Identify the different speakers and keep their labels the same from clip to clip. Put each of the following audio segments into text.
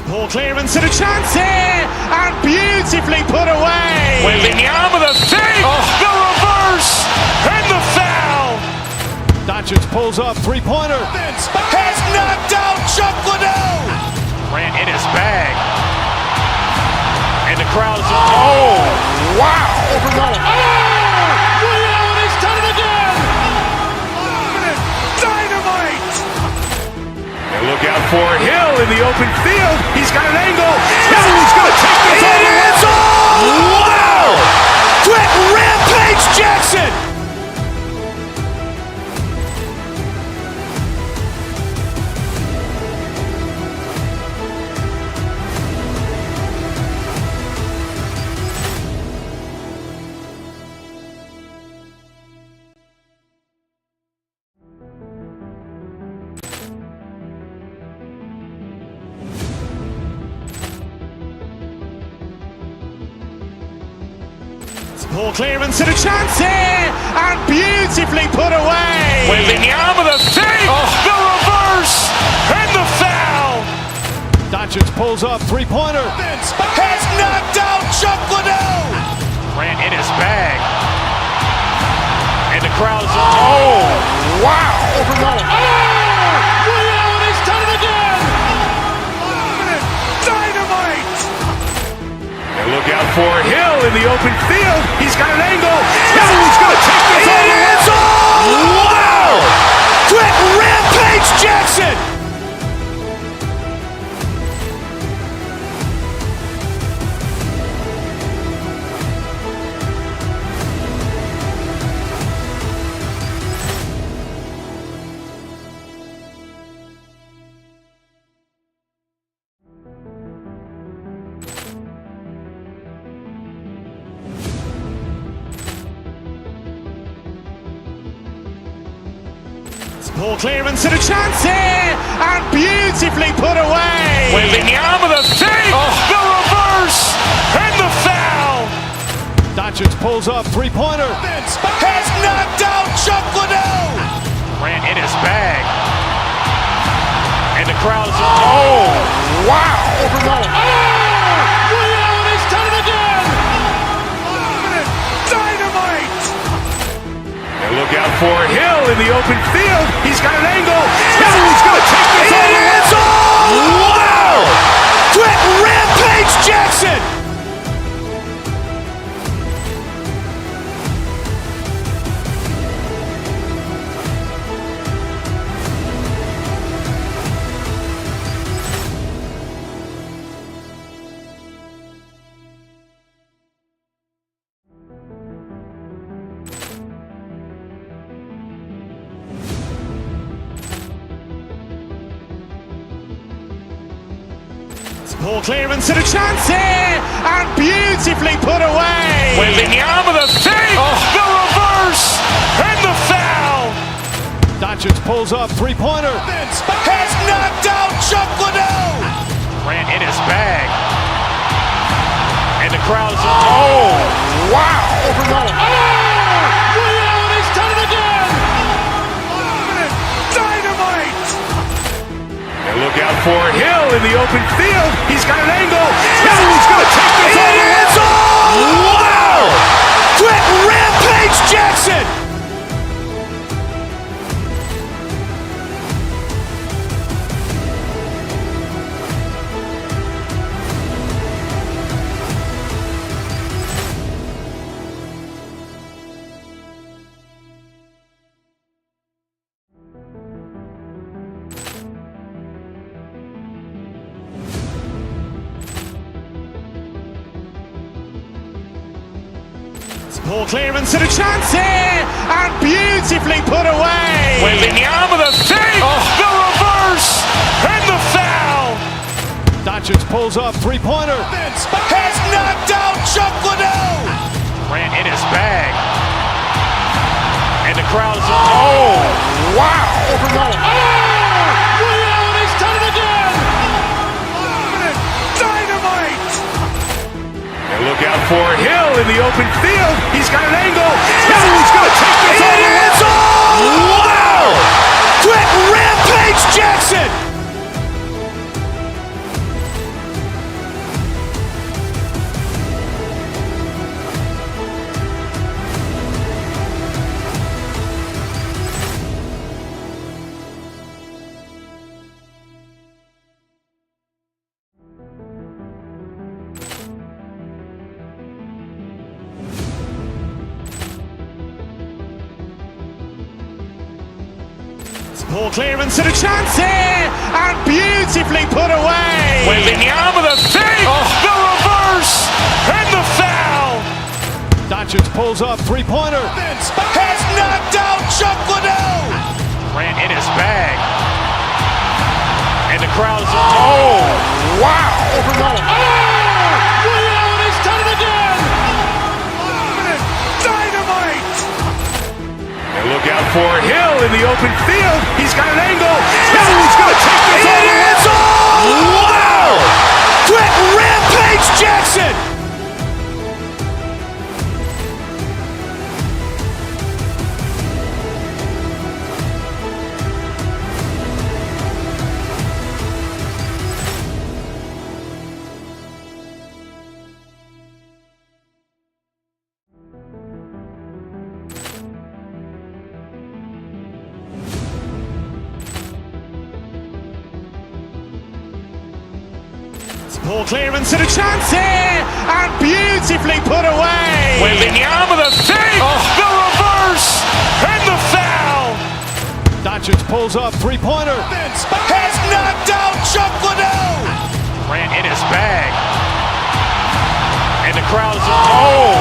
Speaker 1: Poor clearance and a chance here, and beautifully put away.
Speaker 2: Waving the arm of the fake, the reverse, and the foul.
Speaker 3: Doncic pulls up, three-pointer.
Speaker 2: Has knocked out Chuck Liddell. Ran in his bag. And the crowd is, wow.
Speaker 3: Overrun.
Speaker 2: He's done it again. Dynamite. And look out for Hill in the open field. He's got an angle. He's going to take this all the way. Wow. Quick Rampage Jackson.
Speaker 1: Poor clearance and a chance here, and beautifully put away.
Speaker 2: Waving the arm of the fake, the reverse, and the foul.
Speaker 3: Doncic pulls up, three-pointer.
Speaker 2: Has knocked out Chuck Liddell. Ran in his bag. And the crowd is, wow.
Speaker 3: Overrun.
Speaker 2: He's done it again. Dynamite. And look out for Hill in the open field. He's got an angle. He's going to take this all the way. Wow. Quick Rampage Jackson.
Speaker 1: Poor clearance and a chance here, and beautifully put away.
Speaker 2: Waving the arm of the fake, the reverse, and the foul.
Speaker 3: Doncic pulls up, three-pointer.
Speaker 2: Has knocked out Chuck Liddell. Ran in his bag. And the crowd is, wow.
Speaker 3: Overrun.
Speaker 2: He's done it again. Dynamite. And look out for Hill in the open field. He's got an angle. He's going to take this all the way. Wow. Quick Rampage Jackson.
Speaker 1: Poor clearance and a chance here, and beautifully put away.
Speaker 2: Waving the arm of the fake, the reverse, and the foul.
Speaker 3: Doncic pulls up, three-pointer.
Speaker 2: Has knocked out Chuck Liddell. Ran in his bag. And the crowd is, wow.
Speaker 3: Overrun.
Speaker 2: He's done it again. Dynamite. And look out for Hill in the open field. He's got an angle. He's going to take this all the way. Wow. Quick Rampage Jackson.
Speaker 1: Poor clearance and a chance here, and beautifully put away.
Speaker 2: Waving the arm of the fake, the reverse, and the foul.
Speaker 3: Doncic pulls up, three-pointer.
Speaker 2: Has knocked out Chuck Liddell. Ran in his bag. And the crowd is, wow.
Speaker 3: Overrun.
Speaker 2: He's done it again. Dynamite. And look out for Hill in the open field. He's got an angle. He's going to take this all the way. Wow. Quick Rampage Jackson.
Speaker 1: Poor clearance and a chance here, and beautifully put away.
Speaker 2: Wembanyama the fake, the reverse, and the foul.
Speaker 3: Doncic pulls up, three-pointer.
Speaker 2: Has knocked out Chuck Liddell. Grant in his bag. And the crowd is, oh, wow.
Speaker 3: Ray Allen has done it again.
Speaker 2: Dynamite. And look out for Hill in the open field. He's got an angle. He's going to take this all the way. Wow. Quick Rampage Jackson.
Speaker 1: Poor clearance and a chance here, and beautifully put away.
Speaker 2: Wembanyama the fake, the reverse, and the foul.
Speaker 3: Doncic pulls up, three-pointer.
Speaker 2: Has knocked out Chuck Liddell. Grant in his bag. And the crowd is, oh,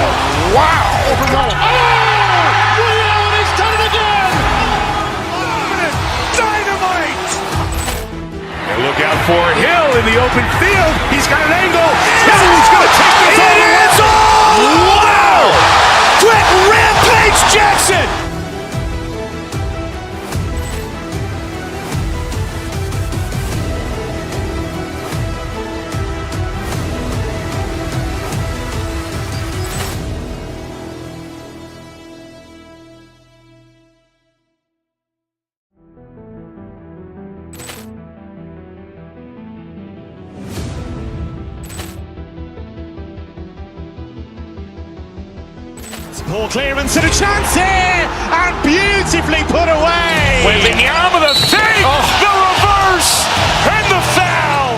Speaker 2: wow.
Speaker 3: Ray Allen has done it again.
Speaker 2: Dynamite. And look out for Hill in the open field. He's got an angle. He's going to take this all the way. Wow. Quick Rampage Jackson.
Speaker 1: Poor clearance and a chance here, and beautifully put away.
Speaker 2: Wembanyama the fake, the reverse, and the foul.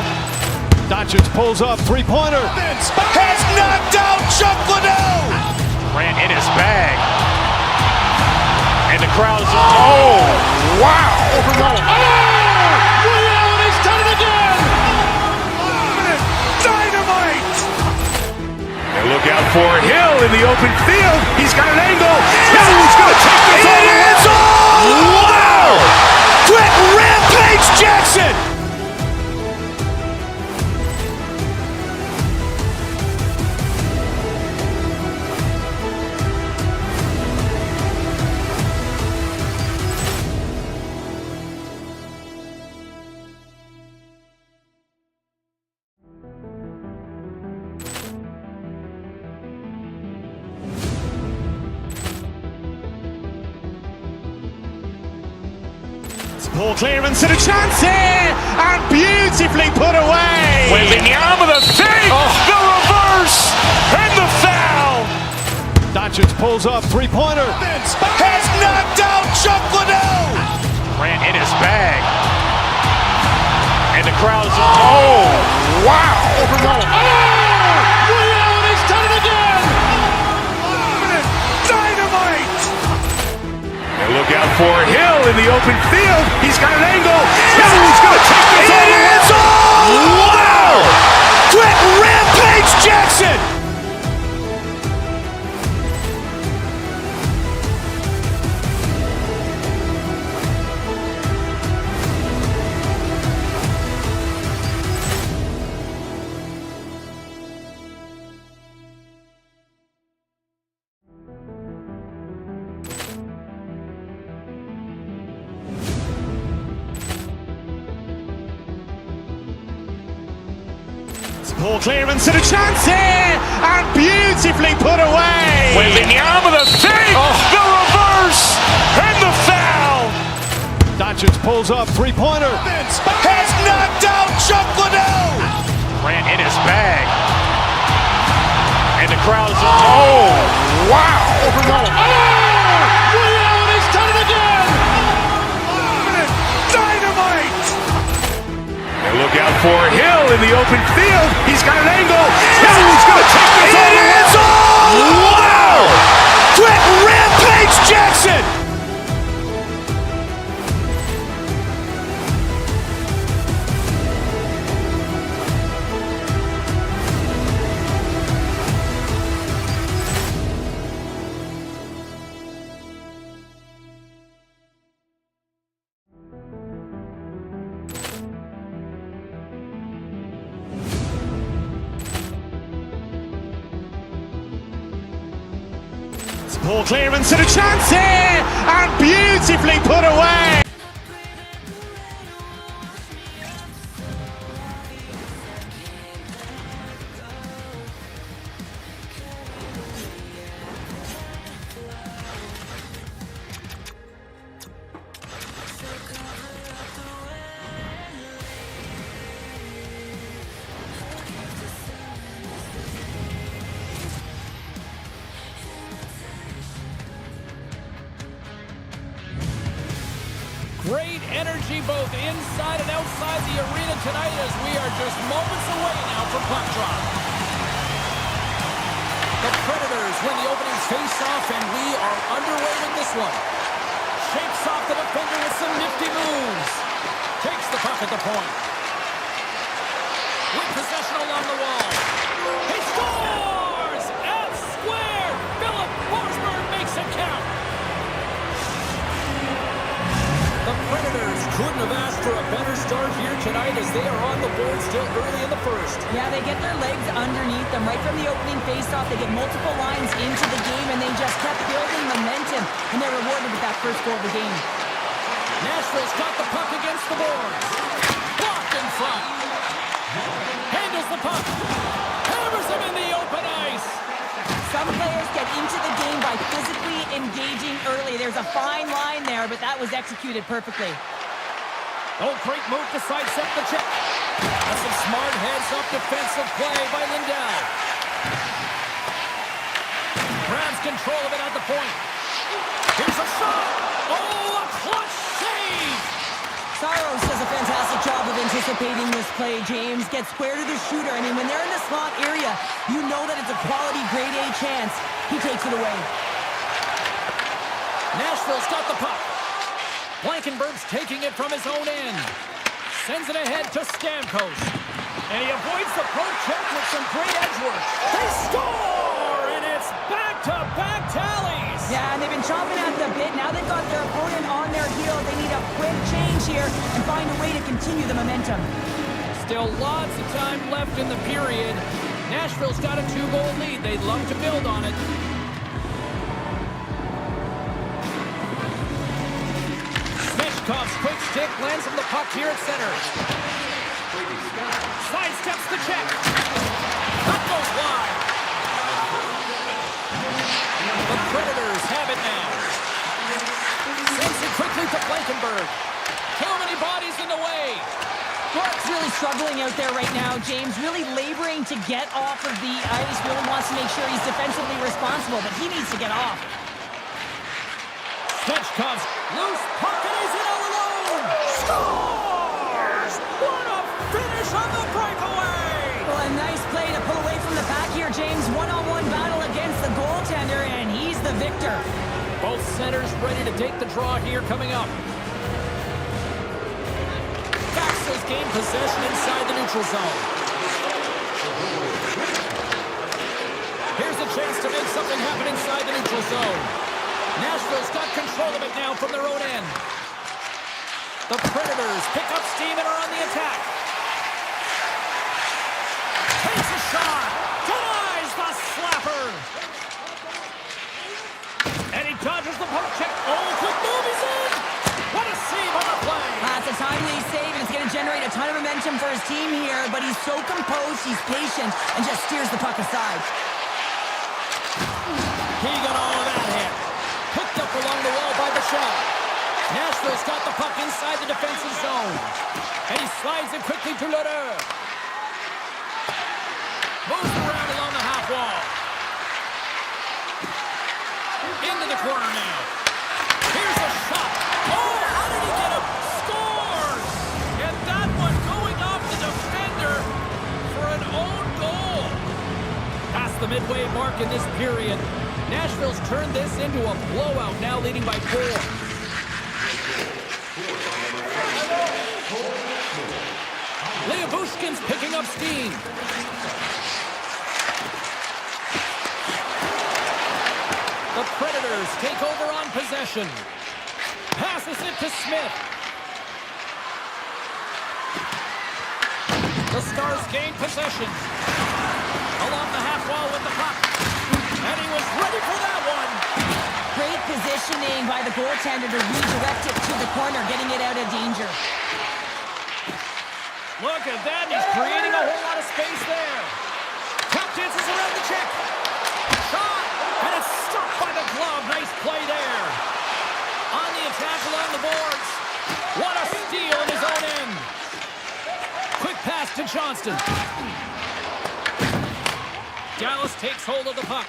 Speaker 3: Doncic pulls up, three-pointer.
Speaker 2: Has knocked out Chuck Liddell. Grant in his bag. And the crowd is, oh, wow.
Speaker 3: Ray Allen has done it again.
Speaker 2: Dynamite. And look out for Hill in the open field. He's got an angle. He's going to take this all the way. Wow. Quick Rampage Jackson.
Speaker 1: Poor clearance and a chance here, and beautifully put away.
Speaker 2: Wembanyama the fake, the reverse, and the foul.
Speaker 3: Doncic pulls up, three-pointer.
Speaker 2: Has knocked out Chuck Liddell. Grant in his bag. And the crowd is, oh, wow.
Speaker 3: Ray Allen has done it again.
Speaker 2: Dynamite. And look out for Hill in the open field. He's got an angle. He's going to take this all the way. Wow. Quick Rampage Jackson.
Speaker 1: Poor clearance and a chance here, and beautifully put away.
Speaker 2: Wembanyama the fake, the reverse, and the foul.
Speaker 3: Doncic pulls up, three-pointer.
Speaker 2: Has knocked out Chuck Liddell. Grant in his bag. And the crowd is, oh, wow.
Speaker 3: Ray Allen has done it again.
Speaker 2: Dynamite. And look out for Hill in the open field. He's got an angle. He's going to take this all the way. Wow. Quick Rampage Jackson.
Speaker 1: Poor clearance and a chance here, and beautifully put away.
Speaker 4: Great energy both inside and outside the arena tonight as we are just moments away now from puck drop. The Predators win the opening face-off, and we are underway with this one. Shakes off the defender with some nifty moves. Takes the puck at the point. With possession along the wall. He scores! At square! Philip Forsberg makes it count. The Predators couldn't have asked for a better start here tonight as they are on the board still early in the first.
Speaker 5: Yeah, they get their legs underneath them right from the opening faceoff. They get multiple lines into the game, and they just kept building momentum, and they're rewarded with that first goal of the game.
Speaker 4: Nashville's got the puck against the boards. Blocked in front. Handles the puck. Hammers him in the open ice.
Speaker 5: Some players get into the game by physically engaging early. There's a fine line there, but that was executed perfectly.
Speaker 4: Oh, great move to sidestep the check. That's some smart heads-up defensive play by Lindell. Grabs control of it at the point. Here's a shot. Oh, a clutch save.
Speaker 5: Saros does a fantastic job of anticipating this play. James gets square to the shooter. I mean, when they're in the slot area, you know that it's a quality grade A chance. He takes it away.
Speaker 4: Nashville's got the puck. Blankenberg's taking it from his own end. Sends it ahead to Stamkos. And he avoids the poke check with some great edge work. They score! And it's back-to-back tallies!
Speaker 5: Yeah, and they've been chomping at the bit. Now they've got their opponent on their heels. They need a quick change here and find a way to continue the momentum.
Speaker 4: Still lots of time left in the period. Nashville's got a 2-goal lead. They'd love to build on it. Svechnikov's quick stick lands him the puck here at center. Sidesteps the check. Puck goes wide. The Predators have it now. Sends it quickly to Blankenberg. Too many bodies in the way.
Speaker 5: Clark's really struggling out there right now, James. Really laboring to get off of the ice. Really wants to make sure he's defensively responsible, but he needs to get off.
Speaker 4: Svechnikov's loose puck and he's in all alone. Scores! What a finish on the breakaway!
Speaker 5: Well, a nice play to pull away from the pack here, James. One-on-one battle against the goaltender, and he's the victor.
Speaker 4: Both centers ready to take the draw here coming up. Axel's gained possession inside the neutral zone. Here's a chance to make something happen inside the neutral zone. Nashville's got control of it now from their own end. The Predators pick up steam and are on the attack. Takes a shot. Denies the slapper. And he dodges the poke check. Oh, quick move, he's in. What a save on the play.
Speaker 5: It's a timely save, and it's going to generate a ton of momentum for his team here, but he's so composed, he's patient, and just steers the puck aside.
Speaker 4: He got all of that hit. Hooked up along the wall by Bichelle. Nashville's got the puck inside the defensive zone. And he slides it quickly to Lodeur. Moves around along the half wall. Into the corner now. Here's a shot. Oh, how did he get him? Scores! And that one going off the defender for an own goal. Past the midway mark in this period. Nashville's turned this into a blowout, now leading by 4. Leobushkin's picking up steam. The Predators take over on possession. Passes it to Smith. The Stars gain possession. Along the half wall with the puck. And he was ready for that one.
Speaker 5: positioning by the goaltender to redirect it to the corner, getting it out of danger.
Speaker 4: Look at that, he's creating a whole lot of space there. Puck dances around the check. Shot, and it's stopped by the glove. Nice play there. On the attack along the boards. What a steal in his own end. Quick pass to Johnston. Dallas takes hold of the puck.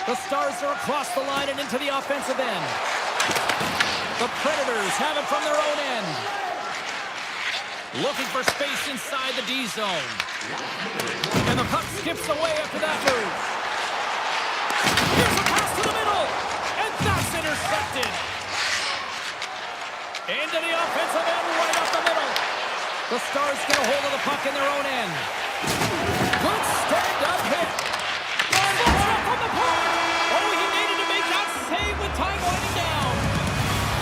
Speaker 4: The Stars are across the line and into the offensive end. The Predators have it from their own end. Looking for space inside the D zone. And the puck skips away after that move. Here's a pass to the middle. And that's intercepted. Into the offensive end, right up the middle. The Stars get a hold of the puck in their own end. Good stand-up hit. From the puck. Oh, he needed to make that save with time winding down.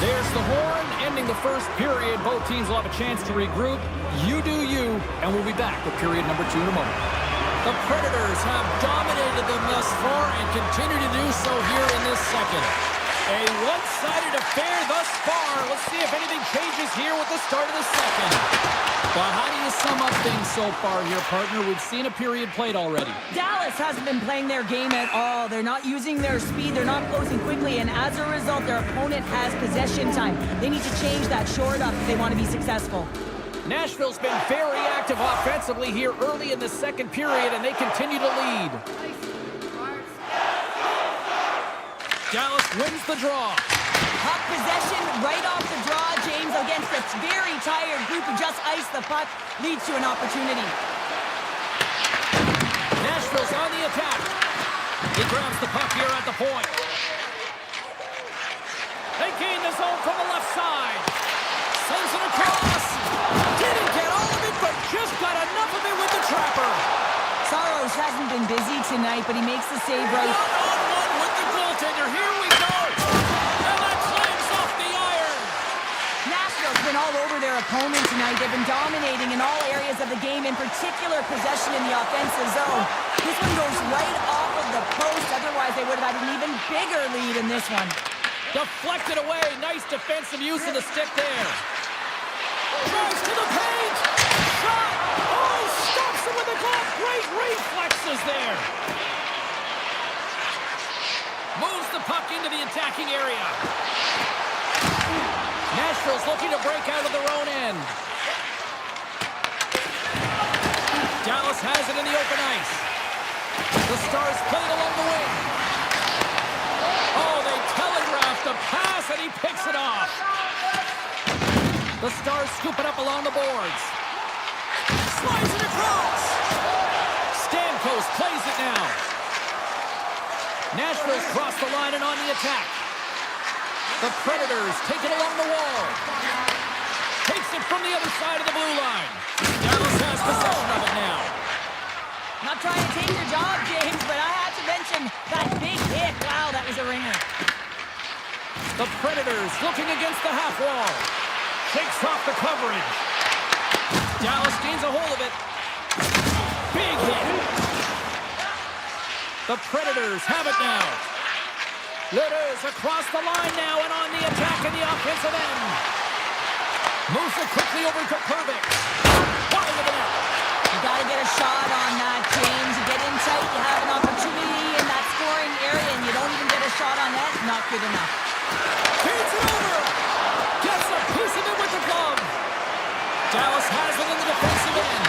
Speaker 4: There's the horn, ending the first period. Both teams will have a chance to regroup. You do you, and we'll be back with period number 2 in a moment. The Predators have dominated them thus far and continue to do so here in this second. A one-sided affair thus far. Let's see if anything changes here with the start of the second. But how do you sum up things so far here, partner? We've seen a period played already.
Speaker 5: Dallas hasn't been playing their game at all. They're not using their speed. They're not closing quickly. And as a result, their opponent has possession time. They need to change that short up if they want to be successful.
Speaker 4: Nashville's been very active offensively here early in the second period, and they continue to lead. Dallas wins the draw.
Speaker 5: Puck possession right off the draw, James, against a very tired group who just iced the puck, leads to an opportunity.
Speaker 4: Nashville's on the attack. He grabs the puck here at the point. They gain the zone from the left side. Sends it across. Didn't get all of it, but just got enough of it with the trapper.
Speaker 5: Saros hasn't been busy tonight, but he makes the save right.
Speaker 4: One-on-one with the goaltender. Here we go. And that climbs off the iron.
Speaker 5: Nashville's been all over their opponent tonight. They've been dominating in all areas of the game, in particular possession in the offensive zone. This one goes right off of the post. Otherwise, they would have had an even bigger lead in this one.
Speaker 4: Deflected away. Nice defensive use of the stick there. Drives to the paint. Shot. Oh, stops it with the glove. Great reflexes there. Moves the puck into the attacking area. Nashville's looking to break out of their own end. Dallas has it in the open ice. The Stars play it along the wing. Oh, they telegraphed the pass, and he picks it off. The Stars scoop it up along the boards. Slides it across. Stamkos plays it now. Nashville's crossed the line and on the attack. The Predators take it along the wall. Takes it from the other side of the blue line. Dallas has possession of it now.
Speaker 5: Not trying to take your job, James, but I had to mention that big hit. Wow, that was a ringer.
Speaker 4: The Predators looking against the half wall. Shakes off the coverage. Dallas gains a hold of it. Big hit. The Predators have it now. Letters across the line now and on the attack in the offensive end. Moves it quickly over to Pervix. Wide of the net.
Speaker 5: You got to get a shot on that, James. You get in tight, you have an opportunity in that scoring area, and you don't even get a shot on that. Not good enough.
Speaker 4: Feeds it over. Gets a piece of it with the glove. Dallas has it in the defensive end.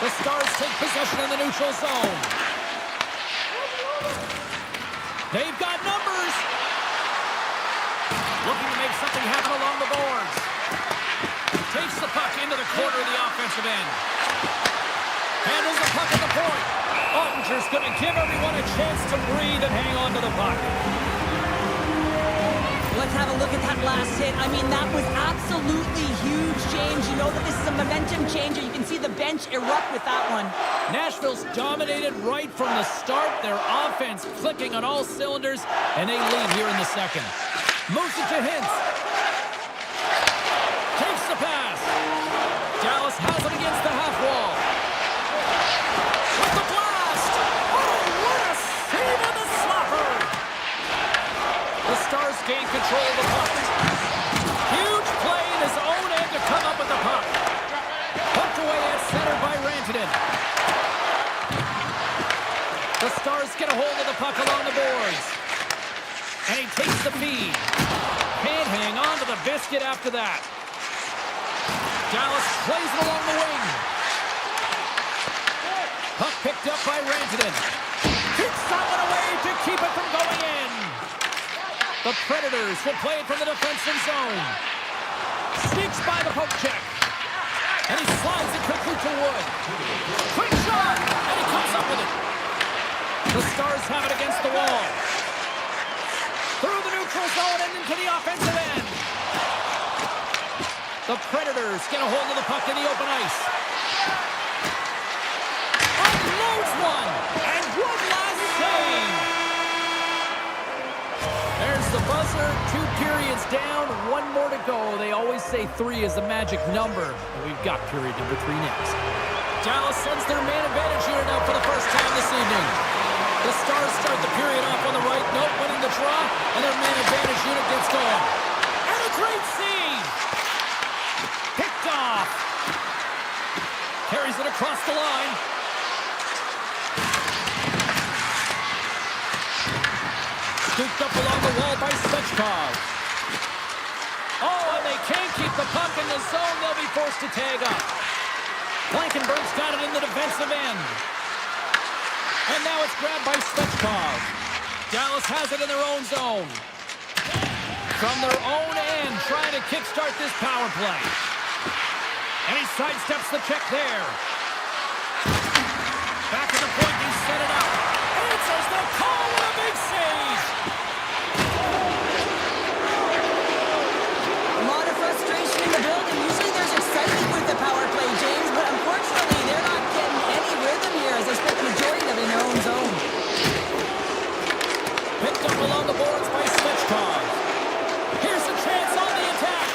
Speaker 4: The Stars take possession in the neutral zone. They've got numbers. Looking to make something happen along the boards. Takes the puck into the corner of the offensive end. Handles the puck at the point. Ottinger's going to give everyone a chance to breathe and hang on to the puck.
Speaker 5: Let's have a look at that last hit. I mean, that was absolutely huge, James. You know that this is a momentum changer. You can see the bench erupt with that one.
Speaker 4: Nashville's dominated right from the start. Their offense clicking on all cylinders, and they lead here in the second. Moves it to Hintz. Takes the pass. Dallas has it against the half wall. With the blast. Oh, what a save on the slapper. the boards. And he takes the feed. Can't hang on to the biscuit after that. Dallas plays it along the wing. Puck picked up by Rantanen. Kicks that one away to keep it from going in. The Predators will play it from the defensive zone. Sneaks by the poke check. And he slides it quickly to Wood. Quick shot! And he comes up with it. The Stars have it against the wall. Through the neutral zone and into the offensive end. The Predators get a hold of the puck in the open ice. Unloads one. And one last save. There's the buzzer. 2 periods down. 1 more to go. They always say 3 is the magic number. And we've got period number 3 next. Dallas sends their man advantage unit out for the first time this evening. The Stars start the period off on the right note, winning the draw, and their man advantage unit gets going. And a great save! Picked off. Carries it across the line. Scooped up along the wall by Svechkov. Oh, and they can't keep the puck in the zone. They'll be forced to tag up. Blankenberg's got it in the defensive end. And now it's grabbed by Svechkov. Dallas has it in their own zone. From their own end, trying to kickstart this power play. And he sidesteps the check there. Back at the point, he set it up. Answers the call with a big save.
Speaker 5: A lot of frustration in the building. Usually there's excitement with the power play, James, but unfortunately they're not getting any rhythm here as they spent the majority of it in their own zone.
Speaker 4: Picked up along the boards by Svechkov. Here's a chance on the attack.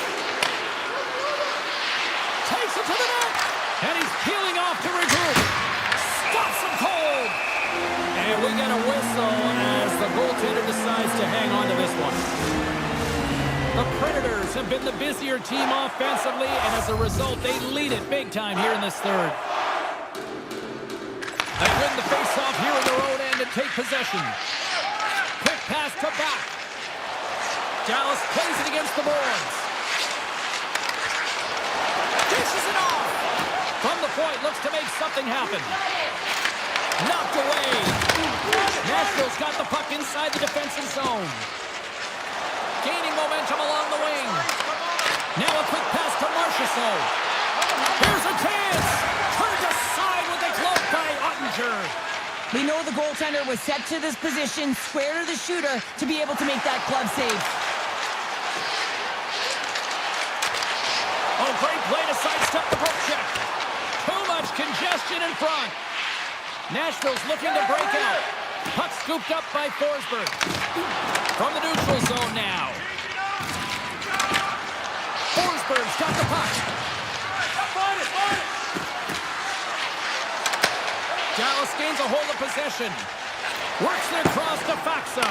Speaker 4: Takes it to the net. And he's peeling off to regroup. Stops him cold. And we get a whistle as the goaltender decides to hang on to this one. The Predators have been the busier team offensively, and as a result, they lead it big time here in this third. They win the face-off here in their own end and take possession. Quick pass to back. Dallas plays it against the boards. Dishes it off. From the point, looks to make something happen. Knocked away. Nashville's got the puck inside the defensive zone. Gaining momentum along the wing. Now a quick pass to Marchessault. Here's a chance. Turned aside with a glove by Ottinger.
Speaker 5: We know the goaltender was set to this position, square to the shooter, to be able to make that glove save.
Speaker 4: Oh, great play to sidestep the poke check. Too much congestion in front. Nashville's looking to break out. Puck scooped up by Forsberg. From the neutral zone now. Forsberg's got the puck. Dallas gains a hold of possession. Works it across to Faxa.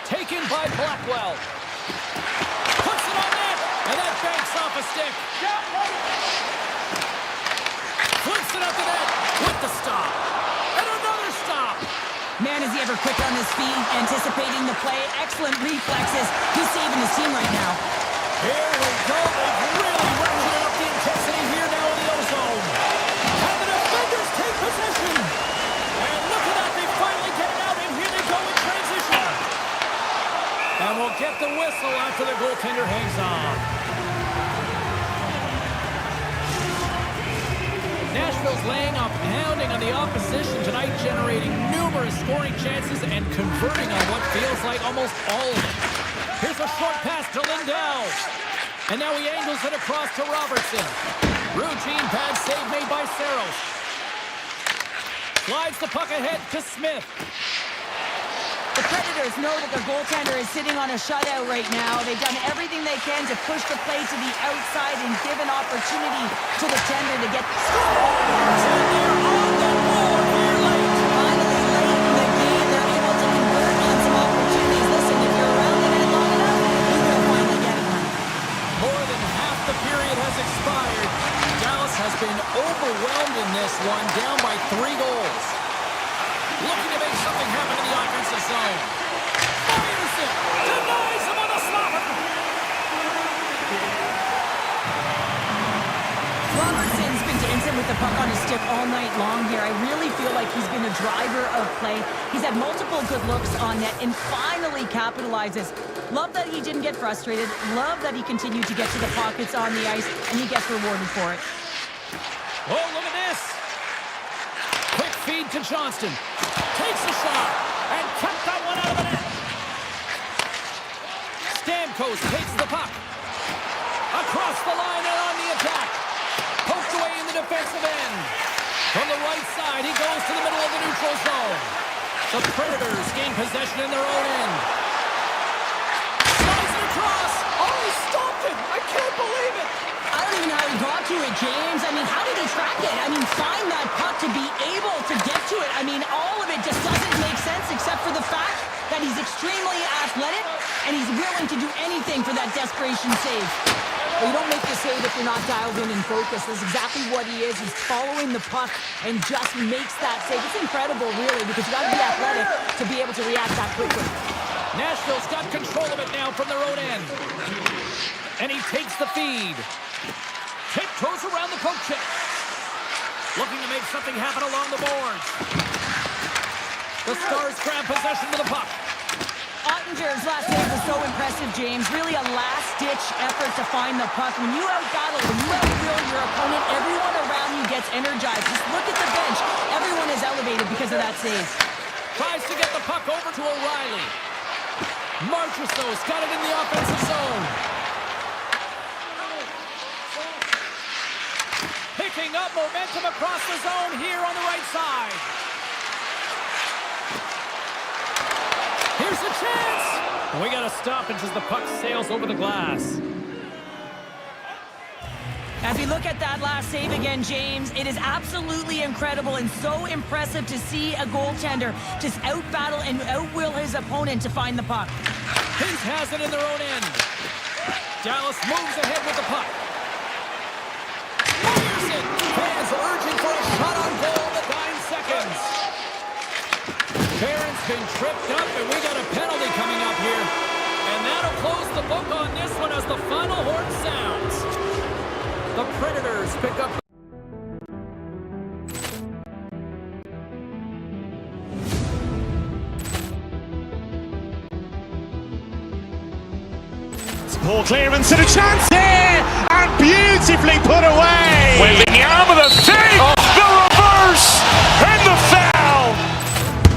Speaker 4: Taken by Blackwell. Puts it on net. And that banks off a stick. Flips it up the net with the stop. And another stop.
Speaker 5: Man, is he ever quick on his feet, anticipating the play. Excellent reflexes. He's saving his team right now.
Speaker 4: Here we go. They've really ratcheted up the intensity here now in the ozone. And the defenders take possession. And look at that. They finally get it out, and here they go in transition. And we'll get the whistle after the goaltender hangs on. Nashville's laying a pounding on the opposition tonight, generating numerous scoring chances and converting on what feels like almost all of it. Here's a short pass to Lindell. And now he angles it across to Robertson. Routine pad save made by Saros. Slides the puck ahead to Smith.
Speaker 5: The Predators know that their goaltender is sitting on a shutout right now. They've done everything they can to push the play to the outside and give an opportunity to the tender to get scores.
Speaker 4: And they're on the board here late.
Speaker 5: Finally, late in the game, they're able to convert on some opportunities. Listen, if you're around the net long enough, you will finally get one.
Speaker 4: More than half the period has expired. Dallas has been overwhelmed in this one, down by 3 goals. Looking to make something happen in the offensive zone. it. Denies him on the slapper.
Speaker 5: Robertson's been dancing with the puck on his stick all night long here. I really feel like he's been the driver of play. He's had multiple good looks on net and finally capitalizes. Love that he didn't get frustrated. Love that he continued to get to the pockets on the ice, and he gets rewarded for it.
Speaker 4: Oh, look at this. Quick feed to Johnston. Takes a shot and kept that one out of the net. Stamkos takes the puck. Across the line and on the attack. Poked away in the defensive end. From the right side, he goes to the middle of the neutral zone. The Predators gain possession in their own end. Slides it across. Oh, he stopped it. I can't believe it.
Speaker 5: I don't even know how he got to it, James. I mean, how did he track it? I mean, find that puck to be able to get to it. I mean, all of it just doesn't make sense except for the fact that he's extremely athletic and he's willing to do anything for that desperation save.
Speaker 6: Well, you don't make the save if you're not dialed in and focused. That's exactly what he is. He's following the puck and just makes that save. It's incredible, really, because you got to be athletic to be able to react that quickly.
Speaker 4: Nashville's got control of it now from their own end. And he takes the feed. Tiptoes around the poke check. Looking to make something happen along the boards. The Stars grab possession of the puck.
Speaker 5: Ottinger's last save was so impressive, James. Really a last-ditch effort to find the puck. When you out-battle, when you out-will your opponent, everyone around you gets energized. Just look at the bench. Everyone is elevated because of that save.
Speaker 4: Tries to get the puck over to O'Reilly. Marchessault's got it in the offensive zone. Picking up momentum across the zone here on the right side. Here's the chance. We got to stop it as the puck sails over the glass.
Speaker 5: As we look at that last save again, James, it is absolutely incredible and so impressive to see a goaltender just out-battle and out-will his opponent to find the puck.
Speaker 4: Hins has it in their own end. Dallas moves ahead with the puck. Pearson, fans urging for a shot on goal in the 9 seconds. Barron's been tripped up, and we got a penalty coming up here. And that'll close the book on this one as the final horn sounds. The Predators pick up.
Speaker 1: Poor clearance and a chance here, and beautifully put away.
Speaker 2: Wembanyama the save, the reverse, and the foul.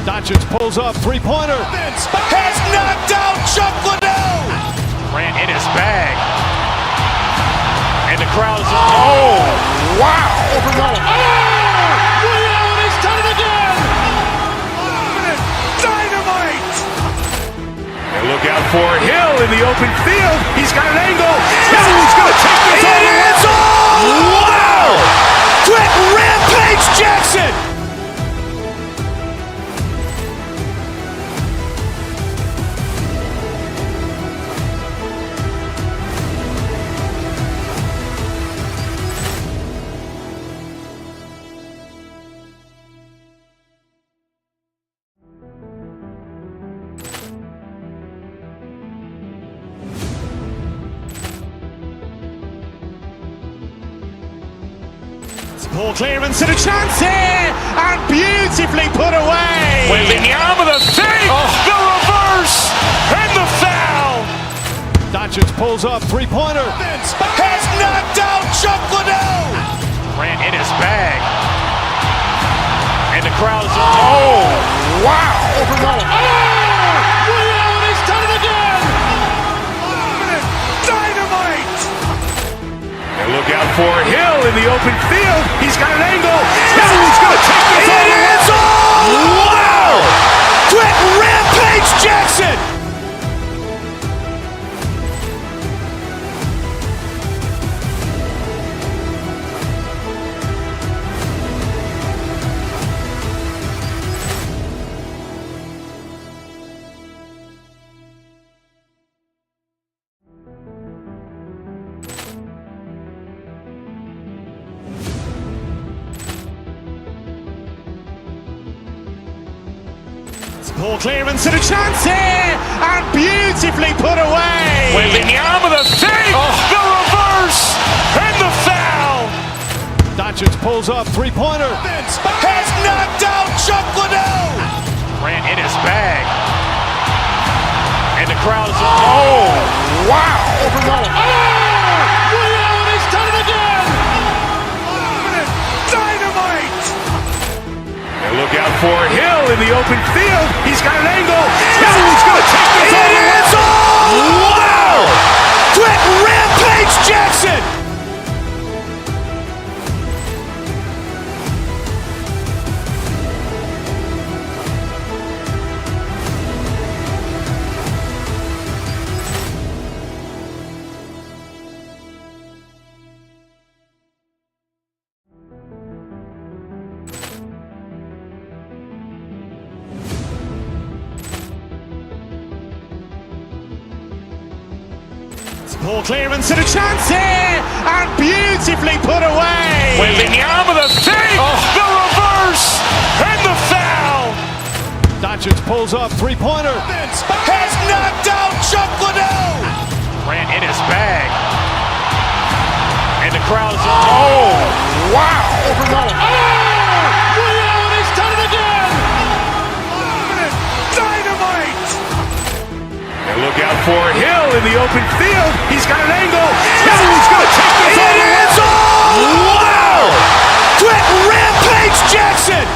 Speaker 3: Doncic pulls up, three-pointer.
Speaker 2: Has knocked out Chuck Liddell. Ran in his bag. And the crowd is, oh, wow.
Speaker 3: He's done it again!
Speaker 2: Dynamite. And look out for Hill in the open field. He's got an angle. Hill's going to take this all the way. Wow. Quick Rampage Jackson.
Speaker 1: Poor clearance and a chance here, and beautifully put away.
Speaker 2: Wembanyama the save, the reverse, and the foul.
Speaker 3: Doncic pulls up, three-pointer.
Speaker 2: Has knocked out Chuck Liddell. Ran in his bag. And the crowd is, oh, wow.
Speaker 3: He's done it again!
Speaker 2: Dynamite. And look out for Hill in the open field. He's got an angle. Hill's going to take this all the way. Wow. Quick Rampage Jackson.
Speaker 1: Poor clearance and a chance here, and beautifully put away.
Speaker 2: Wembanyama with a save, the reverse, and the foul.
Speaker 3: Doncic pulls up, three-pointer.
Speaker 2: Has knocked out Chuck Liddell. Grant in his bag. And the crowd is, oh, wow.
Speaker 3: Ray Allen has done it again.
Speaker 2: Dynamite. And look out for Hill in the open field. He's got an angle. Hill's going to take this all the way. Wow. Quick Rampage Jackson.
Speaker 1: Poor clearance and a chance here, and beautifully put away.
Speaker 2: Wembanyama with a save, the reverse, and the foul.
Speaker 3: Doncic pulls up, three-pointer.
Speaker 2: Has knocked out Chuck Liddell. Grant in his bag. And the crowd is, oh, wow.
Speaker 3: Ray Allen has done it again.
Speaker 2: Dynamite. And look out for Hill in the open field. He's got an angle. Hill's going to take this all the way. Wow. Quick Rampage Jackson.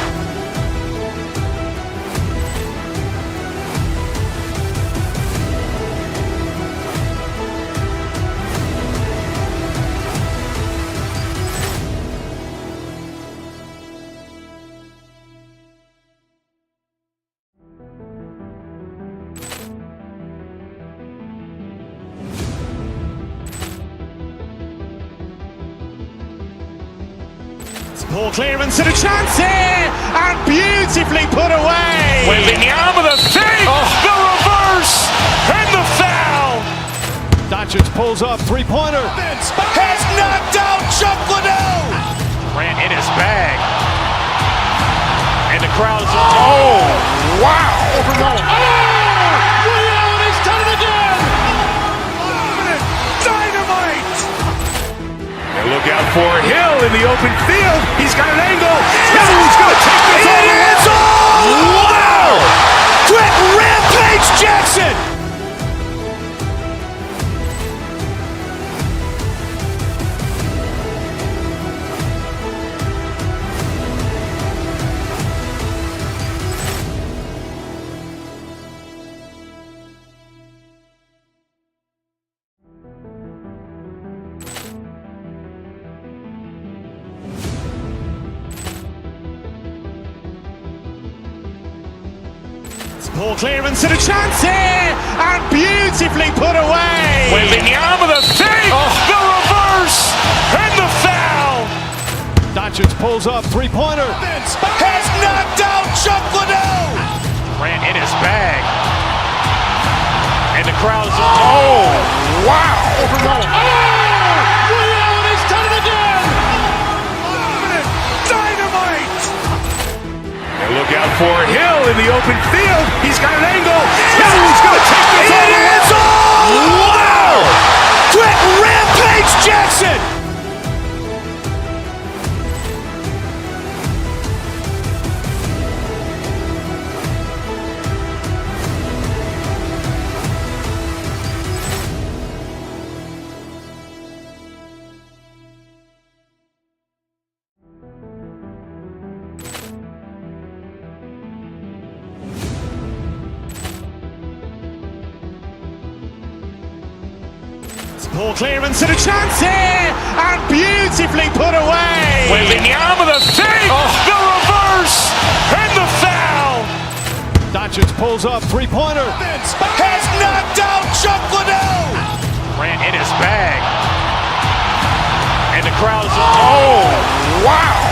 Speaker 1: Poor clearance and a chance here, and beautifully put away.
Speaker 2: Wembanyama with a save, the reverse, and the foul.
Speaker 3: Doncic pulls up, three-pointer.
Speaker 2: Has knocked out Chuck Liddell. Grant in his bag. And the crowd is, oh, wow.
Speaker 3: Ray Allen has done it again.
Speaker 2: Dynamite. And look out for Hill in the open field. He's got an angle. Hill's going to take this all the way. Wow. Quick Rampage Jackson.
Speaker 1: Poor clearance and a chance here, and beautifully put away.
Speaker 2: Wembanyama with a save, the reverse, and the foul.
Speaker 3: Doncic pulls up, three-pointer.
Speaker 2: Has knocked out Chuck Liddell. Grant in his bag. And the crowd is, oh, wow.
Speaker 3: Ray Allen has done it again.
Speaker 2: Dynamite. And look out for Hill in the open field. He's got an angle. Hill's going to take this all the way. Wow. Quick Rampage Jackson.
Speaker 1: Poor clearance and a chance here, and beautifully put away.
Speaker 2: Wembanyama with a save, the reverse, and the foul.
Speaker 3: Doncic pulls up, three-pointer.
Speaker 2: Has knocked out Chuck Liddell. Grant in his bag. And the crowd is, oh, wow.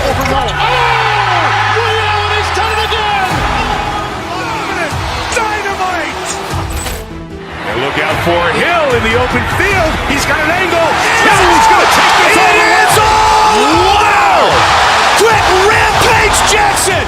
Speaker 3: Ray Allen has done it again.
Speaker 2: Dynamite. And look out for Hill in the open field. He's got an angle. Hill's going to take this all the way. Wow. Quick Rampage Jackson.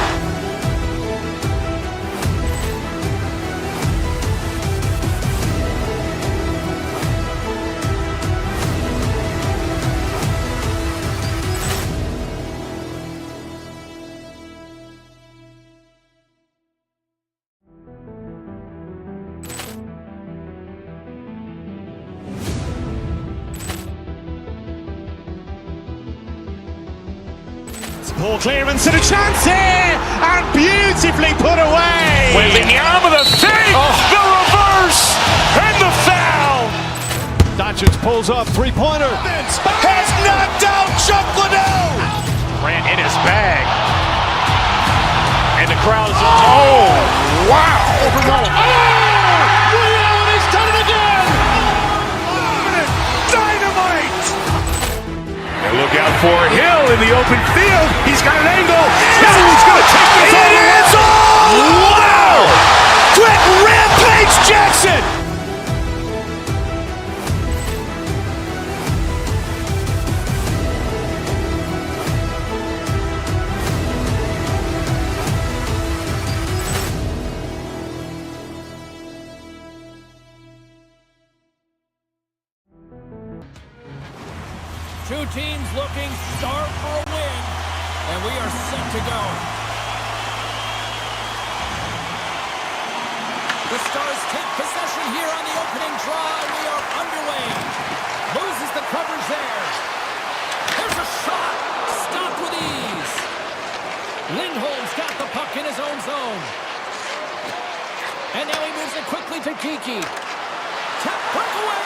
Speaker 1: Poor clearance and a chance here, and beautifully put away.
Speaker 2: Wembanyama the fake, the reverse, and the foul.
Speaker 3: Doncic pulls up, three-pointer.
Speaker 2: Has knocked out Chuck Liddell. Grant in his bag. And the crowd is, oh, wow.
Speaker 3: Allen has done it again.
Speaker 2: Dynamite. And look out for Hill in the open field. He's got an angle. Hill's going to take this all the way. Wow. Quick Rampage Jackson.
Speaker 4: Two teams looking sharp for a win, and we are set to go. The Stars take possession here on the opening draw, and we are underway. Loses the coverage there. There's a shot. Stopped with ease. Lindholm's got the puck in his own zone. And now he moves it quickly to Kiki. Tap breakaway.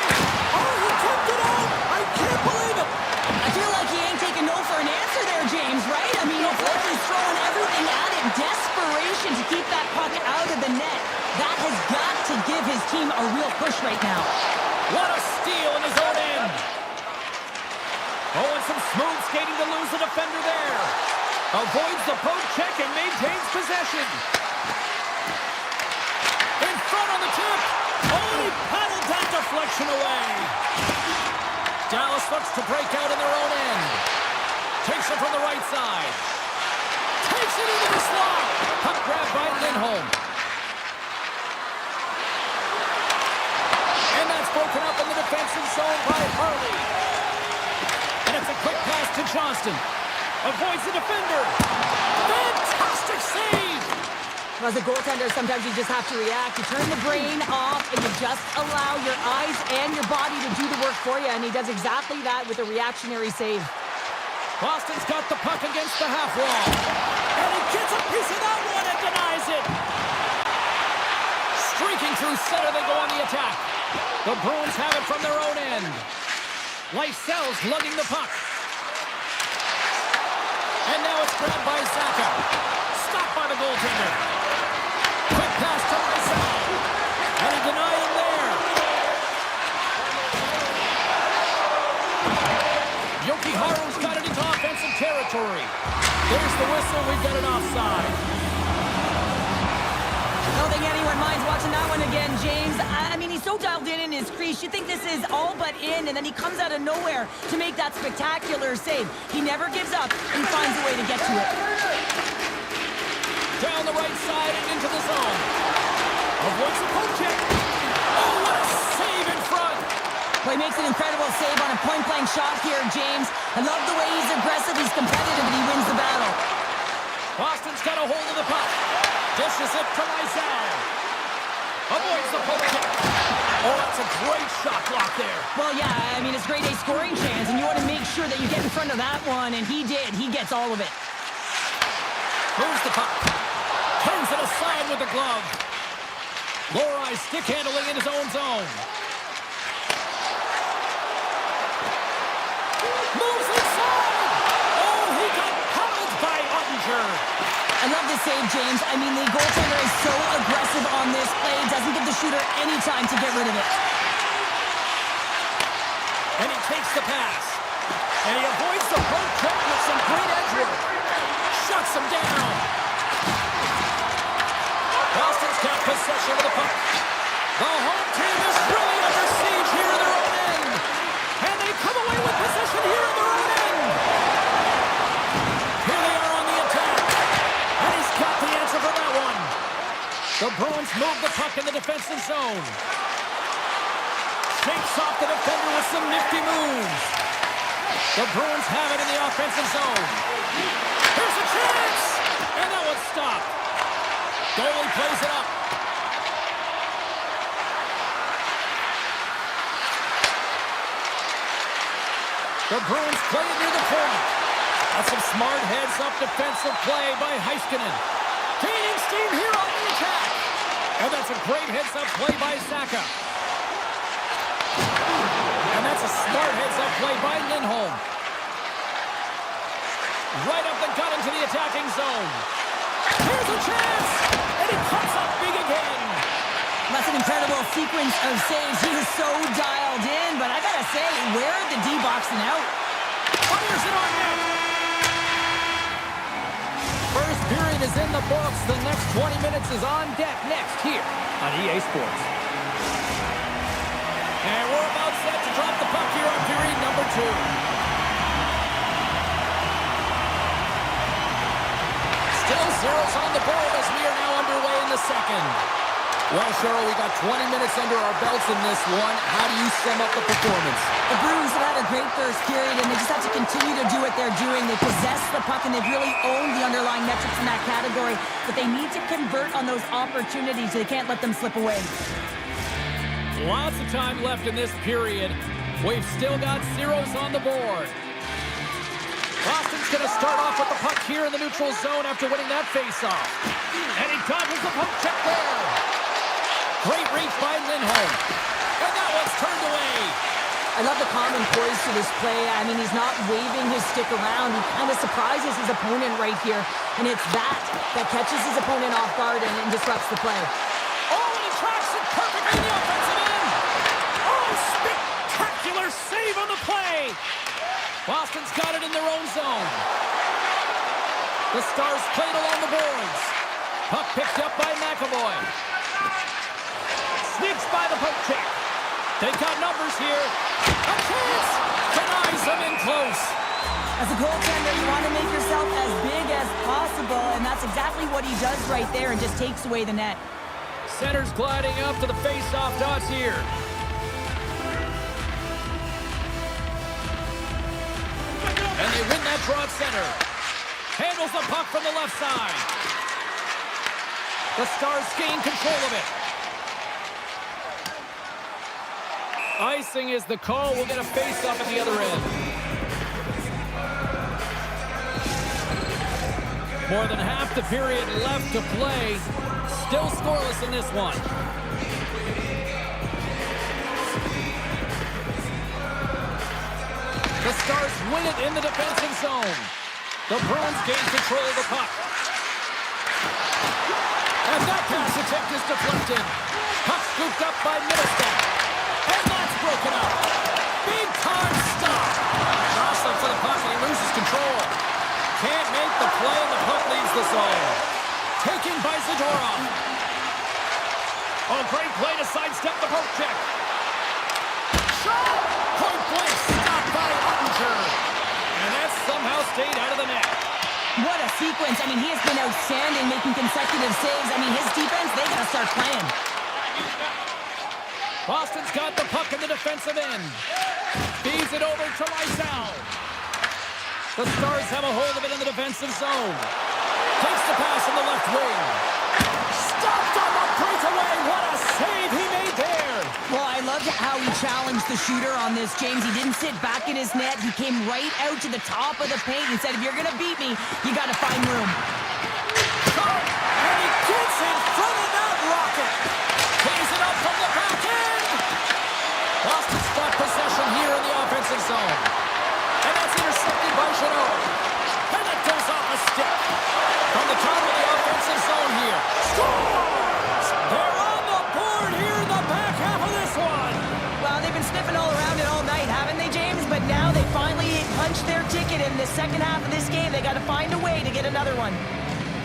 Speaker 4: Oh, he kept it out. I can't believe it.
Speaker 5: I feel like he ain't taking no for an answer there, James, right? I mean, it's like he's throwing everything at it. Desperation to keep that puck out of the net. That has got to give his team a real push right now.
Speaker 4: What a steal in his own end. Oh, and some smooth skating to lose the defender there. Avoids the poke check and maintains possession. In front on the tip. Oh, and he paddled that deflection away. Dallas looks to break out in their own end. Takes it from the right side. Takes it into the slot. Puck grab by Lindholm. And that's broken up in the defensive zone by Harley. And it's a quick pass to Johnston. Avoids the defender. Fantastic save.
Speaker 5: As a goaltender, sometimes you just have to react. You turn the brain off and you just allow your eyes and your body to do the work for you. And he does exactly that with a reactionary save.
Speaker 4: Boston's got the puck against the half wall. And he gets a piece of that one and denies it. Streaking through center, they go on the attack. The Bruins have it from their own end. Lysel's lugging the puck. And now it's grabbed by Zaka. Stopped by the goaltender. Quick pass to Lysel. And he denied him there. Yoki-Haru's got it into offensive territory. There's the whistle. We've got an offside.
Speaker 5: I don't think anyone minds watching that one again, James. I mean, he's so dialed in his crease. You think this is all but in, and then he comes out of nowhere to make that spectacular save. He never gives up, and he finds a way to get to it.
Speaker 4: Down the right side and into the zone. Avoids the poke check. Oh, what a save in front.
Speaker 5: Well, he makes an incredible save on a point-blank shot here, James. I love the way he's aggressive, he's competitive, and he wins the battle.
Speaker 4: Boston's got a hold of the puck. Dishes it to Lysel. Avoids the poke check. Oh, that's a great shot block there.
Speaker 5: Well, yeah, I mean, it's grade A scoring chance, and you want to make sure that you get in front of that one, and he did. He gets all of it.
Speaker 4: Moves the puck. Turns it aside with the glove. Lohrei stick handling in his own zone. Moves inside. Oh, he got pummeled by Ottinger.
Speaker 5: I love this save, James. I mean, the goaltender is so aggressive on this play. Doesn't give the shooter any time to get rid of it.
Speaker 4: And he takes the pass. And he avoids the poke check with some great edge work. Shuts him down. Boston's got possession of the puck. The home team is really under siege here in their own end. And they come away with possession here in their own end. Here they are on the attack. And he's got the answer for that one. The Bruins move the puck in the defensive zone. Shakes off the defender with some nifty moves. The Bruins have it in the offensive zone. Here's a chance! And that one's stopped. Goalie plays it up. The Bruins play it near the point. That's some smart heads-up defensive play by Heiskanen. Gaining steam here on the attack. And that's a great heads-up play by Saka. And that's a smart heads-up play by Lindholm. Right up the gut into the attacking zone. Here's a chance! And he comes up big again.
Speaker 5: That's an incredible sequence of saves. He is so dialed in, but I gotta say, where are the D boxing out?
Speaker 4: Fires it on net. First period is in the books. The next 20 minutes is on deck next here on EA Sports. And we're about set to drop the puck here on period number 2. Still zeros on the board as we are now underway in the second. Well, Cheryl, we got 20 minutes under our belts in this one. How do you sum up the performance?
Speaker 5: The Bruins have had a great first period, and they just have to continue to do what they're doing. They possess the puck, and they've really owned the underlying metrics in that category. But they need to convert on those opportunities. They can't let them slip away.
Speaker 4: Lots of time left in this period. We've still got zeros on the board. Boston's going to start off with the puck here in the neutral zone after winning that faceoff. And he dodges the poke check there. Great reach by Lindholm. And that one's turned away.
Speaker 5: I love the calm and poise to this play. I mean, he's not waving his stick around. He kind of surprises his opponent right here. And it's that catches his opponent off guard and disrupts the play.
Speaker 4: Oh, and he tracks it perfectly in the offensive end. Oh, spectacular save on the play. Boston's got it in their own zone. The Stars played along the boards. Puck picked up by McAvoy. Sneaks by the poke check. They got numbers here. A chance! Denies them in close.
Speaker 5: As a goaltender, you want to make yourself as big as possible, and that's exactly what he does right there and just takes away the net.
Speaker 4: Center's gliding up to the face-off dots here. And they win that draw at center. Handles the puck from the left side. The Stars gain control of it. Icing is the call. We'll get a face-off at the other end. More than half the period left to play. Still scoreless in this one. The Stars win it in the defensive zone. The Bruins gain control of the puck. And that pass attempt is deflected. Puck scooped up by Middlestat. And that's broken up. Big time stop. Jostling for the puck and he loses control. Can't make the play and the puck leaves the zone. Taken by Zadorov. Oh, great play to sidestep the poke check. Shot! Point blank stopped by Ottinger. And that somehow stayed out of the net.
Speaker 5: What a sequence. I mean, he has been outstanding making consecutive saves. I mean, his defense, they got to start playing.
Speaker 4: Boston's got the puck in the defensive end. Feeds it over to Lysell. The Stars have a hold of it in the defensive zone. Takes the pass in the left wing. Stopped on the breakaway. What a save he made there.
Speaker 5: Well, I loved how he challenged the shooter on this, James. He didn't sit back in his net. He came right out to the top of the paint and said, if you're going to beat me, you got to find room.
Speaker 4: And he gets in front of that rocket. Plays it up from the back end. Boston's got possession here in the offensive zone. And that's intercepted by Jeannot. And it goes off a stick. From the top of the offensive zone here. Scores! They're on the board here in the back half of this one.
Speaker 5: Well, they've been sniffing all around it all night, haven't they, James? But now they finally punched their ticket in the second half of this game. They got to find a way to get another one.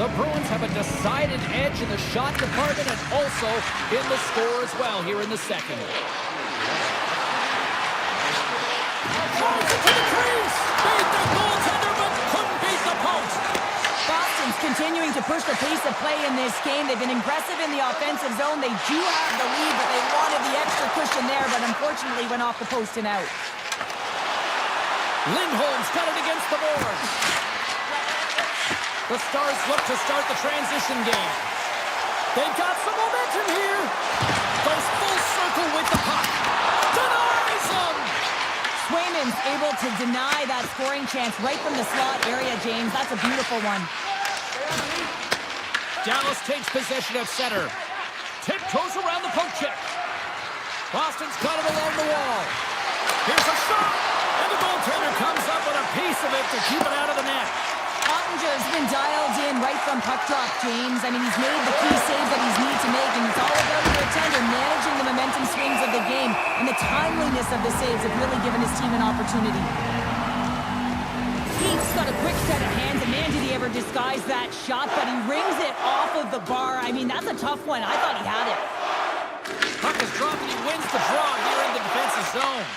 Speaker 4: The Bruins have a decided edge in the shot department and also in the score as well here in the second. Drives it to the crease. Beat the goaltender, but couldn't beat the post.
Speaker 5: Boston's continuing to push the pace of play in this game. They've been aggressive in the offensive zone. They do have the lead, but they wanted the extra cushion there, but unfortunately went off the post and out.
Speaker 4: Lindholm's got it against the boards. The Stars look to start the transition game. They've got some momentum here. Goes full circle with the puck. Denies him.
Speaker 5: Swayman's able to deny that scoring chance right from the slot area, James. That's a beautiful one.
Speaker 4: Dallas takes possession at center. Tiptoes around the poke check. Boston's got it along the wall. Here's a shot, and the goaltender comes up with a piece of it to keep it out of the net.
Speaker 5: Ottinger's been dialed in right from puck drop, James. I mean, he's made the key saves that he's needed to make, and it's all about the goaltender managing the momentum swings of the game, and the timeliness of the saves have really given his team an opportunity. He's got a quick set of hands, and man, did he ever disguise that shot, but he rings it off of the bar. I mean, that's a tough one. I thought he had it.
Speaker 4: Puck is dropped, and he wins the draw here in the defensive zone.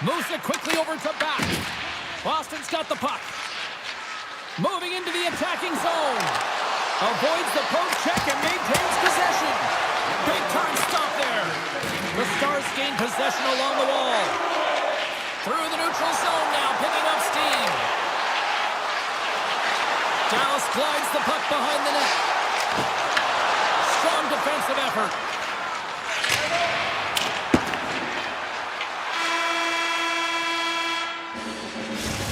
Speaker 4: Moves it quickly over to back. Boston's got the puck. Moving into the attacking zone. Avoids the poke check and maintains possession. Big time stop there. The Stars gain possession along the wall. Through the neutral zone now, picking up steam. Dallas glides the puck behind the net. Strong defensive effort.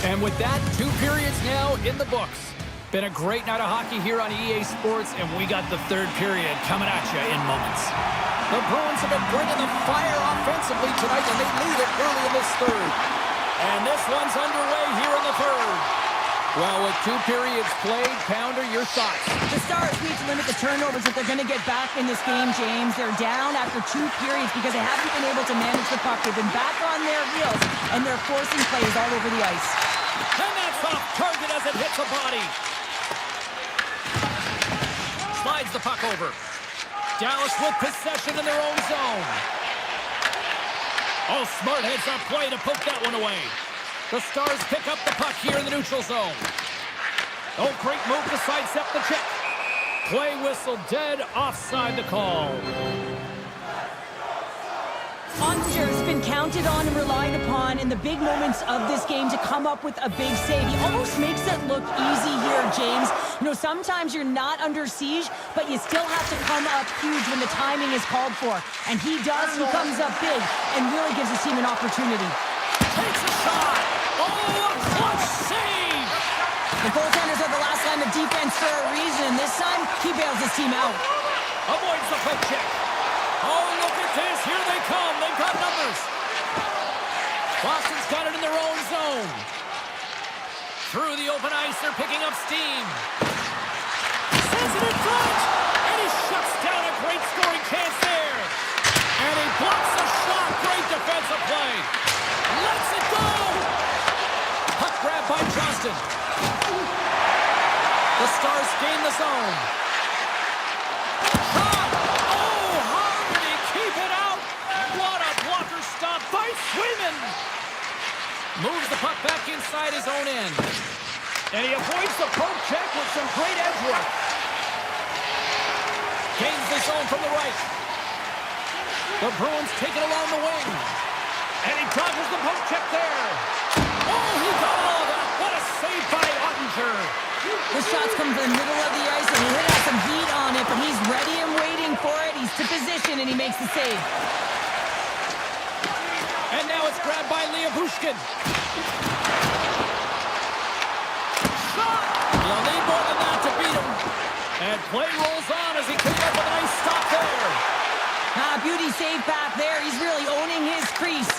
Speaker 4: And with that, 2 periods now in the books. Been a great night of hockey here on EA Sports, and we got the 3rd period coming at you in moments. The Bruins have been bringing the fire offensively tonight, and they lead it early in this 3rd. And this one's underway here in the 3rd. Well, with 2 periods played, Pounder, your thoughts?
Speaker 5: The Stars need to limit the turnovers if they're going to get back in this game, James. They're down after 2 periods because they haven't been able to manage the puck. They've been back on their heels, and they're forcing plays all over the ice.
Speaker 4: And that's off target as it hits a body. Slides the puck over. Dallas with possession in their own zone. Oh, smart heads up play to poke that one away. The Stars pick up the puck here in the neutral zone. Oh, great move to sidestep the check. Play whistle dead, offside the call.
Speaker 5: Ottinger's been counted on and relied upon in the big moments of this game to come up with a big save. He almost makes it look easy here, James. You know, sometimes you're not under siege, but you still have to come up huge when the timing is called for. And he does. He comes up big and really gives his team an opportunity.
Speaker 4: Takes a shot. Oh, a clutch save.
Speaker 5: The goaltenders are the last line of defense for a reason. This time, he bails his team out.
Speaker 4: Avoids the poke check. Oh, look at this. Here they come. They've got numbers. Boston's got it in their own zone. Through the open ice, they're picking up steam. Sends it in front. And he shuts down a great scoring chance there. And he blocks the shot. Great defensive play. Lets it go. Puck grab by Johnston. The Stars gain the zone. Swayman moves the puck back inside his own end. And he avoids the poke check with some great edge work. Gains the zone from the right. The Bruins take it along the wing. And he dodges the poke check there. Oh, he got all of that. What a save by Ottinger.
Speaker 5: The shots come from the middle of the ice, and he hit out some heat on it, but he's ready and waiting for it. He's to position, and he makes the save.
Speaker 4: And now it's grabbed by Bushkin. Shot! You'll need more than that to beat him. And play rolls on as he comes up with a nice stop there.
Speaker 5: Beauty save back there. He's really owning his crease.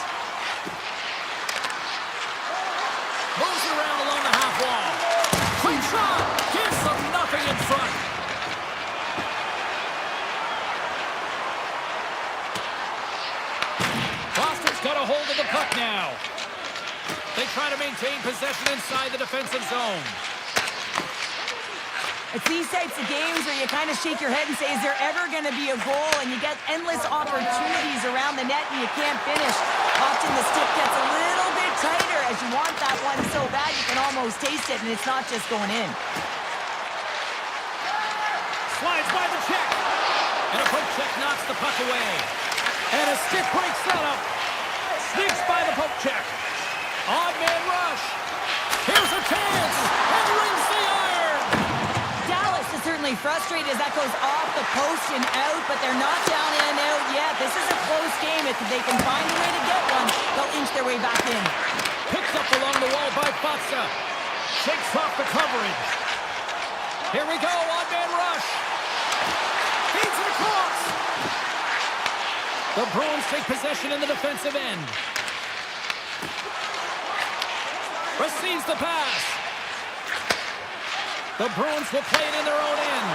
Speaker 4: Moves around along the half wall. Quick shot! Gives them nothing in front. Got a hold of the puck now. They try to maintain possession inside the defensive zone.
Speaker 5: It's these types of games where you kind of shake your head and say, is there ever going to be a goal? And you get endless opportunities around the net and you can't finish. Often the stick gets a little bit tighter as you want that one so bad you can almost taste it, and it's not just going in.
Speaker 4: Slides by the check. And a poke check knocks the puck away. And a stick breaks that up. Sneaks by the poke check. Odd man rush. Here's a chance. And rings the iron.
Speaker 5: Dallas has certainly certainly frustrated as that goes off the post and out, but they're not down and out yet. This is a close game. If they can find a way to get one, they'll inch their way back in.
Speaker 4: Picked up along the wall by Fatsa. Shakes off the coverage. Here we go, on-man rush. Feeds it across. The Bruins take possession in the defensive end. Receives the pass. The Bruins will play it in their own end.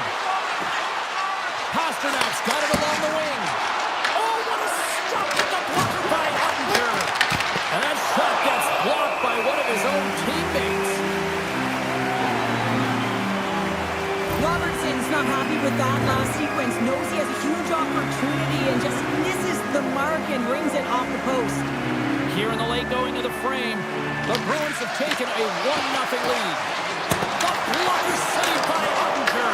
Speaker 4: Pasternak's got it along the wing. Oh, what a stop with the blocker by Ottinger. And that shot gets blocked by one of his own teammates.
Speaker 5: Robertson's not happy with that last sequence. Knows he has a huge opportunity and just misses the mark and brings it off the post.
Speaker 4: Here in the late going of the frame, the Bruins have taken a 1-0 lead. The blocker saved by Ottinger.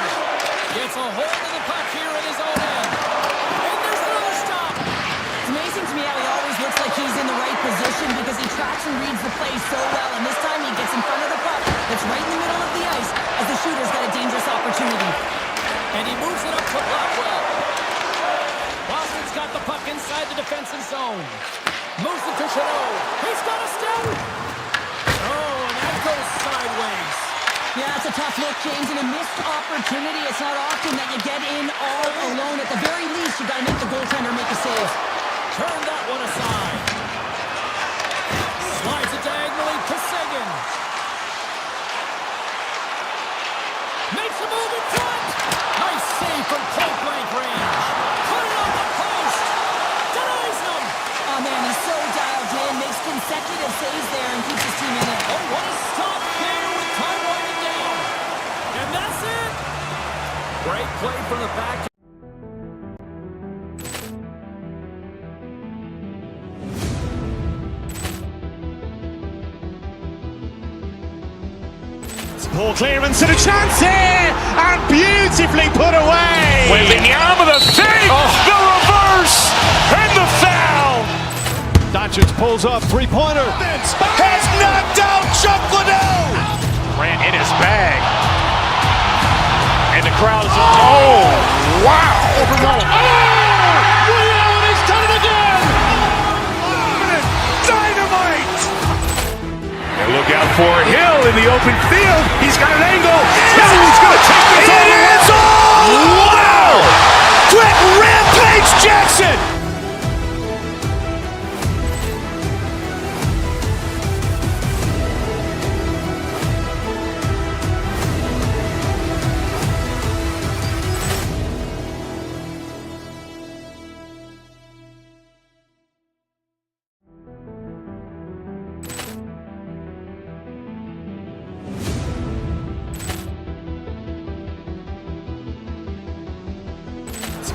Speaker 4: Gets a hold of the puck here in his own end. And there's another stop.
Speaker 5: It's amazing to me how he always looks like he's in the right position because he tracks and reads the play so well. And this time he gets in front of the puck that's right in the middle of the ice as the shooter's got a dangerous opportunity.
Speaker 4: And he moves it up to Blackwell. Boston's got the puck inside the defensive zone. Moves it to Chanot. He's got a step. Oh, and that goes sideways.
Speaker 5: Yeah, it's a tough look, James, and a missed opportunity. It's not often that you get in all alone. At the very least, you got to make the goaltender make a save.
Speaker 4: Turn that one aside. Slides it diagonally to Seguin. Makes a move in front. Nice save from point-blank range. Put it on the post. Denies him.
Speaker 5: Oh, man, he's so dialed in. Makes consecutive saves there and keeps his team in it.
Speaker 4: Oh, what a stop here with time winding down. And that's it. Great play from the back.
Speaker 1: Poor clearance and a chance here, and beautifully put away.
Speaker 2: Wembanyama the save, the reverse, and the foul.
Speaker 3: Doncic pulls up, three-pointer.
Speaker 2: Has knocked out Chuck Liddell. Ran in his bag. And the crowd is, oh, wow.
Speaker 3: He's done it again.
Speaker 2: Dynamite. And look out for Hill in the open field. He's got an angle. Hill's going to take this all the way. Wow! Quick Rampage Jackson.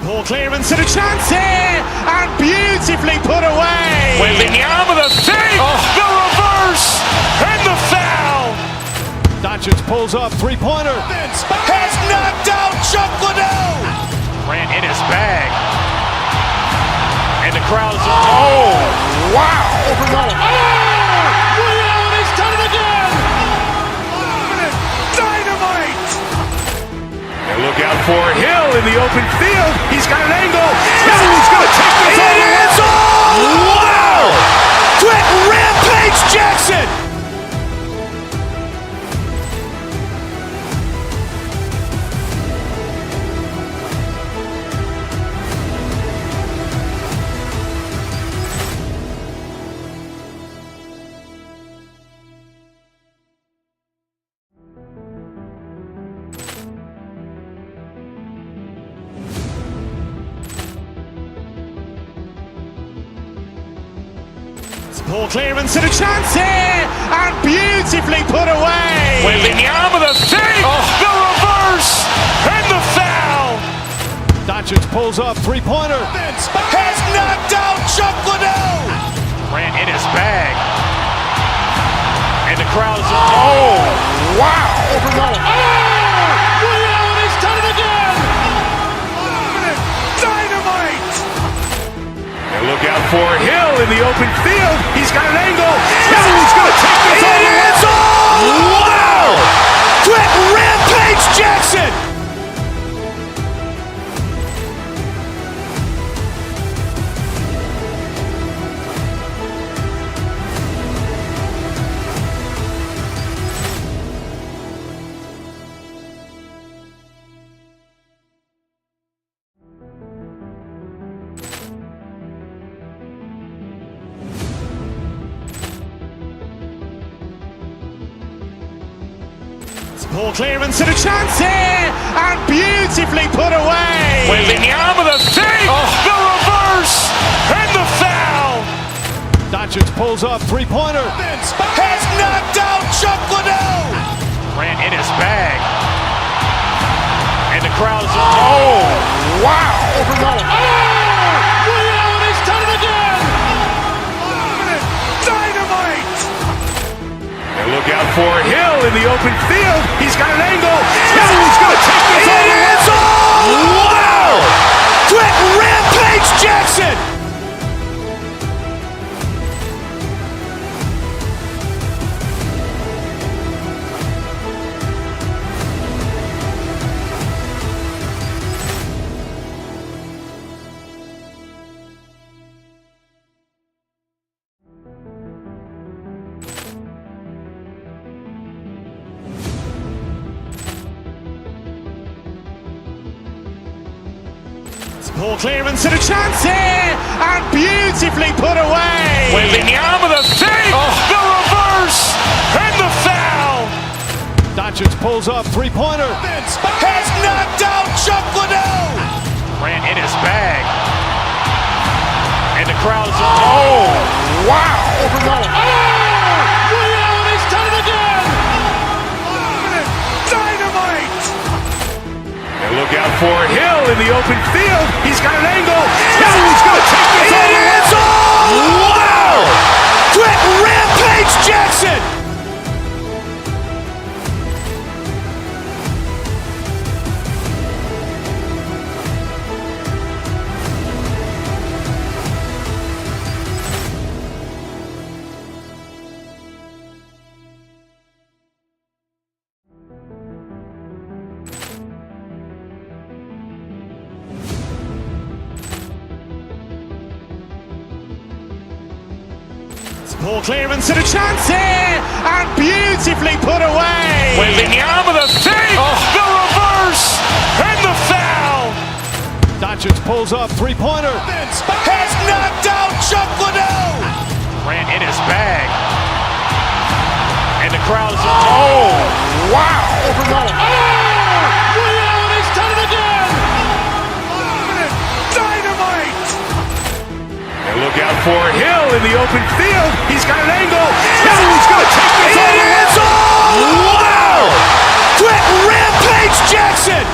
Speaker 1: Poor clearance and a chance here, and beautifully put away.
Speaker 2: Wembanyama the save, the reverse, and the foul.
Speaker 3: Doncic pulls up, three-pointer.
Speaker 2: Has knocked out Chuck Liddell. Ran in his bag. And the crowd is, oh, wow.
Speaker 3: He's done it again.
Speaker 2: Dynamite. And look out for Hill in the open field. He's got an angle. Hill's going to take this all the way. Wow! Quick Rampage Jackson.
Speaker 1: Poor clearance and a chance here, and beautifully put away.
Speaker 2: Wembanyama the save, the reverse, and the foul.
Speaker 3: Doncic pulls up, three-pointer.
Speaker 2: Has knocked out Chuck Liddell. Ran in his bag. And the crowd is, oh, wow.
Speaker 3: He's done it again.
Speaker 2: Dynamite. And look out for Hill in the open field. He's got an angle. Hill's going to take this all the way. Wow! Quick Rampage Jackson.
Speaker 1: Ball clearance and a chance here, and beautifully put away.
Speaker 2: With the arm of the fake, the reverse, and the foul.
Speaker 3: Doncic pulls up, three-pointer.
Speaker 2: Has knocked out Chuck Liddell. Grant in his bag. And the crowd is, oh, wow.
Speaker 3: Ray Allen has done it again.
Speaker 2: Dynamite. And look out for Hill in the open field. He's got an angle. He's going to take this all the way. Wow. Quick Rampage Jackson.
Speaker 1: Ball clearance and a chance here, and beautifully put away.
Speaker 2: With the arm of the fake, the reverse, and the foul.
Speaker 3: Doncic pulls up, three-pointer.
Speaker 2: Has knocked out Chuck Liddell. Grant in his bag. And the crowd is, oh, wow.
Speaker 3: Ray Allen has done it again.
Speaker 2: Dynamite. And look out for Hill in the open field. He's got an angle. He's going to take this all the way. Wow. Quick Rampage Jackson.
Speaker 1: Ball clearance and a chance here, and beautifully put away.
Speaker 2: With the arm of the fake, the reverse, and the foul.
Speaker 3: Doncic pulls up, three-pointer.
Speaker 2: Has knocked out Chuck Liddell. Grant in his bag. And the crowd is, oh, wow.
Speaker 3: Ray Allen has done it again.
Speaker 2: Dynamite. And look out for Hill in the open field. He's got an angle. He's going to take this all the way. Wow. Quick Rampage Jackson.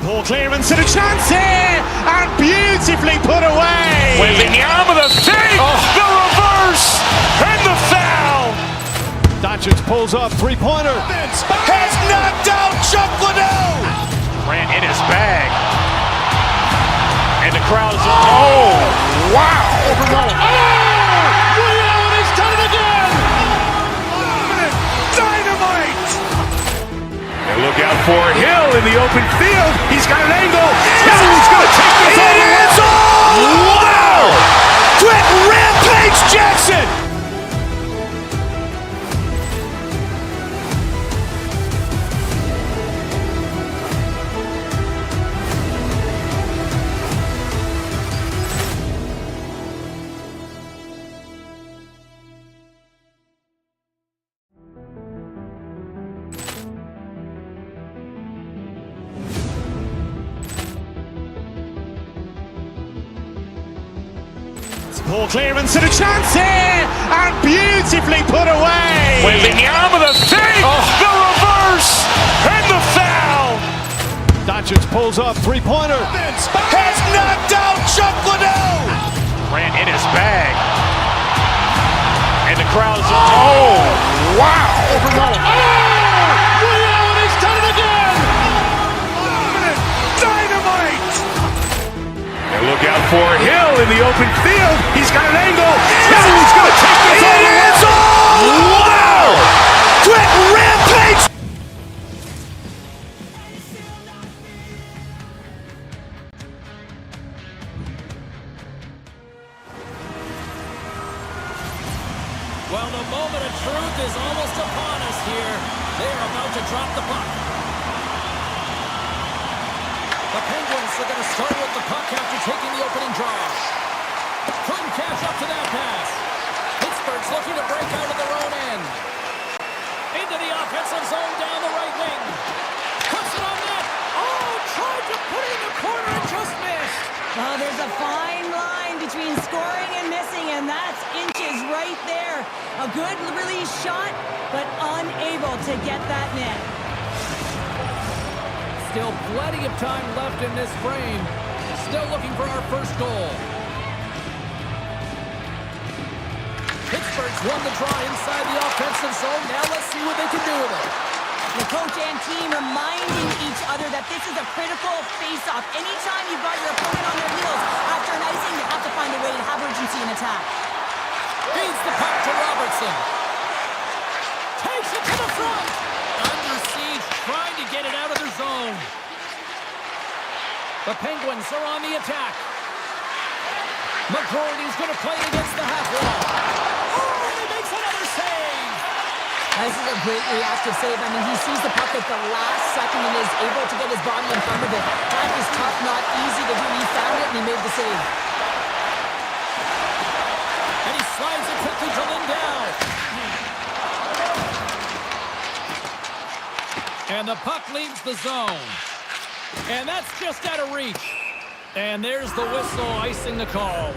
Speaker 1: Ball clearance and a chance here, and beautifully put away.
Speaker 2: With the arm of the fake, the reverse, and the foul.
Speaker 3: Doncic pulls up, three-pointer.
Speaker 2: Has knocked out Chuck Liddell. Grant in his bag. And the crowd is, oh, wow.
Speaker 3: Ray Allen has done it again.
Speaker 2: Dynamite. And look out for Hill in the open field. He's got an angle. He's going to take this all the way. Wow. Quick Rampage Jackson.
Speaker 1: Ball clearance and a chance here, and beautifully put away.
Speaker 2: With the arm of the fake, the reverse, and the foul.
Speaker 3: Doncic pulls up, three-pointer.
Speaker 2: Has knocked out Chuck Liddell. Grant in his bag. And the crowd is, oh, wow.
Speaker 3: Ray Allen has done it again.
Speaker 2: Dynamite. And look out for Hill in the open field. He's got an angle. He's going to take this all the way. Wow. Quick Rampage.
Speaker 4: Well, the moment of truth is almost upon us here. They're about to drop the puck. The Penguins are going to start with the puck after taking the opening draw. Couldn't catch up to that pass. Pittsburgh's looking to break out of their own end. Into the offensive zone down the right wing. Puts it on net. Oh, tried to put it in the corner and just missed.
Speaker 5: Well, there's a fine line between scoring and missing, and that's inches right there. A good release shot, but unable to get that net.
Speaker 4: Still plenty of time left in this frame. Still looking for our first goal. Pittsburgh's won the draw inside the offensive zone. Now let's see what they can do with it.
Speaker 5: The coach and team reminding each other that this is a critical face-off. Anytime you've got your opponent on their heels after an icing, you have to find a way to have urgency in attack.
Speaker 4: Feeds the puck to Robertson. Takes it to the front. Under siege, trying to get it out of their zone. The Penguins are on the attack. McGroarty's going to play against the half wall. Oh, he makes another save.
Speaker 5: This is a great reactive save. I mean, he sees the puck at the last second and is able to get his body in front of it. That is tough, not easy to do. He found it and he made the save.
Speaker 4: And he slides it quickly to Lindell. And the puck leaves the zone. And that's just out of reach. And there's the whistle icing the call.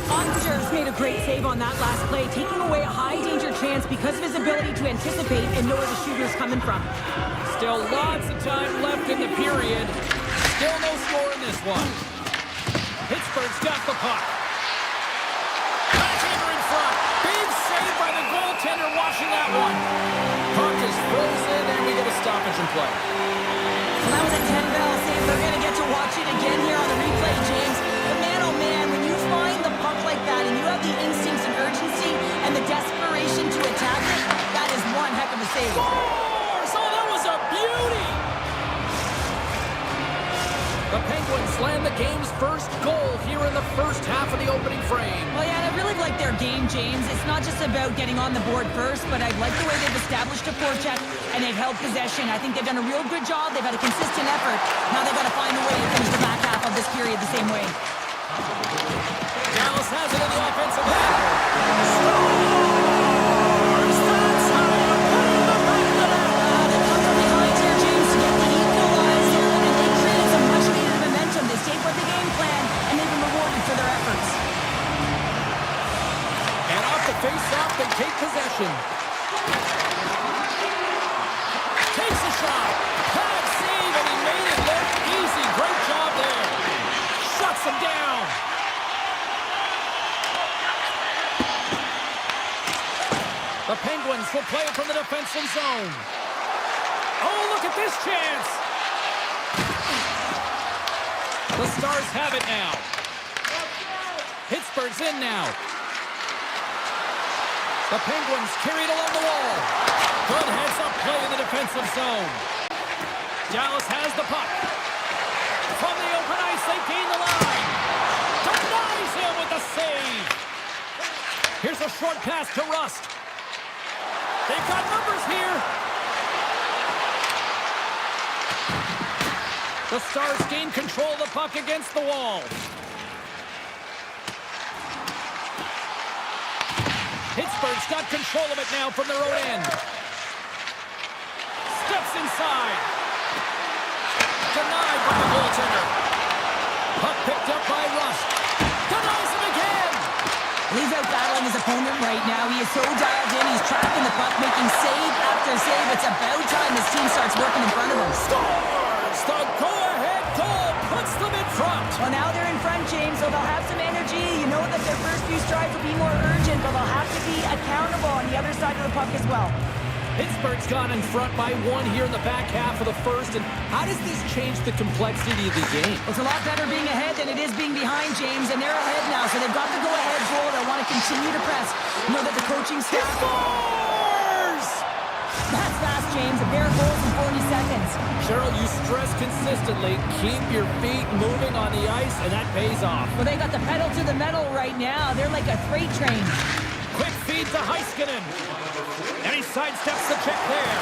Speaker 5: Otter's made a great save on that last play, taking away a high-danger chance because of his ability to anticipate and know where the shooter's coming from.
Speaker 4: Still lots of time left in the period. Still no score in this one. Pittsburgh's got the puck. Backhander in front. Big save by the goaltender watching that one. Puck is frozen, and we get a stoppage in play.
Speaker 5: Well, that was a 10-bell save. They're going to get to watch it again here on the replay, James. But man, oh man, when you find the puck like that and you have the instincts and urgency and the desperation to attack it, that is one heck of a save.
Speaker 4: Scores! Oh, that was a beauty! The Penguins land the game's first goal here in the first half of the opening frame.
Speaker 5: Well, yeah, and I really like their game, James. It's not just about getting on the board first, but I like the way they've established a forecheck and they've held possession. I think they've done a real good job. They've had a consistent effort. Now they've got to find a way to finish the back half of this period the same way.
Speaker 4: Dallas has it in the offensive end. Scores! That's how you put it in the back of the net.
Speaker 5: They come from behind here, James, to get the equalizer, and they created some much-needed momentum. They stayed with the game plan, and they've been rewarded for their efforts.
Speaker 4: And off the face-off, they take possession. Takes a shot. Bad save, and he made it look easy. Great job there. Shuts him down. The Penguins will play it from the defensive zone. Oh, look at this chance. The Stars have it now. Pittsburgh's in now. The Penguins carried along the wall. Good heads-up play in the defensive zone. Dallas has the puck. From the open ice, they gain the line. Denies him with the save. Here's a short pass to Rust. They've got numbers here. The Stars gain control of the puck against the wall. Pittsburgh's got control of it now from their own end. Steps inside. Denied by the goaltender. Puck picked up by Rust. Denies him again.
Speaker 5: He's out battling his opponent right now. He is so dialed in. He's tracking the puck, making save after save. It's about time this team starts working in front of him.
Speaker 4: Scores! The go-ahead goal puts them in front.
Speaker 5: Well, now they're in front, James, so they'll have some energy. You know that their first few strides will be more urgent, but they'll have to be accountable on the other side of the puck as well.
Speaker 4: Pittsburgh's gone in front by one here in the back half of the first. And how does this change the complexity of the game?
Speaker 5: It's a lot better being ahead than it is being behind, James, and they're ahead now, so they've got the go-ahead goal. They want to continue to press. You know that the coaching staff...
Speaker 4: Scores!
Speaker 5: That's fast James. A pair of goals in 40 seconds.
Speaker 4: Cheryl, you stress consistently, keep your feet moving on the ice, and that pays off.
Speaker 5: Well, they got the pedal to the metal right now. They're like a freight train.
Speaker 4: Quick feed to Heiskanen. And he sidesteps the check there.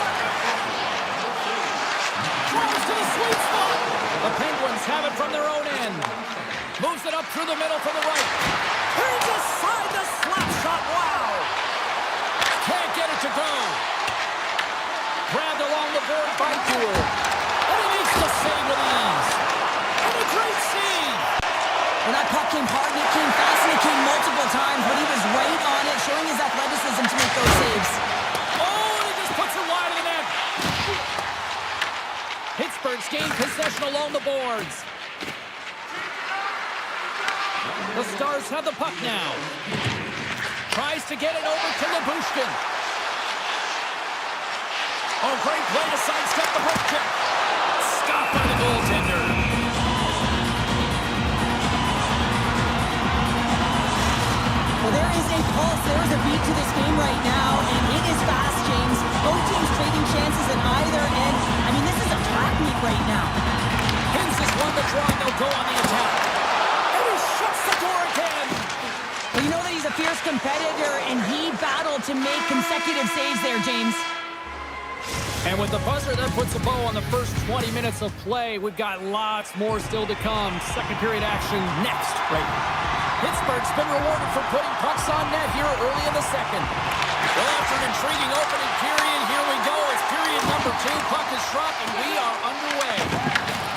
Speaker 4: Throws to the sweet spot. The Penguins have it from their own end. Moves it up through the middle to the right. Turns aside the slap shot. Wow. Can't get it to go. Grabbed along the board by Tour. And he makes the save with ease. And a great save.
Speaker 5: Well, that puck came hard and it came fast and it came multiple times, but he was right on it, showing his athleticism to make those saves.
Speaker 4: Oh, and he just puts it wide of the net. Pittsburgh's gained possession along the boards. The Stars have the puck now. Tries to get it over to Lyubushkin. Oh, great play to sidestep the poke check. Stopped by the goaltender.
Speaker 5: Well, there is a pulse. There is a beat to this game right now, and it is fast, James. Both teams trading chances at either end. I mean, this is a track meet right now.
Speaker 4: Hens has won the draw, and they'll go on the attack. And he shuts the door again.
Speaker 5: Well, you know that he's a fierce competitor, and he battled to make consecutive saves there, James.
Speaker 4: And with the buzzer, that puts a bow on the first 20 minutes of play. We've got lots more still to come. Second period action next. Right. Pittsburgh's been rewarded for putting pucks on net here early in the second. Well, after an intriguing opening period, here we go. It's period number 2. Puck is dropped, and we are underway.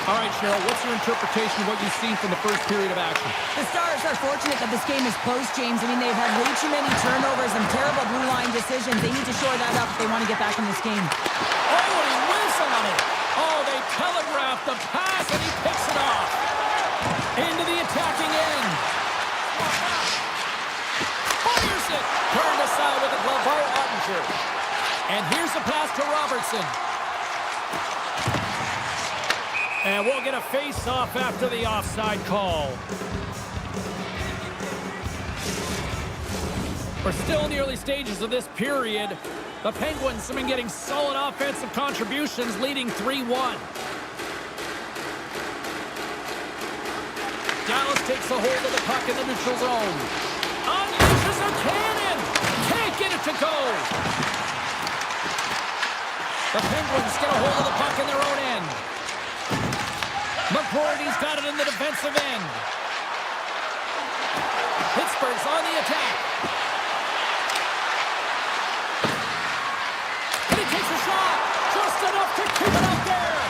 Speaker 4: All right, Cheryl, what's your interpretation of what you've seen from the first period of action?
Speaker 5: The Stars are fortunate that this game is close, James. I mean, they've had way too many turnovers and terrible blue line decisions. They need to shore that up if they want to get back in this game.
Speaker 4: Oh, and he whiffs on it. Oh, they telegraph the pass, and he picks it off. Into the attacking end. Fires it. Turned aside with a glove by Ottinger. And here's the pass to Robertson. And we'll get a face-off after the offside call. We're still in the early stages of this period. The Penguins have been getting solid offensive contributions, leading 3-1. Dallas takes a hold of the puck in the neutral zone. Unleashes a cannon! Can't get it to go! The Penguins get a hold of the puck in their own end. McGroarty's got it in the defensive end. Pittsburgh's on the attack. And he takes a shot. Just enough to keep it up there.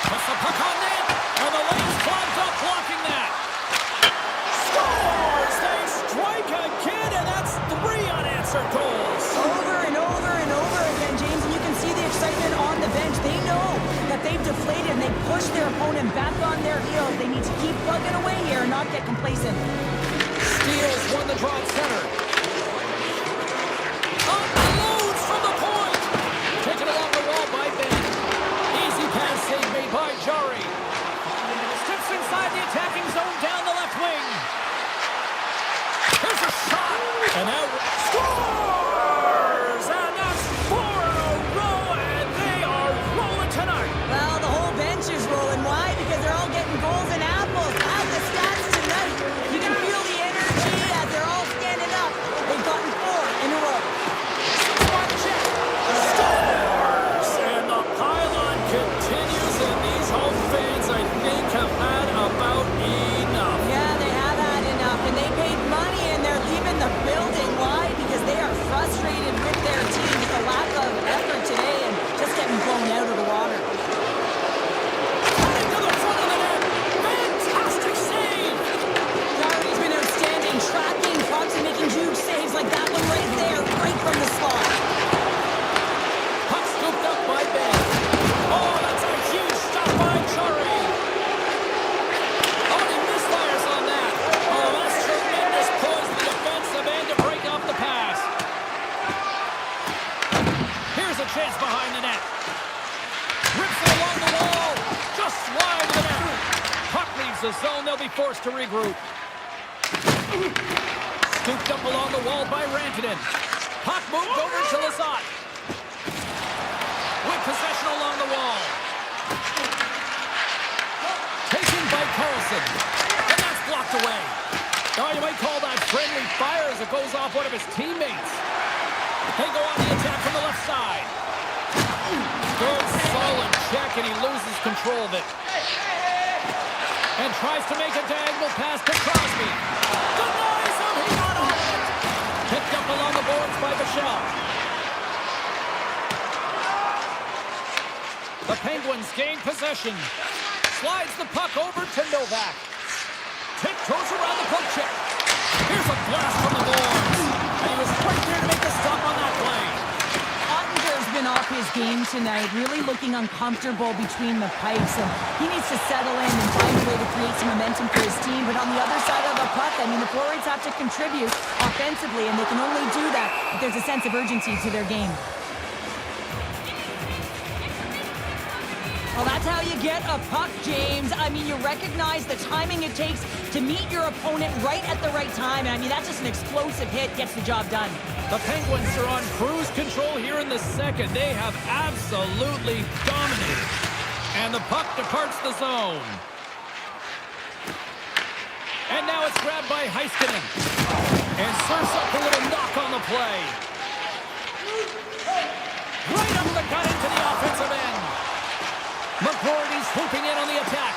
Speaker 4: Puts the puck on net. And the lane's clogged up, blocking that. Scores! They strike again, and that's 3 unanswered goals.
Speaker 5: Over and over and over again, James, and you can see the excitement on the bench. They know that they've deflated and they push their opponent back on their heels. They need to keep plugging away here and not get complacent.
Speaker 4: Steals won the draw at center. Unloads from the point. Taken along the wall by Ben. Easy pass save made by Jari. Steps inside the attacking zone down the left wing. Here's a shot. And now scores! And that's 4 in a row, and they are rolling tonight.
Speaker 5: Well, the whole bench is rolling. Why? Because they're all getting goals and apples. Out the stats tonight. You can feel the energy as they're all standing up. They've gotten 4 in a row.
Speaker 4: Spot check. Scores! And the pylon continues, and these home fans, I think, have had about enough.
Speaker 5: Yeah, they have had enough, and they paid money, and they're leaving the building. Why? Because they are frustrated with their team, with the lack of effort today, and just getting blown out of the water.
Speaker 4: Cutting to the front of the net. Fantastic save.
Speaker 5: Jari's been outstanding, tracking pucks and making huge saves like that one right there, right from the slot.
Speaker 4: Puck scooped up by Ben. Oh, that's a huge stop by Jari. Oh, and he misfires on that. Oh, that's tremendous poise in the defensive end to break off the pass. Here's a chance behind the net. Rips it along the wall. Just wide of the net. Puck leaves the zone. They'll be forced to regroup. Scooped up along the wall by Rantanen. Puck moved over to Lizotte. possession along the wall. Taken by Carlson. And that's blocked away. Oh, you might call that friendly fire as it goes off one of his teammates. They go on the attack from the left side. Good, solid check, and he loses control of it. And tries to make a diagonal pass to Crosby. Denies him, he got all of it. Picked up along the boards by Michelle. The Penguins gain possession. Slides the puck over to Novak. Tiptoes around the poke check. Here's a blast from the boards. And he was right there to make the stop on that play.
Speaker 5: Ottinger's been off his game tonight, really looking uncomfortable between the pipes, and he needs to settle in and find a way to create some momentum for his team. But on the other side of the puck, I mean, the forwards have to contribute offensively, and they can only do that if there's a sense of urgency to their game. Well, that's how you get a puck, James. I mean, you recognize the timing it takes to meet your opponent right at the right time. And I mean, that's just an explosive hit, gets the job done.
Speaker 4: The Penguins are on cruise control here in the second. They have absolutely dominated. And the puck departs the zone. And now it's grabbed by Heiskanen. And serves up a little knock on the play. Right up the gut into the offensive end. McGroarty's swooping in on the attack.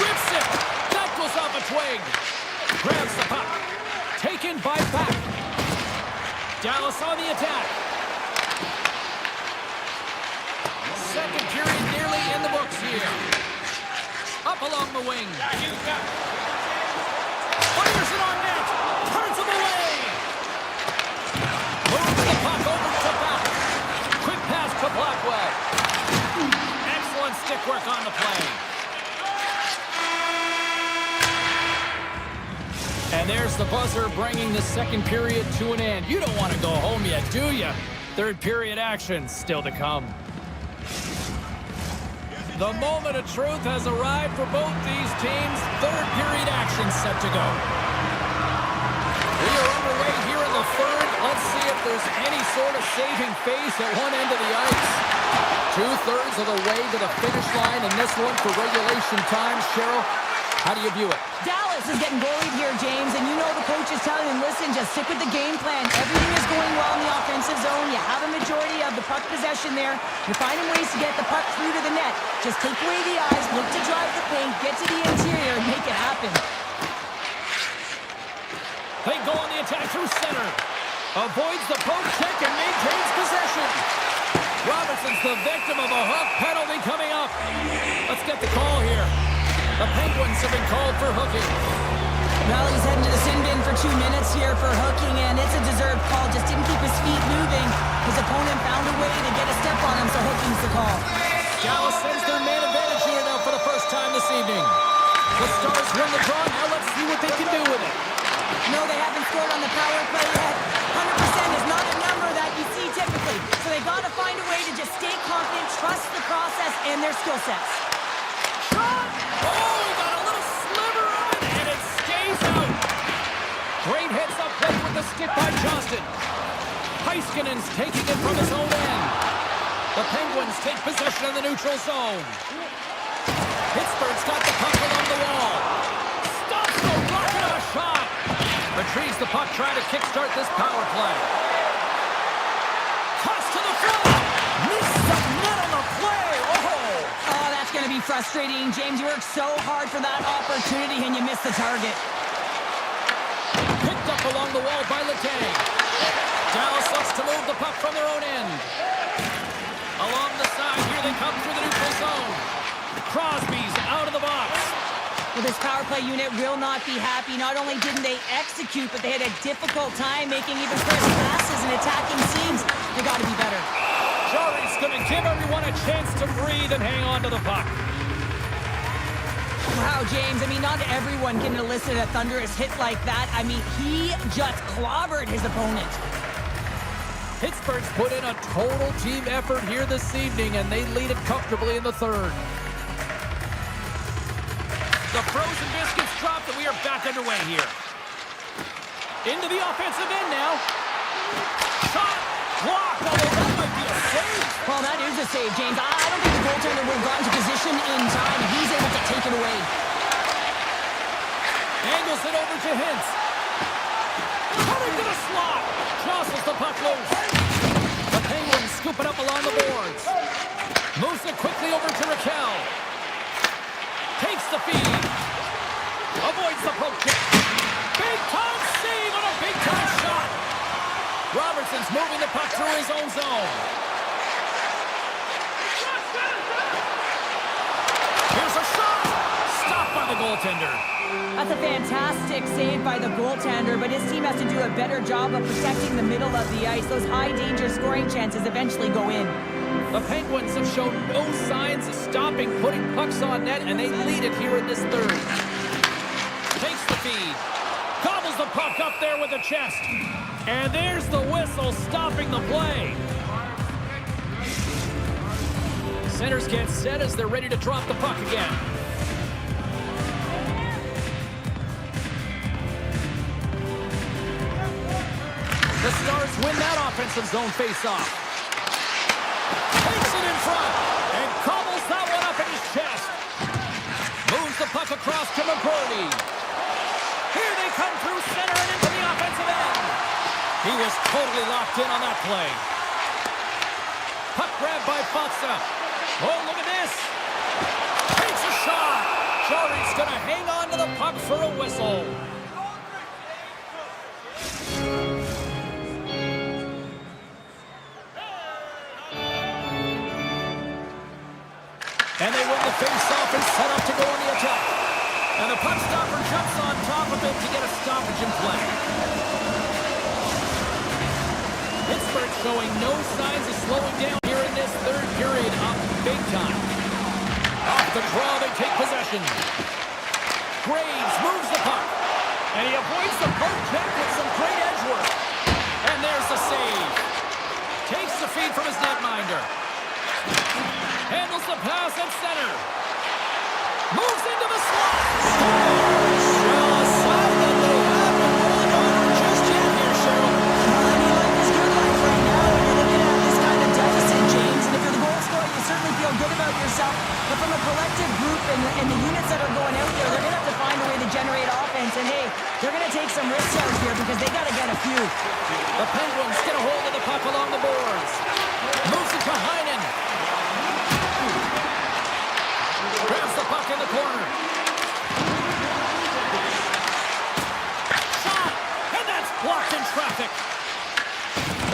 Speaker 4: Rips it. That goes off a twig. Grabs the puck. Taken by Back. Dallas on the attack. Second period nearly in the books here. Up along the wing. Fires it on net. Turns him away. Moves the puck over to Back. Quick pass to Blackwell. Excellent stick work on the play. And there's the buzzer bringing the second period to an end. You don't want to go home yet, do you? Third period action still to come. The moment of truth has arrived for both these teams. Third period action set to go. We are underway here in the third. Let's see if there's any sort of saving face at one end of the ice. 2/3 of the way to the finish line in this one for regulation time. Cheryl, how do you view it?
Speaker 5: Dallas is getting bullied here, James, and you know the coach is telling him, listen, just stick with the game plan. Everything is going well in the offensive zone. You have a majority of the puck possession there. You're finding ways to get the puck through to the net. Just take away the eyes, look to drive the paint, get to the interior, and make it happen.
Speaker 4: They go on the attack through center. Avoids the poke check and maintains possession. Robertson's the victim of a hook penalty coming up. Let's get the call here. The Penguins have been called for hooking.
Speaker 5: Well, he's heading to the sin bin for 2 minutes here for hooking, and it's a deserved call. Just didn't keep his feet moving. His opponent found a way to get a step on him, so hooking's the call.
Speaker 4: Dallas sends their man advantage here now for the first time this evening. The Stars win the draw. Now let's see what they can do with it.
Speaker 5: No, they haven't scored on the power play yet. 100% is not a number that you see typically. So they got to find a way to just stay confident, trust the process and their skill sets.
Speaker 4: Shot! Oh, he got a little sliver of it, and it stays out. Great hits up play with the stick by Johnston. Heiskanen's taking it from his own end. The Penguins take possession of the neutral zone. Pittsburgh's got the puck along the wall. Stops the rocket of a shot. Retrieves the puck, trying to kickstart this power play. Toss to the front. Missed the net on the play.
Speaker 5: Oh, that's going to be frustrating. James, you worked so hard for that opportunity, and you missed the target.
Speaker 4: Picked up along the wall by Letang. Dallas looks to move the puck from their own end. Along the side, here they come through the neutral zone. Crosby's out of the box.
Speaker 5: Well, this power play unit will not be happy. Not only didn't they execute, but they had a difficult time making even crisp passes and attacking seams. They got to be better.
Speaker 4: Jarry's going to give everyone a chance to breathe and hang on to the puck.
Speaker 5: Wow, James, I mean, not everyone can elicit a thunderous hit like that. I mean, he just clobbered his opponent.
Speaker 4: Pittsburgh's put in a total team effort here this evening, and they lead it comfortably in the third. The frozen biscuits dropped, and we are back underway here. Into the offensive end now. Shot blocked, although that might be a save.
Speaker 6: Well, that is a save, James. I don't think the goaltender would have gotten to position in time. He's able to take it away.
Speaker 4: Angles it over to Hintz. Cutting to the slot. Jostles the puck loose. The Penguins scoop it up along the boards. Moves it quickly over to Raquel. Takes the feed. Avoids the poke check. Big time save on a big time shot. Robertson's moving the puck through his own zone. Here's a shot. Stopped by the goaltender.
Speaker 5: That's a fantastic save by the goaltender, but his team has to do a better job of protecting the middle of the ice. Those high-danger scoring chances eventually go in.
Speaker 4: The Penguins have shown no signs of stopping putting pucks on net, and they lead it here in this third. Takes the feed. Gobbles the puck up there with the chest. And there's the whistle stopping the play. Centers get set as they're ready to drop the puck again. The Stars win that offensive zone face-off. Takes it in front and cobbles that one up in his chest. Moves the puck across to McGrody. Here they come through center and into the offensive end. He was totally locked in on that play. Puck grabbed by Fatsa. Oh, look at this. Takes a shot. Jari's going to hang on to the puck for a whistle. And they win the face-off and set up to go on the attack. And the puck stopper jumps on top of it to get a stoppage in play. Pittsburgh showing no signs of slowing down here in this third period, up big time. Off the draw, they take possession. Graves moves the puck. And he avoids the poke check with some great edge work. And there's the save. Takes the feed from his netminder. Handles the pass at center. Moves into the slot. Well, a sign that they haven't rolled over just yet here, Cheryl.
Speaker 5: Well, I mean, life is good life right now when you're looking at this kind of deficit, James. And if you're the goal scorer, you certainly feel good about yourself. But from a collective group and the units that are going out there, they're going to have to find a way to generate offense. And, hey, they're going to take some risks out here because they got to get a few.
Speaker 4: The Penguins get a hold of the puck along the boards. Moves it to Heinen. Grabs the puck in the corner. Shot! And that's blocked in traffic.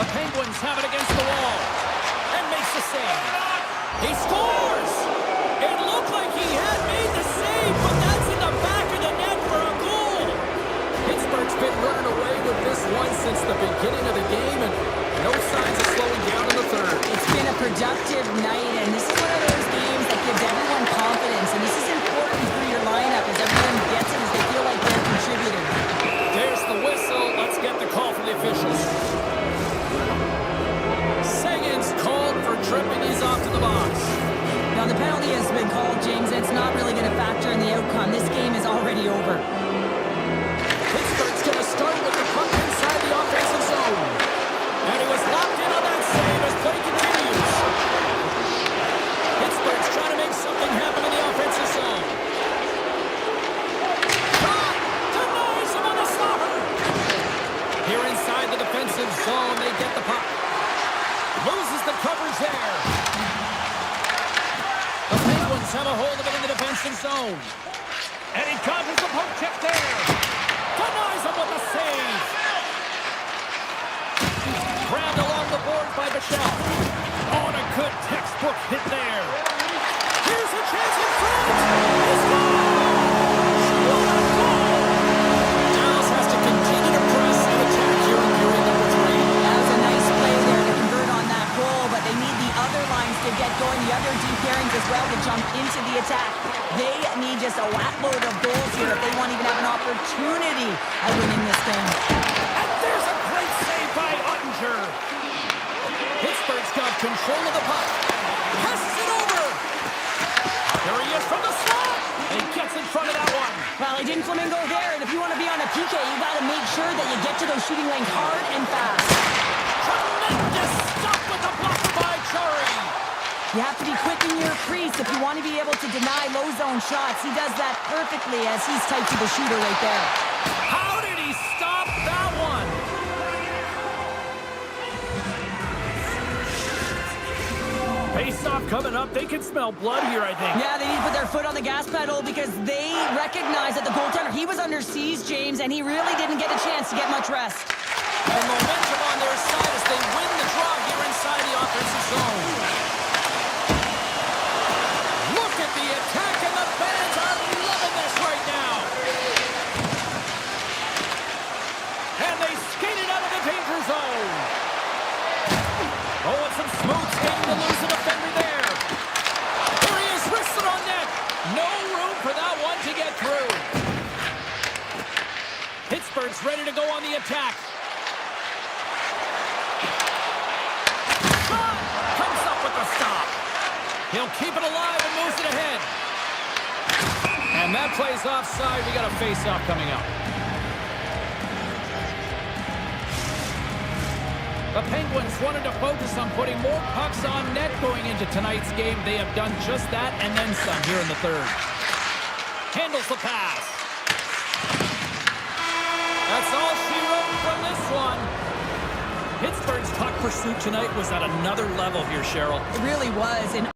Speaker 4: The Penguins have it against the wall. And makes the save. He scores! It looked like he had made the save, but that's in the back of the net for a goal. Pittsburgh's been running away with this one since the beginning of the game, and no signs of slowing down in the third.
Speaker 5: It's been a productive night, and this is one of those games that gives everyone confidence. And this is important for your lineup as everyone gets it as they feel like they're contributing.
Speaker 4: There's the whistle. Let's get the call from the officials. Sagan's called for tripping. He's off to the box.
Speaker 5: Now, the penalty has been called, James. It's not really going to factor in the outcome. This game is already over.
Speaker 4: Pittsburgh's going to start with the puck inside the offensive zone. And he was locked in on that save as play continues. Pittsburgh's trying to make something happen in the offensive zone. Shot! Denies him on the stopper. Here inside the defensive zone, they get the puck. Loses the coverage there. The Penguins have a hold of it in the defensive zone. And he covers the poke check there. Denies him with the save. Grabbed along the board by Michel. Oh, and a good textbook hit there. Here's a chance in front. He scores! What a goal! Dallas has to continue to press and attack here in period number 3.
Speaker 5: That was a nice play there to convert on that goal, but they need the other lines to get going, the other deep pairings as well to jump into the attack. They need just a whack load of goals here if they want to even have an opportunity at winning this game.
Speaker 4: And there's a great save by Ottinger. Pittsburgh's got control of the puck. Passes it over. There he is from the slot. And he gets in front of that one.
Speaker 5: Well, he didn't flamingo there, and if you want to be on a PK, you got to make sure that you get to those shooting lanes hard and fast.
Speaker 4: Tremendous stop with the block by
Speaker 5: You have to be quick in your crease if you want to be able to deny low zone shots. He does that perfectly as he's tight to the shooter right there.
Speaker 4: How did he stop that one? Face-off coming up. They can smell blood here, I think.
Speaker 5: Yeah, they need to put their foot on the gas pedal because they recognize that the goaltender, he was under siege, James, and he really didn't get a chance to get much rest.
Speaker 4: And momentum on their side as they win the draw here inside the offensive zone. Look at the attack, and the fans are loving this right now. And they skated out of the danger zone. Oh, it's some smooth skating to lose a defender there. Here he is, wristed on net. No room for that one to get through. Pittsburgh's ready to go on the attack. Shot! Comes up with the stop. He'll keep it alive and moves it ahead. And that plays offside. We got a face-off coming up. The Penguins wanted to focus on putting more pucks on net going into tonight's game. They have done just that and then some here in the third. Handles the pass. That's all she wrote from this one. Pittsburgh's puck pursuit tonight was at another level here, Cheryl.
Speaker 5: It really was. And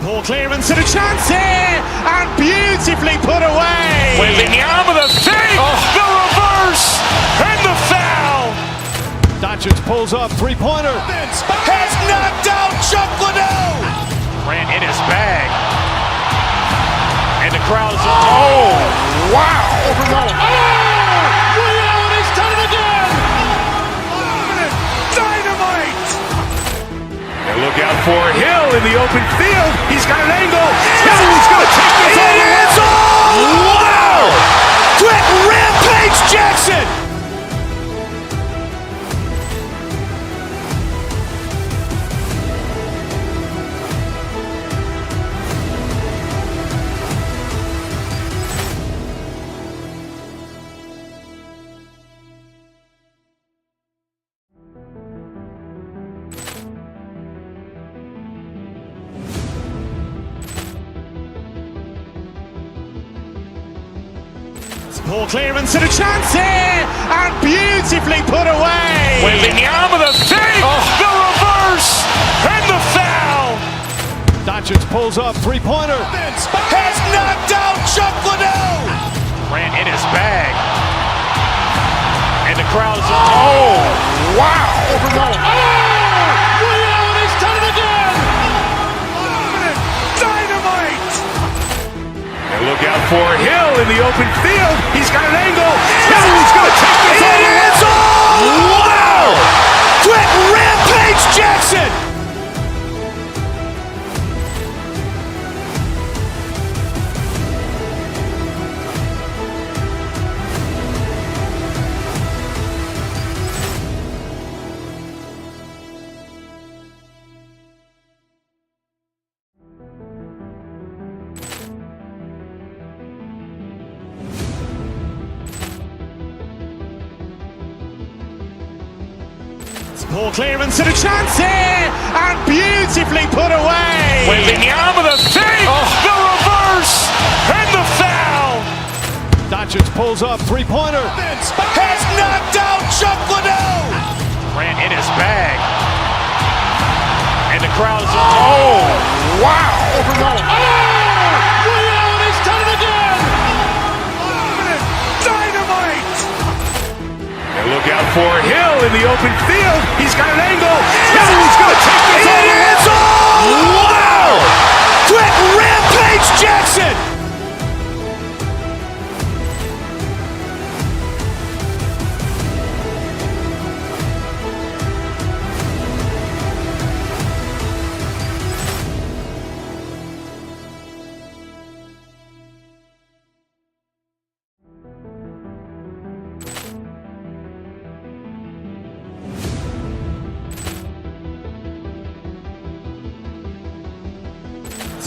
Speaker 1: Poor clearance and a chance here, and beautifully put away.
Speaker 2: Wembanyama the save, the reverse, and the foul.
Speaker 3: Doncic pulls up, three-pointer.
Speaker 2: Has knocked out Chuck Liddell. Ran in his bag. And the crowd is, oh, wow.
Speaker 3: And he's done it again.
Speaker 2: Dynamite. And look out for Hill in the open field. He's got an angle. He's going to take this all the way. Wow. Quick Rampage Jackson.
Speaker 1: Poor clearance and a chance here, and beautifully put away.
Speaker 2: Wembanyama the save, the reverse, and the foul.
Speaker 3: Doncic pulls up, three-pointer.
Speaker 2: Has knocked out Chuck Liddell. Ran in his bag. And the crowd is, oh, wow.
Speaker 3: And he's done it again.
Speaker 2: Dynamite. And look out for Hill in the open field. He's got an angle. He's going to take this all the way. Wow. Quick Rampage Jackson.
Speaker 1: Poor clearance and a chance here, and beautifully put away.
Speaker 2: Wembanyama the save, the reverse, and the foul.
Speaker 3: Doncic pulls up, three-pointer.
Speaker 2: Has knocked out Chuck Liddell. Ran in his bag. And the crowd is, oh, wow.
Speaker 3: And he's done it again.
Speaker 2: Dynamite. And look out for Hill in the open field. He's got an angle. He's going to take this all the way. Wow. Quick Rampage Jackson.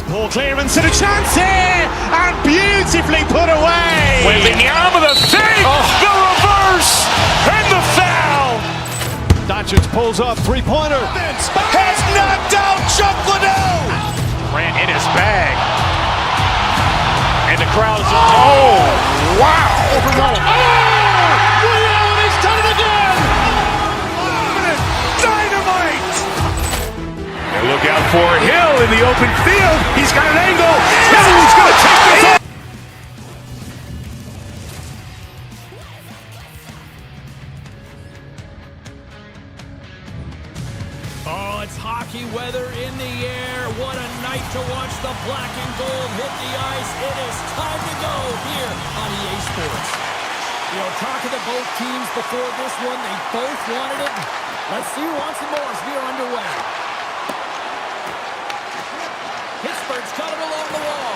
Speaker 1: Poor clearance and a chance here, and beautifully put away.
Speaker 2: Wembanyama the save, the reverse, and the foul.
Speaker 3: Doncic pulls up, three-pointer.
Speaker 2: Has knocked out Chuck Liddell. Grant in his bag. And the crowd is, oh, wow.
Speaker 3: Overrun. Oh! He's done it again!
Speaker 2: Dynamite. And look out for Hill in the open field. He's got an angle. Hill is going to take this off.
Speaker 4: Oh, it's hockey weather in the air. What a night to watch the black and gold hit the ice. It is time to go here on EA Sports. You know, talking to both teams before this one, they both wanted it. Let's see who wants it more as we are underway. Pittsburgh's got it along the wall.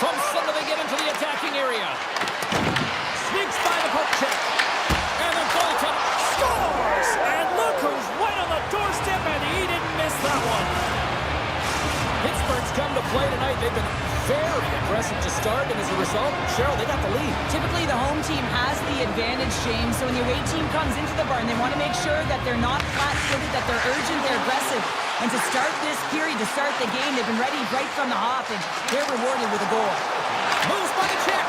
Speaker 4: From center, they get into the attacking area. Sneaks by the poke check. And the goaltender scores! And look who's right on the doorstep, and he didn't miss that one. Pittsburgh's come to play tonight. They've been very aggressive to start, and as a result, Cheryl, they got the lead.
Speaker 5: Typically, the home team has the advantage, James. So when the away team comes into the barn, they want to make sure that they're not flat-footed, that they're urgent, they're aggressive. And to start this period, to start the game, they've been ready right from the hop, and they're rewarded with a goal.
Speaker 4: Moves by the check.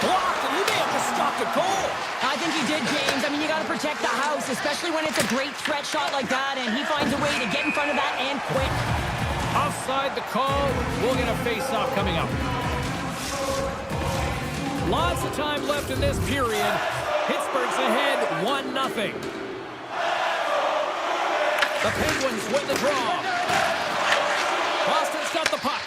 Speaker 4: Blocked, and he may have just stopped a goal.
Speaker 5: I think he did, James. I mean, you got to protect the house, especially when it's a great threat shot like that, and he finds a way to get in front of that and quick.
Speaker 4: Offside the call. We'll get a face-off coming up. Lots of time left in this period. Pittsburgh's ahead 1-0. The Penguins win the draw. Boston's got the puck.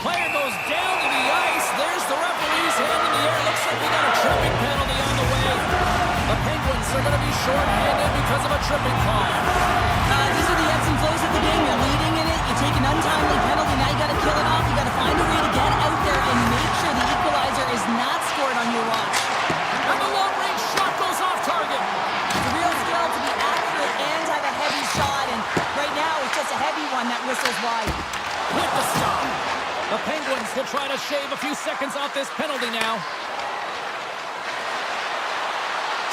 Speaker 4: Player goes down to the ice. There's the referee's hand in the air. Looks like we got a tripping penalty on the way. The Penguins are going to be short-handed because of a tripping call.
Speaker 5: These are the ebbs and flows of the game. You're leading in it. You take an untimely penalty. Now you got to kill it off. You got to find a way to get out there and make sure the equalizer is not scored on your watch.
Speaker 4: And the long-range shot goes off target.
Speaker 5: It's a real skill to be accurate and have a heavy shot. And right now, it's just a heavy one that whistles wide.
Speaker 4: With the stop. The Penguins will try to shave a few seconds off this penalty now.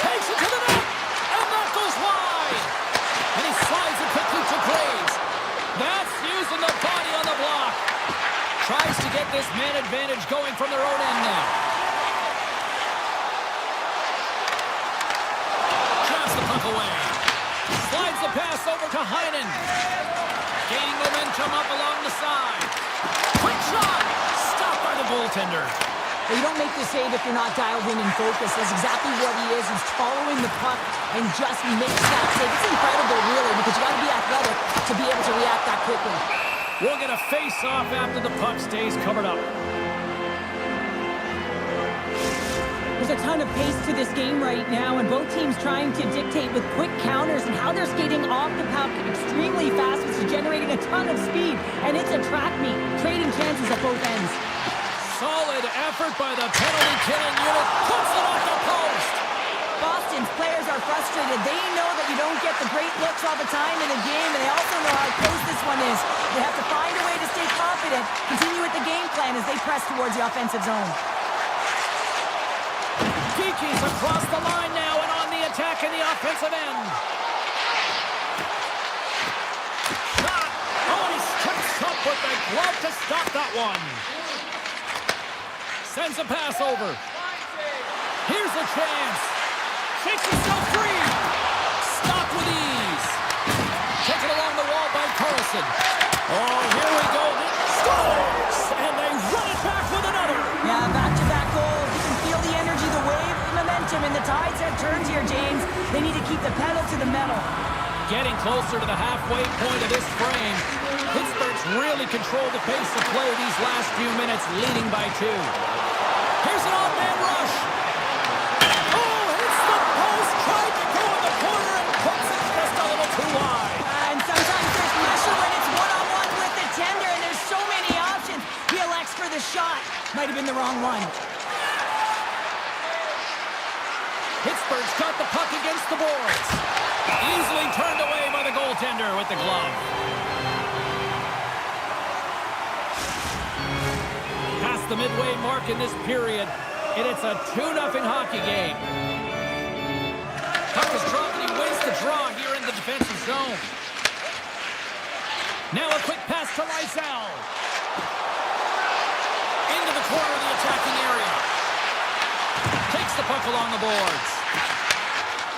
Speaker 4: Takes it to the net, and that goes wide. And he slides it quickly to Graves. That's using the body on the block. Tries to get this man advantage going from their own end now. Drives the puck away. Slides the pass over to Heinen. Gaining momentum up along the side. Quick shot! Stopped by the goaltender.
Speaker 5: Well, you don't make the save if you're not dialed in and focused. That's exactly what he is. He's following the puck and just makes that save. It's incredible, really, because you got to be athletic to be able to react that quickly.
Speaker 4: We'll get a face-off after the puck stays covered up.
Speaker 5: There's a ton of pace to this game right now, and both teams trying to dictate with quick counters and how they're skating off the puck extremely fast, which is generating a ton of speed. And it's a track meet, trading chances at both ends.
Speaker 4: Solid effort by the penalty-killing unit. Puts it off the post.
Speaker 5: Boston's players are frustrated. They know that you don't get the great looks all the time in a game, and they also know how close this one is. They have to find a way to stay confident, continue with the game plan as they press towards the offensive zone.
Speaker 4: Geeky's across the line now and on the attack in the offensive end. Shot. Oh, and he steps up with the glove to stop that one. Sends a pass over. Here's a chance. Shakes himself free. Stopped with ease. Taken along the wall by Carlson. Oh, here we go. Scores! And they run it back with another.
Speaker 5: Yeah, back-to-back goals. You can feel the energy, the wave, the momentum, and the tides have turned here, James. They need to keep the pedal to the metal.
Speaker 4: Getting closer to the halfway point of this frame. Pittsburgh's really controlled the pace of play these last few minutes, leading by 2. Here's an off-man rush. Oh, hits the post, tried to go in the corner and puts it just a little too wide.
Speaker 5: And sometimes there's pressure when it's one-on-one with the tender, and there's so many options. He elects for the shot. Might have been the wrong one.
Speaker 4: Pittsburgh's got the puck against the boards. Easily turned away by the goaltender with the glove. the midway mark in this period, and it's a 2-0 hockey game. Puck is dropped, and he wins the draw here in the defensive zone. Now a quick pass to Lysell. Into the corner of the attacking area. Takes the puck along the boards.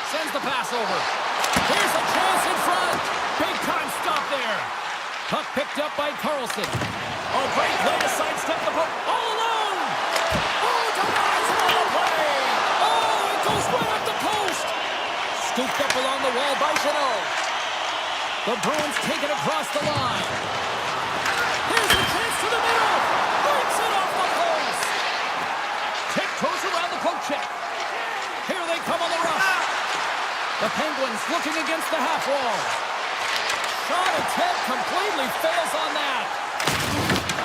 Speaker 4: Sends the pass over. Here's a chance in front. Big time stop there. Puck picked up by Carlson. Oh, great play to sidestep the puck. All alone. Oh, denies on the play. Oh, it goes right up the post. Scooped up along the wall by Janot. The Bruins take it across the line. Here's a chance to the middle. Breaks it off the post. Tiptoes around the poke check. Here they come on the rush. The Penguins looking against the half wall. Shot attempt completely fails on that.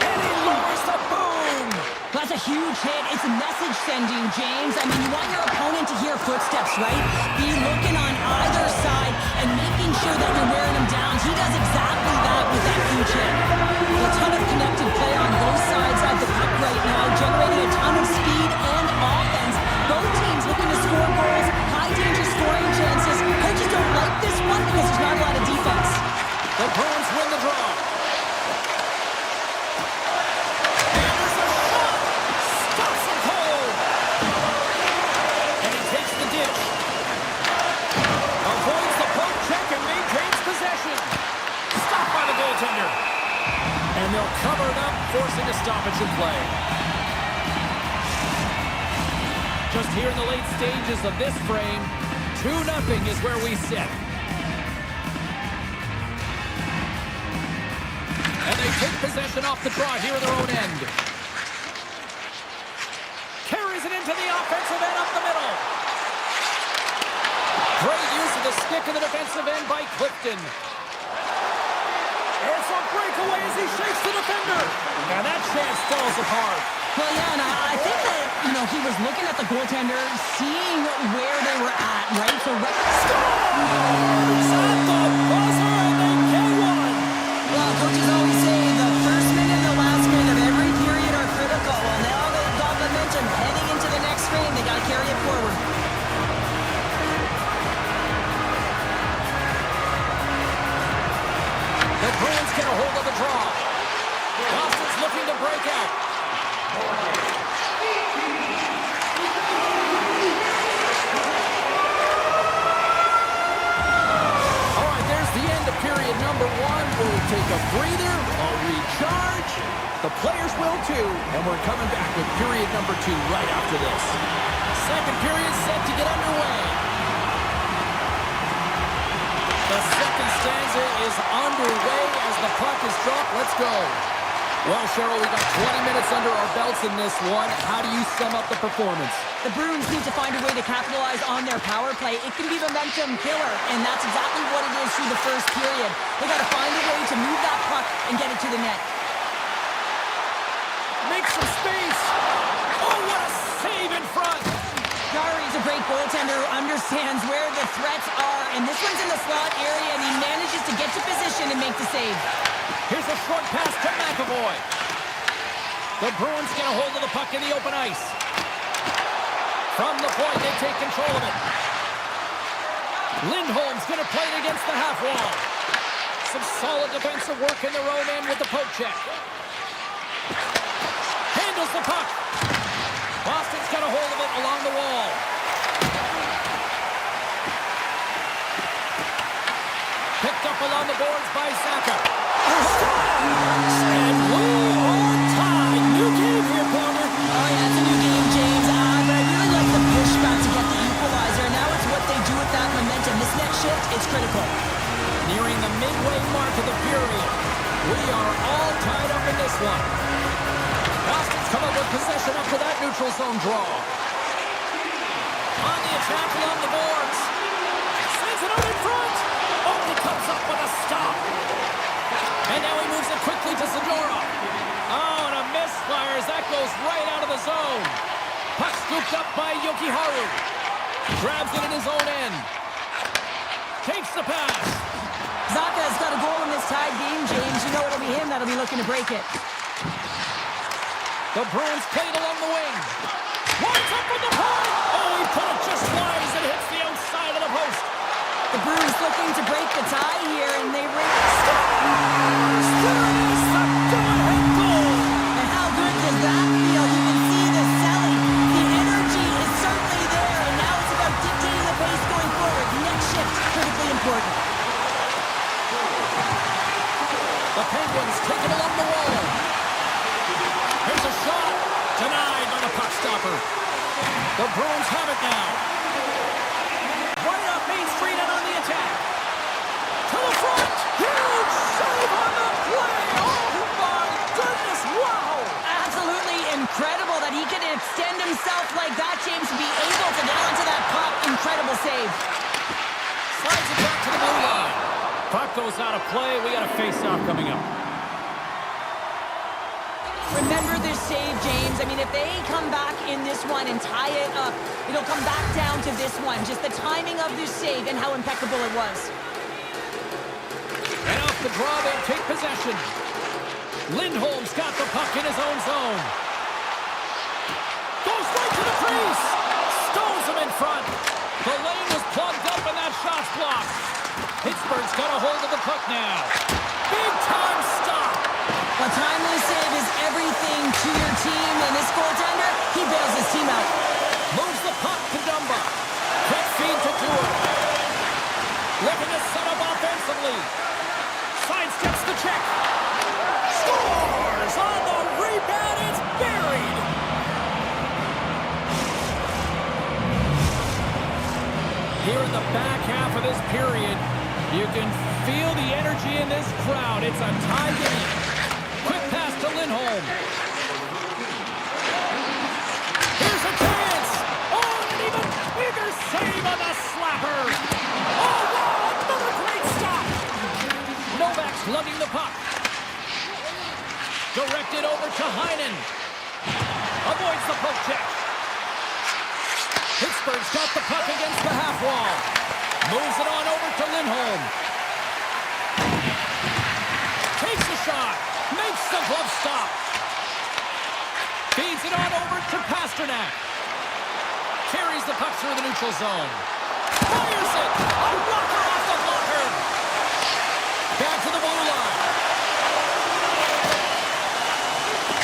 Speaker 4: And he lowers the boom.
Speaker 5: That's a huge hit. It's a message sending, James. I mean, you want your opponent to hear footsteps, right? Be looking on either side and making sure that you're wearing him down. He does exactly that with that huge hit. A ton of connected play on both sides of the puck right now, generating a ton of speed and offense. Both teams looking to score goals, high danger scoring chances. Coaches don't like this one because there's not a lot of defense.
Speaker 4: The Bruins win the draw. And there's a shot. Stops him cold. And he takes the dish. Avoids the poke check and maintains possession. Stopped by the goaltender. And they'll cover it up, forcing a stoppage in play. Just here in the late stages of this frame, 2-0 is where we sit. And they take possession off the draw here in their own end. Carries it into the offensive end up the middle. Great use of the stick in the defensive end by Clifton. It's a breakaway as he shakes the defender. And that chance falls apart.
Speaker 5: Well, yeah, and I think that, he was looking at the goaltender, seeing where they were at, right? So,
Speaker 4: Scores! At the buzzer, and they get one!
Speaker 5: Well, coaches always say the first minute and the last minute of every period are critical. Well, now they've got momentum heading into the next frame. They got to carry it forward.
Speaker 4: The Bruins get a hold of the draw. Boston's looking to break out. All right, there's the end of period number 1. We'll take a breather, a recharge. The players will too, and we're coming back with period number 2 right after this. Second period set to get underway. The second stanza is underway as the puck is dropped. Let's go. Well, Cheryl, we got 20 minutes under our belts in this one. How do you sum up the performance?
Speaker 5: The Bruins need to find a way to capitalize on their power play. It can be momentum killer, and that's exactly what it is through the first period. They got to find a way to move that puck and get it to the net.
Speaker 4: Make some space. Oh, what a save in front.
Speaker 5: Gari's a great goaltender who understands where the threats are, and this one's in the slot area, and he manages to get to position and make the save.
Speaker 4: Here's a short pass to McAvoy. The Bruins get a hold of the puck in the open ice. From the point, they take control of it. Lindholm's going to play it against the half wall. Some solid defensive work in their own end with the poke check. Handles the puck. Boston's got a hold of it along the wall. Picked up along the boards by Saka. And we are tied. New game here, partner.
Speaker 5: Oh, yeah, it's a new game, James. But I really like the pushback to get the equalizer. Now it's what they do with that momentum. This next shift, it's critical.
Speaker 4: Nearing the midway mark of the period. We are all tied up in this one. Boston's come up with possession after that neutral zone draw. On the attack along the boards. Sends it out in front. Only comes up with a stop. And now he moves it quickly to Zadorov. Oh, and a misfire as that goes right out of the zone. Puck scooped up by Yokiharu. Grabs it in his own end. Takes the pass.
Speaker 5: Zaka's got a goal in this tied game, James. You know it'll be him that'll be looking to break it.
Speaker 4: The Bruins played along the wing. Winds up from the point. Oh, he put it just wide as it hits the outside of the post.
Speaker 5: The Bruins looking to break the tie here, and they ring Stars!
Speaker 4: There it is, the go-ahead goal.
Speaker 5: And how good does that feel? You can see the selling. The energy is certainly there, and now it's about dictating the pace going forward. Next shift, critically important.
Speaker 4: The Penguins take it along the wall. Here's a shot. Denied by the puck stopper. The Bruins have it now. Right up Main Street and on the attack. To the front. Huge save on the play. Oh, my goodness. Wow.
Speaker 5: Absolutely incredible that he can extend himself like that, James, to be able to get onto that puck. Incredible save.
Speaker 4: Slides it back to the blue line. Puck goes out of play. We got a face-off coming up.
Speaker 5: Remember this save, James. I mean, if they come back in this one and tie it up, it'll come back down to this one. Just the timing of this save and how impeccable it was.
Speaker 4: And off the draw, they take possession. Lindholm's got the puck in his own zone. Goes right to the crease. Stones him in front. The lane was plugged up and that shot's blocked. Pittsburgh's got a hold of the puck now. Big time stop.
Speaker 5: A timely save is everything to your team, and this goaltender, he bails his team out.
Speaker 4: Moves the puck to Dumba. Quick feed to Dewar. Looking to set up offensively. Sidesteps the check. Scores on the rebound. It's buried. Here in the back half of this period, you can feel the energy in this crowd. It's a tie game. Quick pass to Lindholm. Here's a chance. Oh, and an even bigger save on the slapper. Oh, wow, another great stop. Novak's lugging the puck. Directed over to Heinen. Avoids the poke check. Pittsburgh's got the puck against the half wall. Moves it on over to Lindholm. Takes a shot. Makes the glove stop. Feeds it on over to Pasternak. Carries the puck through the neutral zone. Fires it. A blocker off the blocker. Back to the blue line.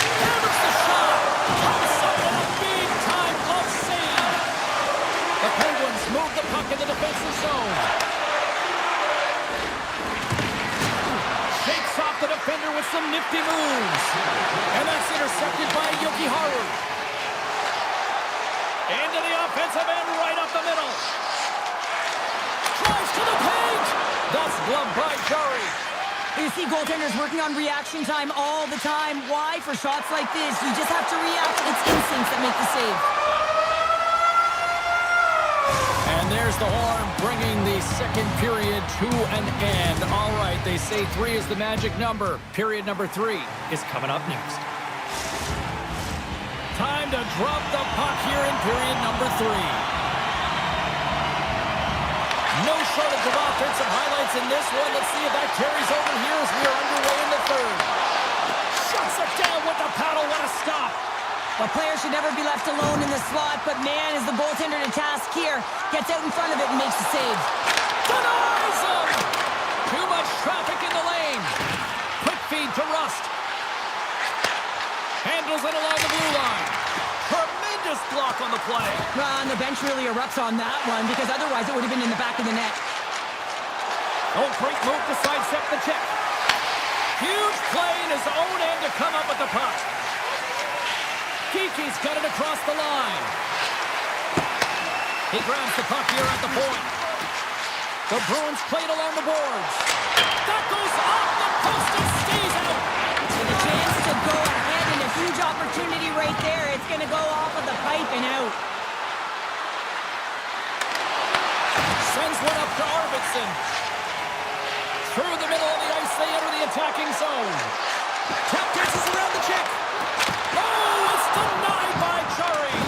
Speaker 4: Hammers the shot. Pops up with a big-time glove save. The Penguins move the puck in the defensive zone. Shakes off the defender with some nifty moves. And that's intercepted by Jokiharju. Into the offensive end, right up the middle. Drives to the paint. That's gloved by Jari.
Speaker 5: You see goaltenders working on reaction time all the time. Why? For shots like this, you just have to react. It's instincts that make the save.
Speaker 4: And there's the horn, bringing the second period to an end. All right, they say 3 is the magic number. Period number 3 is coming up next. Time to drop the puck here in period number 3. No shortage of offensive highlights in this one. Let's see if that carries over here as we are underway in the third. Shuts it down with the paddle. What a stop.
Speaker 5: A player should never be left alone in the slot, but man, is the goaltender to task here. Gets out in front of it and makes the save.
Speaker 4: Denies him! Too much traffic in the lane. Quick feed to Rust. Handles it along the blue line. Tremendous block on the play.
Speaker 5: And the bench really erupts on that one, because otherwise it would have been in the back of the net.
Speaker 4: Oh, great move to sidestep the check. Huge play in his own end to come up with the puck. Kiki's got it across the line. He grabs the puck here at the point. The Bruins played along the boards. That goes off the post and stays out.
Speaker 5: With a chance to go ahead and a huge opportunity right there. It's going to go off of the pipe and out.
Speaker 4: Sends one up to Arvidsson. Through the middle of the ice, they enter the attacking zone. Tap dances around the check. Oh, it's denied by Jari.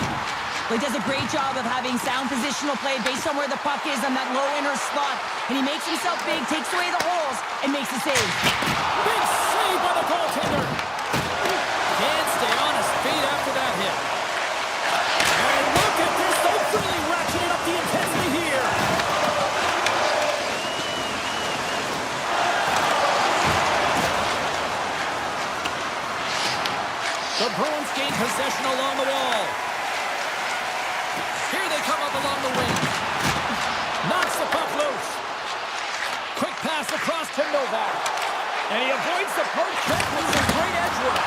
Speaker 5: He does a great job of having sound positional play based on where the puck is on that low inner slot. And he makes himself big, takes away the holes, and makes the save.
Speaker 4: Big save by the goaltender. Can't stay on his feet Epuck along the wing. Knocks the puck loose. Quick pass across to Novak. And he avoids the poke check with some great edge work.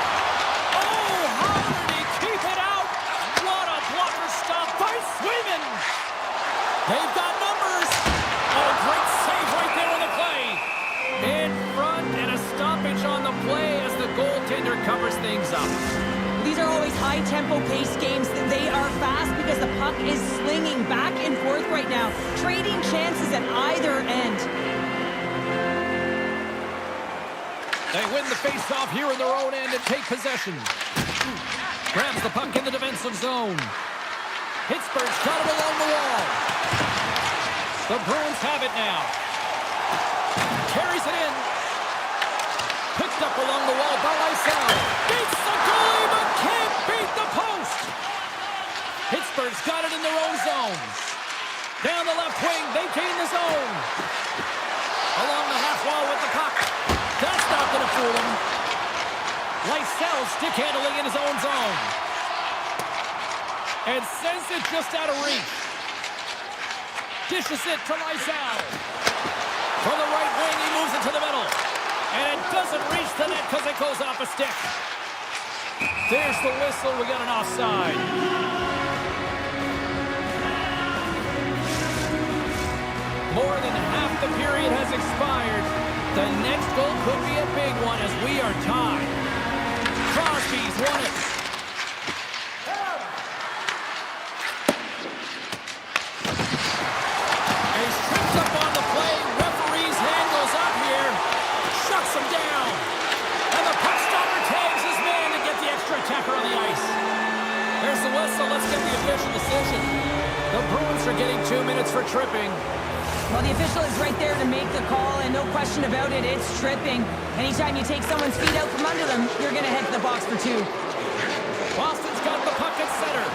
Speaker 4: Oh, how did he keep it out? What a blocker stop by Swayman. They've got numbers. Oh, great save right there on the play. In front and a stoppage on the play as the goaltender covers things up.
Speaker 5: These are always high-tempo pace games. They are fast because the puck is slinging back and forth right now, trading chances at either end.
Speaker 4: They win the face-off here in their own end and take possession. Grabs the puck in the defensive zone. Pittsburgh's got it along the wall. The Bruins have it now. Carries it in. Picked up along the wall by Lysell. Beats the goalie, but can't beat the post. Pittsburgh's got it in their own zone. Down the left wing, they gain the zone. Along the half wall with the puck. That's not going to fool him. Lysell stick handling in his own zone. And sends it just out of reach. Dishes it to Lysell. From the right wing, he moves it to the middle. And it doesn't reach the net because it goes off a stick. There's the whistle. We got an offside. More than half the period has expired. The next goal could be a big one as we are tied. Crosby's won it. He's tripped up on the play. Referee's hand goes up here. Shuts him down. And the puck stopper tags his man to get the extra attacker on the ice. There's the whistle. Let's get the official decision. The Bruins are getting 2 minutes for tripping.
Speaker 5: Well, the official is right there to make the call, and no question about it, it's tripping. Anytime you take someone's feet out from under them, you're going to head to the box for two.
Speaker 4: Boston's got the puck at center.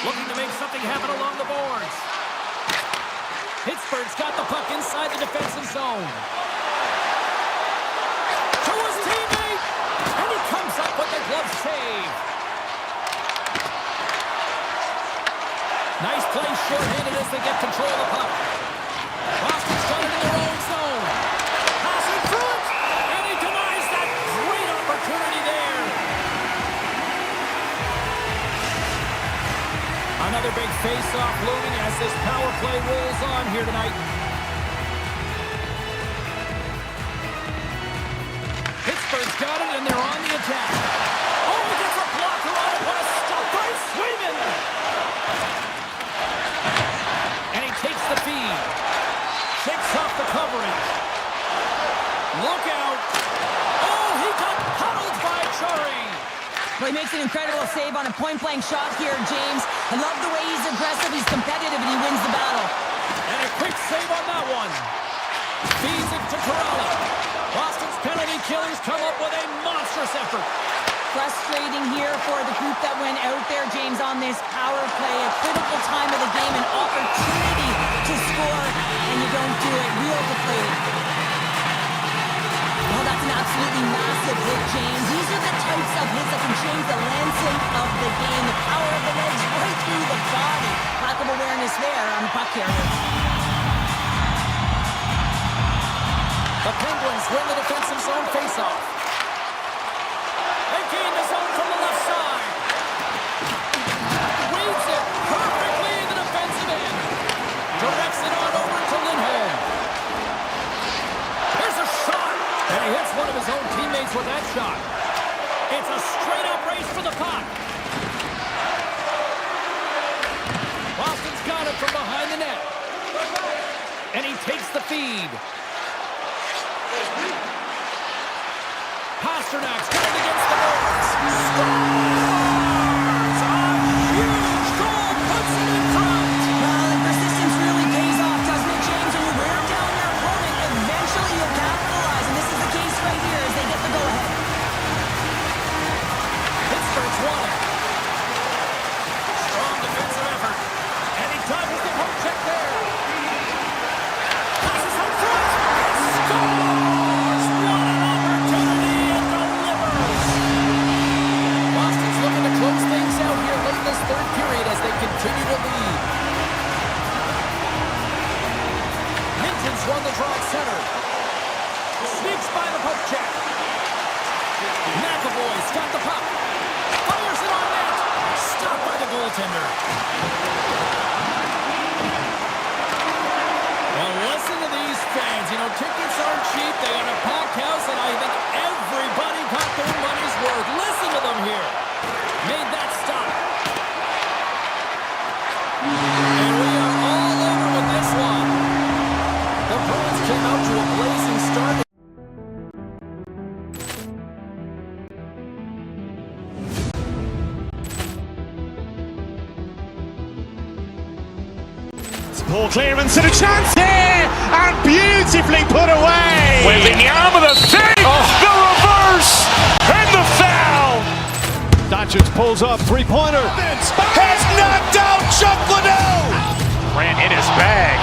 Speaker 4: Looking to make something happen along the boards. Pittsburgh's got the puck inside the defensive zone. To his teammate, and he comes up with the glove save. Nice play short-handed as they get control of the puck. Boston's got it in their own zone. Passing through it, and he denies that great opportunity there. Another big face-off looming as this power play rolls on here tonight. Pittsburgh's got it, and they're on the attack. Oh, he gets a blocker on it. What a stop by Swayman. And he takes the feed. Shakes off the coverage. Look out. Oh, he got puddled by Chari.
Speaker 5: Well, he makes an incredible save on a point-blank shot here, James. I love the way he's aggressive, he's competitive, and he wins the battle.
Speaker 4: And a quick save on that one. Feeds it to Corrali. Boston's penalty killers come up with a monstrous effort.
Speaker 5: Frustrating here for the group that went out there, James, on this power play. A critical time of the game, an opportunity to score, and you don't do it. Real deflated. Well, that's an absolutely massive hit, James. These are the types of hits that can change the landscape of the game. The power of the legs right through the body. Lack of awareness there on the puck carrier.
Speaker 4: The Penguins win the defensive zone faceoff. They gain the zone from the left side. Reads it perfectly in the defensive end. Directs it on over to Lindholm. Here's a shot. And he hits one of his own teammates with that shot. It's a straight-up race for the puck. Boston's got it from behind the net. And he takes the feed. Pasternak's got it against the boards. Scores! A huge goal puts it in front.
Speaker 5: Well, and persistence really pays off, doesn't it, James? When you wear down your opponent, eventually you'll capitalize, and this is the case right here as they get the go-ahead.
Speaker 4: Pittsburgh's won it. continue to lead. Minton's run the draw at center. Sneaks by the poke check. McAvoy's got the puck. Fires it on net. Stopped by the goaltender. Well, listen to these fans. You know, tickets aren't cheap. They got a packed house, and I think everybody got their money's worth. Listen to them here. Made that stop. And we are all over with this one. The Bruins came out to a blazing start.
Speaker 1: Poor clearance and a chance here, and beautifully put away.
Speaker 2: Wembanyama the save, the reverse, and the foul.
Speaker 3: Doncic pulls up, three-pointer.
Speaker 2: Has knocked out Chuck Liddell. Ran in his bag.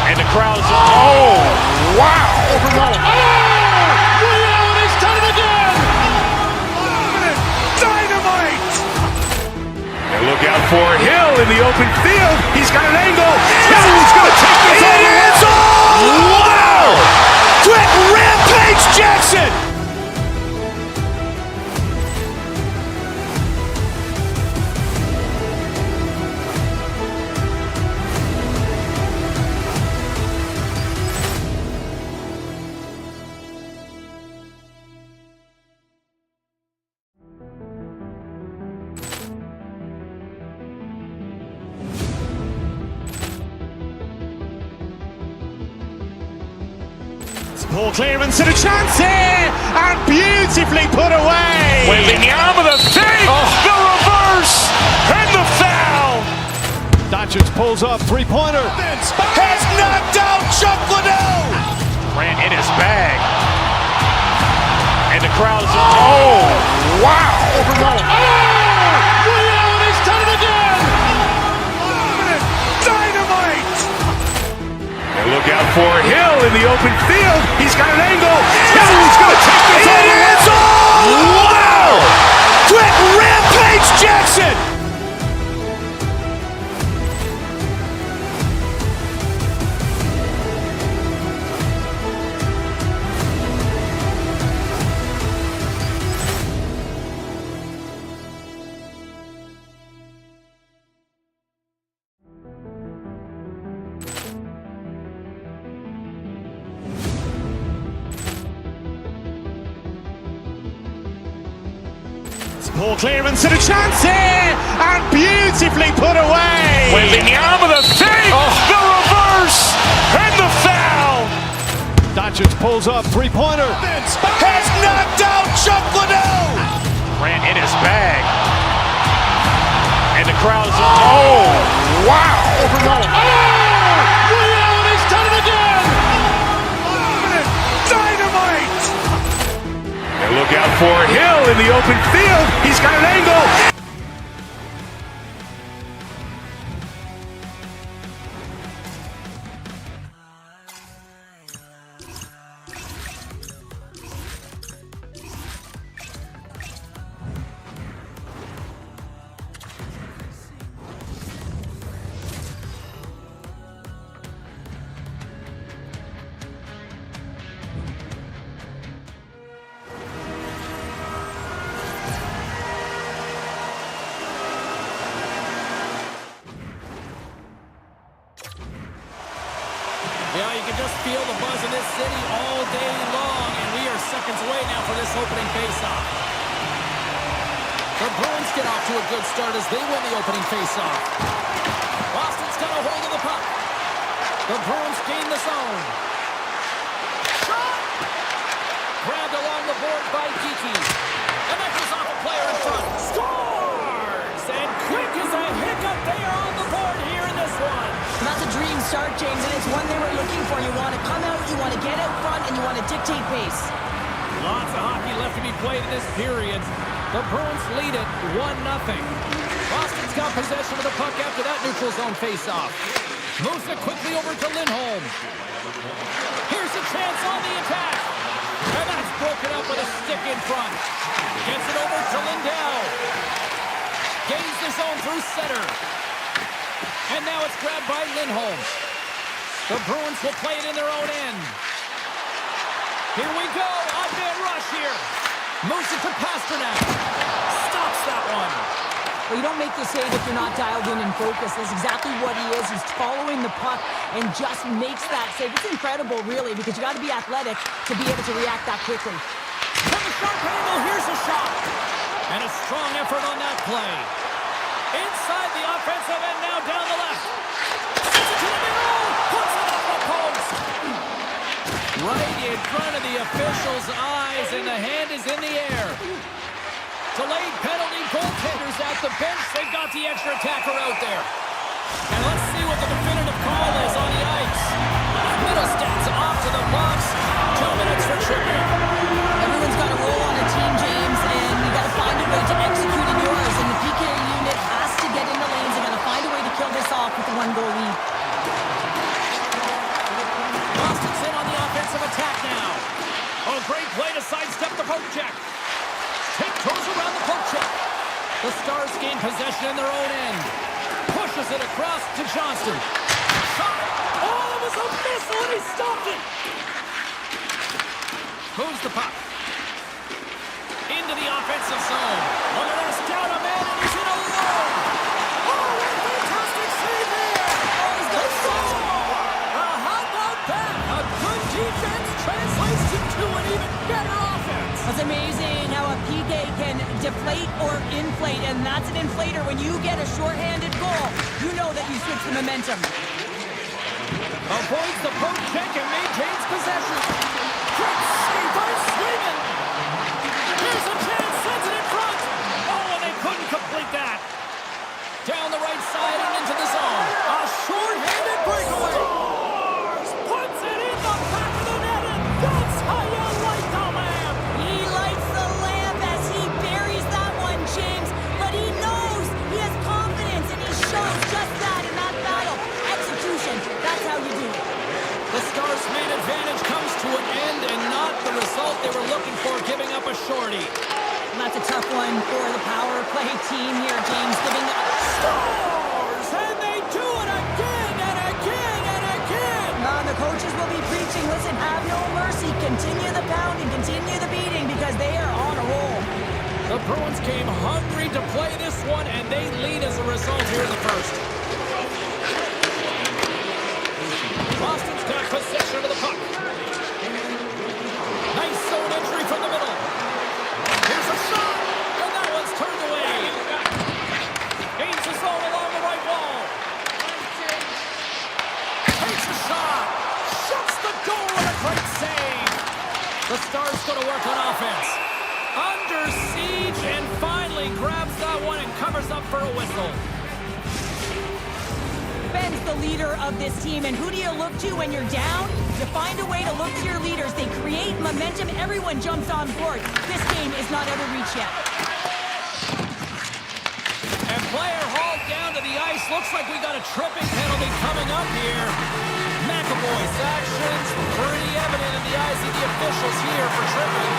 Speaker 2: And the crowd's, oh, wow.
Speaker 3: He's done it again.
Speaker 2: Dynamite. And look out for Hill in the open field. He's got an angle. He's going to take this all the way. Wow. Quick Rampage Jackson.
Speaker 1: Poor clearance and a chance here, and beautifully put away.
Speaker 2: Wembanyama the save, the reverse, and the foul.
Speaker 3: Doncic pulls up, three-pointer.
Speaker 2: Has knocked out Chuck Liddell. Ran in his bag. And the crowd's, oh, wow.
Speaker 3: He's done it again.
Speaker 2: Dynamite. And look out for Hill in the open field. He's got an angle. He's going to take this all the way. Wow. Quick Rampage Jackson.
Speaker 1: Poor clearance and a chance here, and beautifully put away.
Speaker 2: Wembanyama the save, the reverse, and the foul.
Speaker 3: Doncic pulls up, three-pointer.
Speaker 2: Has knocked out Chuck Liddell. Ran in his bag. And the crowd's, oh, wow.
Speaker 3: He's done it again.
Speaker 2: Dynamite. And look out for Hill in the open field. He's got an angle.
Speaker 4: Yeah, you can just feel the buzz in this city all day long, and we are seconds away now for this opening faceoff. The Bruins get off to a good start as they win the opening faceoff. Boston's got a hold of the puck. The Bruins gain the zone. Shot! Grabbed along the board by Geeky. And that goes off a player in front. Scores! And quick as a hiccup, they are on the board here in this one.
Speaker 5: That's a dream start, James, and it's one they were looking for. You want to come out, you want to get out front, and you want to dictate pace.
Speaker 4: Lots of hockey left to be played in this period. The Bruins lead it 1-0. Boston's got possession of the puck after that neutral zone faceoff. Moves it quickly over to Lindholm. Here's a chance on the attack. And that's broken up with a stick in front. Gets it over to Lindell. Gains the zone through center. And now it's grabbed by Lindholm. The Bruins will play it in their own end. Here we go. Odd-man rush here. Moves it to Pasternak. Stops that one.
Speaker 6: Well, you don't make the save if you're not dialed in and focused. That's exactly what he is. He's following the puck and just makes that save. It's incredible, really, because you got to be athletic to be able to react that quickly.
Speaker 4: From the sharp angle, here's a shot. And a strong effort on that play. Inside the offensive end, now down the left. Sends it to the middle. Puts it off the post. Right in front of the official's eyes, and the hand is in the air. Delayed penalty, goaltenders at the bench. They've got the extra attacker out there. And let's see what the definitive call is on the ice. Middlestats off to the box. 2 minutes for tripping.
Speaker 6: Everyone's got a role on a team, James, and you got to find a way to execute in yours. And the PK unit has to get in the lanes. They got to find a way to kill this off with a 1-goal lead.
Speaker 4: Boston's in on the offensive attack now. Oh, great play to sidestep the poke check. Tiptoes around the poke check. The Stars gain possession in their own end. Pushes it across to Johnston. Shot. Oh, it was a missile and he stopped it. Moves the puck. Into the offensive zone. Look at this, down a man and he's in alone. Oh, what a fantastic save there. Oh, he's got a score. How about that? A good defense translates into an even better offense.
Speaker 6: It's amazing how a PK can deflate or inflate, and that's an inflator. When you get a shorthanded goal, you know that you switch the momentum.
Speaker 4: Avoids the poke check and maintains possession. Great save by Sweden. Here's a chance, sends it in front. Oh, and they couldn't complete that. Down the right side and into the zone. A short-handed breakaway. Scores! Puts it in the back of the net, and that's how you light the lamp.
Speaker 6: He lights the lamp as he buries that one, James. But he knows he has confidence, and he shows just that in that battle. Execution, that's how you do it.
Speaker 4: The Stars' main advantage comes to an end, and not the result they were looking for, giving up a shorty.
Speaker 6: And that's a tough one for the power play team here, James, giving up.
Speaker 4: Stars, and they do it again and again and again.
Speaker 6: The coaches will be preaching, listen, have no mercy. Continue the pounding, continue the beating, because they are on a roll.
Speaker 4: The Bruins came hungry to play this one, and they lead as a result here in the first. Boston's got possession of the puck. Nice zone entry from the middle. Here's a shot, and that one's turned away. Gains the zone along the right wall. Takes a shot. Shuts the goal with a great save. The Stars going to work on offense. Under siege, and finally grabs that one and covers up for a whistle.
Speaker 6: Ben's the leader of this team, and who do you look to when you're down? You find a way to look to your leaders. They create momentum. Everyone jumps on board. This game is not out of reach yet.
Speaker 4: And player hauled down to the ice. Looks like we got a tripping penalty coming up here. McAvoy's actions pretty evident in the eyes of the officials here for tripping.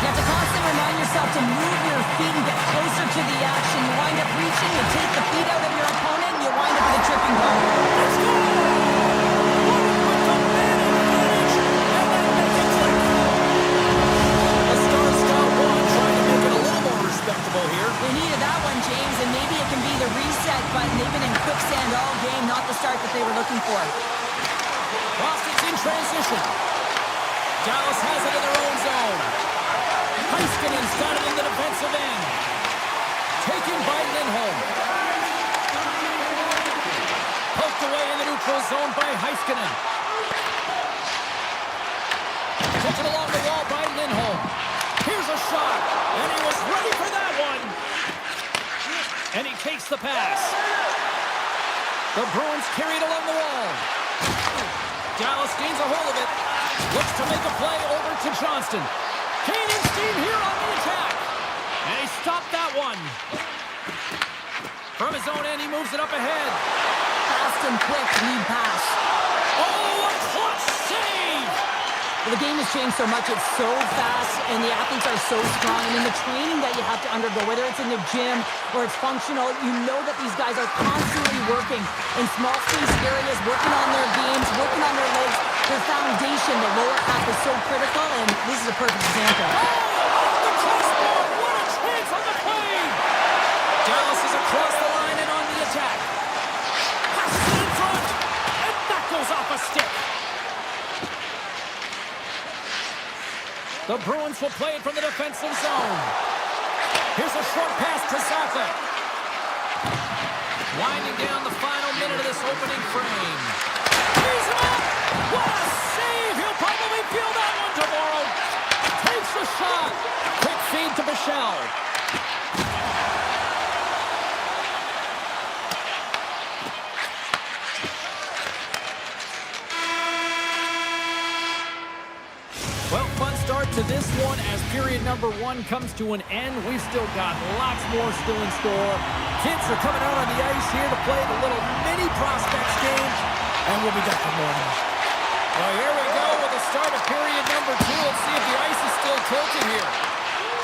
Speaker 6: You have to constantly remind yourself to move your feet and get closer to the action. You wind up reaching, you take the feet out of your opponent, and you wind up with a tripping call.
Speaker 4: Let's go! The Stars got one, trying to make it a little more respectable here.
Speaker 6: They needed that one, James, and maybe it can be the reset button. They've been in quicksand all game, not the start that they were looking for.
Speaker 4: Boston's in transition. Dallas has it in their own zone. Heiskanen's got it in the defensive end. Taken by Lindholm. Poked away in the neutral zone by Heiskanen. Taken along the wall by Lindholm. Here's a shot, and he was ready for that one. And he takes the pass. The Bruins carry it along the wall. Dallas gains a hold of it. Looks to make a play over to Johnston. Kane and Steam here on the attack. And he stopped that one. From his own end, he moves it up ahead.
Speaker 6: Fast and quick lead pass.
Speaker 4: Oh, a clutch save!
Speaker 6: Well, the game has changed so much. It's so fast, and the athletes are so strong. I mean, the training that you have to undergo, whether it's in the gym or it's functional, you know that these guys are constantly working in small space areas, working on their games, working on their legs. Their foundation, the lower half, is so critical, and this is a perfect example.
Speaker 4: The crossbar! What a chance on the play! Dallas is across the line and on the attack. Passes it in front, and that goes off a stick. The Bruins will play it from the defensive zone. Here's a short pass to Saka. Winding down the final minute of this opening frame. He's him up! What a save! He'll probably feel that one tomorrow. Takes the shot. Quick feed to Michel. Well, fun start to this one as period number 1 comes to an end. We've still got lots more still in store. Kids are coming out on the ice here to play the little mini prospects game, and we'll be back for more. Well, here we go with the start of period number 2. Let's see if the ice is still tilted here.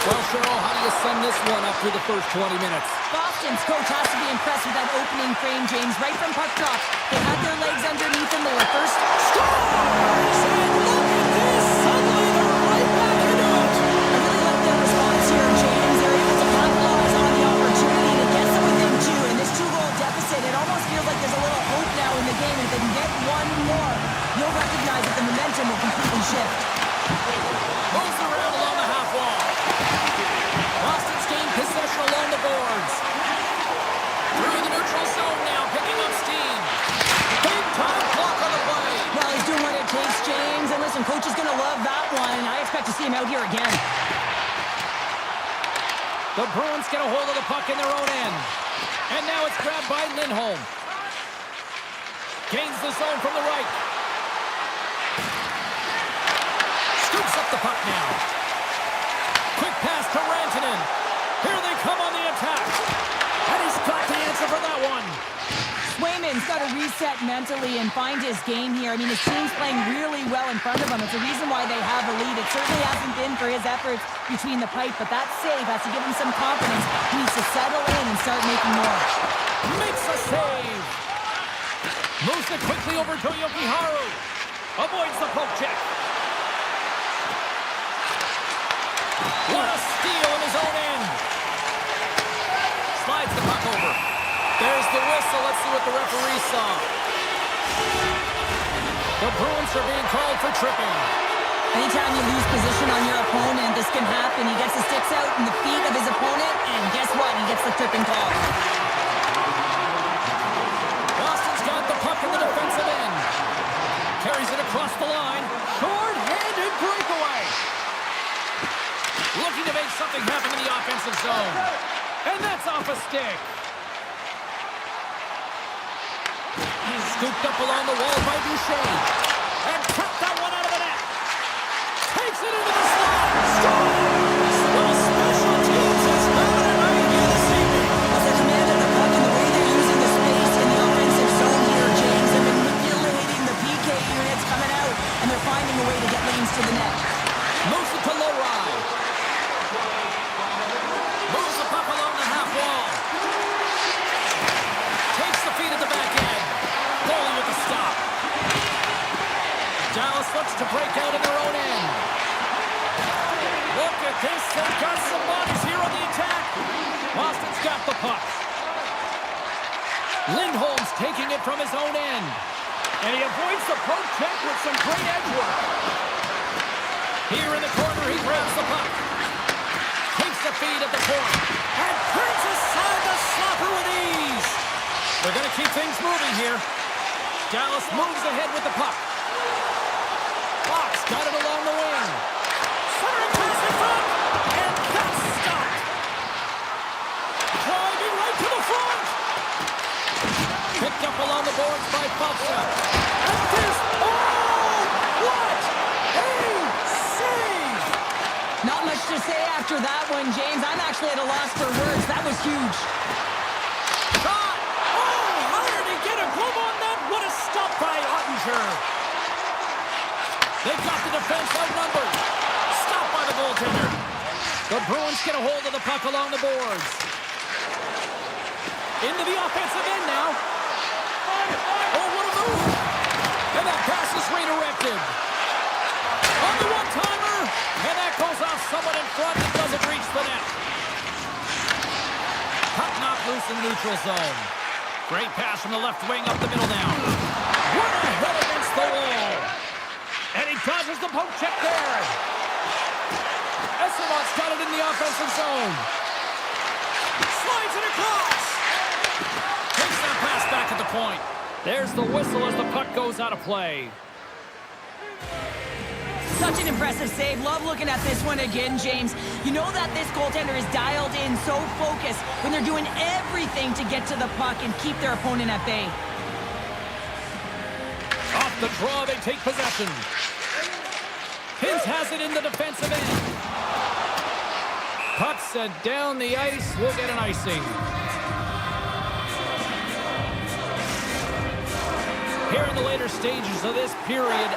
Speaker 4: Well, Cheryl, how do you sum this one up through the first 20 minutes?
Speaker 5: Boston's coach has to be impressed with that opening frame, James. Right from puck drop, they had their legs underneath them. They were first.
Speaker 4: Scores! And look at this! Suddenly they're right back into it!
Speaker 5: I really like their response here, James. They're able to capitalize on the opportunity to get them within 2. In this 2-goal deficit, it almost feels like there's a little hope now in the game. And if they can get one more, you'll recognize that the momentum will completely shift.
Speaker 4: Moves around along the half wall. Boston's gained possession along the boards. Through the neutral zone now, picking up steam. Big time block on the play.
Speaker 5: Well, he's doing what it takes, James. And listen, coach is going to love that one. I expect to see him out here again.
Speaker 4: The Bruins get a hold of the puck in their own end. And now it's grabbed by Lindholm. Gains the zone from the right. Scoops up the puck now. Quick pass to Rantanen. Here they come on the attack. And he's got the answer for that one.
Speaker 5: Swayman's got to reset mentally and find his game here. I mean, his team's playing really well in front of him. It's a reason why they have a lead. It certainly hasn't been for his efforts between the pipe, but that save has to give him some confidence. He needs to settle in and start making more.
Speaker 4: Makes a save. Moves it quickly over to Yokiharu. Avoids the poke check. What a steal in his own end. Slides the puck over. There's the whistle. Let's see what the referee saw. The Bruins are being called for tripping.
Speaker 5: Anytime you lose position on your opponent, this can happen. He gets the sticks out in the feet of his opponent, and guess what? He gets the tripping call.
Speaker 4: Boston's got the puck in the defensive end. Carries it across the line. Short-handed breakaway. Looking to make something happen in the offensive zone. And that's off a stick. He's scooped up along the wall by Duchesne. And cut that one out of the net. Takes it into the slot. Scores! Well, special teams has found it right here this evening.
Speaker 5: As the command of the puck and the way they're using the space in the offensive zone here, James, they're manipulating the PK units coming out, and they're finding a way to get lanes to the net.
Speaker 4: Moves it to Lowry. Moves the puck along the half wall. Takes the feed at the back end. Goalie with the stop. Dallas looks to break out in their own end. Look at this. They've got some bodies here on the attack. Boston's got the puck. Lindholm's taking it from his own end. And he avoids the poke check with some great edge work. Here in the corner, he grabs the puck. Takes the feed at the point. And turns aside the slapper with ease. They're going to keep things moving here. Dallas moves ahead with the puck. Fox got it along the wing. Centering pass in front. And that's stopped. Driving right to the front. Picked up along the boards by Foxa. And this, oh, what a save!
Speaker 5: Not much to say after that one, James. I'm actually at a loss for words. That was huge.
Speaker 4: Shot! Oh, how did he get a glove on that? What a stop by Ottinger. They've got the defense outnumbered. Stopped by the goaltender. The Bruins get a hold of the puck along the boards. Into the offensive end now. Oh, what a move. And that pass is redirected. On the one-timer. And that goes off someone in front that doesn't reach the net. Puck knocked loose in the neutral zone. Great pass from the left wing up the middle now. What a hit against the wall. And he dodges the poke check there. Essermont's got it in the offensive zone. Slides it across. Takes that pass back at the point. There's the whistle as the puck goes out of play.
Speaker 5: Such an impressive save. Love looking at this one again, James. You know that this goaltender is dialed in, so focused when they're doing everything to get to the puck and keep their opponent at bay.
Speaker 4: Off the draw, they take possession. Hintz has it in the defensive end. Puck sent down the ice. We'll get an icing. Here in the later stages of this period,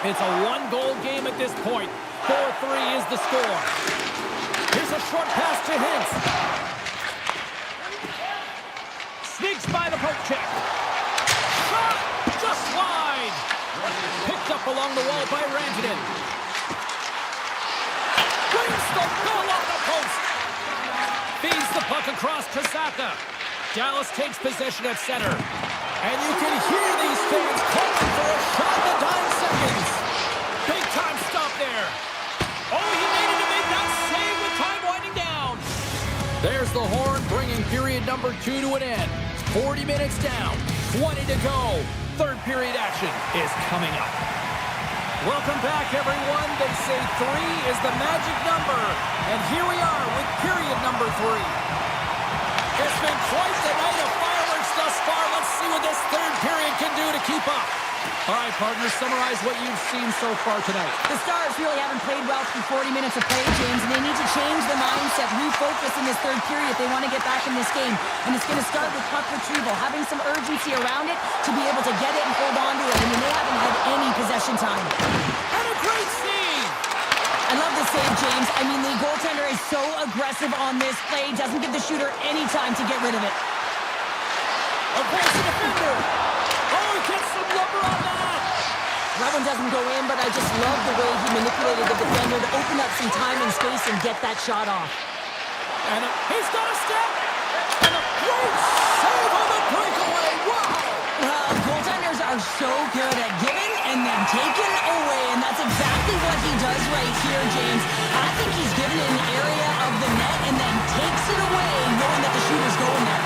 Speaker 4: it's a one-goal game at this point. 4-3 is the score. Here's a short pass to Hintz. Sneaks by the poke check. Shot! Just wide. Picked up along the wall by Rantanen. Brings the goal off the post. Feeds the puck across to Saka. Dallas takes possession at center. And you can hear these fans calling for a shot in the dying seconds. Big time stop there. Oh, he needed to make that save with time winding down. There's the horn bringing period number 2 to an end. 40 minutes down, 20 to go. Third period action is coming up. Welcome back, everyone. They say 3 is the magic number. And here we are with period number 3. It's been quite the night of fireworks thus far. Let's see what this third period can do to keep up. All right, partners, summarize what you've seen so far tonight.
Speaker 5: The Stars really haven't played well through 40 minutes of play, James, and they need to change the mindset, refocus in this third period if they want to get back in this game. And it's going to start with puck retrieval, having some urgency around it to be able to get it and hold on to it. I mean, they haven't had any possession time.
Speaker 4: And a great save!
Speaker 5: I love the save, James. I mean, the goaltender is so aggressive on this play, doesn't give the shooter any time to get rid of it.
Speaker 4: Across the defender. Oh, he gets some lumber on that.
Speaker 5: That one doesn't go in, but I just love the way he manipulated the defender to open up some time and space and get that shot off.
Speaker 4: And he's got a step. And a great save on the breakaway. Wow.
Speaker 5: Goaltenders are so good at giving and then taking away, and that's exactly what he does right here, James. I think he's given it an area of the net and then takes it away, knowing that the shooter's going there.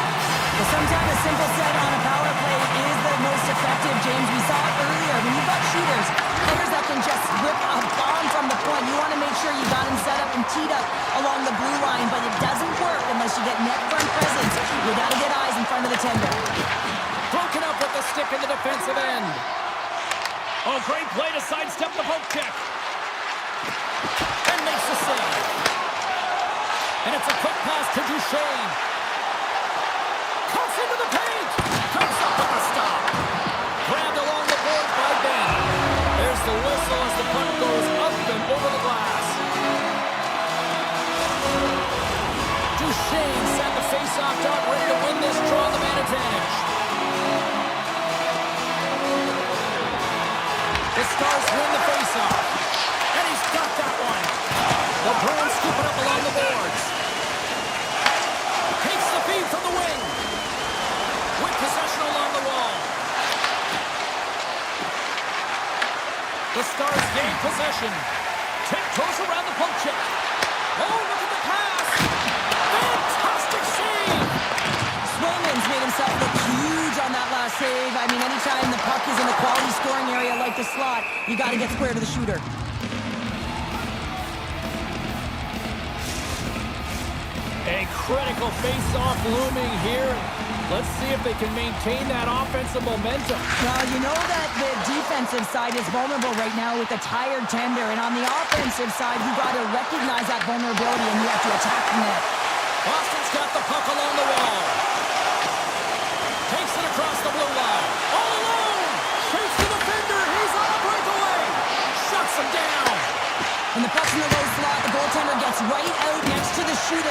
Speaker 5: But sometimes a simple set on a power play is the most effective, James. We saw it earlier. When you've got shooters, players that can just rip a bomb from the point, you want to make sure you got him set up and teed up along the blue line, but it doesn't work unless you get net front presence. You got to get eyes in front of the tender.
Speaker 4: Broken up with the stick in the defensive end. Oh, great play to sidestep the poke check. And makes the save. And it's a quick pass to Duchesne. Cuts into the paint. Comes up with a stop. Grabbed along the boards by Ben. There's the whistle as the puck goes up and over the glass. Duchesne set the face-off dot, ready to win this draw the man advantage. The Stars win the faceoff. And he's got that one. The Bruins scoop it up along the boards. Takes the feed from the wing. With possession along the wall. The Stars gain possession. Tiptoes around the poke check. Oh, look at the pass. Fantastic save.
Speaker 5: Swayman's made himself look huge on that last save. I mean, anytime the puck is in a quality scoring area like the slot, you got to get square to the shooter.
Speaker 4: A critical face-off looming here. Let's see if they can maintain that offensive momentum.
Speaker 5: Well, you know that the defensive side is vulnerable right now with a tired tender, and on the offensive side, you got to recognize that vulnerability and you have to attack the net.
Speaker 4: Boston's got the puck along the wall. Takes it across the blue line. All alone! Shoots the defender. He's on a breakaway. Shuts him down.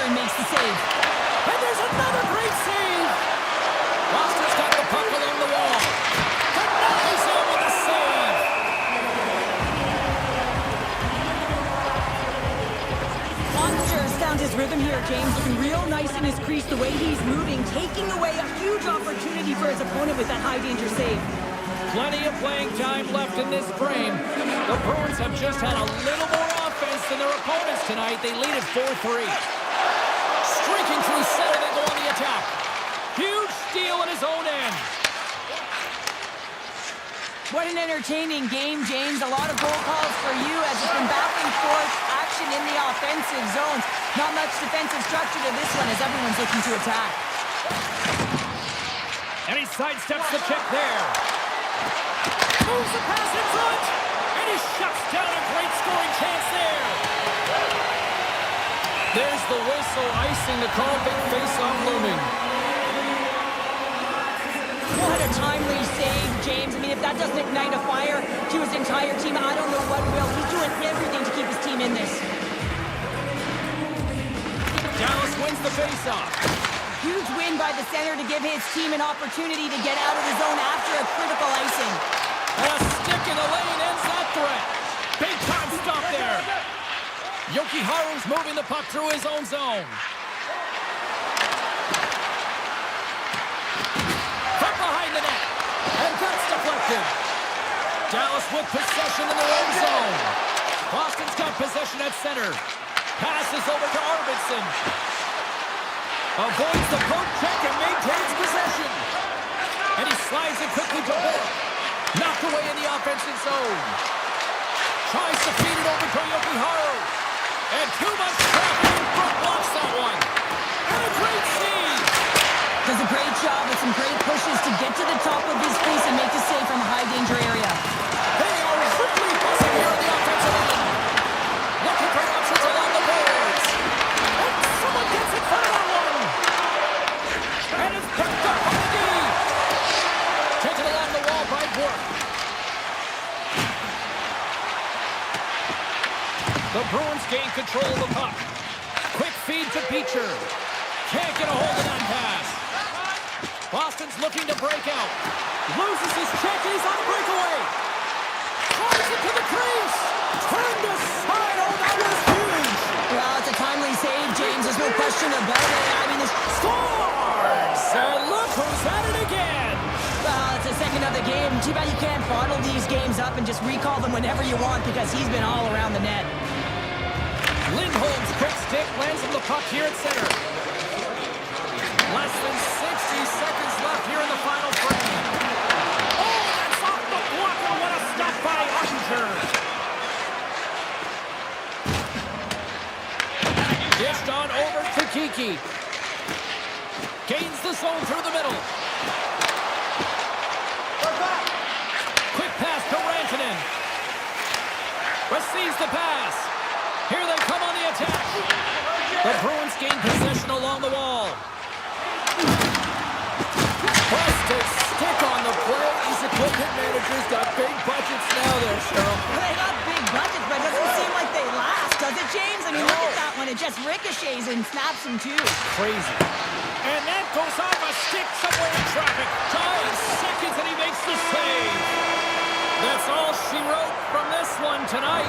Speaker 5: shoulder and makes the save.
Speaker 4: And there's another great save. Boston's got the puck along the wall. Denies him with a save.
Speaker 5: Monster's found his rhythm here, James. Looking real nice in his crease, the way he's moving, taking away a huge opportunity for his opponent with that high-danger save.
Speaker 4: Plenty of playing time left in this frame. The Bruins have just had a little more offense than their opponents tonight. They lead at 4-3. Streaking through center, they go on the attack. Huge steal at his own end.
Speaker 5: What an entertaining game, James. A lot of goal calls for you as it's been back and forth action in the offensive zones. Not much defensive structure to this one as everyone's looking to attack.
Speaker 4: And he sidesteps the check there. Moves the pass in front. And he shuts down a great scoring chance there. There's the whistle icing the call. Big face-off looming.
Speaker 5: What a timely save, James. I mean, if that doesn't ignite a fire to his entire team, I don't know what will. He's doing everything to keep his team in this.
Speaker 4: Dallas wins the face-off.
Speaker 5: Huge win by the center to give his team an opportunity to get out of the zone after a critical icing.
Speaker 4: And a stick in the lane ends that threat. Big time stop there. Yoki Haru's moving the puck through his own zone. From behind the net. And that's deflected. Dallas with possession in their own zone. Boston's got possession at center. Passes over to Arvidsson. Avoids the poke check and maintains possession. And he slides it quickly to Bork. Knocked away in the offensive zone. Tries to feed it over to Yoki Haru. And too much traffic in front blocks that one. And a great save.
Speaker 5: Does a great job with some great pushes to get to the top of his crease and make the save from a high-danger area.
Speaker 4: They are quickly buzzing here in the offensive end. Looking for options along the boards. And someone gets in front of that one. And it's picked up by the D. Taken along the wall by Bork. The Bruins gain control of the puck. Quick feed to Beecher. Can't get a hold of that pass. Boston's looking to break out. Loses his check and he's on a breakaway. Tries it to the crease. Turned aside. Oh, that was huge.
Speaker 5: Well, it's a timely save, James. There's no question about it. I mean, this
Speaker 4: Scores! And look who's at it again.
Speaker 5: well, it's the second of the game. Too bad you can't bottle these games up and just recall them whenever you want because he's been all around the net.
Speaker 4: Lindholm's quick stick lands on the puck here at center. Less than 60 seconds left here in the final frame. Oh, that's off the blocker. What a stop by Ottinger. Dished on over to Kiki. Gains the zone through the middle. Quick pass to Rantanen. Receives the pass. Here they come on the attack. The Bruins gain possession along the wall. Busted stick on the play. These equipment managers got big budgets now there, Cheryl.
Speaker 5: Well, they got big budgets, but it doesn't seem like they last, does it, James? I mean, look at that one. It just ricochets and snaps him, too.
Speaker 4: Crazy. And that goes off a stick somewhere in traffic. 5 seconds and he makes the save. That's all she wrote from this one tonight.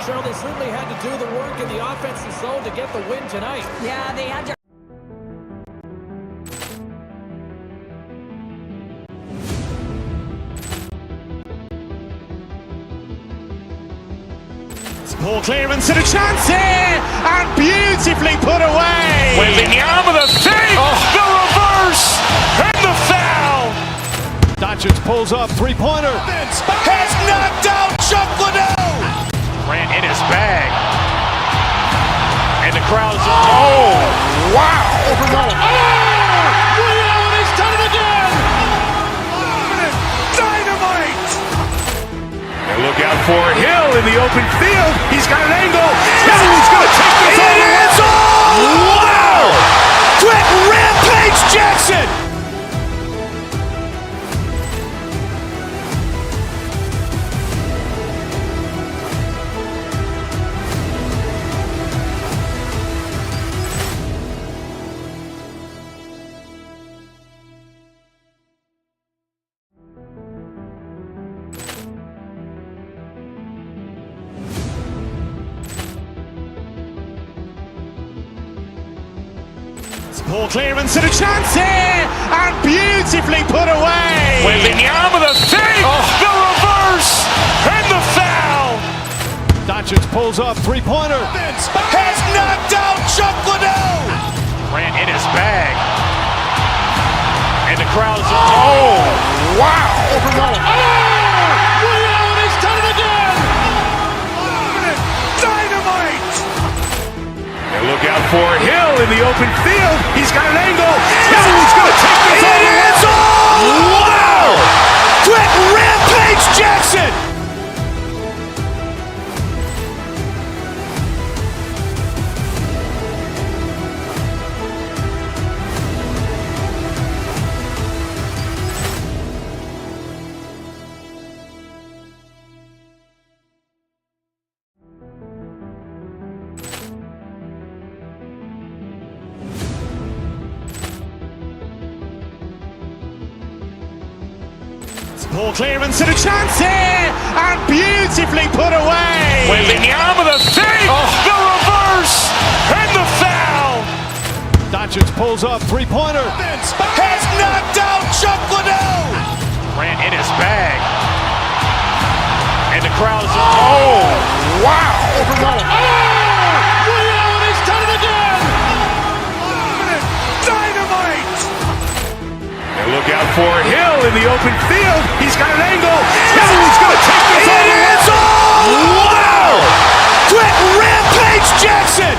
Speaker 4: Cheryl, they certainly had to do the work in the offensive zone to get the win tonight.
Speaker 5: Yeah, they had to.
Speaker 1: Poor clearance and a chance here, and beautifully put away.
Speaker 2: Wembanyama the save, the reverse, and the foul.
Speaker 3: Doncic pulls up, three-pointer.
Speaker 2: Has knocked out Chuck Liddell. Grant in his bag. And the crowd's, oh, wow.
Speaker 3: He's done it again.
Speaker 2: Dynamite. And look out for Hill in the open field. He's got an angle. He's going to take this all the way. Wow. Brett Rampage Jackson.
Speaker 1: Poor clearance and a chance here, and beautifully put away.
Speaker 2: Wembanyama with a fake, the reverse, and the foul.
Speaker 3: Doncic pulls up, three-pointer.
Speaker 2: Has knocked out Chuck Liddell. Grant in his bag. And the crowd is, oh, wow.
Speaker 3: Ray Allen has done it again.
Speaker 2: Dynamite. And look out for Hill in the open field. He's got an angle. Hill's going to take this all the way. Wow. Quick Rampage Jackson.
Speaker 1: Poor clearance and a chance here, and beautifully put away.
Speaker 2: Wembanyama with a fake, the reverse, and the foul.
Speaker 3: Doncic pulls up, three-pointer.
Speaker 2: Has knocked out Chuck Liddell. Grant in his bag. And the crowd is, oh, wow.
Speaker 3: Ray Allen has done it again.
Speaker 2: Dynamite. And look out for Hill in the open field. He's got an angle. Hill's going to take this all the way. Wow. Quick Rampage Jackson.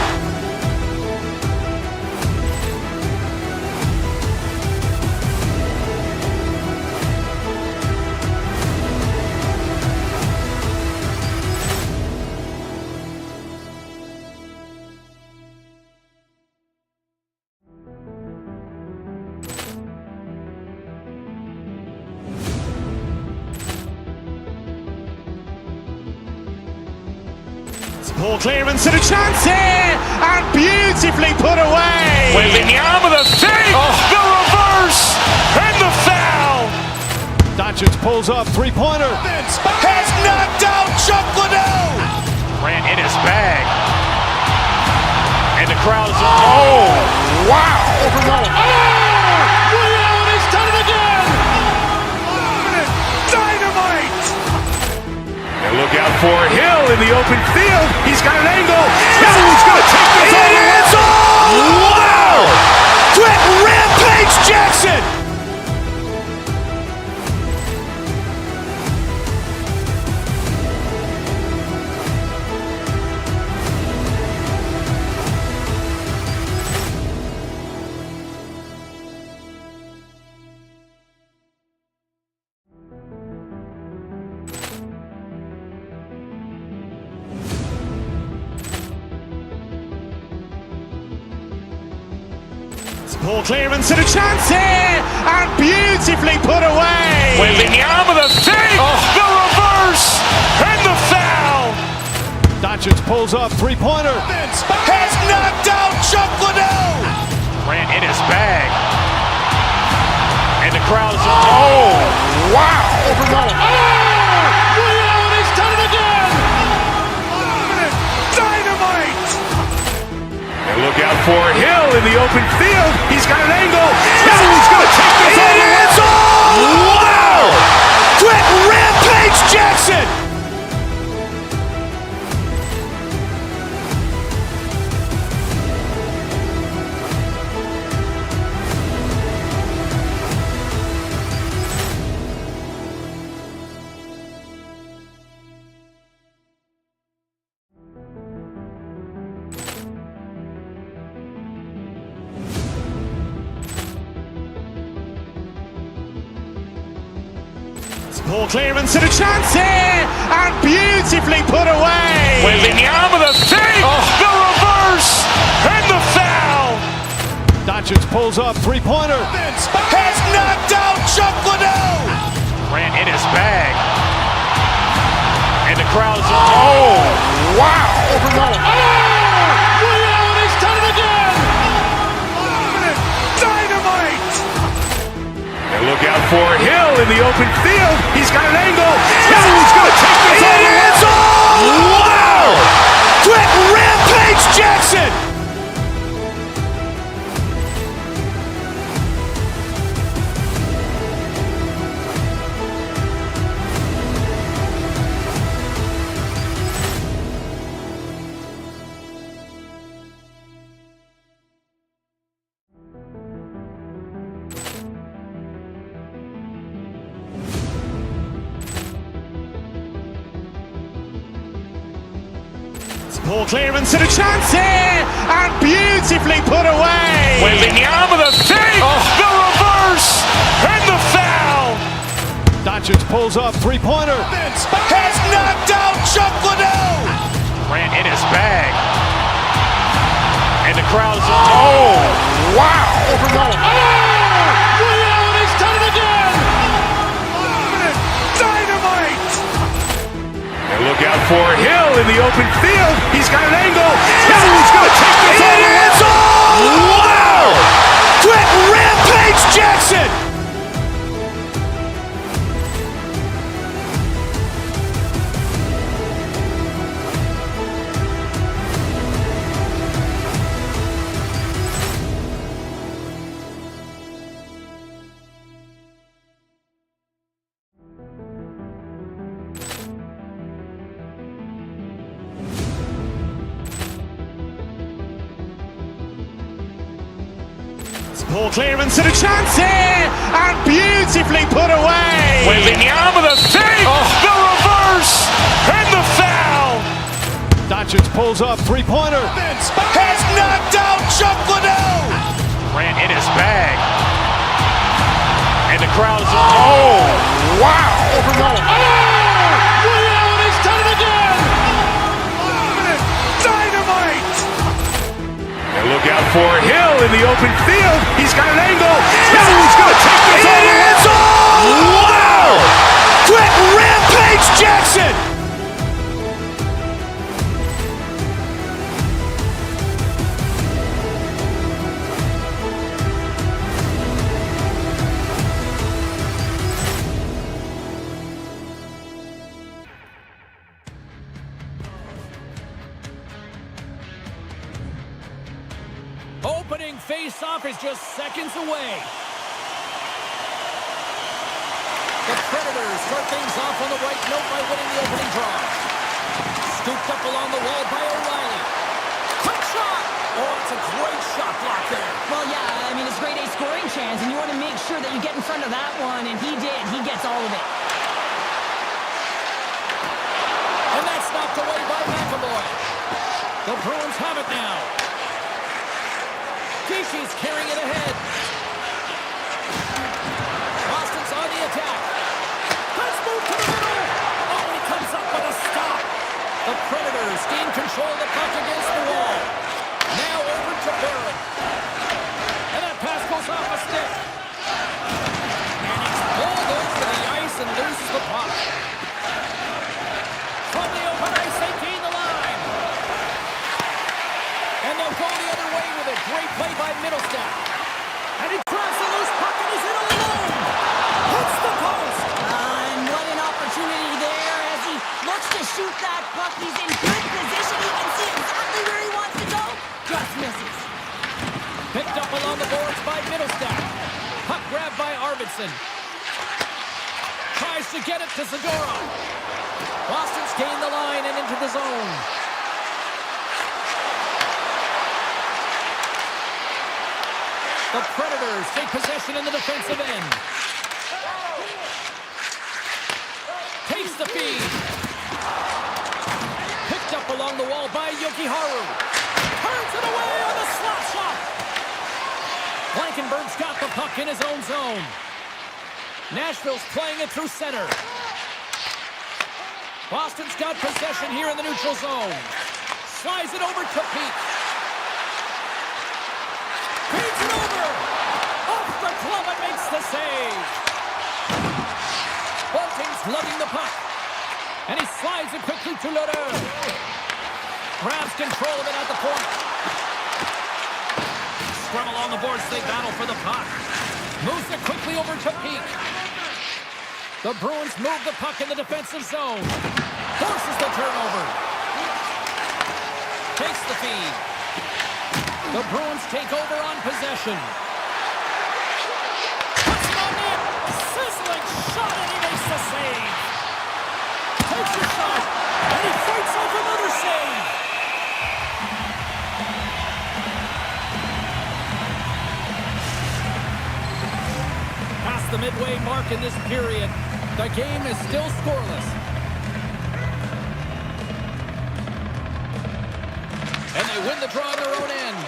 Speaker 1: Poor clearance and a chance here, and beautifully put away.
Speaker 2: Wembanyama with a fake, the reverse, and the foul.
Speaker 3: Doncic pulls up, three-pointer.
Speaker 2: Has knocked out Chuck Liddell. Grant in his bag. And the crowd is, oh, wow.
Speaker 3: Ray Allen has done it again.
Speaker 2: Dynamite. And look out for Hill in the open field. He's got an angle. Hill's going to take this all the way. Wow. Quick Rampage Jackson.
Speaker 1: Poor clearance and a chance here, and beautifully put away.
Speaker 2: Wembanyama with a fake, the reverse, and the foul.
Speaker 3: Doncic pulls up, three-pointer.
Speaker 2: Has knocked out Chuck Liddell. Grant in his bag. And the crowd is, oh, wow.
Speaker 3: Ray Allen has done it again.
Speaker 2: Dynamite. And look out for Hill in the open field. He's got an angle. Hill's going to take this all the way. Wow. Quick Rampage Jackson.
Speaker 1: Poor clearance and a chance here, and beautifully put away.
Speaker 2: Wembanyama with a fake, the reverse, and the foul.
Speaker 3: Doncic pulls up, three-pointer.
Speaker 2: Has knocked out Chuck Liddell. Grant in his bag. And the crowd is, oh, wow.
Speaker 3: Ray Allen has done it again.
Speaker 2: Dynamite. And look out for Hill in the open field. He's got an angle. Hill's going to take this all the way. Wow. Quick Rampage Jackson.
Speaker 1: Poor clearance and a chance here, and beautifully put away.
Speaker 2: Wembanyama the fake, the reverse, and the foul.
Speaker 3: Doncic pulls up, three-pointer.
Speaker 2: Has knocked out Chuck Liddell. Grant in his bag. And the crowd's oh, wow.
Speaker 3: He's done it again.
Speaker 2: Dynamite. And look out for Hill in the open field. He's got an angle. Hill's going to take this all the way. Wow. Brett Rampage Jackson.
Speaker 1: Poor clearance and a chance here, and beautifully put away.
Speaker 2: Wembanyama the fake, the reverse, and the foul.
Speaker 3: Doncic pulls up, three-pointer.
Speaker 2: Has knocked out Chuck Liddell. Grant in his bag. And the crowd's oh, wow.
Speaker 3: He's done it again.
Speaker 2: Dynamite. And look out for Hill in the open field. He's got an angle. Hill's going to take this all the way. Wow. Brett Rampage Jackson.
Speaker 4: Opening face-off is just seconds away. The Predators start things off on the right note by winning the opening draw. Scooped up along the wall by O'Reilly. Quick shot! Oh, it's a great shot block there.
Speaker 5: Well, yeah, I mean, it's a grade A scoring chance, and you want to make sure that you get in front of that one, and he did. He gets all of it.
Speaker 4: And that's knocked away by McAvoy. The Bruins have it now. She's carrying it ahead. Boston's on the attack. Let's move to the middle. Oh, he comes up with a stop. The Predators gain control of the puck against the wall. Now over to Barrett. And that pass goes off a stick. And he's pulled over the ice and loses the puck. From the open ice, they gain the line. And they'll go the other way with it. Great play by Middlestat. And he grabs the loose puck and he's in alone. Hits the post.
Speaker 5: And what an opportunity there as he looks to shoot that puck. He's in good position. He can see exactly where he wants to go. Just misses.
Speaker 4: Picked up along the boards by Middlestat. Puck grabbed by Arvidsson. Tries to get it to Zadora. Boston's gained the line and into the zone. The Predators take possession in the defensive end. Takes the feed. Picked up along the wall by Yokiharu. Turns it away on the slap shot. Blankenberg's got the puck in his own zone. Nashville's playing it through center. Boston's got possession here in the neutral zone. Slides it over to Peak. Feeds it over. Off the glove and makes the save. Bunting's lugging the puck. And he slides it quickly to Lodeur. Grabs control of it at the point. Scrum along the boards, they battle for the puck. Moves it quickly over to Peak. The Bruins move the puck in the defensive zone. Forces the turnover. Takes the feed. The Bruins take over on possession. Puts it on net. Sizzling shot, and he makes the save. Takes a shot, and he fights off another save. Past the midway mark in this period, the game is still scoreless. And they win the draw on their own end.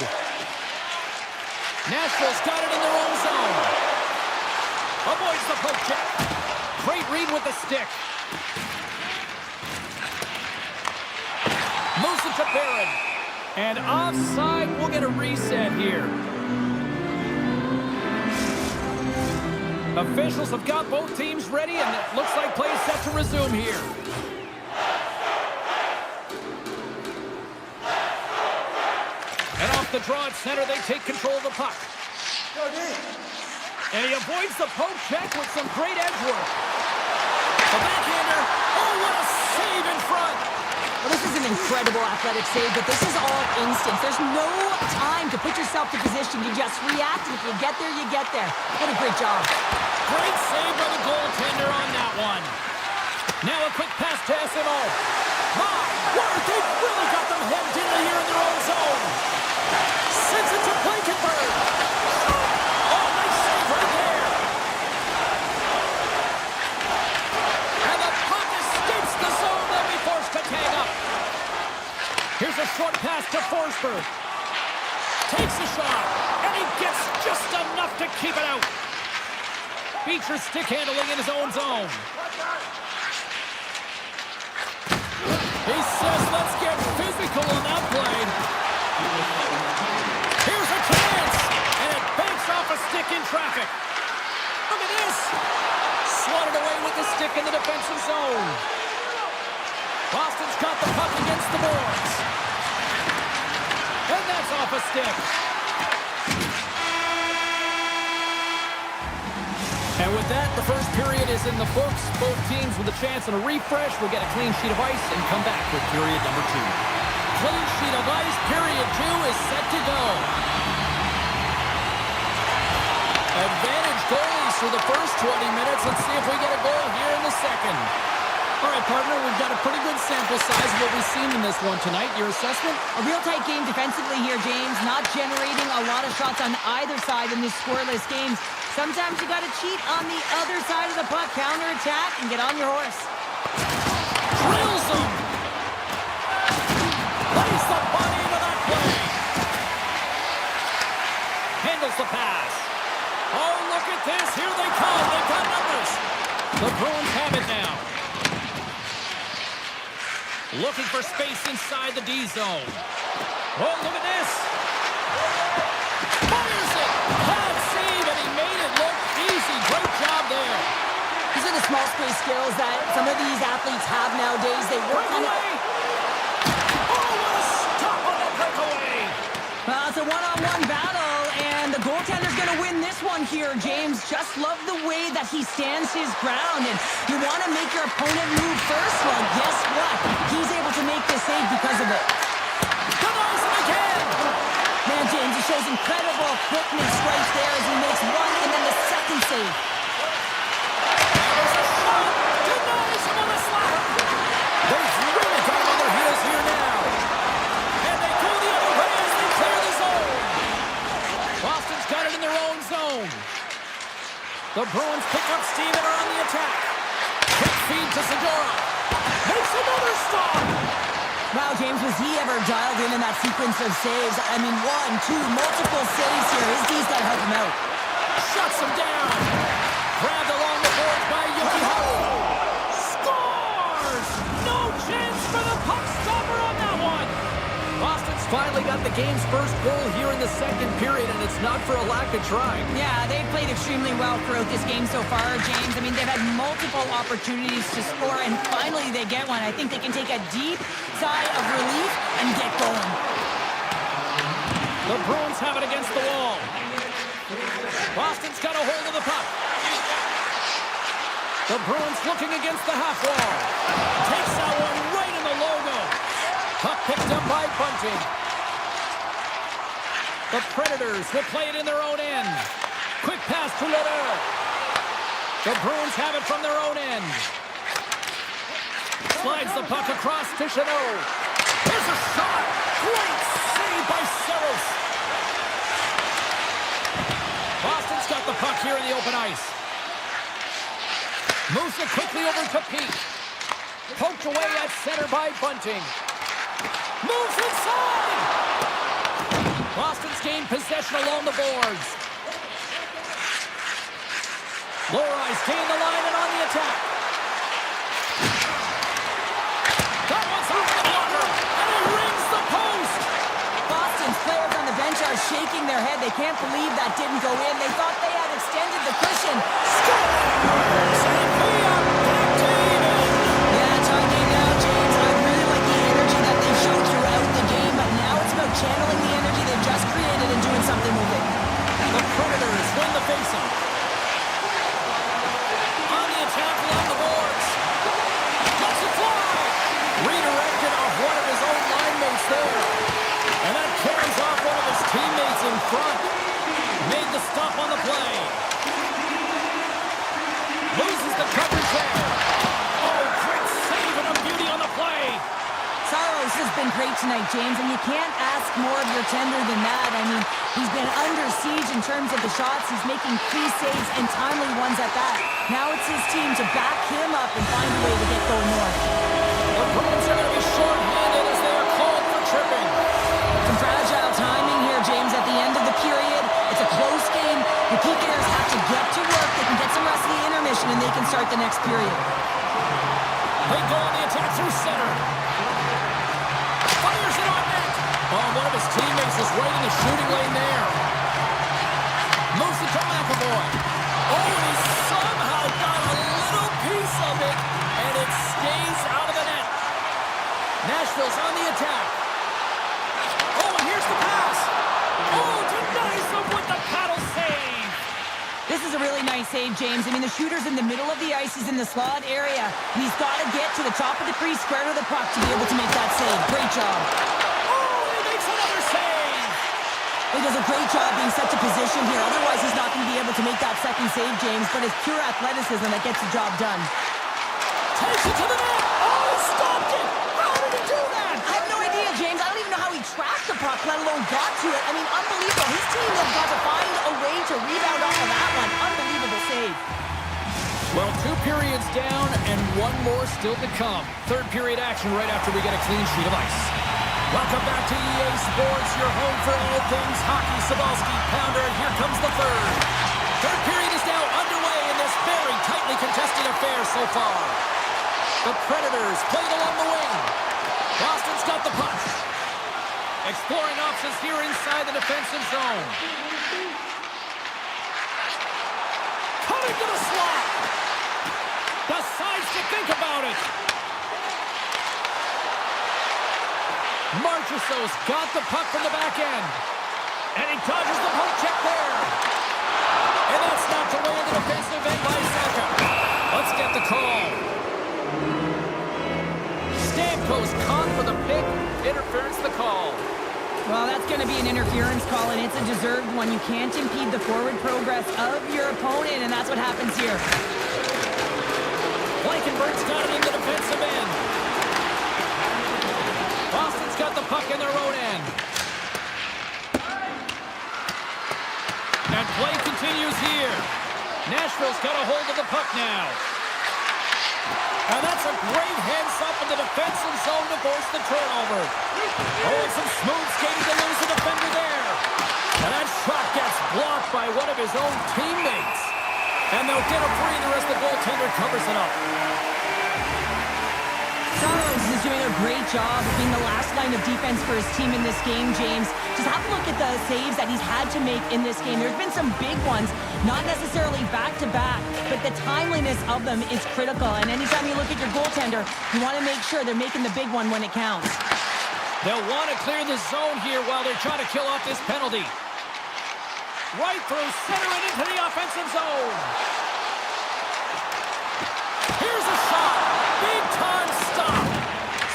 Speaker 4: Nashville's got it in their own zone. Avoids the poke check. Great read with the stick. Moves it to Barron. And offside, we'll get a reset here. Officials have got both teams ready, and it looks like play is set to resume here. And off the draw at center, they take control of the puck. And he avoids the poke check with some great edge work. The backhander. Oh, what a save in front.
Speaker 5: Well, this is an incredible athletic save, but this is all instinct. There's no time to put yourself to position. You just react, and if you get there, you get there. What a great job.
Speaker 4: Great save by the goaltender on that one. Now a quick pass to SMO. My word, they've really got them hemmed in here in their own zone. Sends it to Blankenburg. Oh, nice save right there. And the puck escapes the zone. They'll be forced to tag up. Here's a short pass to Forsberg. Takes a shot, and he gets just enough to keep it out. Beecher stick handling in his own zone. He says, let's get physical on that play. Here's a chance, and it banks off a stick in traffic. Look at this. Swatted away with the stick in the defensive zone. Boston's got the puck against the boards. And that's off a stick. And with that, the first period is in the books. Both teams with a chance and a refresh will get a clean sheet of ice and come back with period number 2. Clean sheet of ice, period 2 is set to go. Advantage goalies for the first 20 minutes. Let's see if we get a goal here in the second. All right, partner, we've got a pretty good sample size of what we've seen in this one tonight. Your assessment?
Speaker 5: A real tight game defensively here, James. Not generating a lot of shots on either side in these scoreless games. Sometimes you got to cheat on the other side of the puck, counter-attack, and get on your horse.
Speaker 4: Drills him! Lays the body into that play. Handles the pass. Oh, look at this. Here they come. They've got numbers. The Bruins have it now. Looking for space inside the D zone. Oh, look at this. Fires it. Hard save, and he made it look easy. Great job there.
Speaker 5: These are the small space skills that some of these athletes have nowadays. They work on it.
Speaker 4: Oh, what a stop on that breakaway.
Speaker 5: Well, it's a one-on-one battle, and the goaltender's going to win this one here, James. Just love the way that he stands his ground, and you want to make your opponent move first. Well, guess what? He's able to make this save because of it.
Speaker 4: Denies him again.
Speaker 5: Man, James, he shows incredible quickness right there as he makes one and then the second save.
Speaker 4: There's a shot. Denies him on the slap. They've really got on their heels here now. And they go the other way as they clear the zone. Boston's got it in their own zone. The Bruins pick up steam and are on the attack. Quick feed to Segura. Makes another stop.
Speaker 5: Wow, James, was he ever dialed in that sequence of saves? I mean, 1, 2, multiple saves here. His D's got to help him out.
Speaker 4: Shuts him down. Grabbed along the boards by Yuki Haru. Scores! No chance for the puck stopper on that one. Boston's finally got the game's first goal here in the second period, and it's not for a lack of trying.
Speaker 5: Yeah, they've played extremely well throughout this game so far, James. I mean, they've had multiple opportunities to score, and finally they get one. I think they can take a deep sigh of relief and get going.
Speaker 4: The Bruins have it against the wall. Boston's got a hold of the puck. The Bruins looking against the half wall. Takes that one right in the logo. Puck picked up by Bunting. The Predators will play it in their own end. Quick pass to Lodeur. The Bruins have it from their own end. Slides the puck across to Chanot. Here's a shot. Great save by Saros. Boston's got the puck here in the open ice. Moves it quickly over to Pete. Poked away at center by Bunting. Moves inside. Boston's gained possession along the boards. Loris gained the line and on the attack. That one's off the blocker, and he rings the post.
Speaker 5: Boston's players on the bench are shaking their head. They can't believe that didn't go in. They thought they had extended the cushion.
Speaker 4: Scores! And we are back to even.
Speaker 5: Yeah, tie game now, James. I really like the energy that they showed throughout the game, but now it's about channeling the energy they've just created and doing something with it.
Speaker 4: The Predators win the faceoff. On the attack along the boards. Lets it fly. Redirected off one of his own line mates there. And that carries off one of his teammates in front. Made the stop on the play. Loses the coverage there. Oh, great save and a beauty on the play.
Speaker 5: Saros has been great tonight, James, and you can't ask more of your tender than that. I mean, he's been under siege in terms of the shots. He's making key saves and timely ones at that. Now it's his team to back him up and find a way to get going north.
Speaker 4: The Bruins are going to be short-handed as they are called for tripping.
Speaker 5: Some fragile timing here, James, at the end of the period. It's a close game. The PKers have to get to work. They can get some rest of the intermission, and they can start the next period.
Speaker 4: They go on the attack through center. Fires it on net. Oh, one of his teammates is right in the shooting lane there. Moves it to McAvoy. Oh, and he somehow got a little piece of it, and it stays out of the net. Nashville's on the attack. Oh, and here's the pass. Oh, denies him with the paddle save.
Speaker 5: This is a really nice save, James. I mean, the shooter's in the middle of the ice. He's in the slot area. And he's got to get to the top of the crease, square to the puck to be able to make that save. Great job.
Speaker 4: Oh, he makes another save.
Speaker 5: He does a great job being set to position here. Otherwise, he's not going to be able to make that second save, James. But it's pure athleticism that gets the job done.
Speaker 4: Takes it to the net. Oh, he stopped it. How did he do that?
Speaker 5: I have no idea, James. I don't even know how he tracked the puck, let alone got to it. I mean, unbelievable. His team has got to find a way to rebound off of that one. Unbelievable save.
Speaker 4: Well, 2 periods down and 1 more still to come. Third period action right after we get a clean sheet of ice. Welcome back to EA Sports, your home for all things hockey. Sabalski, Pounder, and here comes the third. Third period is now underway in this very tightly contested affair so far. The Predators played along the wing. Boston's got the puck. Exploring options here inside the defensive zone. Cutting to the slot. Decides to think about it. Marchessault's got the puck from the back end. And he dodges the poke check there. And that's knocked away in the defensive end by Saka. Let's get the call. Stamkos caught for the pick. Interference the call.
Speaker 5: Well, that's going to be an interference call, and it's a deserved one. You can't impede the forward progress of your opponent, and that's what happens here.
Speaker 4: Blankenberg's got it in the defensive end. Boston's got the puck in their own end. And play continues here. Nashville's got a hold of the puck now. And that's a great heads-up in the defensive zone to force the turnover. Oh, and some smooth skating to lose the defender there. And that shot gets blocked by one of his own teammates. And they'll get a breather as the goaltender covers it up.
Speaker 5: Saros is doing a great job of being the last line of defense for his team in this game, James. Just have a look at the saves that he's had to make in this game. There's been some big ones, not necessarily back-to-back, but the timeliness of them is critical. And anytime you look at your goaltender, you want to make sure they're making the big one when it counts.
Speaker 4: They'll want to clear the zone here while they're trying to kill off this penalty. Right through center and into the offensive zone. Here's a shot. Big-time stop.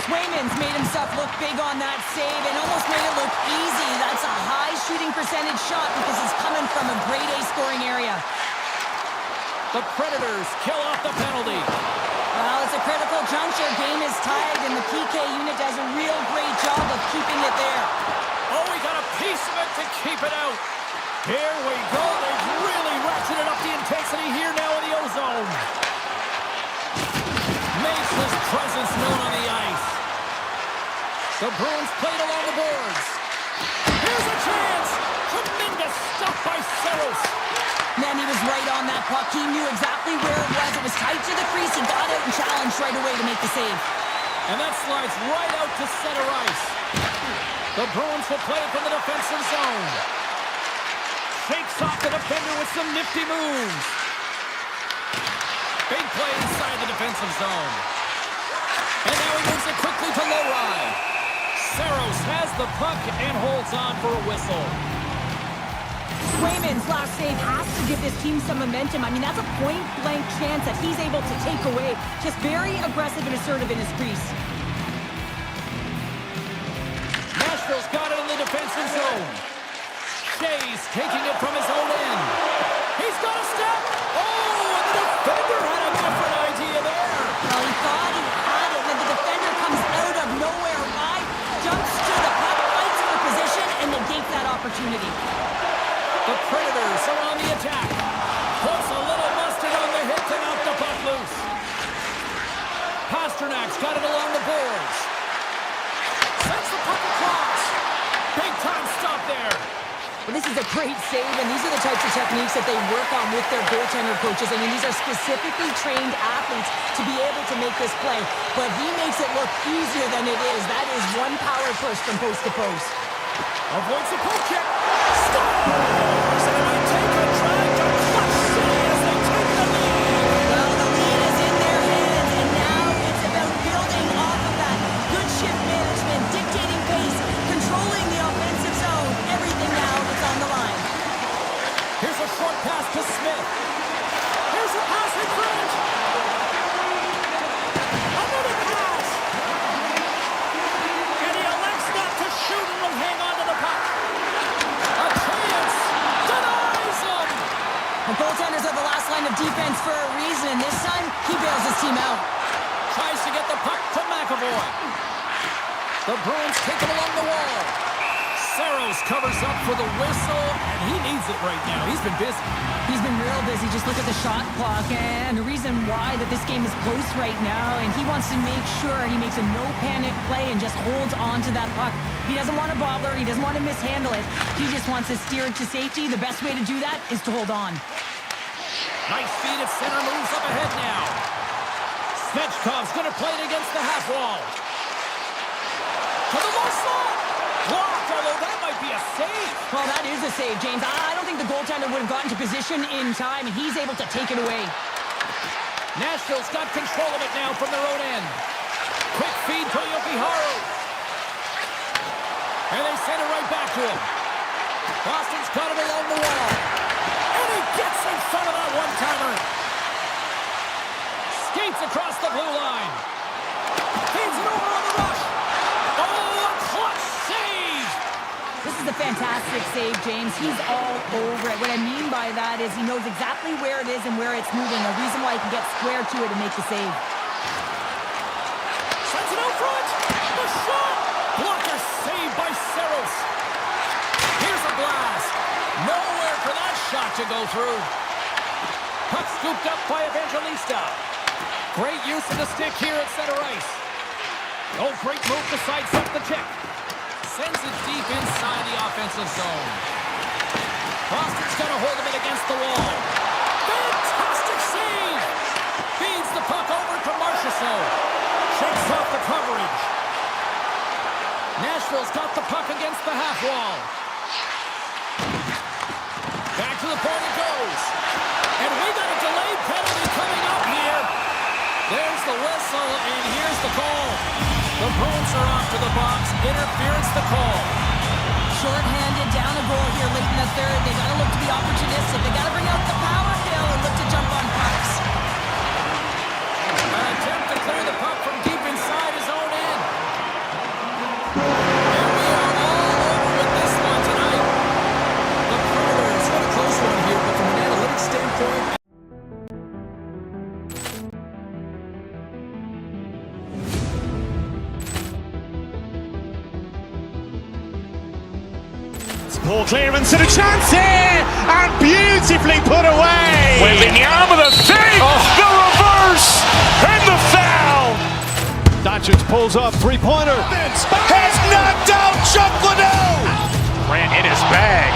Speaker 5: Swayman's made himself look big on that save and almost made it look easy. That's a high shooting percentage shot because it's coming from a grade A scoring area.
Speaker 4: The Predators kill off the penalty.
Speaker 5: Well, it's a critical juncture. Game is tied, and the PK unit does a real great job of keeping it there.
Speaker 4: Oh, he got a piece of it to keep it out. Here we go. They've really ratcheted up the intensity here now in the O-zone. Makes his presence known on the ice. The Bruins played along the boards. Here's a chance. Tremendous stuff by Saros.
Speaker 5: Man, he was right on that puck. He knew exactly where it was. It was tight to the crease. He got out and challenged right away to make the save.
Speaker 4: And that slides right out to center ice. The Bruins will play it from the defensive zone. Shakes off the defender with some nifty moves. Big play inside the defensive zone. And now he moves it quickly to low ride. Saros has the puck and holds on for a whistle.
Speaker 5: Swayman's last save has to give this team some momentum. I mean, that's a point-blank chance that he's able to take away. Just very aggressive and assertive in his crease.
Speaker 4: Nashville's got it in the defensive zone. Shea's taking it from his own end. He's got a step. Oh, and the defender had a different idea there.
Speaker 5: Well, he thought he had it, and the defender comes out of nowhere. Wide, jumps to the puck, fights for position, and negates that opportunity.
Speaker 4: The Predators are on the attack. Puts a little mustard on the hit to knock the puck loose. Pasternak's got it along the boards. Sends the puck across. Big time stop there.
Speaker 5: Well, this is a great save, and these are the types of techniques that they work on with their goaltender coaches. I mean, these are specifically trained athletes to be able to make this play, but he makes it look easier than it is. That is one power push from post to post.
Speaker 4: Avoids the poke check. Scores! And it might take a drag to clutch city as they take the lead.
Speaker 5: Well, the lead is in their hands, and now it's about building off of that. Good shift management, dictating pace, controlling the offensive zone. Everything now is on the line.
Speaker 4: Here's a short pass to Smith. Here's a pass in front. Another pass. And he elects not to shoot and will hang on to the puck. A chance. Denies him.
Speaker 5: The goaltenders are the last line of defense for a reason, and this time he bails his team out.
Speaker 4: Tries to get the puck to McAvoy. The Bruins take him along the wall. Saros covers up for the whistle, and he needs it right now. He's been busy.
Speaker 5: He's been real busy. Just look at the shot clock, and the reason why that this game is close right now, and he wants to make sure he makes a no-panic play and just holds on to that puck. He doesn't want to bobble. He doesn't want to mishandle it. He just wants to steer it to safety. The best way to do that is to hold on.
Speaker 4: Nice feed at center, moves up ahead now. Svechkov's going to play it against the half wall. To the low slot. Blocked, although that might be a save.
Speaker 5: Well, that is a save, James. I don't think the goaltender would have gotten to position in time, and he's able to take it away.
Speaker 4: Nashville's got control of it now from their own end. Quick feed to Yokiharu. And they send it right back to him. Boston's got it along the wall. And he gets in front of that one-timer. Skates across the blue line. Feeds it over on the rush. Oh, a clutch save!
Speaker 5: This is a fantastic save, James. He's all over it. What I mean by that is he knows exactly where it is and where it's moving. The reason why he can get square to it and make the save.
Speaker 4: Sends it out front. The shot. Blocker save by Saros. Here's a blast. Nowhere for that shot to go through. Puck scooped up by Evangelista. Great use of the stick here at center ice. Oh, great move to sidestep the check. Sends it deep inside the offensive zone. Boston's got a hold of it against the wall. Fantastic save! Feeds the puck over to Marchessault. Shakes off the coverage. Nashville's got the puck against the half wall. Back to the point it goes. And we got a delayed penalty coming up here. There's the whistle, and here's the call. The Bruins are off to the box. Interference the call.
Speaker 5: Short-handed down a goal here late in the third. They got to look to be opportunistic. They got to bring out the power hill and look to jump on pucks.
Speaker 4: An attempt to clear the puck from deep inside his own end. And we are all over with this one tonight. The Predators got a close one here, but from an analytics standpoint,
Speaker 1: Poor clearance and a chance here, and beautifully put away.
Speaker 2: With the arm of the save, the reverse, and the foul.
Speaker 1: Doncic pulls up, three-pointer.
Speaker 2: Vince has knocked out Chuck Liddell.
Speaker 4: Grant in his bag.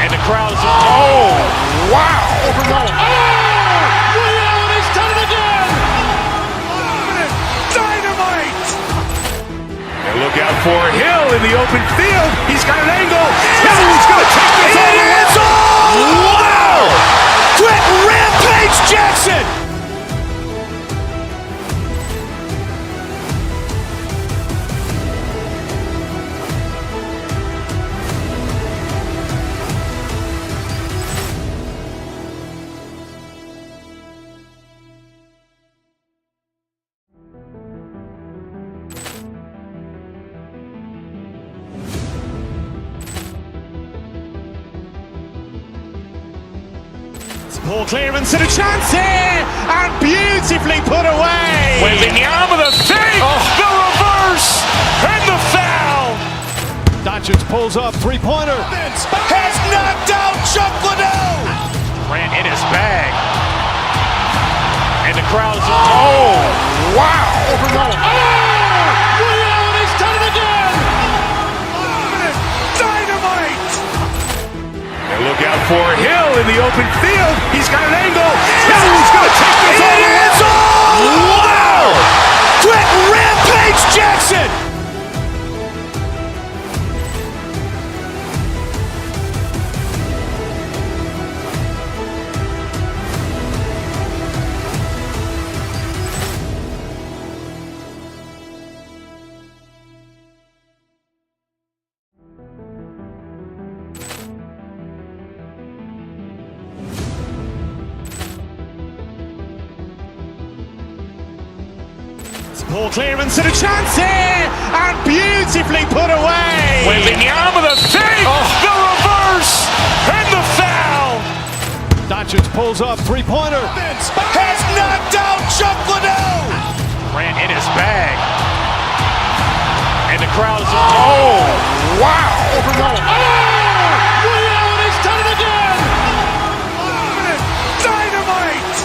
Speaker 4: And the crowd is... Oh, wow.
Speaker 3: Liddell has done it again.
Speaker 2: Dynamite. And look out for Hill in the open field. He's got an angle. Hill's going to take this all the way. Wow. Quick Rampage Jackson.
Speaker 1: Ball clearance and a chance here, and beautifully put away.
Speaker 2: Wembanyama the fake, the reverse, and the foul.
Speaker 1: Doncic pulls up, three-pointer.
Speaker 2: Vince has knocked out Chuck Liddell.
Speaker 4: Grant in his bag. And the crowd is... Oh, wow.
Speaker 3: Liddell has done it again.
Speaker 2: Dynamite. And look out for Hill in the open field. He's got an angle. Hill's going to take this all the way. Wow. Quick Rampage Jackson.
Speaker 1: Ball clearance and a chance here, and beautifully put away.
Speaker 2: Wembanyama the fake, the reverse, and the foul.
Speaker 1: Doncic pulls up, three-pointer.
Speaker 2: Vince has knocked out Chuck Liddell.
Speaker 4: Grant in his bag. And the crowd is... Oh, wow.
Speaker 3: Liddell has done it again.
Speaker 2: Dynamite.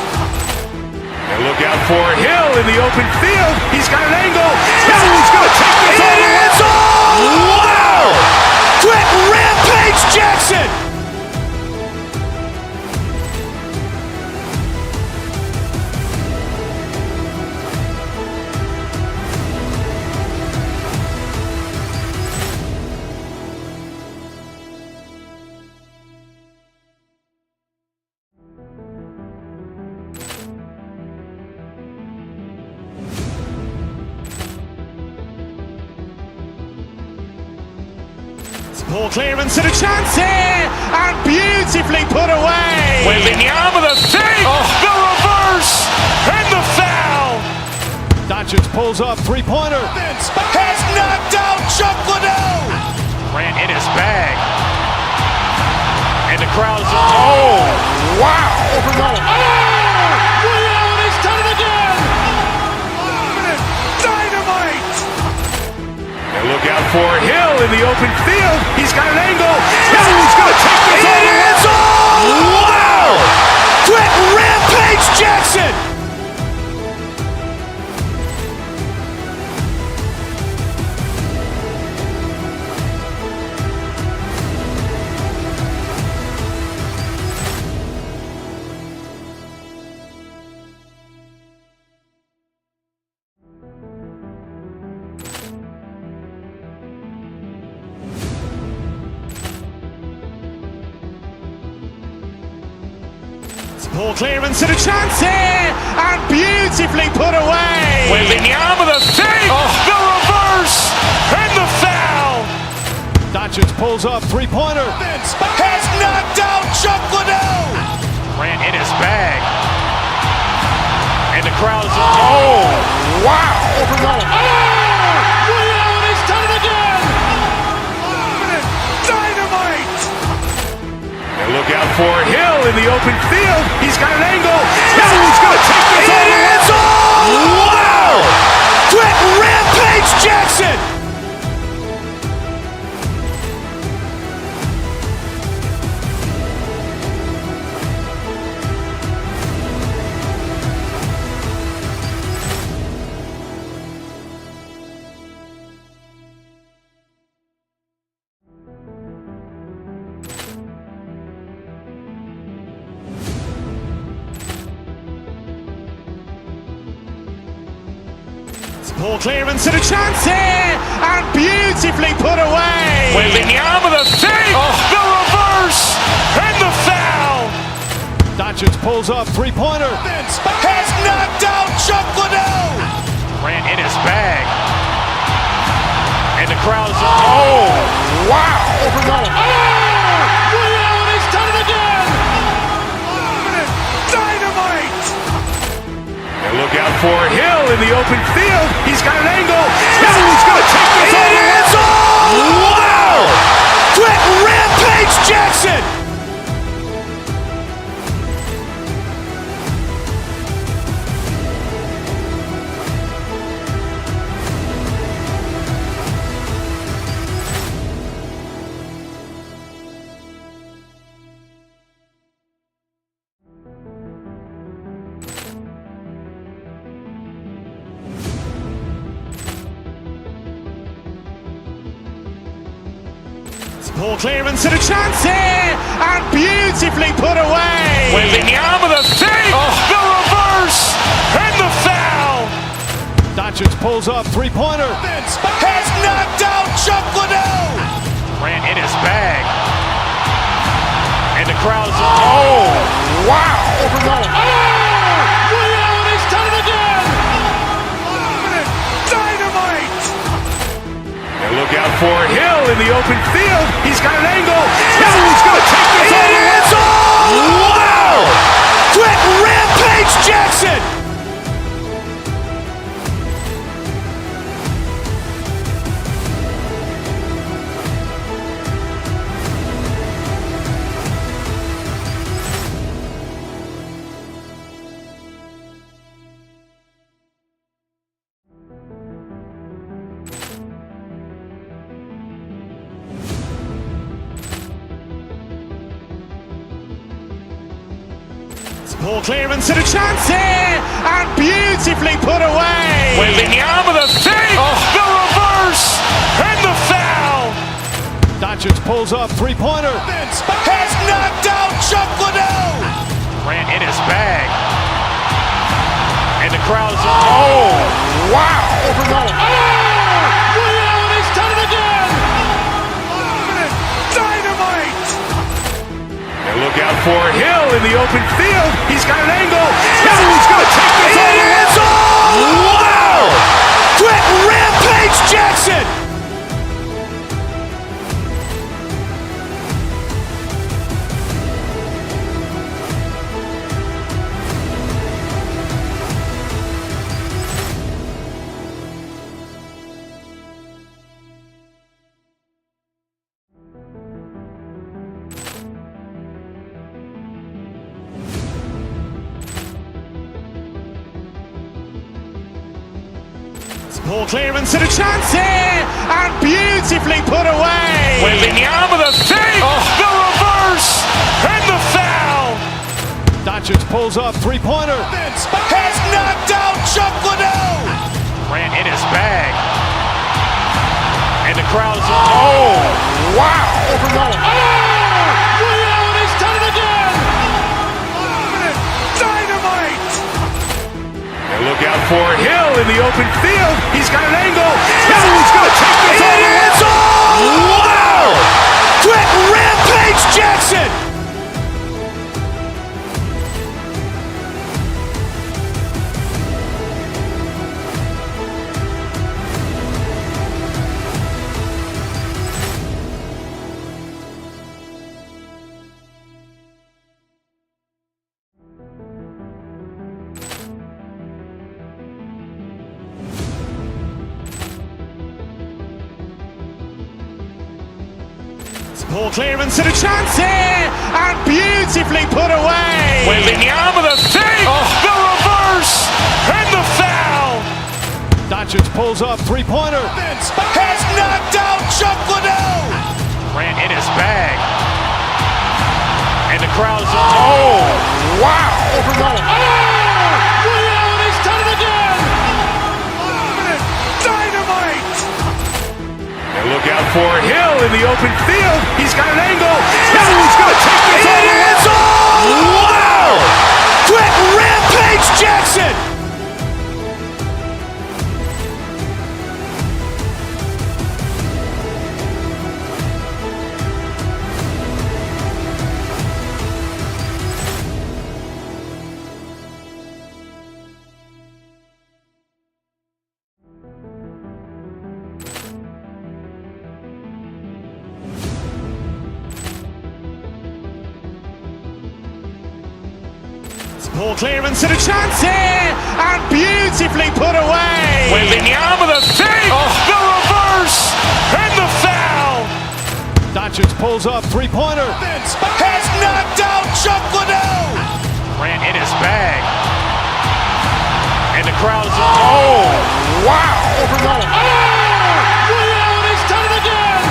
Speaker 2: And look out for Hill in the open field. He's got an angle. Hill's going to take this all the way. Wow. Quick Rampage Jackson.
Speaker 1: Ball clearance and a chance here, and beautifully put away.
Speaker 2: Wembanyama the fake, the reverse, and the foul.
Speaker 1: Doncic pulls up, three-pointer.
Speaker 2: Vince has knocked out Chuck Liddell.
Speaker 4: Grant in his bag. And the crowd is... Oh, wow.
Speaker 3: Liddell has done it again.
Speaker 2: Dynamite. And look out for Hill in the open field. He's got an angle. Hill's going to take this all the way. Wow. Quick Rampage Jackson.
Speaker 1: Ball clearance and a chance here, and beautifully put away.
Speaker 2: Wembanyama the fake, the reverse, and the foul.
Speaker 1: Doncic pulls up, three-pointer.
Speaker 2: Vince has knocked out Chuck Liddell.
Speaker 4: Grant in his bag. And the crowd is... Oh, wow.
Speaker 3: Liddell has done it again.
Speaker 2: Dynamite. And look out for Hill in the open field. He's got an angle. Hill's going to take this all the way. Wow. Quick Rampage Jackson.
Speaker 1: Ball clearance and a chance here, and beautifully put away.
Speaker 2: Wembanyama with a fake, the reverse, and the foul.
Speaker 3: Doncic pulls up, three-pointer.
Speaker 2: Has knocked out Chuck Liddell. Ran in his bag. And the crowd is, oh, wow.
Speaker 3: He's done it again.
Speaker 2: Dynamite. And look out for Hill in the open field. He's got an angle. He's going to take this all the way. Wow. Quick Rampage Jackson.
Speaker 1: Ball clearance and a chance here, and beautifully put away.
Speaker 2: Wembanyama with a fake, the reverse, and the foul.
Speaker 3: Doncic pulls up, three-pointer.
Speaker 2: Has knocked out Chuck Liddell. Ran in his bag. And the crowd is, oh, wow.
Speaker 3: He's done it again.
Speaker 2: Dynamite. And look out for Hill in the open field. He's got an angle. He's going to take this all the way. Wow. Quick Rampage Jackson.
Speaker 1: Ball clearance and a chance here, and beautifully put away.
Speaker 2: Wembanyama with a fake, the reverse, and the foul.
Speaker 3: Doncic pulls up, three-pointer.
Speaker 2: Has knocked out Chuck Liddell. Ran in his bag. And the crowd is, oh, wow.
Speaker 3: He's done it again.
Speaker 2: Dynamite. And look out for Hill in the open field. He's got an angle. He's going to take this all the way. Wow. Quick Rampage Jackson.
Speaker 1: Ball clearance and a chance here, and beautifully put away.
Speaker 2: Wembanyama with a fake, the reverse, and the foul.
Speaker 3: Doncic pulls up, three-pointer.
Speaker 2: Has knocked out Chuck Liddell. Ran in his bag. And the crowd is, oh, wow.
Speaker 3: He's done it again.
Speaker 2: Dynamite. And look out for Hill in the open field. He's got an angle. He's going to take this all the way. Wow. Quick Rampage Jackson.
Speaker 1: Ball clearance and a chance here, and beautifully put away.
Speaker 2: Wembanyama with a fake, the reverse, and the foul.
Speaker 3: Doncic pulls up, three-pointer.
Speaker 2: Has knocked out Chuck Liddell. Ran in his bag. And the crowd is, oh, wow.
Speaker 3: He's done it again.
Speaker 2: Dynamite. And look out for Hill in the open field. He's got an angle. He's going to take this all the way. Wow. Quick Rampage Jackson.
Speaker 1: Ball clearance and a chance here, and beautifully put away.
Speaker 2: Wembanyama the save, the reverse, and the foul.
Speaker 3: Doncic pulls up, three-pointer.
Speaker 2: Has knocked out Chuck Liddell. Ran in his bag. And the crowd is, oh, wow.
Speaker 3: Ray Allen has done it again.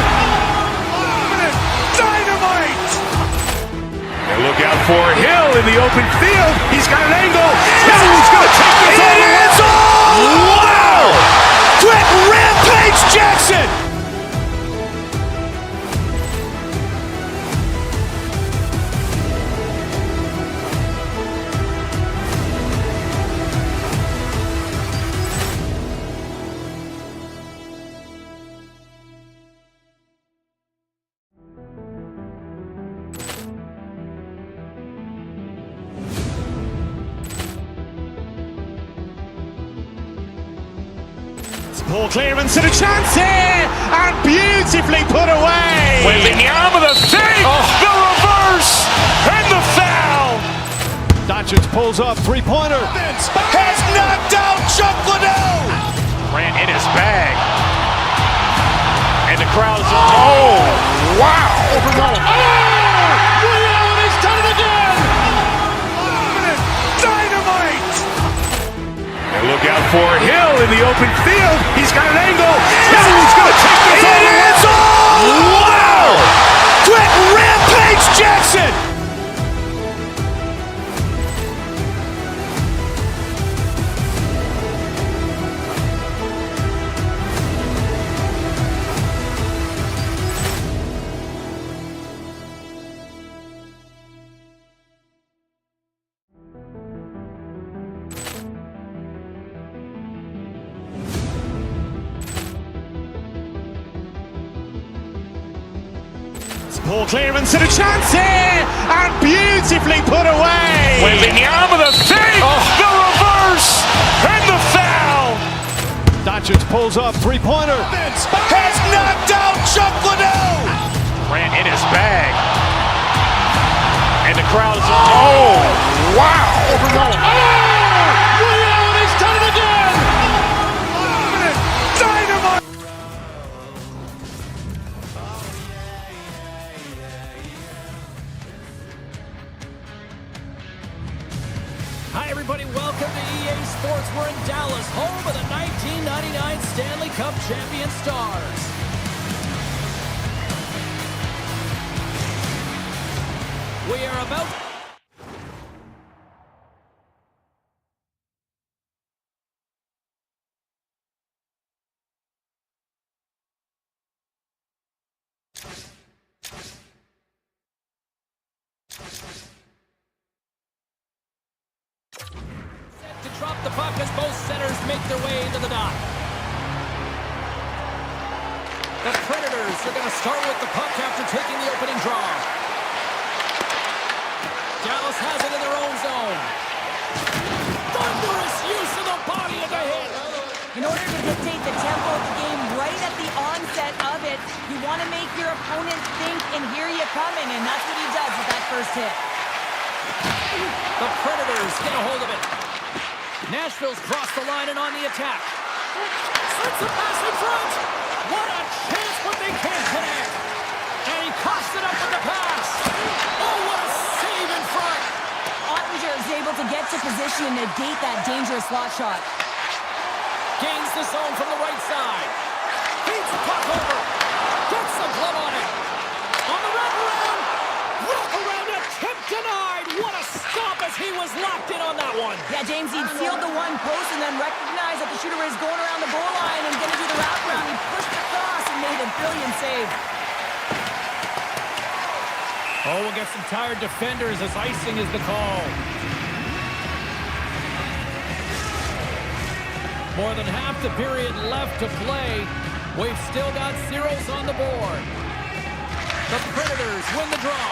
Speaker 2: Dynamite. And look out for Hill in the open field. He's got an angle. Hill's going to take this all the way. Wow. Quick Rampage Jackson.
Speaker 1: Ball clearance and a chance here, and beautifully put away.
Speaker 2: Wembanyama the save, the reverse, and the foul.
Speaker 3: Doncic pulls up, three-pointer.
Speaker 2: Has knocked out Chuck Liddell. Ran in his bag. And the crowd is, oh, wow.
Speaker 3: Ray Allen has done it again.
Speaker 2: Dynamite. And look out for Hill in the open field. He's got an angle. Hill's going to take this all the way. Wow. Quick Rampage Jackson.
Speaker 1: Ball clearance and a chance here, and beautifully put away.
Speaker 2: Wembanyama the save, the reverse, and the foul.
Speaker 3: Doncic pulls up, three-pointer.
Speaker 2: Has knocked out Chuck Liddell. Ran in his bag. And the crowd is, oh, wow.
Speaker 3: Ray Allen has done it again.
Speaker 2: Dynamite.
Speaker 4: Hi, everybody. Welcome to EA Sports. We're in Dallas, home of the 1999 Stanley Cup champion Stars. We are about... to drop the puck as both centers make their way into the dot. The Predators are going to start with the puck after taking the opening draw. Dallas has it in their own zone. Thunderous use of the body of the hit.
Speaker 5: In order to dictate the tempo of the game right at the onset of it, you want to make your opponent think and hear you coming, and that's what he does with that first hit.
Speaker 4: The Predators get a hold of it. Nashville's crossed the line and on the attack. Sends a pass in front. What a chance, but they can't connect. And he coughs it up with the pass. Oh, what a save in front.
Speaker 5: Ottinger is able to get to position and negate that dangerous slot shot.
Speaker 4: Gains the zone from the right side. Feeds the puck over. Gets the glove on it. On the wraparound. Wraparound attempt denied. What a stop as he was locked in on that one.
Speaker 5: Yeah, James, he sealed the one post and then recognized that the shooter is going around the goal line and going to do the wraparound. He pushed across and made a brilliant save.
Speaker 4: Oh, we'll get some tired defenders as icing is the call. More than half the period left to play. We've still got zeros on the board. The Predators win the draw.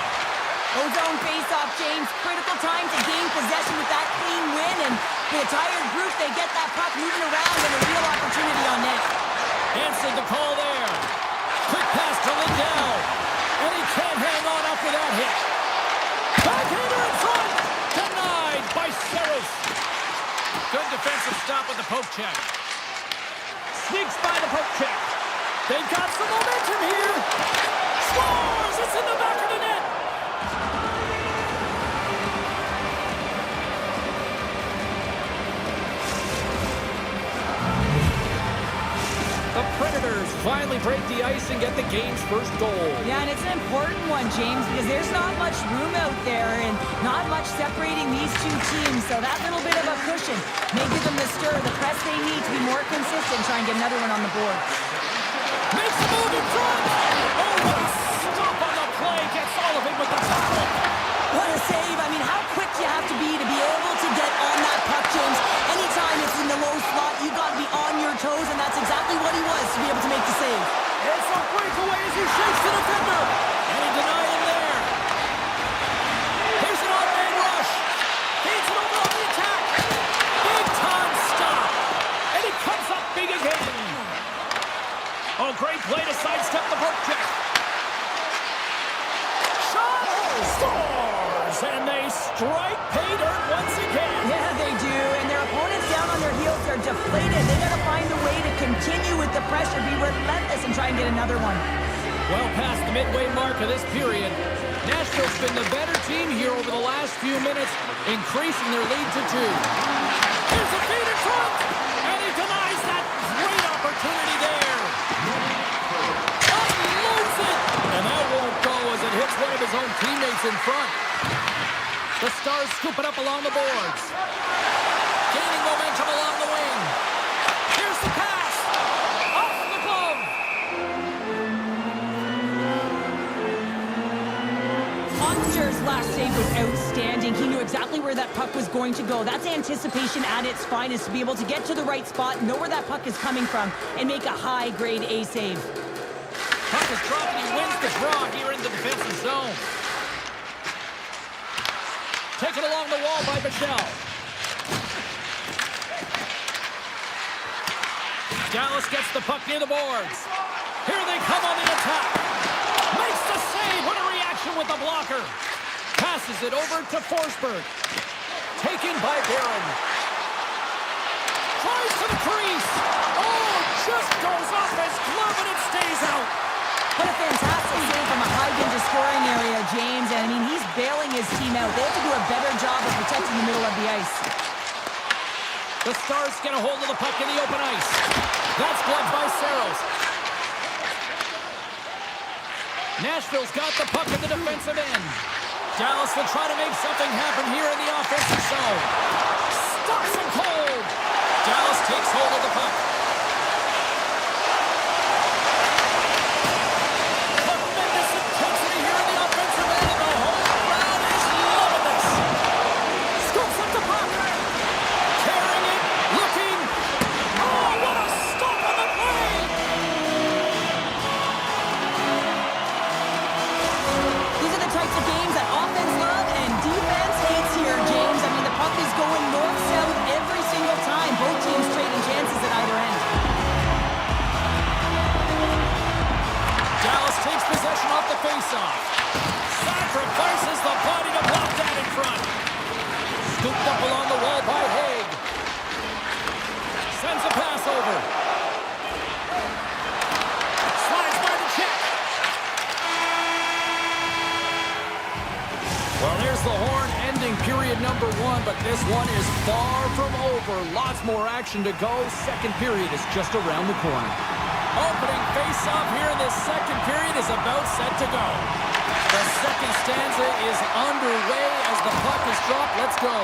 Speaker 5: Ozone face-off, James. Critical time to gain possession with that clean win. And for the tired group, they get that puck moving around and a real opportunity on net.
Speaker 4: Answered the call there. Quick pass to Lindell. And he can't hang on after that hit. Backhander in front. Denied by up with the poke check. Sneaks by the poke check. They've got some momentum here. Scores! It's in the back of the net. The Predators finally break the ice and get the game's first goal.
Speaker 5: Yeah, and it's an important one, James, because there's not much room out there and not much separating these two teams. So that little bit of a cushion may give them the stir, the press they need to be more consistent, try and get another one on the board.
Speaker 4: Makes a move in front. Oh, what a stop on the play. Gets all of it with the tackle.
Speaker 5: What a save. I mean, how quick you have to be able to get on that puck, James. Anytime it's in the low slot, you've got to be on your toes, and that's exactly what he was to be able to make the save.
Speaker 4: It's a breakaway as he shakes the defender. And he denied him there. Here's an on-man rush. Feeds it over on the attack. Big time stop. And he comes up big again. Oh, great play to sidestep the poke check. Shot! Scores! And they strike pay dirt once again.
Speaker 5: Yeah, they do. And their opponents down on their heels are deflated. They got to find a way to continue with the pressure, be relentless, and try and get another one.
Speaker 4: Well past the midway mark of this period, Nashville's been the better team here over the last few minutes, increasing their lead to 2. Here's a feed in front, and he denies that great opportunity there. Unloads it, and that won't go as it hits one of his own teammates in front. The Stars scoop it up along the boards. Gaining momentum along the wing. Here's the pass. Off the glove.
Speaker 5: Monster's last save was outstanding. He knew exactly where that puck was going to go. That's anticipation at its finest, to be able to get to the right spot, know where that puck is coming from, and make a high-grade A save.
Speaker 4: Puck is dropped and he wins the draw here in the defensive zone. Taken along the wall by Michelle. Dallas gets the puck near the boards. Here they come on the attack. Makes the save. What a reaction with the blocker. Passes it over to Forsberg. Taken by Barron. Tries to the crease. Oh, just goes off his glove and it stays out.
Speaker 5: What a fantastic save from a high-danger scoring area, James. And, I mean, he's bailing his team out. They have to do a better job of protecting the middle of the ice.
Speaker 4: The Stars get a hold of the puck in the open ice. That's blocked by Saros. Nashville's got the puck at the defensive end. Dallas will try to make something happen here in the offensive zone. Stops him cold. Dallas takes hold of the puck. Tremendous intensity here in the offensive end, and the whole crowd is loving this. Scoops up the puck. Carrying it, looking. Oh, what a stop on the play!
Speaker 5: These are the types of games that offense love and defense hates here, James. I mean, the puck is going north-south every single time. Both teams trading chances at either end.
Speaker 4: Dallas takes possession off the faceoff. Sacrifices the body to block that in front. Scooped up along the wall by Haig. Sends a pass over. Slides by the check. Well, there's the horn ending period number 1, but this one is far from over. Lots more action to go. Second period is just around the corner. Opening face-off here in this second period is about set to go. The second stanza is underway as the puck is dropped. Let's go.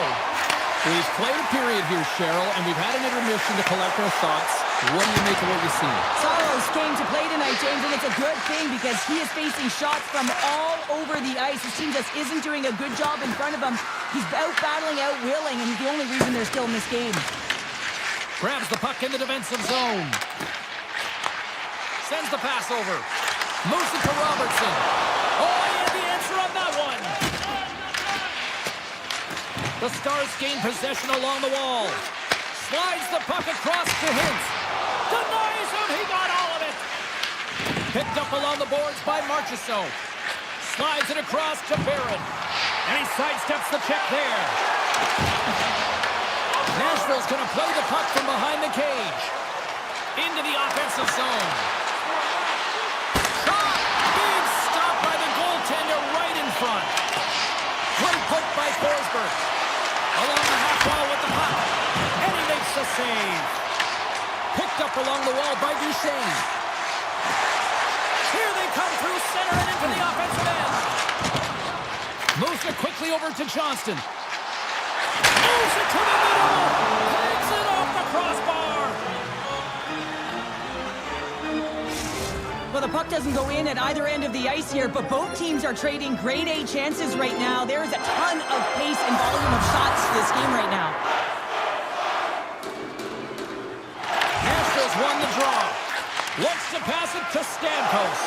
Speaker 4: We've played a period here, Cheryl, and we've had an intermission to collect our thoughts. What do you make of what you see?
Speaker 5: Saros came to play tonight, James, and it's a good thing because he is facing shots from all over the ice. His team just isn't doing a good job in front of him. He's out-battling, out-willing, and he's the only reason they're still in this game.
Speaker 4: Grabs the puck in the defensive zone. Sends the pass over. Moves it to Robertson. Oh, he had the answer on that one. The Stars gain possession along the wall. Slides the puck across to Hintz. Denies him. He got all of it. Picked up along the boards by Marchessault. Slides it across to Barron. And he sidesteps the check there. Nashville's going to play the puck from behind. cage. Into the offensive zone. Shot! Big stop by the goaltender right in front. Great poke by Forsberg. Along the half wall with the puck. And he makes the save. Picked up along the wall by Duchesne. Here they come through center and into the offensive end. Moves it quickly over to Johnston. Moves it to the middle. Takes it off the crossbar.
Speaker 5: Well, the puck doesn't go in at either end of the ice here, but both teams are trading grade A chances right now. There is a ton of pace and volume of shots to this game right now.
Speaker 4: Nashville's won the draw. Looks to pass it to Stamkos.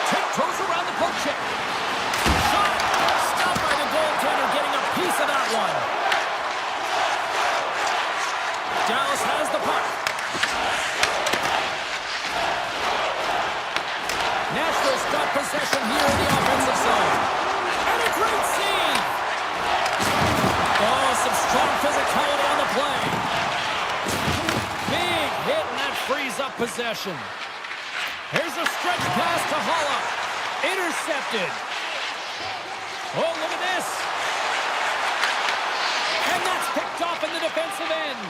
Speaker 4: Tiptoes around the poke check. Shot! Stopped by the goaltender, getting a piece of that one. Dallas has the puck. Nashville's got possession here in the offensive zone. And a great save! Oh, some strong physicality on the play. Big hit, and that frees up possession. Here's a stretch pass to Holla. Intercepted. Oh, look at this. And that's picked off in the defensive end.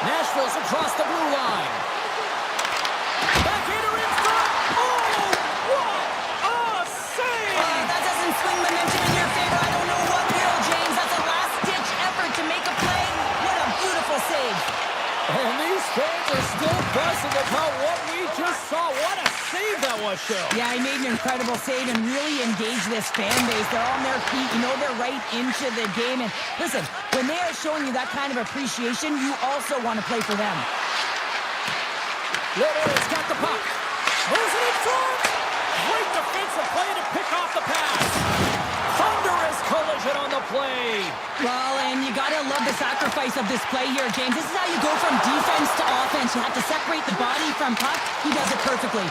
Speaker 4: Nashville's across the blue line. Backhander in front. Oh, what a save!
Speaker 5: That doesn't swing momentum in your favor. I don't know what will, James. That's a last-ditch effort to make a play. What a beautiful save.
Speaker 4: And these fans are still buzzing about what we just saw. What a save that was, Cheryl.
Speaker 5: Yeah, he made an incredible save and really engaged this fan base. They're on their feet. You know they're right into the game. And listen, when they are showing you that kind of appreciation, you also want to play for them.
Speaker 4: Littl's got the puck. Moves it in front. Great defensive play to pick off the pass. Thunderous collision on the play.
Speaker 5: Well, and you gotta love the sacrifice of this play here, James. This is how you go from defense to offense. You have to separate the body from puck. He does it perfectly.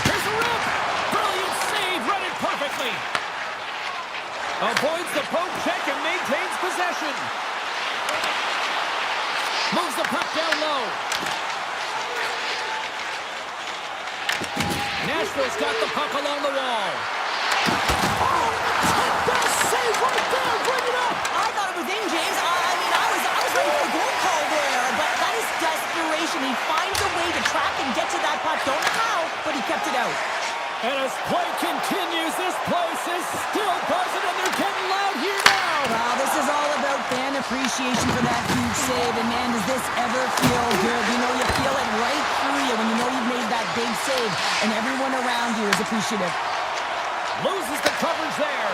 Speaker 4: Here's a rip. Brilliant save, read it perfectly. Avoids the poke check and maintains possession. Moves the puck down low. Nashville's got the puck along the wall. Oh, best save right there. Bring it up.
Speaker 5: I thought it was in, James. I was ready for a goal call there, but that is desperation. He finds a way to track and get to that puck. Don't know how, but he kept it out.
Speaker 4: And as play continues, this place is still buzzing, and they're getting loud here now.
Speaker 5: Wow, this is all about fan appreciation for that huge save. And man, does this ever feel good? You know, you feel it right through you when you know you've made that big save, and everyone around you is appreciative.
Speaker 4: Loses the coverage there.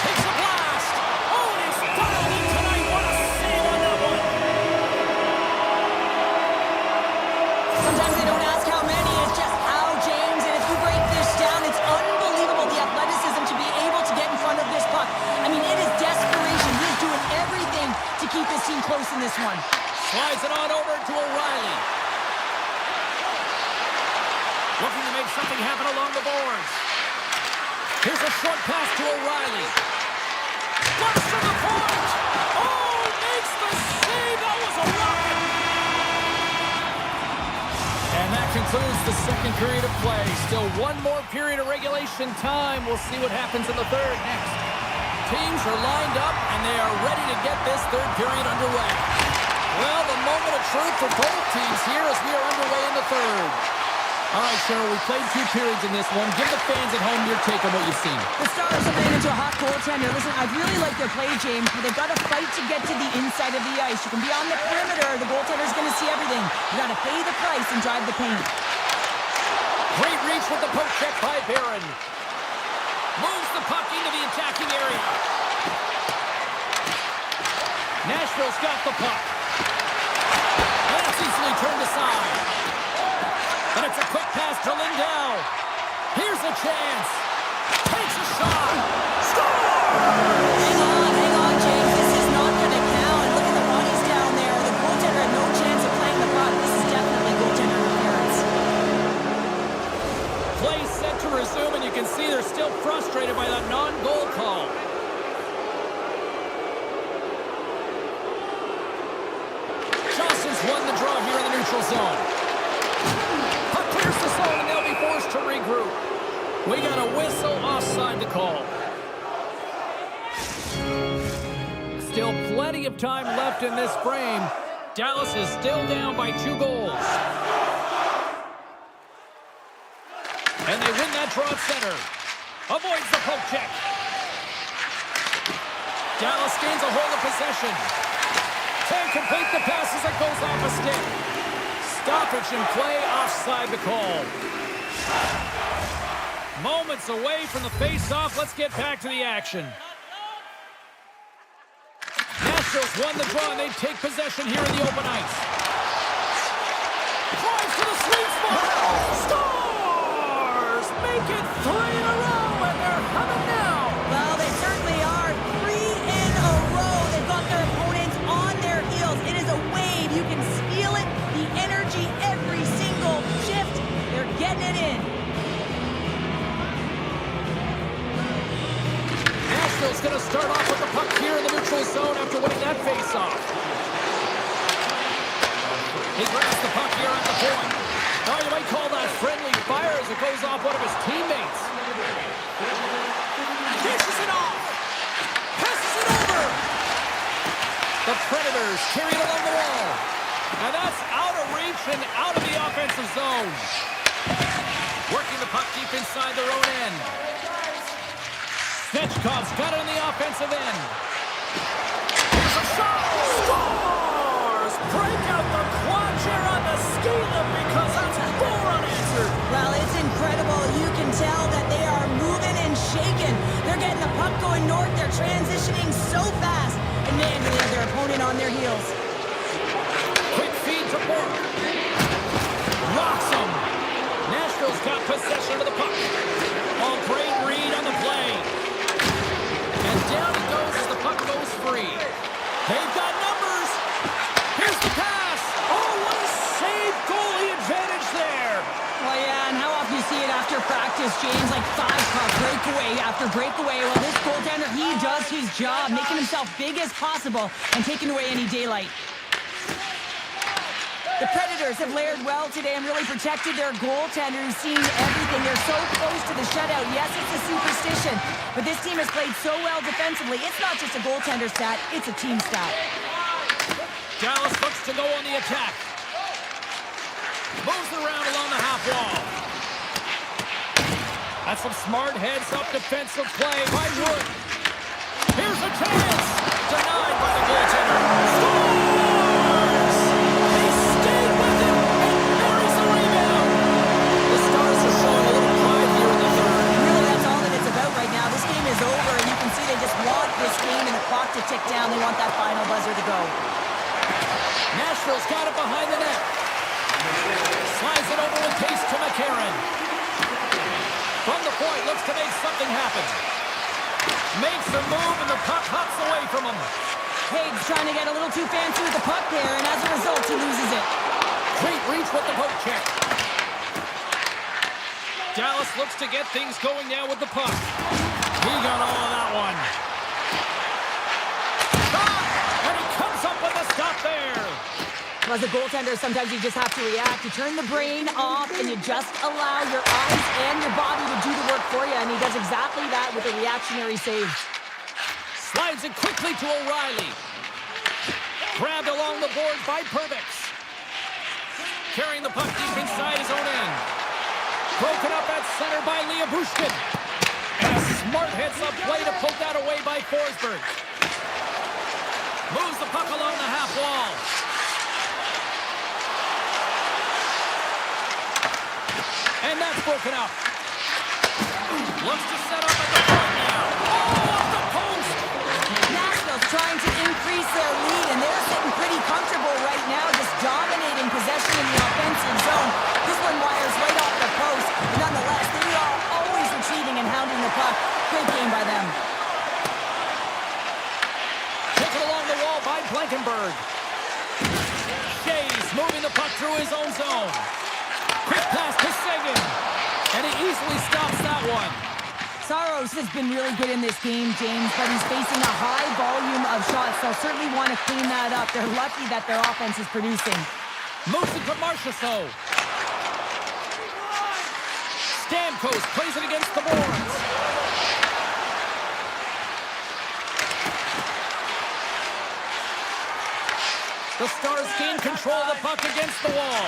Speaker 4: Takes a blast. Oh, and he's dialed in tonight. What a save on that one.
Speaker 5: Sometimes they don't ask how many, it's just how, James. And if you break this down, it's unbelievable the athleticism to be able to get in front of this puck. I mean, it is desperation. He's doing everything to keep his team close in this one.
Speaker 4: Slides it on over to O'Reilly. Looking to make something happen along the boards. Here's a short pass to O'Reilly. Blast from the point! Oh, makes the save! That was a rocket! And that concludes the second period of play. Still one more period of regulation time. We'll see what happens in the third next. Teams are lined up, and they are ready to get this third period underway. Well, the moment of truth for both teams here as we are underway in the third. All right, Cheryl, we played 2 periods in this one. Give the fans at home your take on what you've seen.
Speaker 5: The Stars have been into a hot goaltender. Listen, I really like their play, James, but they've got to fight to get to the inside of the ice. You can be on the perimeter. The goaltender's going to see everything. You got to pay the price and drive the paint.
Speaker 4: Great reach with the poke check by Barron. Moves the puck into the attacking area. Nashville's got the puck. That's easily turned aside. And it's a quick pass to Lindell. Here's a chance. Takes a shot. Score!
Speaker 5: Hang on, James. This is not going to count. Look at the bodies down there. The goaltender had no chance of playing the puck. This is definitely goaltender interference.
Speaker 4: Play set to resume, and you can see they're still frustrated by that non-goal call. neutral zone. Puck clears the zone, and they'll be forced to regroup. We got a whistle offside to call. Still plenty of time left in this frame. Dallas is still down by 2 goals. And they win that draw at center. Avoids the poke check. Dallas gains a hold of possession. Can't complete the pass as it goes off a stick. Stoppage in play, offside the call. Moments away from the face-off. Let's get back to the action. Nashville's won the draw, and they take possession here in the open ice. Drives to the sweet spot. Scores! Make it 3 in a row, and they're humming now.
Speaker 5: Well, they certainly are. 3 in a row. They've got their opponents on their heels. It is a wave. You can feel it. The energy every single shift. They're getting it in.
Speaker 4: Nashville's going to start off with the puck here in the neutral zone after winning that face-off. He grabs the puck here at the point. Now you might call that friendly fire as it goes off one of his teammates. Dishes it off. Passes it over. The Predators carry it along the wall. And that's out of reach and out of the offensive zone. Working the puck deep inside their own end. Svechkov's got it on the offensive end. Here's a shot! Scores! Break out the quad chair on the ski lift because that's 4 unanswered.
Speaker 5: Well, it's incredible. You can tell that they are moving and shaking. They're getting the puck going north. They're transitioning so fast. And man, they have their opponent on their heels.
Speaker 4: Quick feed to Bork. Rocks him. Nashville's got possession of the puck. Oh, great read on the play. And down it goes as the puck goes free. They've got numbers. Here's the pass. Oh, what a save. Goalie advantage there.
Speaker 5: Well, yeah, and how often you see it after practice, James, like 5-puck breakaway after breakaway. Well, this goaltender, he does his job, making himself big as possible and taking away any daylight. The Predators have layered well today and really protected their goaltender who's seen everything. They're so close to the shutout. Yes, it's a superstition, but this team has played so well defensively. It's not just a goaltender stat, it's a team stat.
Speaker 4: Dallas looks to go on the attack. Moves around along the half wall. That's some smart heads-up defensive play by Wood. Here's a chance. Denied by the goaltender. Scores! They stayed with it, and buries the rebound. The Stars are showing a little pride here in the third.
Speaker 5: Really, that's all that it's about right now. This game is over, and you can see they just want this game and the clock to tick down. They want that final buzzer to go.
Speaker 4: Nashville's got it behind the net. Slides it over with pace to McCarron. From the point, looks to make something happen. Makes a move, and the puck hops away from him.
Speaker 5: Haig's trying to get a little too fancy with the puck there, and as a result, he loses it.
Speaker 4: Great reach with the poke check. Dallas looks to get things going now with the puck. He got all of that one. Shot! And he comes up with a stop there.
Speaker 5: As a goaltender, sometimes you just have to react. You turn the brain off, and you just allow your eyes and your body to do the work for you, and he does exactly that with a reactionary save.
Speaker 4: Slides it quickly to O'Reilly. Grabbed along the board by Perbix. Carrying the puck deep inside his own end. Broken up at center by Liabushkin. And a smart heads-up play to poke that away by Forsberg. Moves the puck along the half wall. And that's broken up. Looks to set up at the point now. Oh, off the post!
Speaker 5: Nashville's trying to increase their lead, and they're sitting pretty comfortable right now, just dominating possession in the offensive zone. This one wires right off the post. Nonetheless, they are always retrieving and hounding the puck. Great game by them.
Speaker 4: Taken along the wall by Blankenberg. Shays moving the puck through his own zone. Quick pass to Seguin. And he easily stops that one.
Speaker 5: Saros has been really good in this game, James, but he's facing a high volume of shots. They'll certainly want to clean that up. They're lucky that their offense is producing.
Speaker 4: Moves it to Marchessault. Stamkos plays it against the boards. The Stars gain control of the puck against the wall.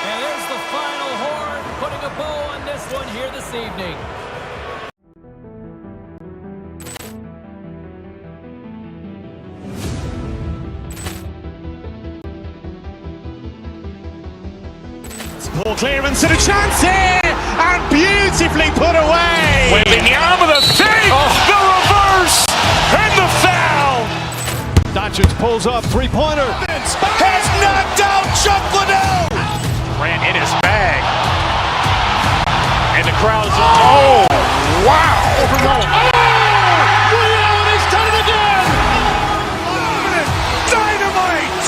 Speaker 4: And there's the final horn, putting a bow on this one here this evening.
Speaker 1: Poor clearance and a chance here, and beautifully put away.
Speaker 2: Waving the arm of the fake, the reverse, and the foul.
Speaker 3: Doncic pulls up, three-pointer.
Speaker 2: Has knocked out Chuck Liddell. Ran in his bag. And the crowd's, oh, wow.
Speaker 3: He's done it again.
Speaker 2: Dynamite.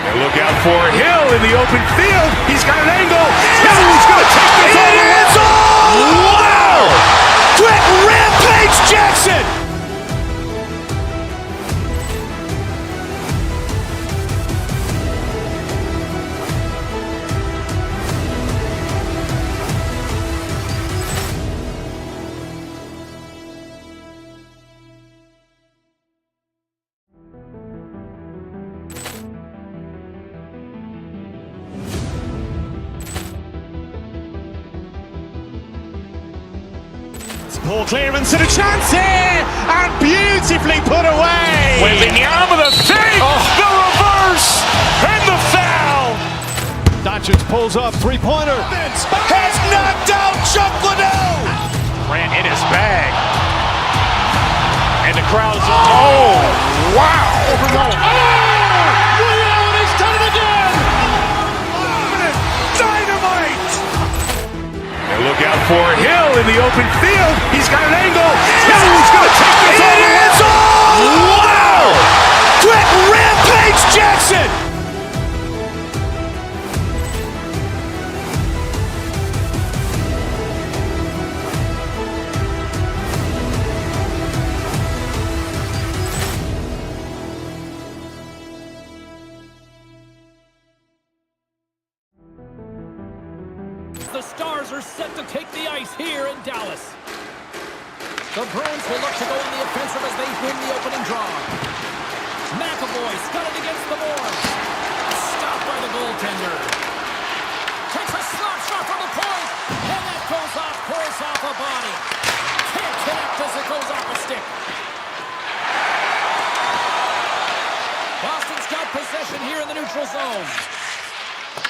Speaker 2: And look out for Hill in the open field. He's got an angle. Hill's going to take this all the way. Wow! Brett Rampage Jackson.
Speaker 1: Poor clearance and a chance here, and beautifully put away.
Speaker 2: Waving the arm of the fake, the reverse, and the foul.
Speaker 3: Doncic pulls up, three-pointer.
Speaker 2: Has knocked out Chuck Liddell. Ran in his bag. And the crowd's, oh, wow.
Speaker 3: He's done it again.
Speaker 2: Dynamite. And look out for Hill in the open field. He's got an angle. Hill's going to take this all the way. Wow! Brett Rampage Jackson.
Speaker 4: The Stars are set to take the ice here in Dallas. The Bruins will look to go on the offensive as they win the opening draw. McAvoy studded against the boards. Stopped by the goaltender. Takes a slap shot from the point, and that goes off course off a body. Can't connect as it goes off a stick. Boston's got possession here in the neutral zone.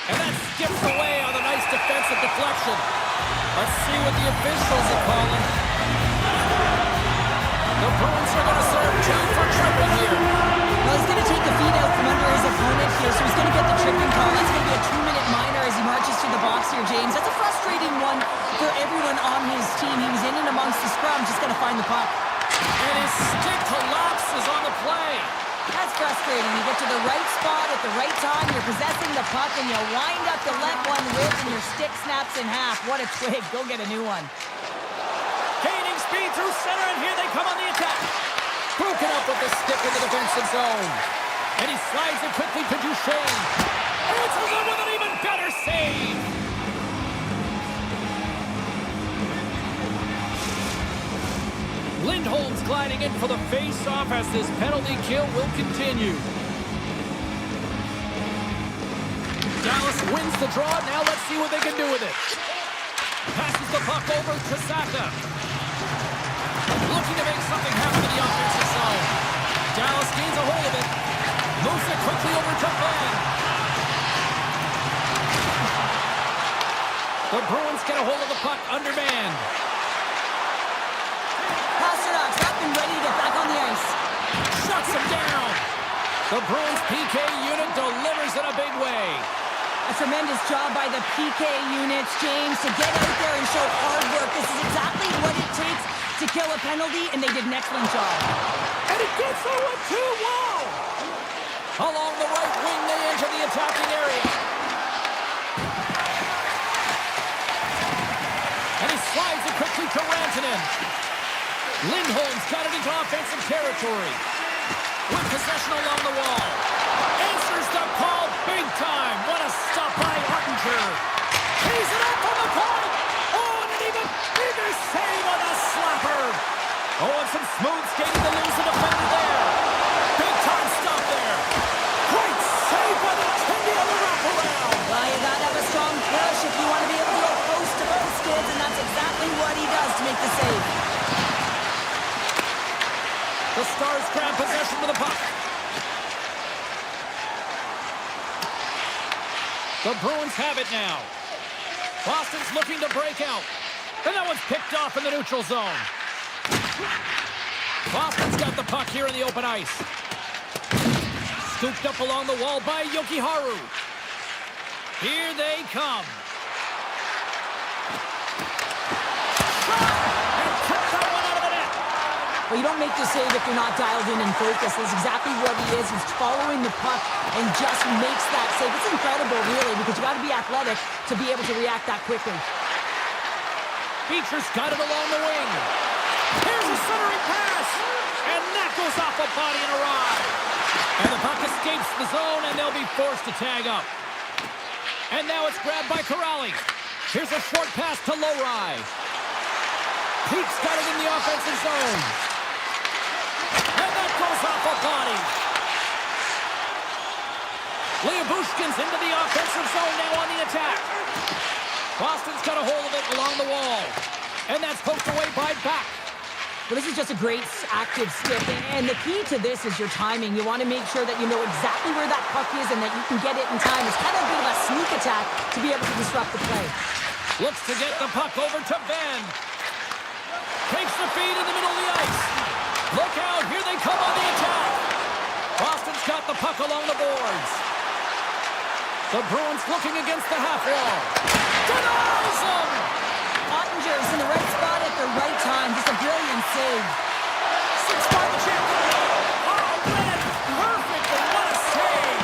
Speaker 4: And that skips away on a nice defensive deflection. Let's see what the officials are calling. The Bruins are going to serve two for tripping here.
Speaker 5: Well, he's going to take the feet out from under his opponent here, so he's going to get the tripping call. That's going to be a 2-minute minor as he marches to the box here, James. That's a frustrating one for everyone on his team. He was in and amongst the scrum, just got to find the puck.
Speaker 4: And his stick collapses on the play.
Speaker 5: That's frustrating. You get to the right spot at the right time, you're possessing the puck, and you wind up to let one rip, and your stick snaps in half. What a twig. Go get a new one.
Speaker 4: Gaining speed through center, and here they come on the attack. Broken up with the stick in the defensive zone. And he slides it quickly to Duchesne. Answers it with an even better save. Lindholm's gliding in for the face-off as this penalty kill will continue. Dallas wins the draw. Now let's see what they can do with it. Passes the puck over to Saka. Looking to make something happen in the offensive zone. Dallas gains a hold of it. Moves it quickly over to Glenn. The Bruins get a hold of the puck undermanned.
Speaker 5: Pasternak's up and ready to get back on the ice.
Speaker 4: Shuts him down. The Bruins PK unit delivers in a big way.
Speaker 5: A tremendous job by the PK units, James, to get out there and show hard work. This is exactly what it takes to kill a penalty, and they did an excellent job.
Speaker 4: And it gets there with two. Wow! Along the right wing, they enter the attacking area. And he slides it quickly to Rantanen. Lindholm's got it into offensive territory. With possession along the wall. Answers the call big time. What a stop by Ottinger. He's it up from the point. Oh, and an even bigger save on a slapper. Oh, and some smooth skating to lose the defender there. Big time stop there. Great save by the Tindy on the wraparound.
Speaker 5: Well, you gotta have a strong push if you want to be able to go post to post, kids, and that's exactly what he does to make the save.
Speaker 4: The Stars grab possession with the puck. The Bruins have it now. Boston's looking to break out. And that one's picked off in the neutral zone. Boston's got the puck here in the open ice. Scooped up along the wall by Jokiharju. Here they come. And tipped that one out of the net.
Speaker 6: Well, you don't make the save if you're not dialed in and focused. That's exactly what he is. He's following the puck and just makes that save. It's incredible, really, because you got to be athletic to be able to react that quickly.
Speaker 4: Beecher's got it along the wing. Here's a centering pass. And that goes off a body and a ride. And the puck escapes the zone, and they'll be forced to tag up. And now it's grabbed by Corrali. Here's a short pass to Lowry. Pete's got it in the offensive zone. And that goes off a body. Leobushkin's into the offensive zone now on the attack. Boston's got a hold of it along the wall. And that's poked away by Back.
Speaker 6: Well, this is just a great active stick, and the key to this is your timing. You want to make sure that you know exactly where that puck is and that you can get it in time. It's kind of a bit of a sneak attack to be able to disrupt the play.
Speaker 4: Looks to get the puck over to Ben. Takes the feed in the middle of the ice. Look out, here they come on the attack. Boston's got the puck along the boards. The Bruins looking against the half wall. Denies them!
Speaker 5: Ottinger's in the right spot at the right time. Just a brilliant save.
Speaker 4: 6-5 chip. Oh, read it perfectly. What a save.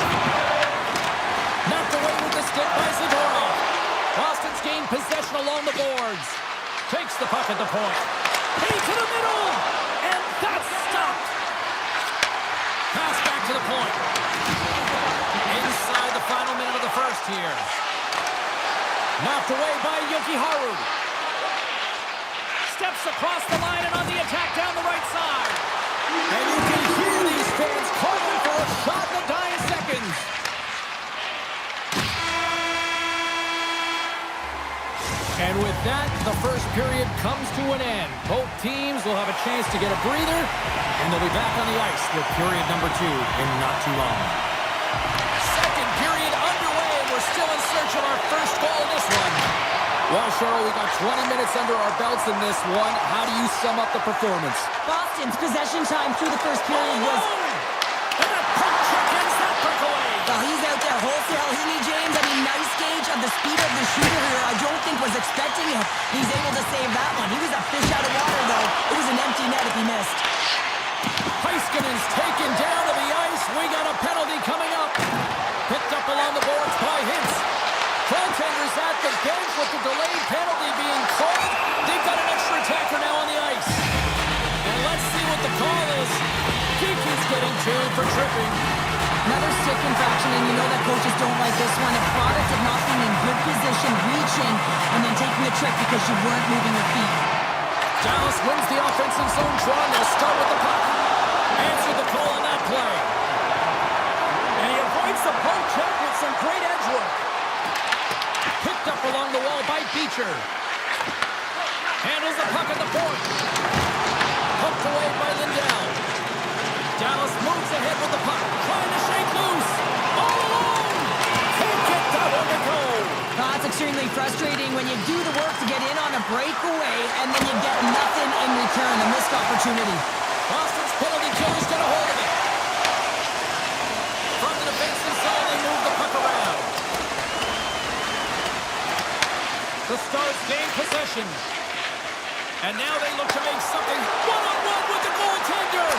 Speaker 4: Knocked away with the stick by Zadorov. Boston's gained possession along the boards. Takes the puck at the point. Hey, to the middle. And that's stopped. Pass back to the point. Inside the final minute of the first here. Knocked away by Jokiharju. Steps across the line and on the attack down the right side. And you can hear these fans calling for a shot in the dying seconds. And with that, the first period comes to an end. Both teams will have a chance to get a breather, and they'll be back on the ice with period number 2 in not too long. Second period underway, and we're still in search of our first goal in this one. Well, Cheryl, we got 20 minutes under our belts in this one. How do you sum up the performance?
Speaker 5: Boston's possession time through the first period was...
Speaker 4: And a puck check hits that puck away.
Speaker 5: Well, he's out there wholesale, isn't he, James? I mean, nice gauge of the speed of the shooter here. I don't think was expecting it. He's able to save that one. He was a fish out of water, though. It was an empty net if he missed.
Speaker 4: Heiskanen's taken down to the ice. We got a penalty coming up. Picked up along the boards by Hintz. Goaltenders at the bench with the delayed penalty being called. They've got an extra attacker now on the ice. And let's see what the call is. Geeky's getting 2 for tripping.
Speaker 5: Another stick infraction, and you know that coaches don't like this one. A product of not being in good position, reaching, and then taking a trick because you weren't moving your feet.
Speaker 4: Dallas wins the offensive zone draw. They'll start with the puck. Answer the call on that play. And he avoids the poke check with some great edge work. Picked up along the wall by Beecher. Handles the puck at the point. Poked away by Lindell. Dallas moves ahead with the puck. Trying to shake loose. All alone. Can't get that one to go.
Speaker 5: It's extremely frustrating when you do the work to get in on a breakaway and then you get nothing in return. A missed opportunity.
Speaker 4: Boston's penalty kill is going to hold it. From the defensive zone, they move the puck around. The Stars gain possession. And now they look to make something one-on-one with the goaltender.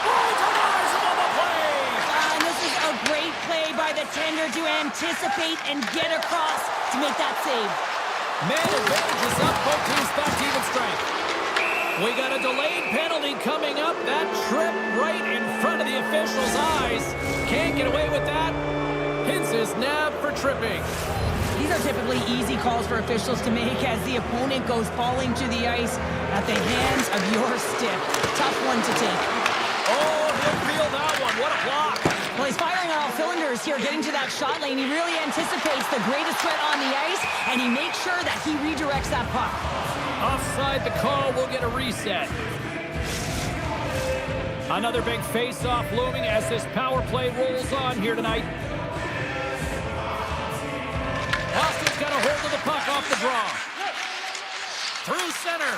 Speaker 4: Oh, denies him on the play.
Speaker 5: And this is a great play by the tender to anticipate and get across to make that save.
Speaker 4: Man advantage is up. Both teams back to even strength. We got a delayed penalty coming up. That trip right in front of the official's eyes. Can't get away with that. Hits his nabbed for tripping.
Speaker 5: These are typically easy calls for officials to make as the opponent goes falling to the ice at the hands of your stick. Tough one to take.
Speaker 4: Oh, he'll feel that one. What a block.
Speaker 5: Well, he's firing on all cylinders here, getting to that shot lane. He really anticipates the greatest threat on the ice, and he makes sure that he redirects that puck.
Speaker 4: Offside the call. We'll get a reset. Another big face-off looming as this power play rolls on here tonight. Austin's got a hold of the puck off the draw. Through center.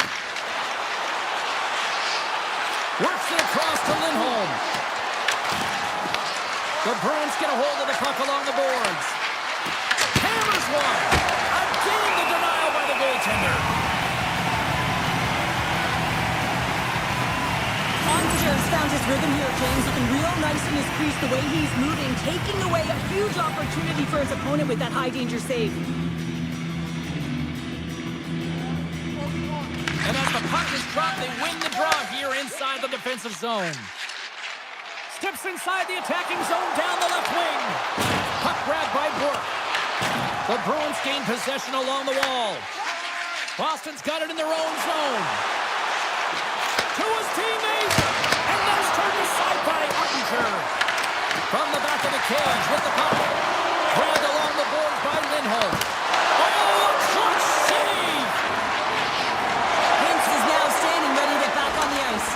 Speaker 4: Works it across to Lindholm. The Bruins get a hold of the puck along the boards. Hammers one. Again the denial by the goaltender.
Speaker 5: Onge's found his rhythm here, James, looking real nice in his crease, the way he's moving, taking away a huge opportunity for his opponent with that high-danger save.
Speaker 4: And as the puck is dropped, they win the draw here inside the defensive zone. Steps inside the attacking zone down the left wing. Puck grabbed by Burke. The Bruins gain possession along the wall. Boston's got it in their own zone. To his teammates. And that's turned aside by Ottinger. From the back of the cage with the puck. Grabbed along the boards by Lindholm. Oh, clutch save!
Speaker 5: Hintz is now standing ready to get back on the ice.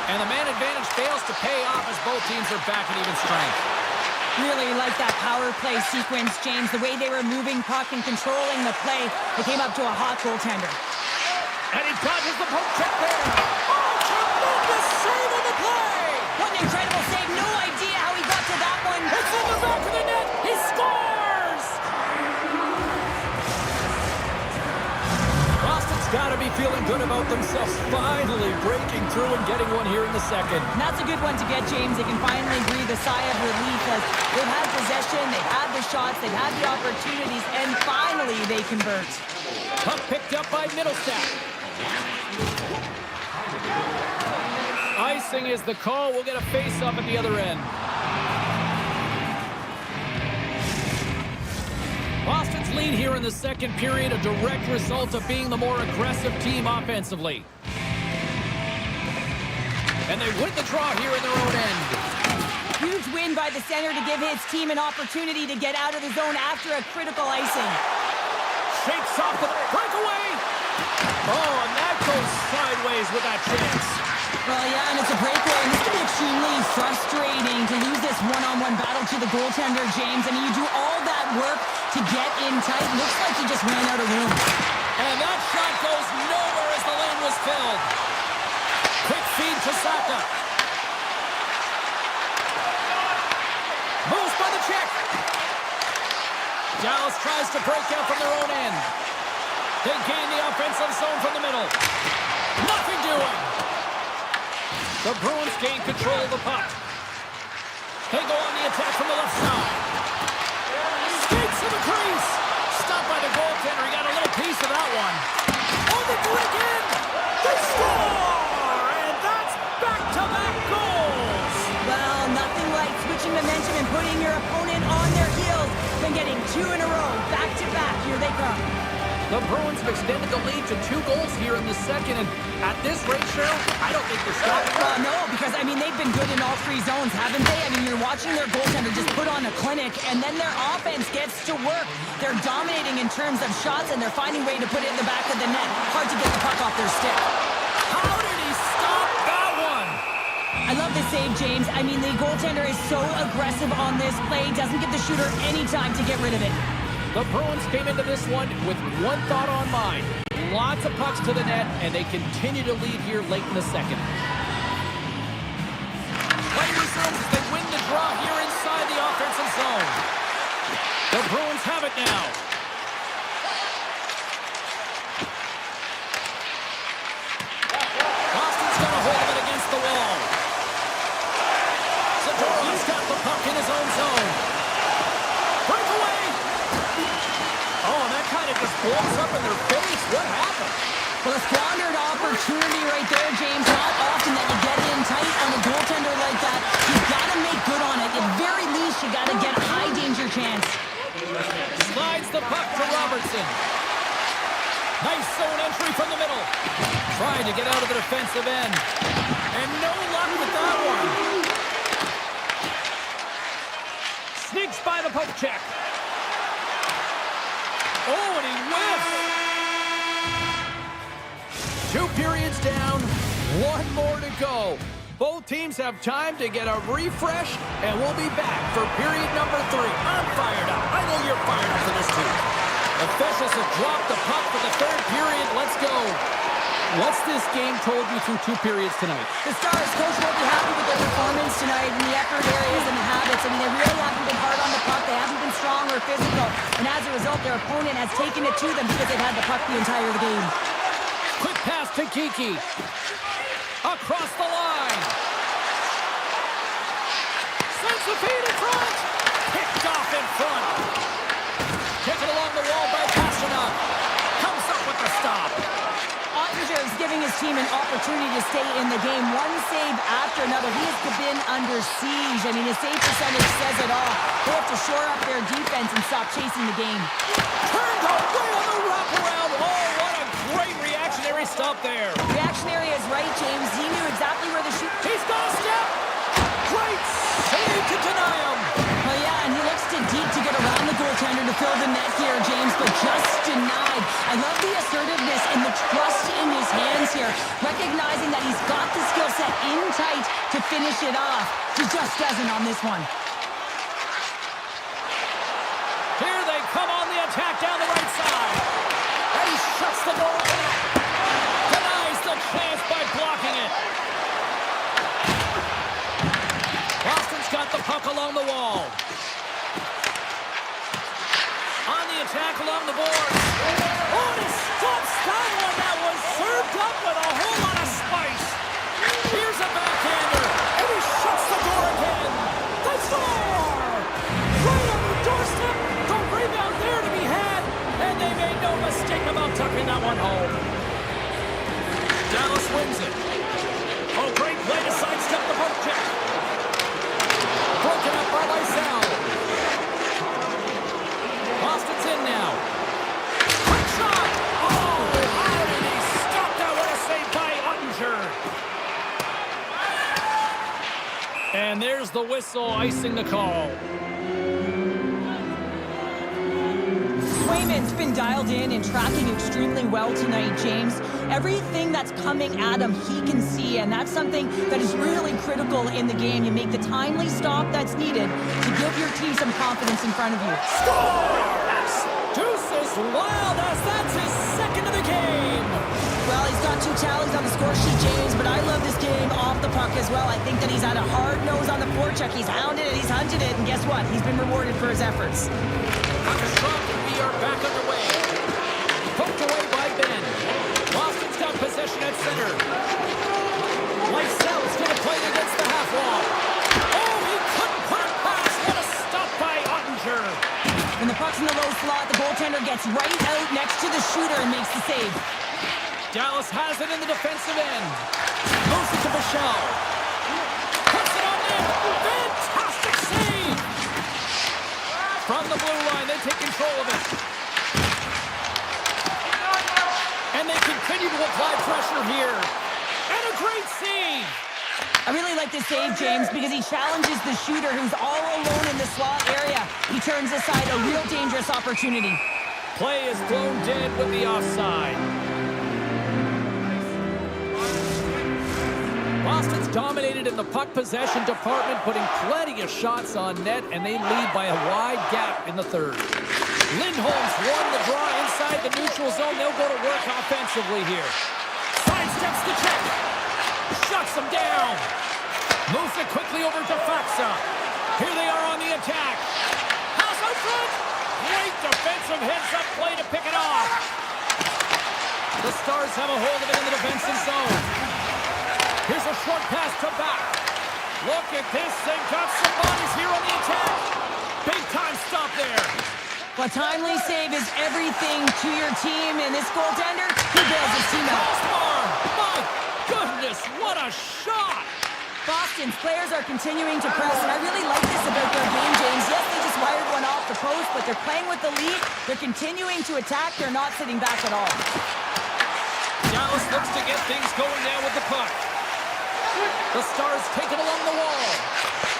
Speaker 4: And the man advantage fails to pay off as both teams are back at even strength.
Speaker 5: Really like that power play sequence, James. The way they were moving puck and controlling the play, it came up to a hot goaltender.
Speaker 4: And he dodges the poke check there. Oh, tremendous save on the play!
Speaker 5: What an incredible save. No idea how he got to that one.
Speaker 4: It's in the back of the net. He scores! Boston's got to be feeling good about themselves, finally breaking through and getting one here in the second.
Speaker 5: And that's a good one to get, James. They can finally breathe a sigh of relief as they've had possession, they've had the shots, they've had the opportunities, and finally they convert.
Speaker 4: Puck picked up by Middlestat. Icing is the call. We'll get a face-off at the other end. Boston's lead here in the second period, a direct result of being the more aggressive team offensively. And they win the draw here in their own end.
Speaker 5: Huge win by the center to give his team an opportunity to get out of the zone after a critical icing.
Speaker 4: Shakes off the breakaway. Oh, and that goes sideways with that chance.
Speaker 5: Well, yeah, and it's a breakaway. And this can be extremely frustrating to lose this one-on-one battle to the goaltender, James. I mean, you do all that work to get in tight. Looks like he just ran out of room.
Speaker 4: And that shot goes nowhere as the lane was filled. Quick feed to Saka. Moves by the check. Dallas tries to break out from their own end. They gain the offensive zone from the middle. Nothing doing. The Bruins gain control of the puck. They go on the attack from the left side. Skates to the crease. Stopped by the goaltender. He got a little piece of that one. On the break in. They score! And that's back-to-back goals.
Speaker 5: Well, nothing like switching momentum and putting your opponent on their heels than getting two in a row. Back-to-back. Here they come.
Speaker 4: The Bruins have extended the lead to 2 goals here in the second, and at this rate, Cheryl, I don't think they're stopping.
Speaker 5: No, because, I mean, they've been good in all 3 zones, haven't they? I mean, you're watching their goaltender just put on a clinic, and then their offense gets to work. They're dominating in terms of shots, and they're finding a way to put it in the back of the net. Hard to get the puck off their stick.
Speaker 4: How did he stop that one?
Speaker 5: I love the save, James. I mean, the goaltender is so aggressive on this play. Doesn't give the shooter any time to get rid of it.
Speaker 4: The Bruins came into this one with one thought on mind. Lots of pucks to the net, and they continue to lead here late in the second. Play resumes as they win the draw here inside the offensive zone. The Bruins have it now. Boston's got a hold of it against the wall. Zadorow's got the puck in his own zone. Breakaway! Oh, and that kind of just blows up in their face. What happened?
Speaker 5: Well, a squandered opportunity right there, James. Not often that you get in tight on a goaltender like that. You got to make good on it. At very least, you got to get a high danger chance.
Speaker 4: Slides the puck to Robertson. Nice zone entry from the middle. Trying to get out of the defensive end. And no luck with that one. Sneaks by the poke check. Oh, and he whiffs. 2 periods down, 1 more to go. Both teams have time to get a refresh, and we'll be back for period number 3. I'm fired up. I know you're fired up for this too. Officials have dropped the puck for the 3rd period. Let's go. What's this game told you through 2 periods tonight?
Speaker 5: The Stars coach won't be happy with their performance tonight in the effort areas and the habits. I mean, they really haven't been hard on the puck. They haven't been strong or physical. And as a result, their opponent has taken it to them because they've had the puck the entire game.
Speaker 4: Quick pass to Kiki. Across the line. Sends the feed in front. Picked off in front. Taken along the wall by Pasternak. Comes up with the stop.
Speaker 5: Ottinger is giving his team an opportunity to stay in the game. One save after another. He has been under siege. I mean, his save percentage says it all. They have to shore up their defense and stop chasing the game.
Speaker 4: Turned away on the wraparound. Oh, what a great reactionary stop there.
Speaker 5: Reactionary is right, James. He knew exactly where the shoot.
Speaker 4: He's got a step. Great save to deny him.
Speaker 5: Well, yeah, and he looks too deep to get around the goaltender to fill the net here, James, but just denied. I love the assertiveness and the trust in his hands here, recognizing that he's got the skill set in tight to finish it off. He just doesn't on this one.
Speaker 4: Here they come on the attack down the right side. And he shuts the door. Denies the chance by blocking it. Boston's got the puck along the wall. On the attack along the boards. Oh, and he stops that one. That was served up with a whole lot of spice. Here's a backhander. And he shuts the door again. They score! Right on the doorstep. The rebound there to be had. And they made no mistake about tucking that one home. Dallas wins it. Oh, great play to sidestep the poke check. Broken up by Lysell. Boston's in now. Quick shot! Oh, how did he stop that? What a save by Ottinger. And there's the whistle icing the call.
Speaker 5: Swayman's been dialed in and tracking extremely well tonight, James. Everything that's coming at him, he can see, and that's something that is really critical in the game. You make the timely stop that's needed to give your team some confidence in front of you.
Speaker 4: Scores! Deuces wild as that's his 2nd of the game.
Speaker 5: Well, he's got 2 tallies on the score sheet, James, but I love this game off the puck as well. I think that he's had a hard nose on the forecheck. He's hounded it, he's hunted it, and guess what? He's been rewarded for his efforts.
Speaker 4: We are back underway. Poked away by Ben. Boston's got possession at center. Lysell's going to play it against the half wall. Oh, he couldn't put it past. What a stop by Ottinger.
Speaker 5: When the puck's in the low slot, the goaltender gets right out next to the shooter and makes the save.
Speaker 4: Dallas has it in the defensive end. Moves it to Michelle. Puts it on in. Fantastic save. From the blue line, they take control of it. And they continue to apply pressure here. And a great save.
Speaker 5: I really like this save, James, because he challenges the shooter who's all alone in the slot area. He turns aside a real dangerous opportunity.
Speaker 4: Play is blown dead with the offside. Boston's dominated in the puck possession department, putting plenty of shots on net, and they lead by a wide gap in the 3rd. Lindholm's won the draw inside the neutral zone. They'll go to work offensively here. Sidesteps the check. Shuts them down. Moves it quickly over to Faxa. Here they are on the attack. Pass out front. Great defensive heads-up play to pick it off. The Stars have a hold of it in the defensive zone. Here's a short pass to back. Look at this. They've got some bodies here on the attack. Big time stop there.
Speaker 5: Well, timely save is everything to your team, and this goaltender, he bails his team out.
Speaker 4: Crossbar! My goodness, what a shot!
Speaker 5: Boston's players are continuing to press, and I really like this about their game, James. Yes, they just wired one off the post, but they're playing with the lead. They're continuing to attack. They're not sitting back at all.
Speaker 4: Dallas looks to get things going now with the puck. The Stars take it along the wall.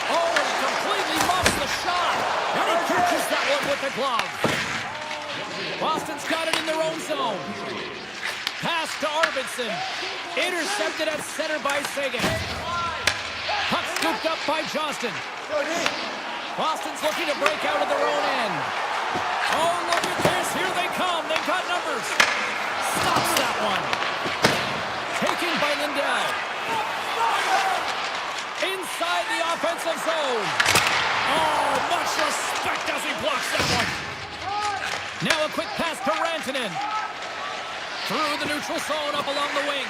Speaker 4: Oh, and he completely muffs the shot. And he catches that one with the glove. Boston's got it in their own zone. Pass to Arvidsson. Intercepted at center by Sagan. Puck scooped up by Johnston. Boston's looking to break out of their own end. Oh, look at this. Here they come. They've got numbers. Stops that one. Taken by Lindell. Inside the offensive zone. Oh, much respect as he blocks that one. Now a quick pass to Rantanen. Through the neutral zone up along the wing.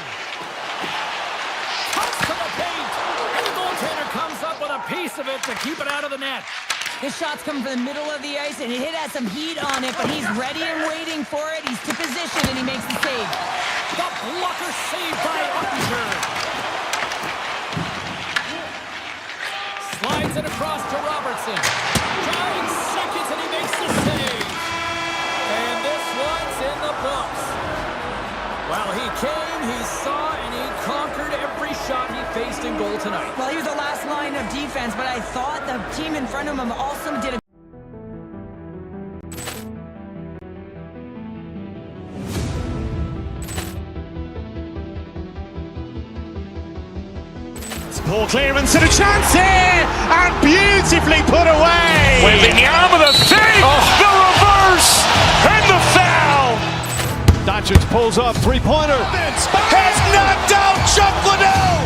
Speaker 4: Toss to the paint. And the goaltender comes up with a piece of it to keep it out of the net.
Speaker 5: This shot's coming from the middle of the ice, and it has some heat on it, but he's ready and waiting for it. He's to position, and he makes the save.
Speaker 4: The blocker saved by Ottinger. Slides it across to Robertson. Drives seconds, and he makes the save. And this one's in the books. Well, he came, he saw, and he conquered every shot he faced in goal tonight.
Speaker 5: Well, he was the last line of defense, but I thought the team in front of him also did a
Speaker 1: Poor clearance and a chance here, and beautifully put away.
Speaker 2: Wembanyama with a save, the reverse, and the foul.
Speaker 3: Doncic pulls up, three-pointer.
Speaker 2: Has knocked out Chuck Liddell.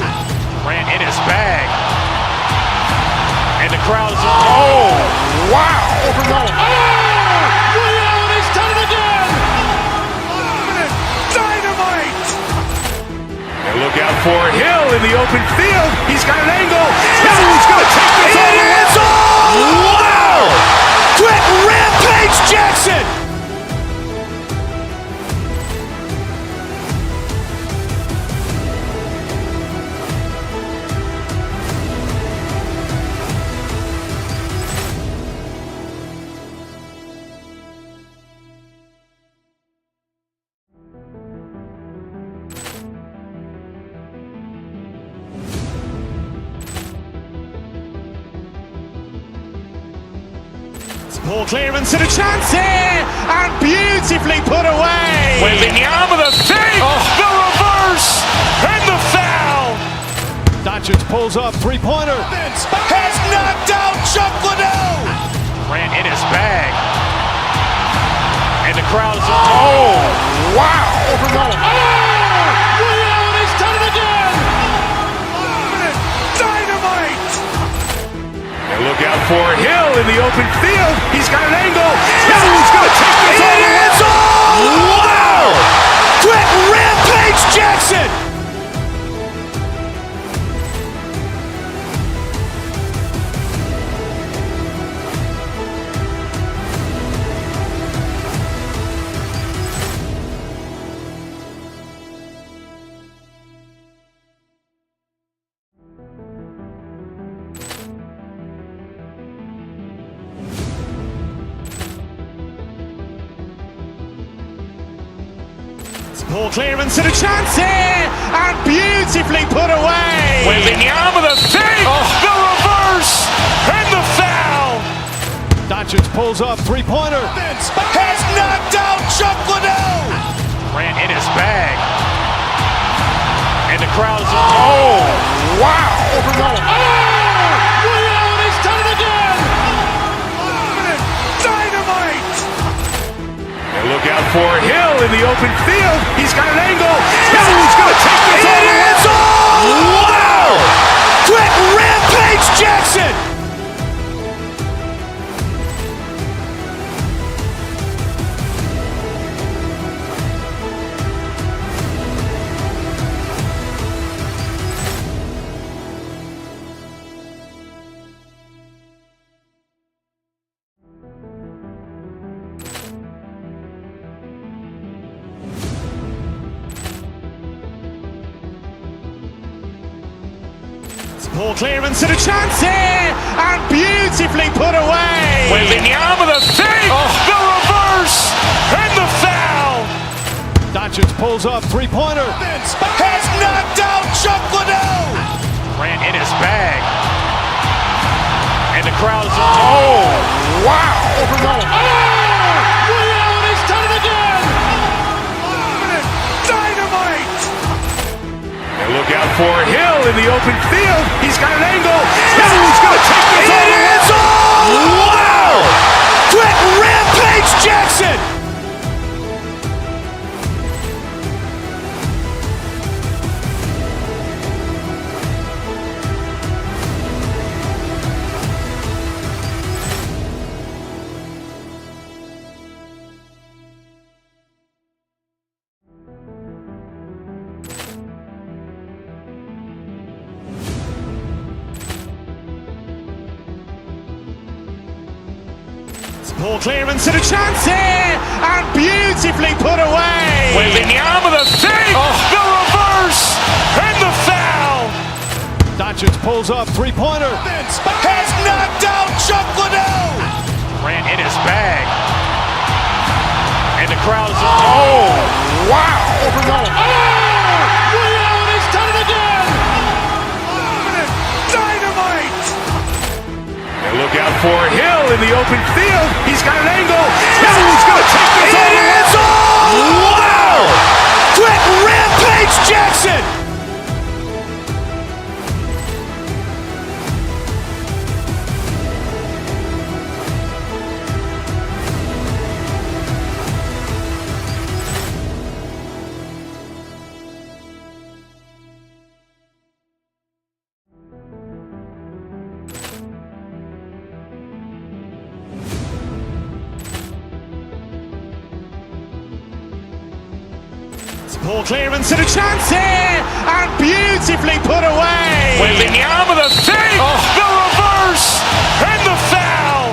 Speaker 2: Ran in his bag. And the crowd is, oh, wow.
Speaker 3: He's done it again!
Speaker 2: Dynamite. And look out for Hill in the open field. He's got an angle. He's going to take this over. It is all! Wow! Quick Rampage Jackson!
Speaker 1: Poor clearance and a chance here, and beautifully put away.
Speaker 2: Wembanyama with a save, the reverse, and the foul.
Speaker 3: Doncic pulls up, three-pointer.
Speaker 2: Has knocked out Chuck Liddell. Ran in his bag. And the crowd is, oh, wow.
Speaker 3: He's done it again!
Speaker 2: Dynamite. And look out for Hill in the open field. He's got an angle. He's going to take this over. It is all! Wow! Quick Rampage Jackson!
Speaker 1: Poor clearance and a chance here, and beautifully put away.
Speaker 2: Wembanyama with a save, the reverse, and the foul.
Speaker 3: Doncic pulls up, three-pointer.
Speaker 2: Has knocked out Chuck Liddell. Ran in his bag. And the crowd is, oh, wow.
Speaker 3: He's done it again!
Speaker 2: Dynamite. And look out for Hill in the open field. He's got an angle. He's going to take this over. It is all! Wow! Quick Rampage Jackson!
Speaker 1: Ball clearance and a chance here, and beautifully put away.
Speaker 2: Wembanyama with a fake, the reverse, and the foul.
Speaker 3: Doncic pulls up, three-pointer.
Speaker 2: Has knocked out Chuck Liddell. Grant in his bag. And the crowd is, oh, wow.
Speaker 3: Ray Allen has done it again.
Speaker 2: Dynamite. And look out for Hill in the open field. He's got an angle. He's going to take this all the way. Wow. Quick Rampage Jackson.
Speaker 1: Ball clearance and a chance here, and beautifully put away.
Speaker 2: Wembanyama with a fake, the reverse, and the foul.
Speaker 3: Doncic pulls up, three-pointer.
Speaker 2: Has knocked out Chuck Liddell. Grant in his bag. And the crowd is, oh, wow.
Speaker 3: Ray Allen has done it again.
Speaker 2: Dynamite. And look out for Hill in the open field. He's got an angle. He's going to take this all the way. Wow. Quick Rampage Jackson.
Speaker 1: Ball clearance and a chance here, and beautifully put away.
Speaker 2: Wembanyama with a fake, the reverse, and the foul.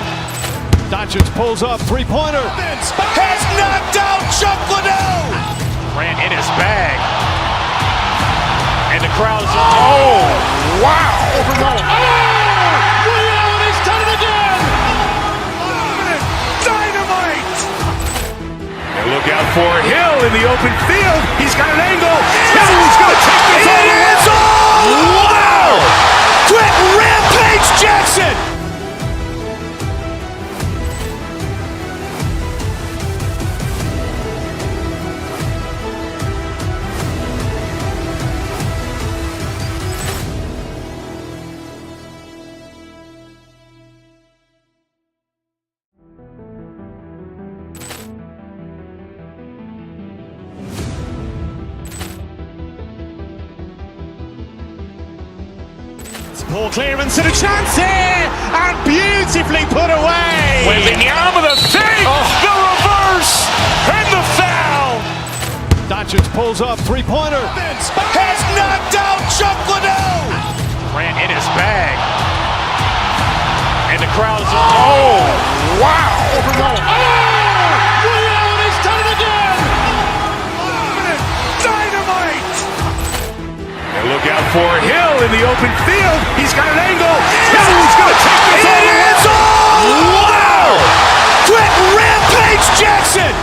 Speaker 3: Doncic pulls up, three-pointer.
Speaker 2: Has knocked out Chuck Liddell. Grant in his bag. And the crowd is, oh, wow.
Speaker 3: Ray Allen has done it again.
Speaker 2: Dynamite. And look out for Hill in the open field. He's got an angle. He's going to take this all the way. Wow. Quick Rampage Jackson.
Speaker 1: Ball clearance and a chance here, and beautifully put away.
Speaker 2: Wembanyama with a fake, the reverse, and the foul.
Speaker 3: Doncic pulls up, three-pointer.
Speaker 2: Has knocked out Chuck Liddell. Grant in his bag. And the crowd is, oh, wow.
Speaker 3: Ray Allen has done it again.
Speaker 2: Dynamite. And look out for Hill in the open field. He's got an angle. He's going to take this all the way. Wow. Quick Rampage Jackson.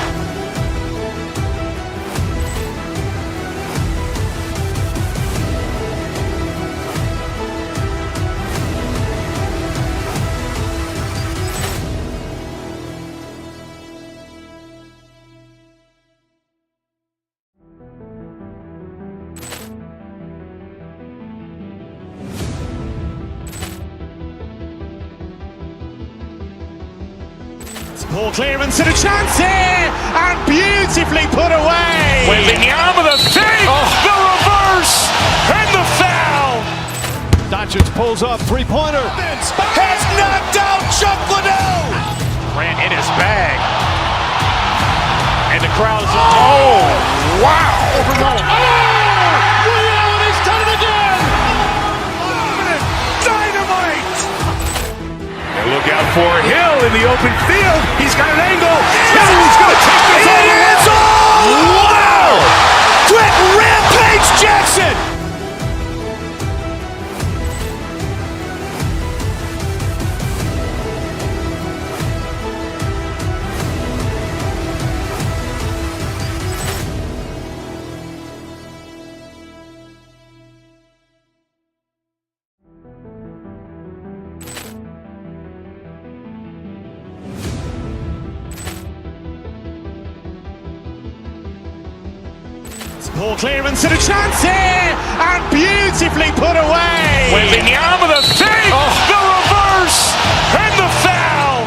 Speaker 1: Ball clearance and a chance here, and beautifully put away.
Speaker 2: Wembanyama with a fake, the reverse, and the foul.
Speaker 3: Doncic pulls up, three-pointer.
Speaker 2: Has knocked out Chuck Liddell. Grant in his bag. And the crowd is, oh, wow.
Speaker 3: Ray Allen has done it again.
Speaker 2: Dynamite. And look out for Hill in the open field. He's got an angle. He's going to take this all the way. Wow. Quick Rampage Jackson.
Speaker 1: Ball clearance and a chance here, and beautifully put away.
Speaker 2: Wembanyama with a fake, the reverse, and the foul.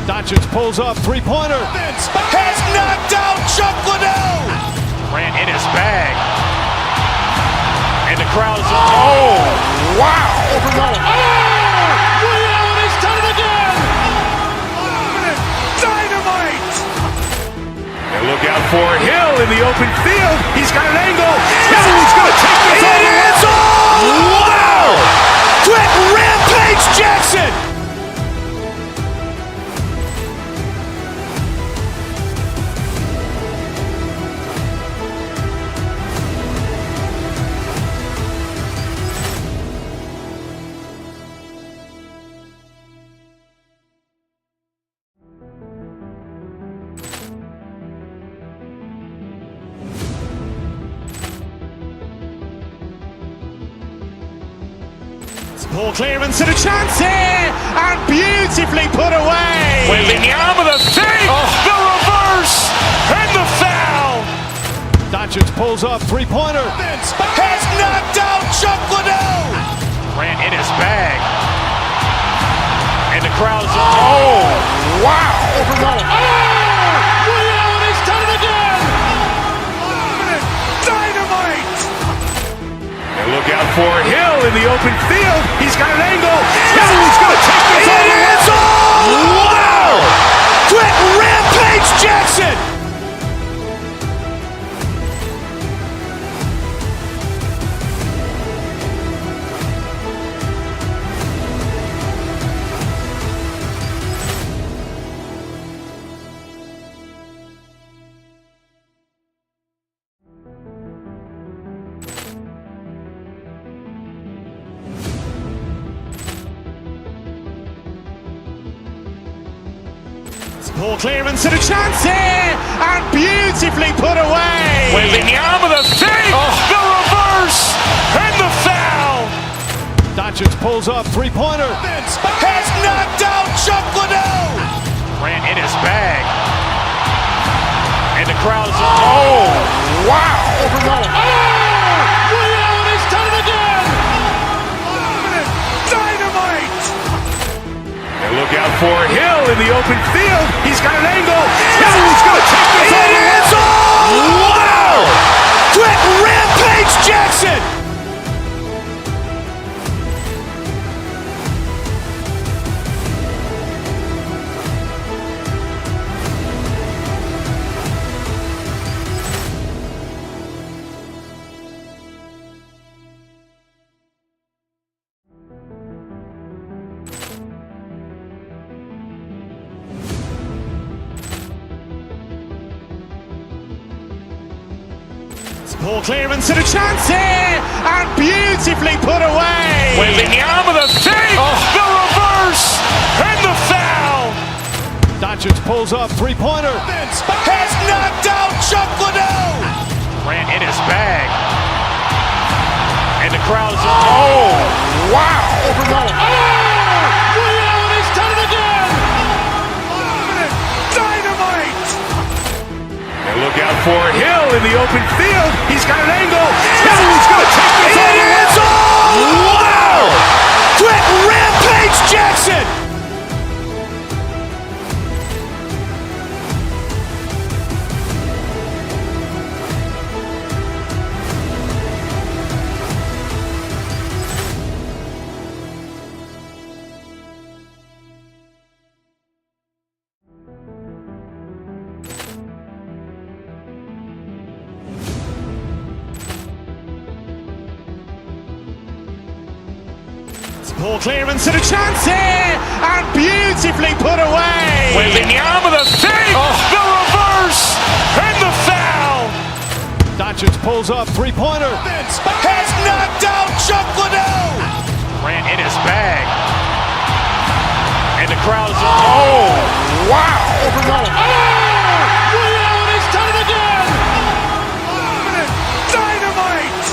Speaker 3: Doncic pulls up, three-pointer.
Speaker 2: Has knocked out Chuck Liddell. Grant in his bag. And the crowd is, oh, wow.
Speaker 3: Ray Allen has done it again.
Speaker 2: Dynamite. And look out for Hill in the open field. He's got an angle. He's going to take this all the way. Wow. Quick Rampage Jackson.
Speaker 1: Ball clearance and a chance here, and beautifully put away.
Speaker 2: Wembanyama with a fake, the reverse, and the foul.
Speaker 3: Doncic pulls up, three-pointer.
Speaker 2: Has knocked out Chuck Liddell. Grant in his bag. And the crowd is, oh, wow.
Speaker 3: Ray Allen has done it again.
Speaker 2: Dynamite. And look out for Hill in the open field. He's got an angle. He's going to take this all the way. Wow. Quick Rampage Jackson.
Speaker 1: Ball clearance and a chance here, and beautifully put away.
Speaker 2: Wembanyama with a fake, the reverse, and the foul.
Speaker 3: Doncic pulls up, three-pointer.
Speaker 2: Has knocked out Chuck Liddell. Grant in his bag. And the crowd is, oh, wow.
Speaker 3: Ray Allen has done it again.
Speaker 2: Dynamite. And look out for Hill in the open field. He's got an angle. He's going to take this all the way. Wow. Quick Rampage Jackson.
Speaker 1: Ball clearance and a chance here, and beautifully put away.
Speaker 2: Wembanyama with a fake, the reverse, and the foul.
Speaker 3: Doncic pulls up, three-pointer.
Speaker 2: Has knocked out Chuck Liddell. Grant in his bag. And the crowd is, oh, wow.
Speaker 3: Ray Allen has done it again.
Speaker 2: Dynamite. And look out for Hill in the open field. He's got an angle. He's going to take this all the way. Wow. Quick Rampage Jackson.
Speaker 1: Ball clearance and a chance here, and beautifully put away.
Speaker 2: Wembanyama with a fake, the reverse, and the foul.
Speaker 3: Doncic pulls up, three-pointer.
Speaker 2: Has knocked out Chuck Liddell. Grant in his bag. And the crowd is, oh, wow.
Speaker 3: Ray Allen has done it again.
Speaker 2: Dynamite.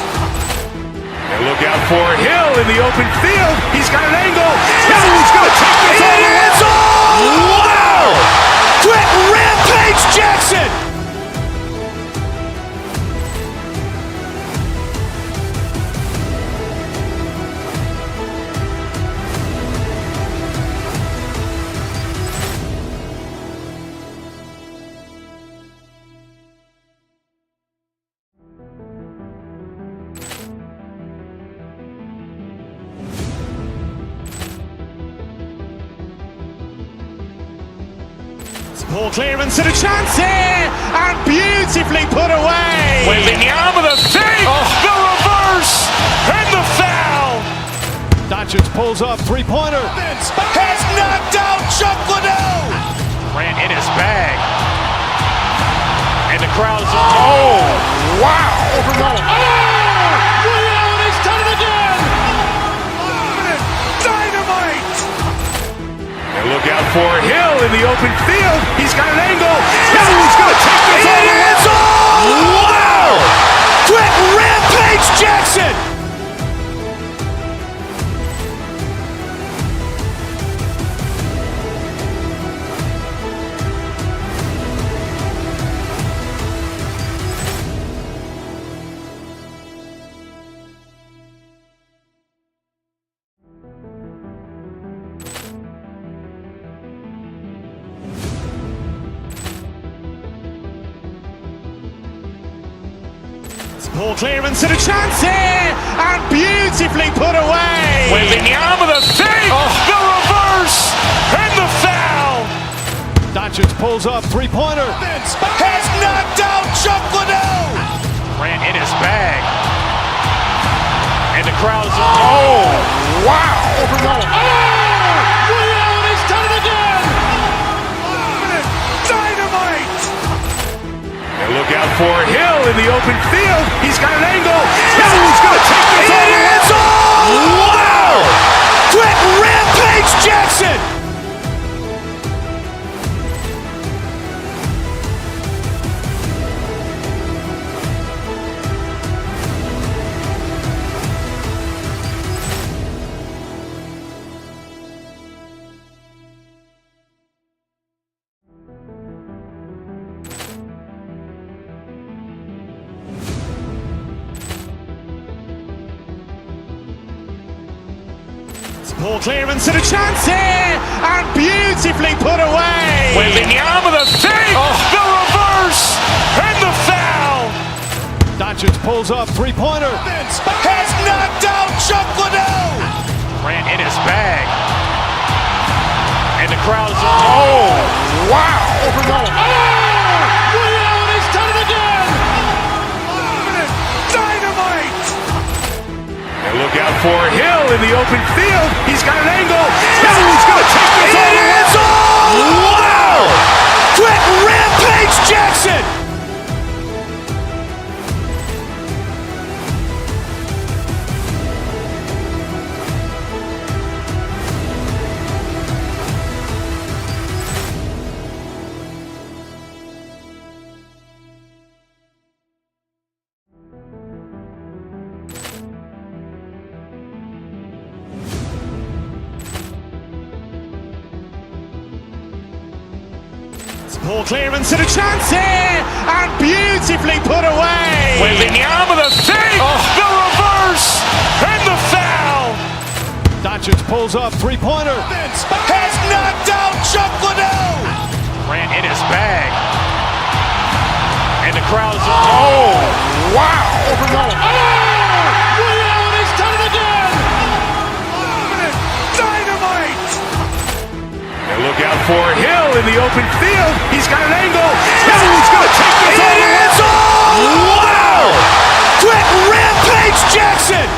Speaker 2: And look out for Hill in the open field. He's got an angle. He's going to take this all the way. Wow. Quick Rampage Jackson.
Speaker 1: Ball clearance and a chance here, and beautifully put away.
Speaker 2: Wembanyama with a fake, the reverse, and the foul.
Speaker 3: Doncic pulls up, three-pointer.
Speaker 2: Has knocked out Chuck Liddell. Grant in his bag. And the crowd is, oh, wow.
Speaker 3: Ray Allen has done it again.
Speaker 2: Dynamite. And look out for Hill in the open field. He's got an angle. He's going to take this all the way. Wow. Quick Rampage Jackson.
Speaker 1: Ball clearance and a chance here, and beautifully put away.
Speaker 2: Wembanyama with a fake, the reverse, and the foul.
Speaker 3: Doncic pulls up, three-pointer.
Speaker 2: Has knocked out Chuck Liddell. Grant in his bag. And the crowd is, oh, wow.
Speaker 3: Ray Allen has done it again.
Speaker 2: Dynamite. And look out for Hill in the open field. He's got an angle. He's going to take this all the way. Wow. Quick Rampage Jackson.
Speaker 1: Ball clearance and a chance here, and beautifully put away.
Speaker 2: Wembanyama with a fake, the reverse, and the foul.
Speaker 3: Doncic pulls up, three-pointer.
Speaker 2: Has knocked out Chuck Liddell. Grant in his bag. And the crowd is, oh, wow.
Speaker 3: Ray Allen has done it again.
Speaker 2: Dynamite. And look out for Hill in the open field. He's got an angle. He's going to take this all the way. Wow. Quick Rampage Jackson.
Speaker 1: Ball clearance and a chance here, and beautifully put away.
Speaker 2: Wembanyama with a fake, the reverse, and the foul.
Speaker 3: Doncic pulls up, three-pointer.
Speaker 2: Has knocked out Chuck Liddell. Grant in his bag. And the crowd is, oh, wow.
Speaker 3: Ray Allen has done it again.
Speaker 2: Dynamite. And look out for Hill in the open field. He's got an angle. He's going to take this all the way. Wow. Quick Rampage Jackson.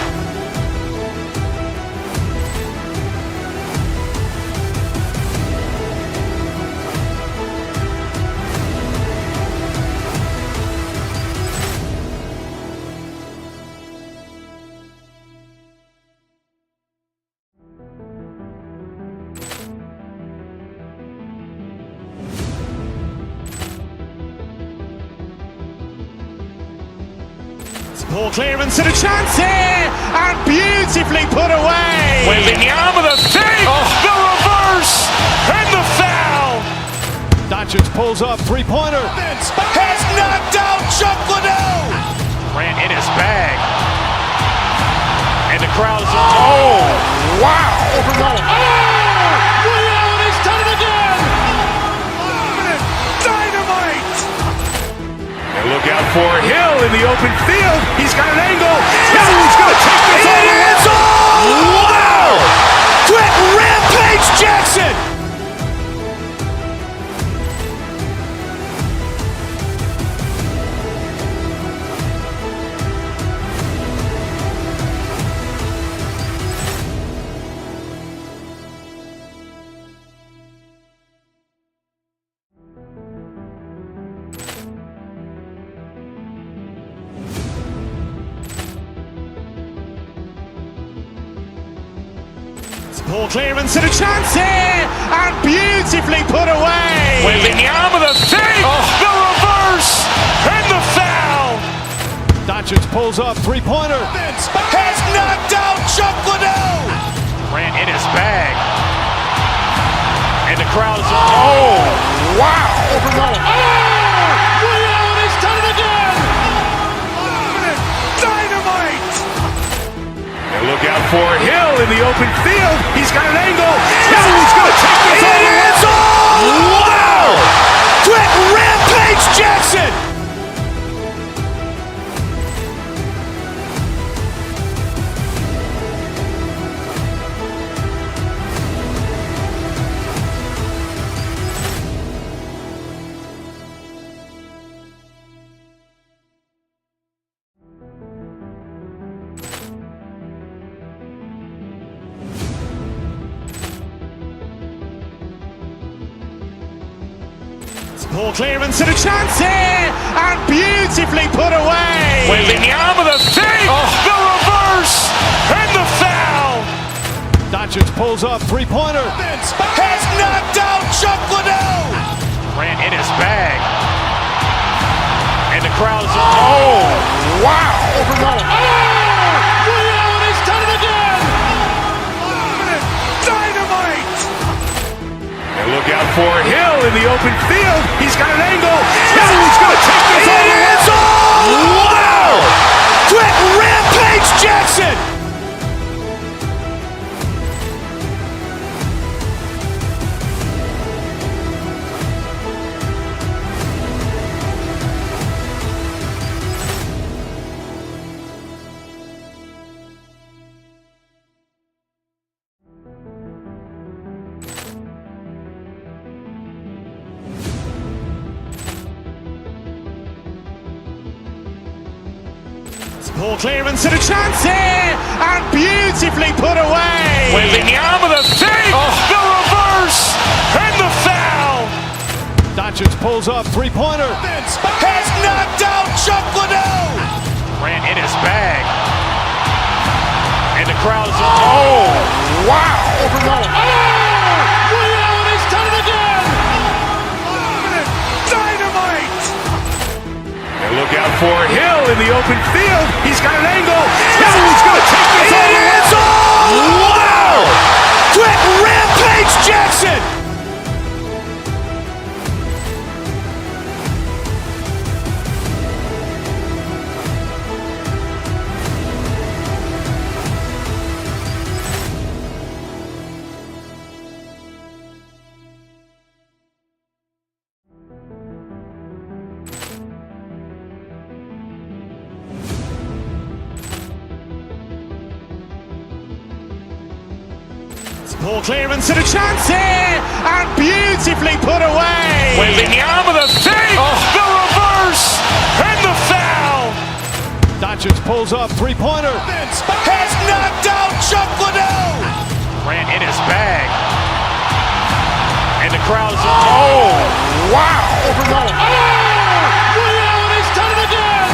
Speaker 1: Ball clearance and a chance here, and beautifully put away.
Speaker 2: Wembanyama with a fake, the reverse, and the foul.
Speaker 3: Doncic pulls up, three-pointer.
Speaker 2: Has knocked out Chuck Liddell. Grant in his bag. And the crowd is, oh, wow.
Speaker 3: Ray Allen has done it again.
Speaker 2: Dynamite. And look out for Hill in the open field. He's got an angle. He's going to take this all the way. Wow. Quick Rampage Jackson.
Speaker 1: Poor clearance and a chance here, and beautifully put away.
Speaker 2: Waving the arm of the fake, the reverse, and the foul.
Speaker 3: Doncic pulls up, three-pointer.
Speaker 2: Has knocked out Chuck Liddell. Ran in his bag. And the crowd is, oh, wow.
Speaker 3: Ray Allen has done it again.
Speaker 2: Dynamite. And look out for Hill in the open field. He's got an angle. Hill's going to take this all the way. Wow. Quick Rampage Jackson.
Speaker 1: Poor clearance and a chance here, and beautifully put away.
Speaker 2: Waving the arm of the fake, the reverse, and the foul.
Speaker 3: Doncic pulls up, three-pointer.
Speaker 2: Has knocked out Chuck Liddell. Ran in his bag. And the crowd is, oh, wow.
Speaker 3: Ray Allen has done it again.
Speaker 2: Dynamite. And look out for Hill in the open field. He's got an angle. Hill's going to take this all the way. Wow. Quick Rampage Jackson.
Speaker 1: Poor clearance and a chance here, and beautifully put away.
Speaker 2: Waving the arm of the fake, the reverse, and the foul.
Speaker 3: Doncic pulls up, three-pointer.
Speaker 2: Has knocked out Chuck Liddell. Ran in his bag. And the crowd is, oh, wow.
Speaker 3: Ray Allen has done it again.
Speaker 2: Dynamite. And look out for Hill in the open field. He's got an angle. Hill's going to take this all the way. Wow. Quick Rampage Jackson.
Speaker 1: Poor clearance and a chance here, and beautifully put away.
Speaker 2: Waving the arm of the fake, the reverse, and the foul.
Speaker 3: Doncic pulls up, three-pointer.
Speaker 2: Has knocked out Chuck Liddell. Ran in his bag. And the crowd is, oh, wow.
Speaker 3: Ray Allen has done it again.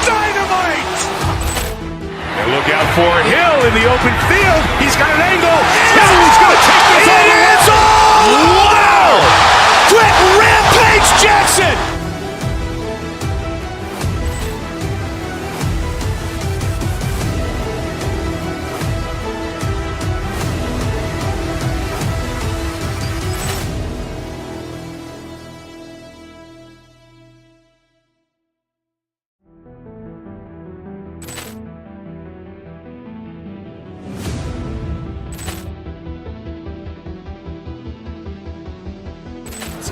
Speaker 2: Dynamite. And look out for Hill in the open field. He's got an angle. Hill's going to take this all the way. Wow. Quick Rampage Jackson.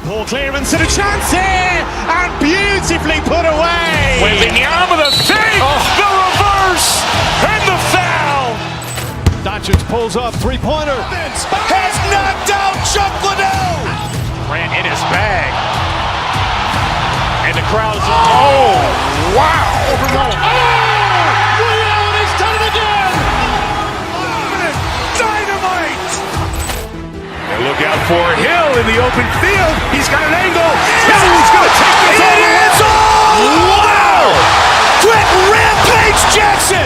Speaker 1: Poor clearance and a chance here, and beautifully put away.
Speaker 2: Waving the arm of the fake, the reverse, and the foul.
Speaker 3: Doncic pulls up, three-pointer.
Speaker 2: Has knocked out Chuck Liddell. Ran in his bag. And the crowd is, oh, wow.
Speaker 3: Ray Allen has done it again.
Speaker 2: Dynamite. And look out for Hill in the open field. He's got an angle. Hill's going to take this all the way. Wow. Quick Rampage Jackson.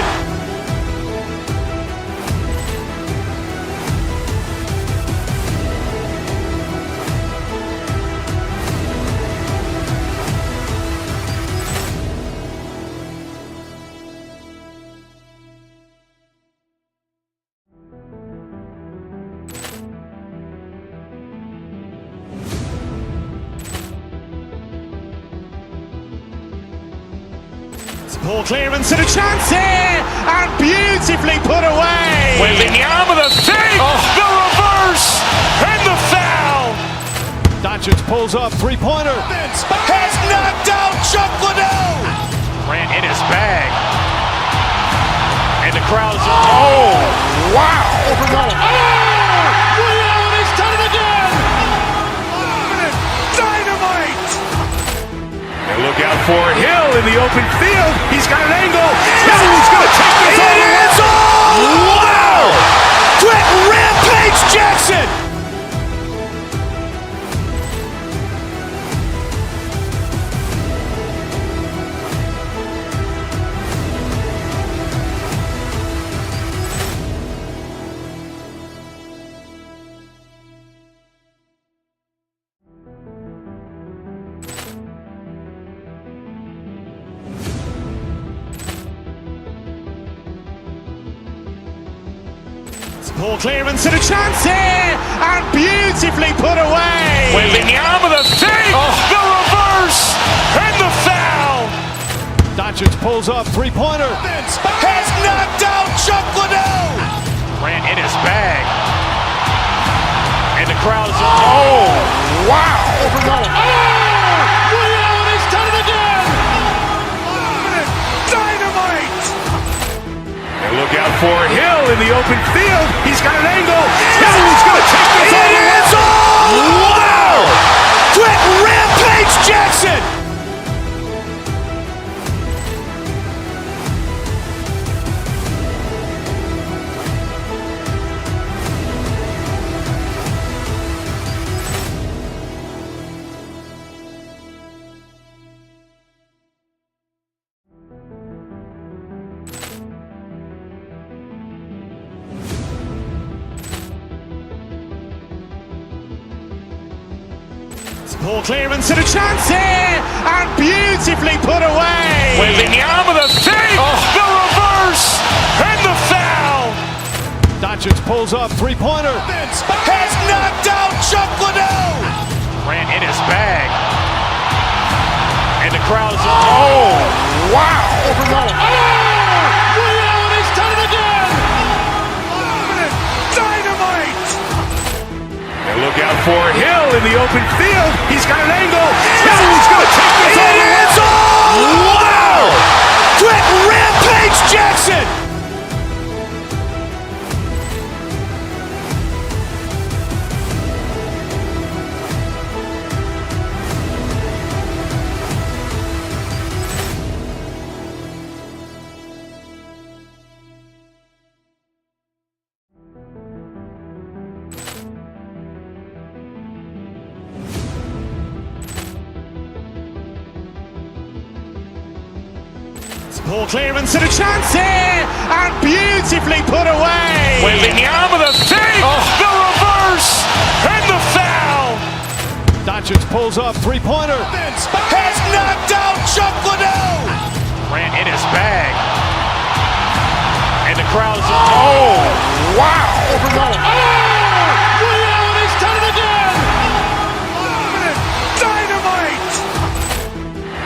Speaker 1: Ball clearance and a chance here, and beautifully put away.
Speaker 2: Wembanyama with a save, the reverse, and the foul.
Speaker 3: Doncic pulls up, three-pointer.
Speaker 2: Has knocked out Chuck Liddell. Grant in his bag. And the crowd's, oh, wow.
Speaker 3: Ray Allen has done it again.
Speaker 2: Dynamite. And look out for Hill in the open field. He's got an angle. He's going to take this all the way. Wow. Quick Rampage Jackson.
Speaker 1: Ball clearance and a chance here, and beautifully put away.
Speaker 2: Wembanyama with a save, the reverse, and the foul.
Speaker 3: Doncic pulls up, three-pointer.
Speaker 2: Has knocked out Chuck Liddell. Grant in his bag. And the crowd's, oh, wow.
Speaker 3: Ray Allen has done it again.
Speaker 2: Dynamite. And look out for Hill in the open field. He's got an angle. He's going to take this all the way. Wow. Quick Rampage Jackson.
Speaker 1: Ball clearance and a chance here, and beautifully put away.
Speaker 2: Wembanyama with a save, the reverse, and the foul.
Speaker 3: Doncic pulls up, three-pointer.
Speaker 2: Has knocked out Chuck Liddell. Grant in his bag. And the crowd's, oh, wow.
Speaker 3: Ray Allen has done it again.
Speaker 2: Dynamite. And look out for Hill in the open field. He's got an angle. He's going to take this all the way. Wow. Quick Rampage Jackson.
Speaker 1: Ball clearance and a chance here, and beautifully put away.
Speaker 2: Wembanyama with a save, the reverse, and the foul.
Speaker 3: Doncic pulls up, three-pointer.
Speaker 2: Has knocked out Chuck Liddell. Grant in his bag. And the crowd's, oh, wow.
Speaker 3: Ray Allen has done it again.
Speaker 2: Dynamite.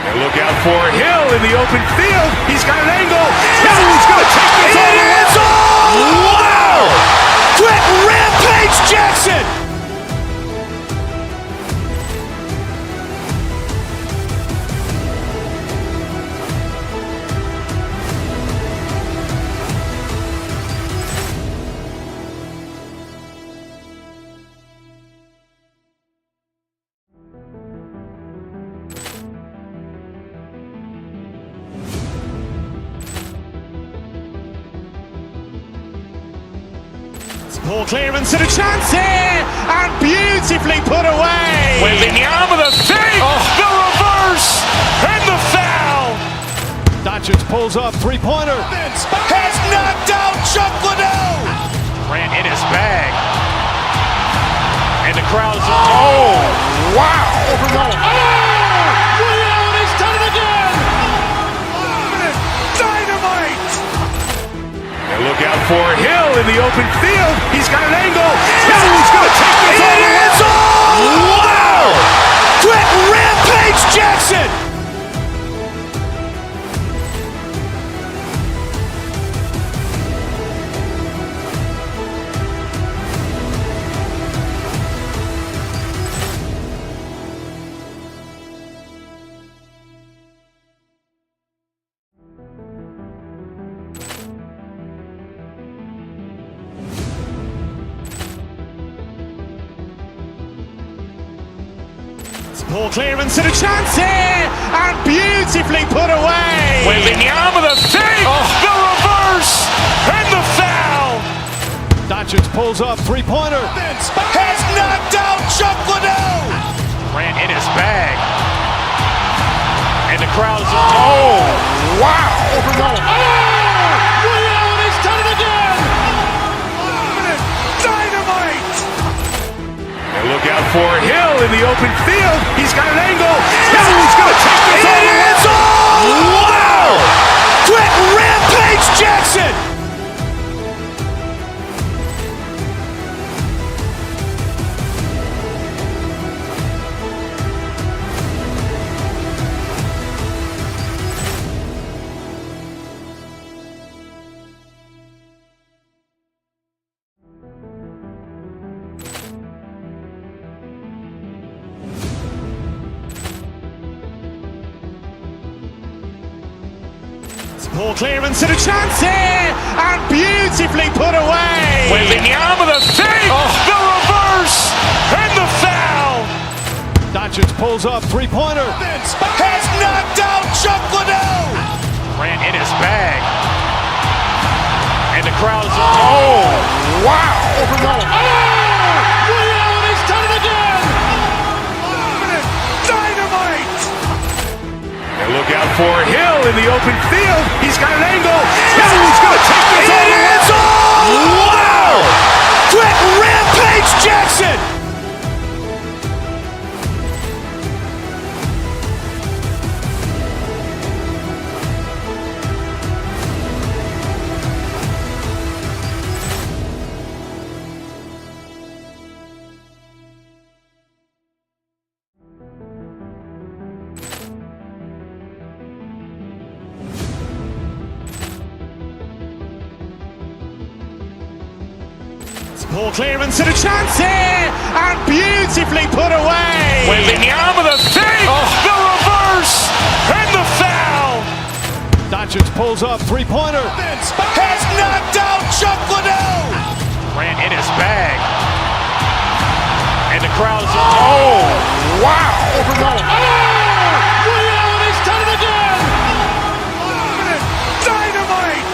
Speaker 2: And look out for Hill in the open field. He's got an angle. He's going to take this all the way. Wow. Quick Rampage Jackson.
Speaker 1: Ball clearance and a chance here, and beautifully put away.
Speaker 2: Wembanyama with a save, the reverse, and the foul.
Speaker 3: Doncic pulls up, three-pointer.
Speaker 2: Has knocked out Chuck Liddell. Grant in his bag. And the crowd's, oh, wow.
Speaker 3: Ray Allen has done it again.
Speaker 2: Dynamite. And look out for Hill in the open field. He's got an angle. He's going to take this all the way. Wow. Quick Rampage Jackson.
Speaker 1: Ball clearance and a chance here, and beautifully put away.
Speaker 2: Wembanyama with a fake, the reverse, and the foul.
Speaker 3: Doncic pulls up, three-pointer.
Speaker 2: Has knocked out Chuck Liddell. Grant in his bag. And the crowd's, oh, wow.
Speaker 3: Ray Allen has done it again.
Speaker 2: Dynamite. And look out for Hill in the open field. He's got an angle. He's going to take this all the way. Wow. Quick Rampage Jackson.
Speaker 1: Ball clearance and a chance here, and beautifully put away.
Speaker 2: Wembanyama with a fake, the reverse, and the foul.
Speaker 3: Doncic pulls up, three-pointer.
Speaker 2: Has knocked out Chuck Liddell. Grant in his bag. And the crowd's, oh, wow.
Speaker 3: Ray Allen has done it again.
Speaker 2: Dynamite. And look out for Hill in the open field. He's got an angle. He's going to take this all the way. Wow. Quick Rampage Jackson.
Speaker 1: Ball clearance and a chance here, and beautifully put away.
Speaker 2: Wembanyama with a fake, the reverse, and the foul.
Speaker 3: Doncic pulls up, three-pointer.
Speaker 2: Has knocked out Chuck Liddell. Grant in his bag. And the crowd's, oh, wow.
Speaker 3: Ray Allen has done it again.
Speaker 2: Dynamite.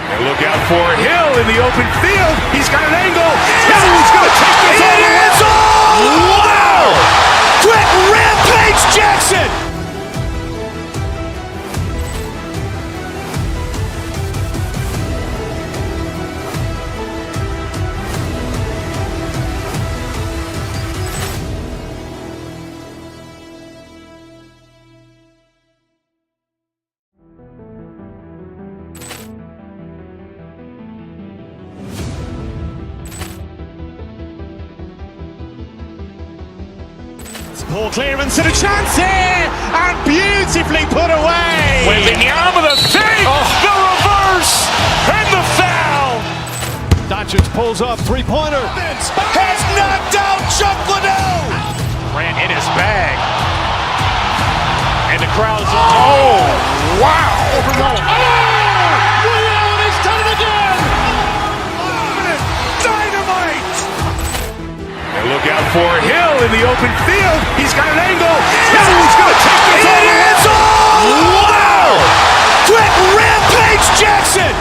Speaker 2: And look out for Hill in the open field. He's got an angle. He's going to take this all the way. Wow. Quick Rampage Jackson.
Speaker 1: Ball clearance and a chance here, and beautifully put away.
Speaker 2: Wembanyama with a fake, the reverse, and the foul.
Speaker 3: Doncic pulls up, three-pointer.
Speaker 2: Has knocked out Chuck Liddell. Grant in his bag. And the crowd's, oh, wow.
Speaker 3: Ray Allen has done it again.
Speaker 2: Dynamite. And look out for Hill in the open field. He's got an angle. He's going to take this all the way. Wow. Quick Rampage Jackson.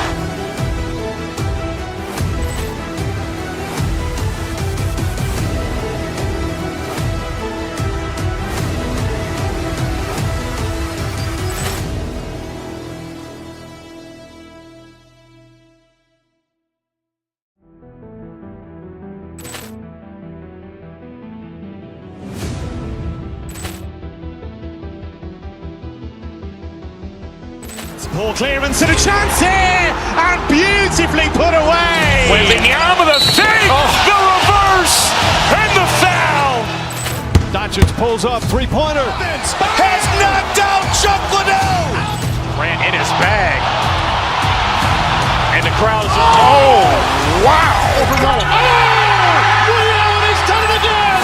Speaker 1: Ball clearance and a chance here, and beautifully put away.
Speaker 2: Wembanyama with a fake, the reverse, and the foul.
Speaker 3: Doncic pulls up, three-pointer.
Speaker 2: Has knocked out Chuck Liddell. Grant in his bag. And the crowd's, oh, wow.
Speaker 3: Ray Allen has done it again.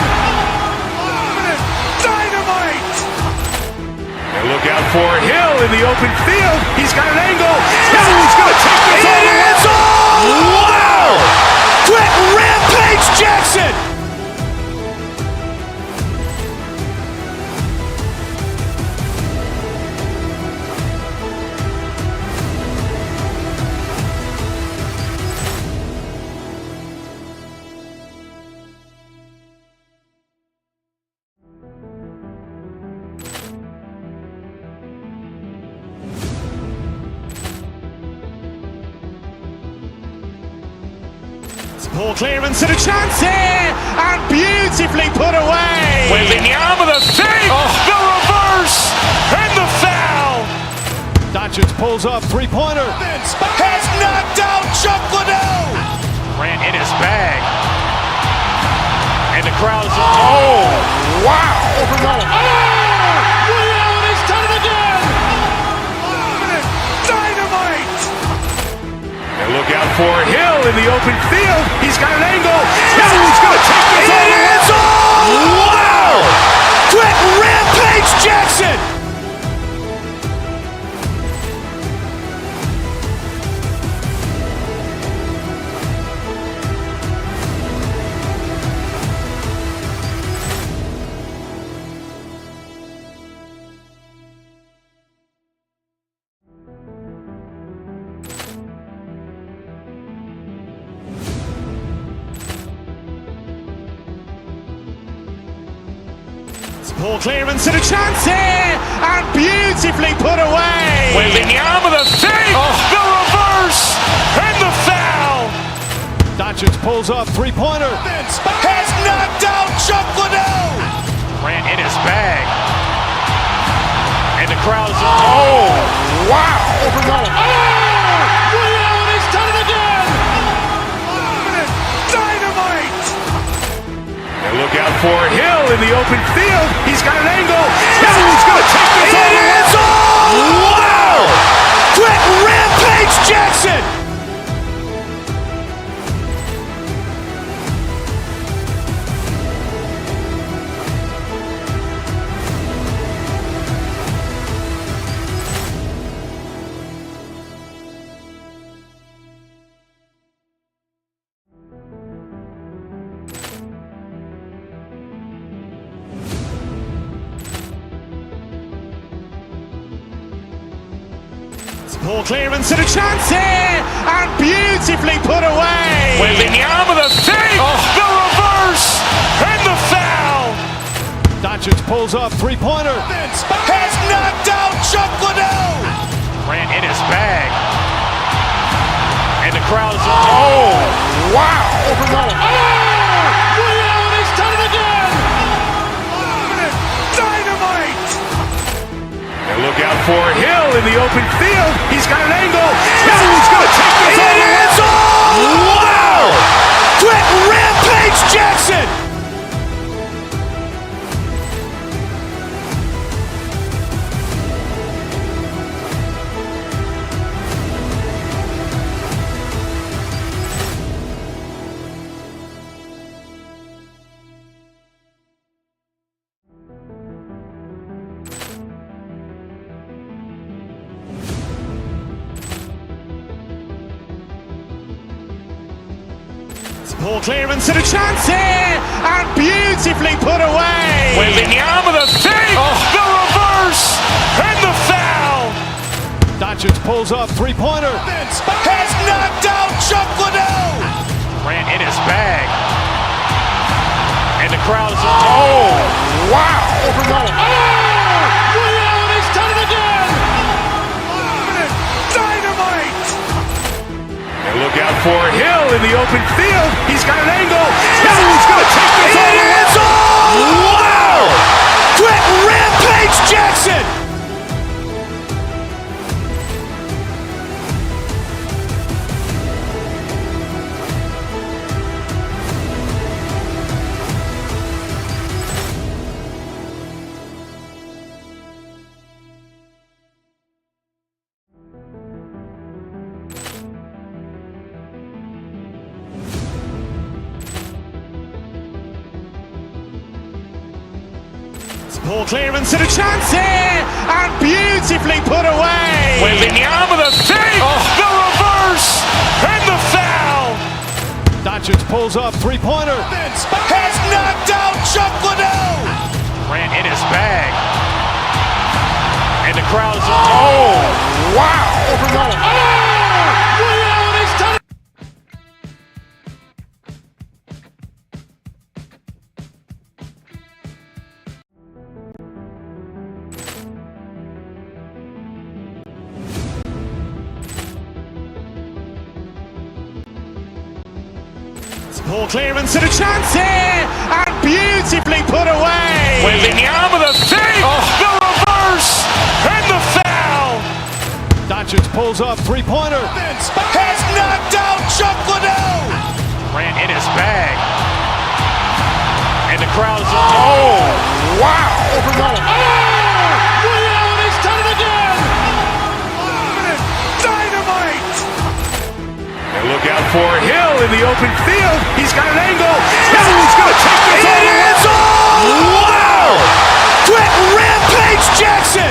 Speaker 2: Dynamite. And look out for Hill in the open field. He's got an angle. He's going to take this all the way. Wow. Quick Rampage Jackson.
Speaker 1: Poor clearance and a chance here, and beautifully put away.
Speaker 2: Wembanyama the fake, the reverse, and the foul.
Speaker 3: Doncic pulls up, three-pointer.
Speaker 2: Has knocked out Chuck Liddell. Grant in his bag. And the crowd is, oh, wow.
Speaker 3: Ray Allen has done it again.
Speaker 2: Dynamite. And look out for Hill in the open field. He's got an angle. Hill is going to take this all the way. Wow. Quick Rampage Jackson.
Speaker 1: Poor clearance and a chance here, and beautifully put away.
Speaker 2: Wembanyama the fake, the reverse, and the foul.
Speaker 3: Doncic pulls up, three-pointer.
Speaker 2: Has knocked out Chuck Liddell. Grant in his bag. And the crowd is, oh, wow.
Speaker 3: Ray Allen has done it again.
Speaker 2: Dynamite. And look out for Hill in the open field. He's got an angle. Hill is going to take this all the way. Wow. Quick Rampage Jackson.
Speaker 1: Poor clearance and a chance here, and beautifully put away.
Speaker 2: Wembanyama the fake, the reverse, and the foul.
Speaker 3: Doncic pulls up, three-pointer.
Speaker 2: Has knocked out Chuck Liddell. Grant in his bag. And the crowd is, oh, wow.
Speaker 3: Ray Allen has done it again.
Speaker 2: Dynamite. And look out for Hill in the open field. He's got an angle. Hill is going to take this all the way. Wow. Quick Rampage Jackson.
Speaker 1: Poor clearance and a chance here, and beautifully put away.
Speaker 2: Wembanyama the fake, the reverse, and the foul.
Speaker 3: Doncic pulls up, three-pointer.
Speaker 2: Has knocked out Chuck Liddell. Grant in his bag. And the crowd is, oh, wow.
Speaker 3: Ray Allen has done it again.
Speaker 2: Dynamite. And look out for Hill in the open field. He's got an angle. Hill is going to take this all the way. Wow. Quick Rampage Jackson.
Speaker 1: Poor clearance and a chance here, and beautifully put away.
Speaker 2: Wembanyama the fake, the reverse, and the foul.
Speaker 3: Doncic pulls up, three-pointer.
Speaker 2: Has knocked out Chuck Liddell. Grant in his bag. And the crowd is, oh, wow.
Speaker 3: Ray Allen has done it.
Speaker 1: Poor clearance and a chance here, and beautifully put away.
Speaker 2: Wembanyama the fake, the reverse, and the foul.
Speaker 3: Doncic pulls up, three-pointer.
Speaker 2: Has knocked out Chuck Liddell. Grant in his bag. And the crowd is, oh, wow.
Speaker 3: Ray Allen has done it again.
Speaker 2: Dynamite. And look out for Hill in the open field. He's got an angle. Hill's going to take this all the way. Wow. Brett Rampage Jackson.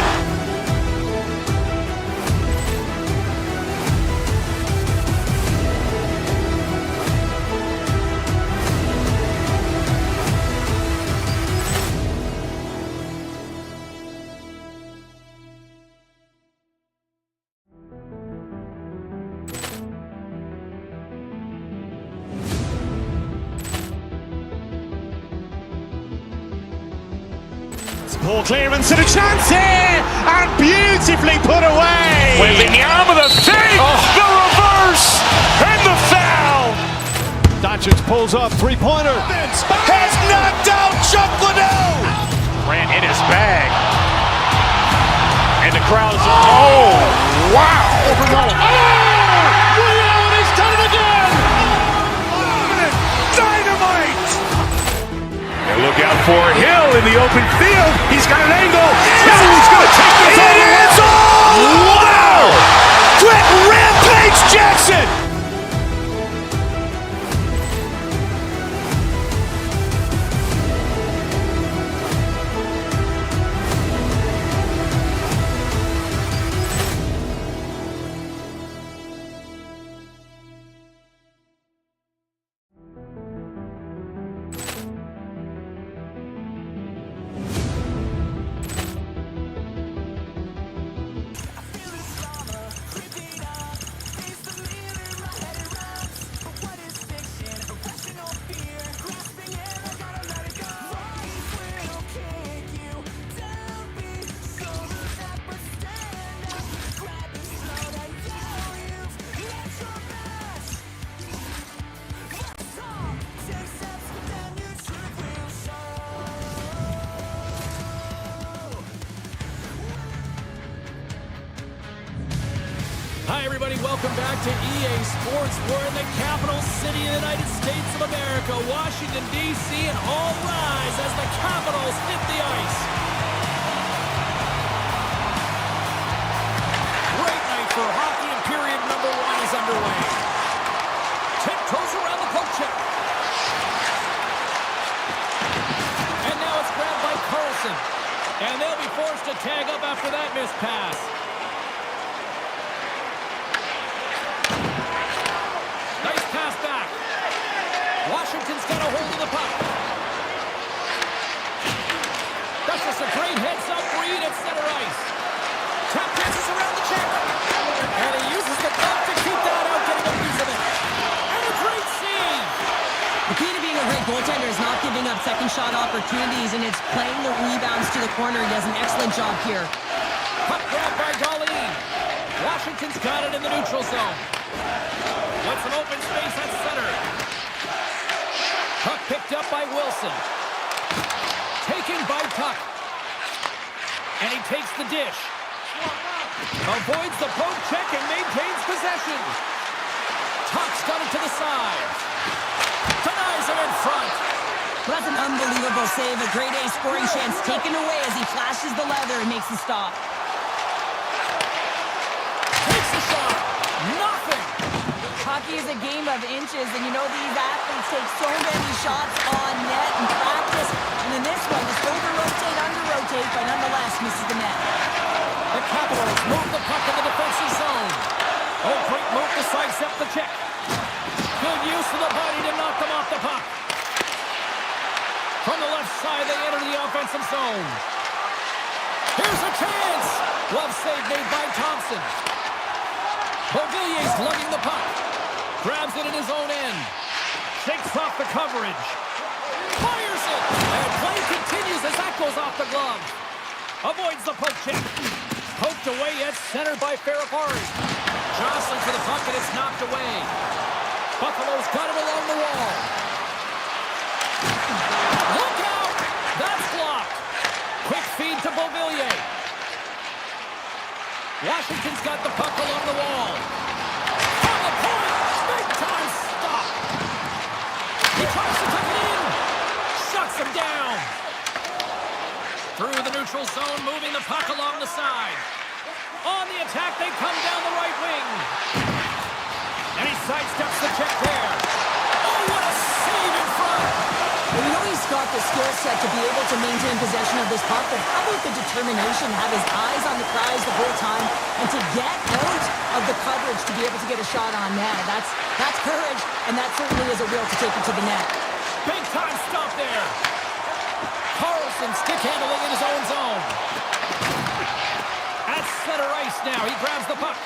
Speaker 1: Poor clearance and a chance here, and beautifully put away.
Speaker 2: Wembanyama the fake, the reverse, and the foul.
Speaker 3: Doncic pulls up, three-pointer.
Speaker 2: Has knocked out Chuck Liddell. Grant in his bag. And the crowd is, oh, wow.
Speaker 3: Ray Allen has done it again.
Speaker 2: Dynamite. And look out for Hill in the open field. He's got an angle. Hill's going to take this all the way. Wow. Brett Rampage Jackson.
Speaker 4: Hi, everybody. Welcome back to EA Sports. We're in the capital city of the United States of America, Washington, D.C., and all rise as the Capitals hit the ice. Great night for hockey, and period number 1 is underway. Tiptoes around the poke check. And now it's grabbed by Carlson. And they'll be forced to tag up after that missed pass. Nice pass back. Washington's got a hold of the puck. That's just a great heads-up read at center ice. Tap passes around the check. And he uses the glove to keep that out, getting a piece of it. And a great save.
Speaker 5: The key to being a great goaltender is not giving up second shot opportunities, and it's playing the rebounds to the corner. He does an excellent job here.
Speaker 4: Puck grabbed by Darlene. Washington's got it in the neutral zone. With some open space at center. Puck picked up by Wilson. Taken by Tuck. And he takes the dish. Avoids the poke check and maintains possession. Tuck's got it to the side. Denies him in front.
Speaker 5: Well, that's an unbelievable save. A grade A scoring chance taken away as he flashes the leather and makes the stop.
Speaker 4: Takes the shot. Nothing.
Speaker 5: Hockey is a game of inches, and you know these athletes take so many shots on net in practice. And in this one, just over-rotate, under-rotate, but nonetheless misses the net.
Speaker 4: The Capitals move the puck in the defensive zone. Oh, great move to sidestep the check. Good use of the body to knock them off the puck. From the left side, they enter the offensive zone. Here's a chance. Glove save made by Thompson. Beauvillier's lugging the puck. Grabs it in his own end. Shakes off the coverage. Fires it. And play continues as that goes off the glove. Avoids the poke check. Poked away, yet centered by Ferrapari. Jostling for the puck, and it's knocked away. Buffalo's got it along the wall. Look out! That's blocked. Quick feed to Beauvillier. Washington's got the puck along the wall. From the point, big time stop. He tries to tuck it in. Shuts him down. Through the neutral zone, moving the puck along the side. On the attack, they come down the right wing. And he sidesteps the check there. Oh, what a save in front.
Speaker 6: Well, you know he's got the skill set to be able to maintain possession of this puck, but how about the determination, have his eyes on the prize the whole time, and to get out of the coverage to be able to get a shot on net. That's courage, and that certainly is a will to take it to the net.
Speaker 4: Big time stop there. Carlson stick handling in his own zone. At center ice now, he grabs the puck.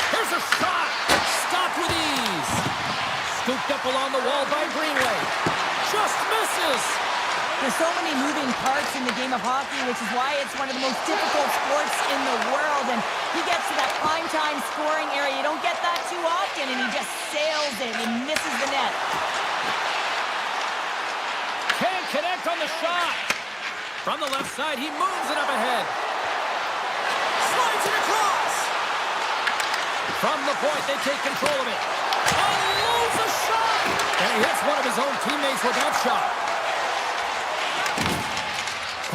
Speaker 4: Here's a shot. Stopped with ease. Scooped up along the wall by Greenway. Just misses.
Speaker 5: There's so many moving parts in the game of hockey, which is why it's one of the most difficult sports in the world. And he gets to that prime-time scoring area. You don't get that too often, and he just sails it and misses the net.
Speaker 4: Can't connect on the shot. From the left side, he moves it up ahead. Slides it across. From the point, they take control of it. Unloads a shot. And he hits one of his own teammates with that shot.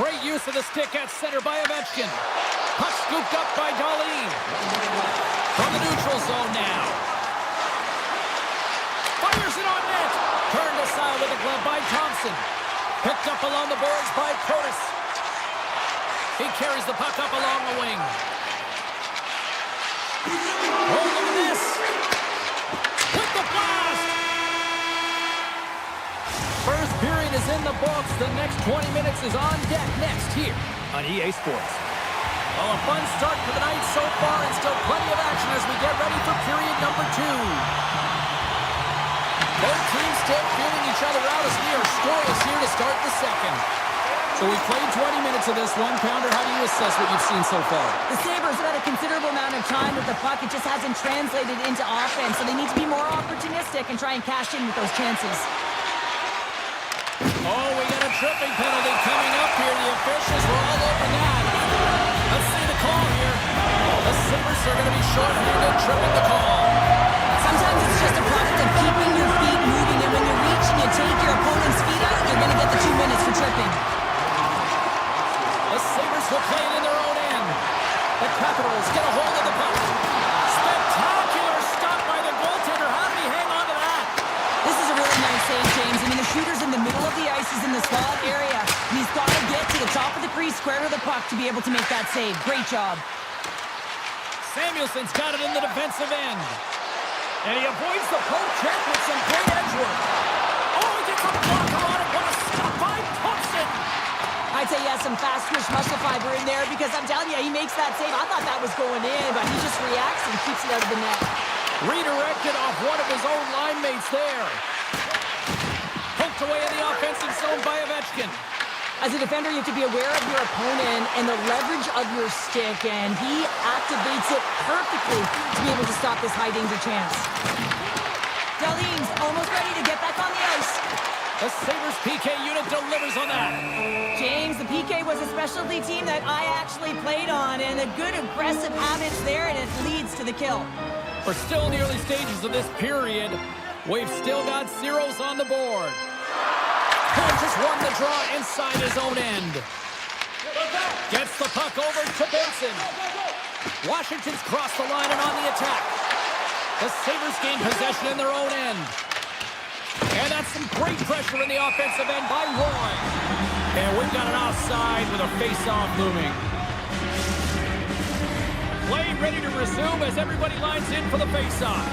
Speaker 4: Great use of the stick at center by Ovechkin. Puck scooped up by Dahlin. From the neutral zone now. Fires it on net. Turned aside with a glove by Thompson. Picked up along the boards by Protas. He carries the puck up along the wing. Oh, look at this. With the blast. First period is in the books. The next 20 minutes is on deck next here on EA Sports. Well, a fun start for the night so far, and still plenty of action as we get ready for period number 2. Both teams still feeling each other out as we are scoreless here to start the second. So we played 20 minutes of this one. Pounder, how do you assess what you've seen so far?
Speaker 5: The Sabres have had a considerable amount of time with the puck. It just hasn't translated into offense, so they need to be more opportunistic and try and cash in with those chances.
Speaker 4: Oh, we got a tripping penalty coming up here. The officials were all over that. Let's see the call here. The Sabres are going to be short-handed, tripping the call.
Speaker 5: Sometimes it's just a product of keeping your feet moving, and when you reach and you take your opponent's feet out, you're going to get the 2 minutes for tripping.
Speaker 4: The Sabres will play it in their own end. The Capitals get a hold of the puck. Spectacular stop by the goaltender. How did he hang on to that?
Speaker 5: This is a really nice save, James. I mean, the shooter's in the middle of the ice. He's in the slot area, and he's got to get to the top of the crease, square to the puck, to be able to make that save. Great job.
Speaker 4: Samuelson's got it in the defensive end. And he avoids the poke check with some great edge work. Oh, he gets a blocker on it. What a stop by Thompson.
Speaker 5: I'd say he has some fast twitch muscle fiber in there, because I'm telling you, he makes that save. I thought that was going in, but he just reacts and keeps it out of the net.
Speaker 4: Redirected off one of his own line mates there. Poked away in the offensive zone by Ovechkin.
Speaker 5: As a defender, you have to be aware of your opponent and the leverage of your stick, and he activates it perfectly to be able to stop this high-danger chance. Dahlin's almost ready to get back on the ice.
Speaker 4: The Sabres PK unit delivers on that.
Speaker 5: James, the PK was a specialty team that I actually played on, and a good aggressive habits there, and it leads to the kill.
Speaker 4: We're still in the early stages of this period. We've still got zeros on the board. Hunt just won the draw inside his own end. Gets the puck over to Benson. Washington's crossed the line and on the attack. The Sabres gain possession in their own end. And that's some great pressure in the offensive end by Roy. And we've got an offside with a face-off looming. Play ready to resume as everybody lines in for the face-off.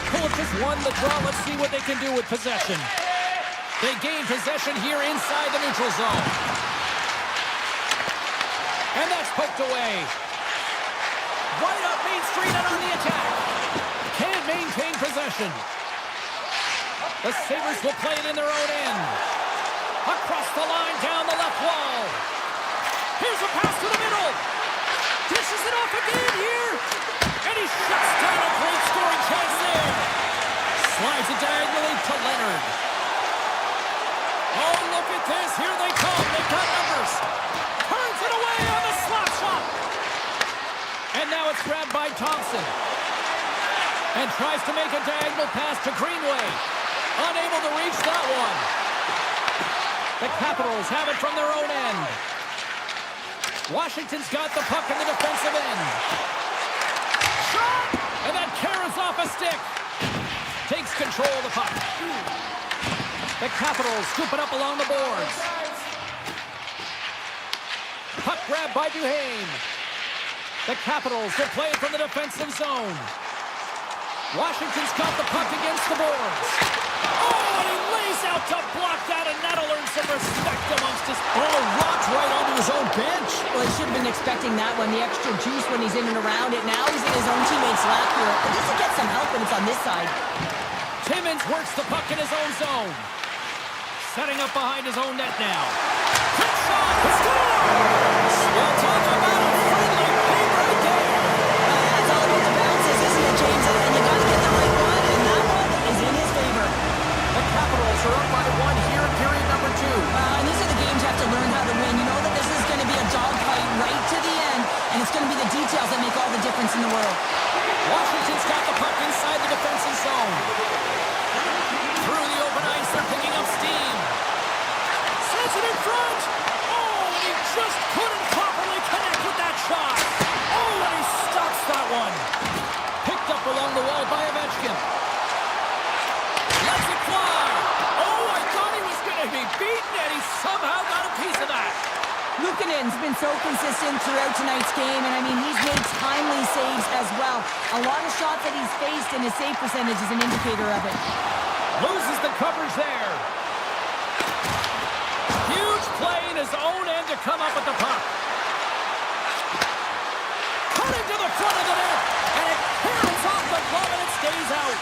Speaker 4: Philip just won the draw. Let's see what they can do with possession. They gain possession here inside the neutral zone. And that's poked away. Right up Main Street and on the attack. Can't maintain possession. The Sabres will play it in their own end. Across the line, down the left wall. Here's a pass to the middle. Dishes it off again here. And he shuts down a great scoring chance there. Slides it diagonally to Leonard. Oh, look at this. Here they come. They've got numbers. Turns it away on the slap shot. And now it's grabbed by Thompson. And tries to make a diagonal pass to Greenway. Unable to reach that one. The Capitals have it from their own end. Washington's got the puck in the defensive end. Shot! And that carries off a stick. Takes control of the puck. The Capitals scoop it up along the boards. Puck grab by Duhaime. The Capitals will play it from the defensive zone. Washington's got the puck against the boards. Oh, and he lays out to block that, and that'll earn some respect amongst his... Oh, rocks right onto his own bench.
Speaker 5: Well, he should have been expecting that one, the extra juice when he's in and around it. Now he's in his own teammate's lap here. At least he gets some help when it's on this side.
Speaker 4: Timmins works the puck in his own zone. Setting up behind his own net now. Quick shot! Scores! We'll talk about a friendly play right there.
Speaker 5: That's all about the bounces, isn't it, James? And you got to get the right one, and that one is in his favor.
Speaker 4: The Capitals are up by one here in period number 2.
Speaker 5: And these are the games you have to learn how to win. You know that this is going to be a dogfight right to the end, and it's going to be the details that make all the difference in the world.
Speaker 4: Washington's got the puck inside the defensive zone. Through the open ice, they're picking up steam. Sends it in front. Oh, and he just couldn't properly connect with that shot. Oh, and he stops that one. Picked up along the wall by Ovechkin. Lets it fly. Oh, I thought he was going to be beaten, and he somehow got a piece of that.
Speaker 5: Luukkonen's been so consistent throughout tonight's game, and I mean, he's made timely saves as well. A lot of shots that he's faced, and his save percentage is an indicator of it.
Speaker 4: Loses the coverage there. Huge play in his own end to come up with the puck. Cut into the front of the net, and it caroms off the glove, and it stays out.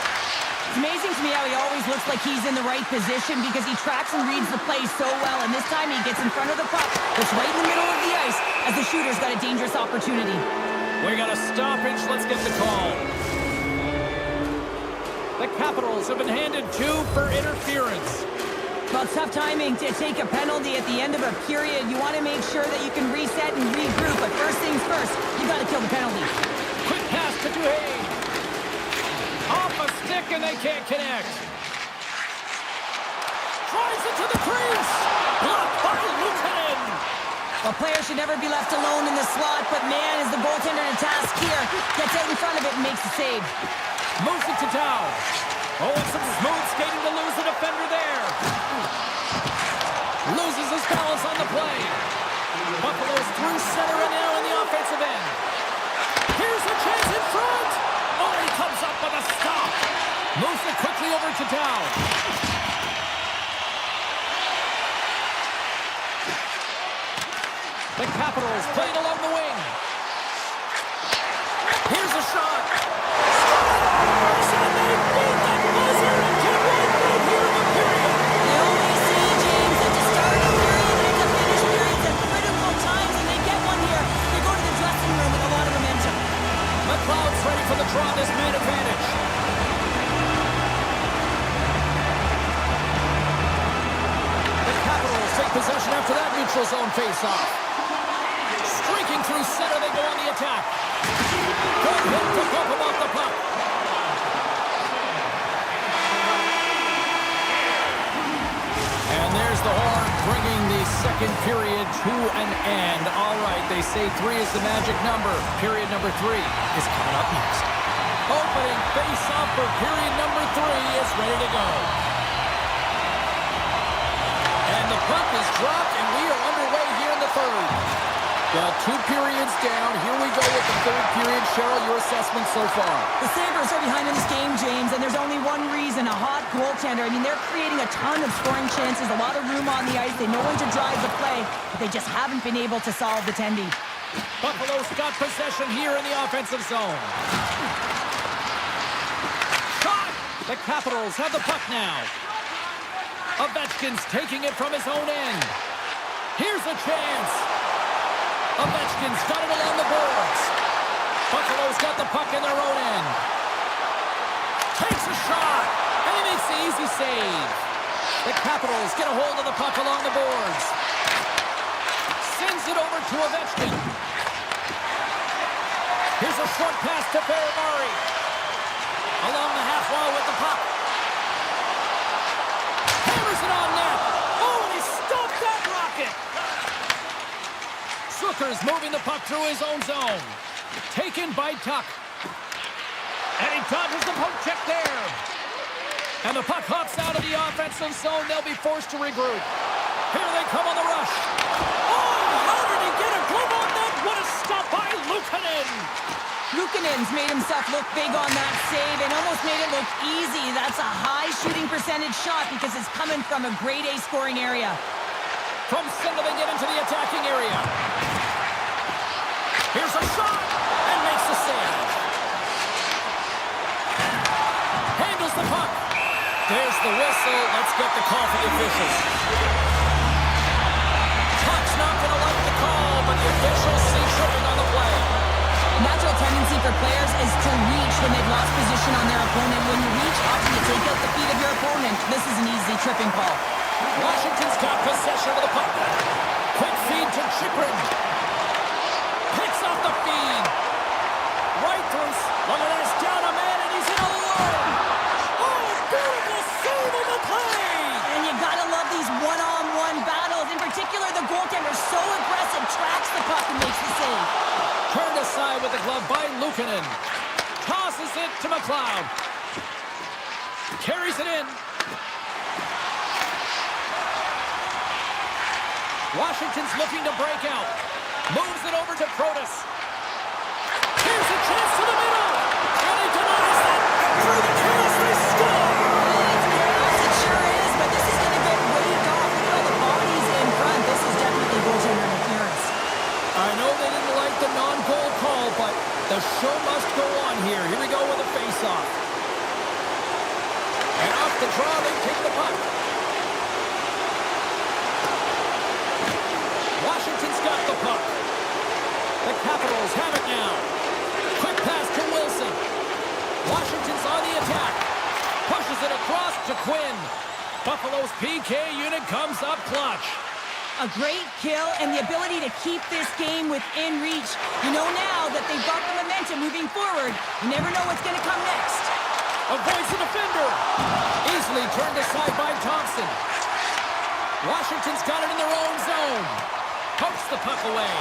Speaker 5: It's amazing to me how he always looks like he's in the right position because he tracks and reads the play so well, and this time he gets in front of the puck. It's right in the middle of the ice as the shooter's got a dangerous opportunity.
Speaker 4: We got a stoppage. Let's get the call. The Capitals have been handed 2 for interference.
Speaker 5: Well, it's tough timing to take a penalty at the end of a period. You want to make sure that you can reset and regroup, but first things first, you got to kill the penalty.
Speaker 4: Quick pass to Duhaime. Off a stick, and they can't connect. Drives it to the crease. Blocked by Luukkonen.
Speaker 5: Well, players should never be left alone in the slot, but man, is the goaltender in a task here. Gets out in front of it and makes the save.
Speaker 4: Moves it to Dow. Oh, and some smooth skating to lose the defender there. Loses his balance on the play. Buffalo's through center and now in the offensive end. Here's a chance in front. Oh, he comes up with a stop. Moves it quickly over to Dow. The Capitals playing along the wing. Here's a shot. Scores! And they beat the buzzer and get one right here in the period.
Speaker 5: They always say, James, that to start a period and to finish periods at critical times, and they get one here. They go to the dressing room with a lot of momentum.
Speaker 4: McLeod's ready for the draw, this man advantage. The Capitals take possession after that neutral zone face-off. Streaking through center, they go on the attack. Good hit to help him off the puck. And there's the horn, bringing the second period to an end. All right, they say 3 is the magic number. Period number 3 is coming up next. Opening face-off for period number 3 is ready to go. And the puck is dropped, and we are underway here in the third. Well, 2 periods down. Here we go with the third period. Cheryl, your assessment so far?
Speaker 5: The Sabres are behind in this game, James, and there's only one reason, a hot goaltender. I mean, they're creating a ton of scoring chances, a lot of room on the ice. They know when to drive the play, but they just haven't been able to solve the tendy.
Speaker 4: Buffalo's got possession here in the offensive zone. Shot! The Capitals have the puck now. Ovechkin's taking it from his own end. Here's a chance. Ovechkin's got it along the boards. Buffalo's got the puck in their own end. Takes a shot, and he makes the easy save. The Capitals get a hold of the puck along the boards. Sends it over to Ovechkin. Here's a short pass to Ferrari. Along the half wall with the puck. Hammers it on net. Oh, and he stopped that rocket. Zucker's moving the puck through his own zone. Taken by Tuck. And he dodges the poke check there. And the puck hops out of the offensive zone. They'll be forced to regroup. Here they come on the rush. Oh, how did he get a glove on that? What a stop by Luukkonen.
Speaker 5: Luukkonen's made himself look big on that save and almost made it look easy. That's a high shooting percentage shot because it's coming from a grade A scoring area.
Speaker 4: From center they get into the attacking area. Here's a shot and makes the save. Handles the puck. There's the whistle. Let's get the call for the officials. Tuck's not going to like the call, but the officials see tripping on the play.
Speaker 5: Natural tendency for players is to reach when they've lost position on their opponent. When you reach, often you take out the feet of your opponent. This is an easy tripping call.
Speaker 4: Washington's got possession of the puck. Quick feed to Chychrun. Picks off the feed. Right through. Look at this, down a man, and he's in alone. Oh, beautiful save on the play.
Speaker 5: And you gotta love these one-on-one battles. In particular, the goaltender so aggressive, tracks the puck and makes the save.
Speaker 4: Turned aside with the glove by Luukkonen. Tosses it to McLeod. Carries it in. Washington's looking to break out. Moves it over to Protas. Here's a chance to the middle. And he denies that. Through the chaos, they score.
Speaker 5: It's chaos, it sure is, but this is gonna get waved off. Look at all the bodies in front. This is definitely goaltender interference.
Speaker 4: I know they didn't like the non-goal call, but the show must go on here. Here we go with a face-off. And off the draw, they take the puck. Washington's got the puck. The Capitals have it now. Quick pass to Wilson. Washington's on the attack. Pushes it across to Quinn. Buffalo's PK unit comes up clutch.
Speaker 5: A great kill and the ability to keep this game within reach. You know now that they've got the momentum moving forward. You never know what's going to come next.
Speaker 4: Avoids the defender. Easily turned aside by Thompson. Washington's got it in their own zone. Pokes the puck away.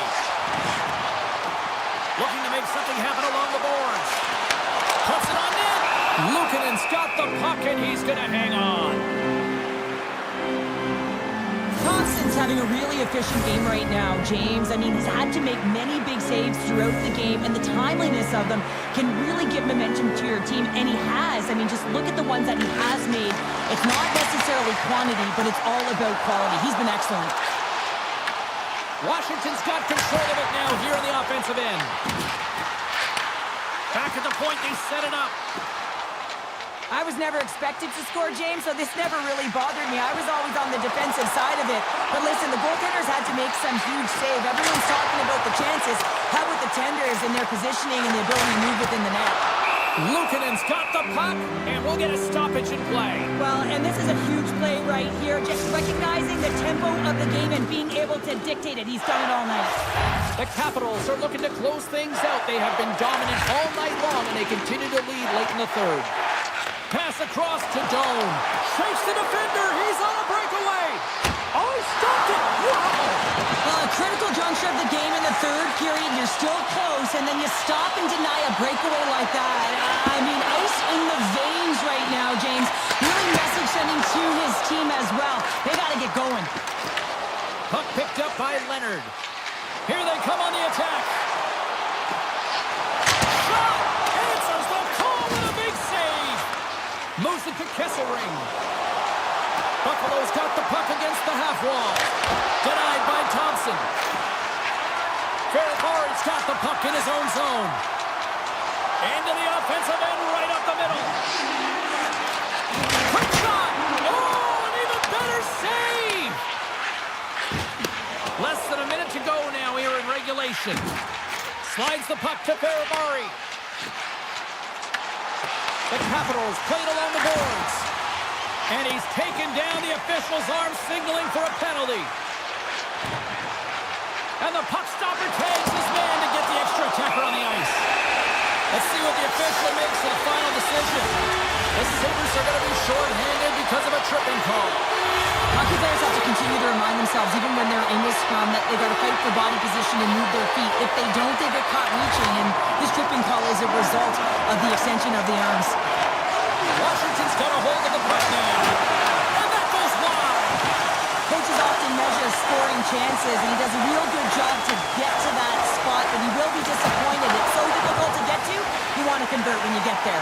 Speaker 4: Looking to make something happen along the boards. Puts it on net. Luukkonen's got the puck and he's going to hang on.
Speaker 5: Thompson's having a really efficient game right now, James. I mean, he's had to make many big saves throughout the game, and the timeliness of them can really give momentum to your team, and he has. I mean, just look at the ones that he has made. It's not necessarily quantity, but it's all about quality. He's been excellent.
Speaker 4: Washington's got control of it now here on the offensive end. Back at the point, they set it up.
Speaker 5: I was never expected to score, James, so this never really bothered me. I was always on the defensive side of it. But listen, the goaltenders had to make some huge save. Everyone's talking about the chances. How about the tenders and their positioning and the ability to move within the net?
Speaker 4: Luukkonen's got the puck, and we'll get a stoppage in play.
Speaker 5: Well, and this is a huge play right here. Just recognizing the tempo of the game and being able to dictate it. He's done it all night.
Speaker 4: The Capitals are looking to close things out. They have been dominant all night long, and they continue to lead late in the third. Pass across to Doan. Shakes the defender. He's on a breakaway. Oh, he stopped it. Wow.
Speaker 5: Well, a critical juncture of the game in the third period. You're still close, and then you stop and deny a breakaway like that. I mean, ice in the veins right now, James. Really message sending to his team as well. They got to get going.
Speaker 4: Puck picked up by Leonard. Here they come on the attack. Shot! Answers the call with a big save. Moves it to Kesselring. Buffalo's got the puck against the half wall. Denied by Thompson. Ferrari's got the puck in his own zone. Into the offensive end, right up the middle. Quick shot! Oh, an even better save! Less than a minute to go now here in regulation. violation. Slides the puck to Ferrari. The Capitals played along the boards. And he's taken down, the official's arm signaling for a penalty. And the puck stopper tags his man to get the extra attacker on the ice. Let's see what the official makes of the final decision. The Sabres are going to be short-handed because of a tripping call.
Speaker 5: Hockey players have to continue to remind themselves, even when they're in this scrum, that they got to fight for body position and move their feet. If they don't, they get caught reaching, and this tripping call is a result of the extension of the arms.
Speaker 4: Washington's got a hold of the puck now. And that goes wide.
Speaker 5: Coaches often measure scoring chances, and he does a real good job to get to that spot, but he will be disappointed. It's so difficult to get to, you want to convert when you get there.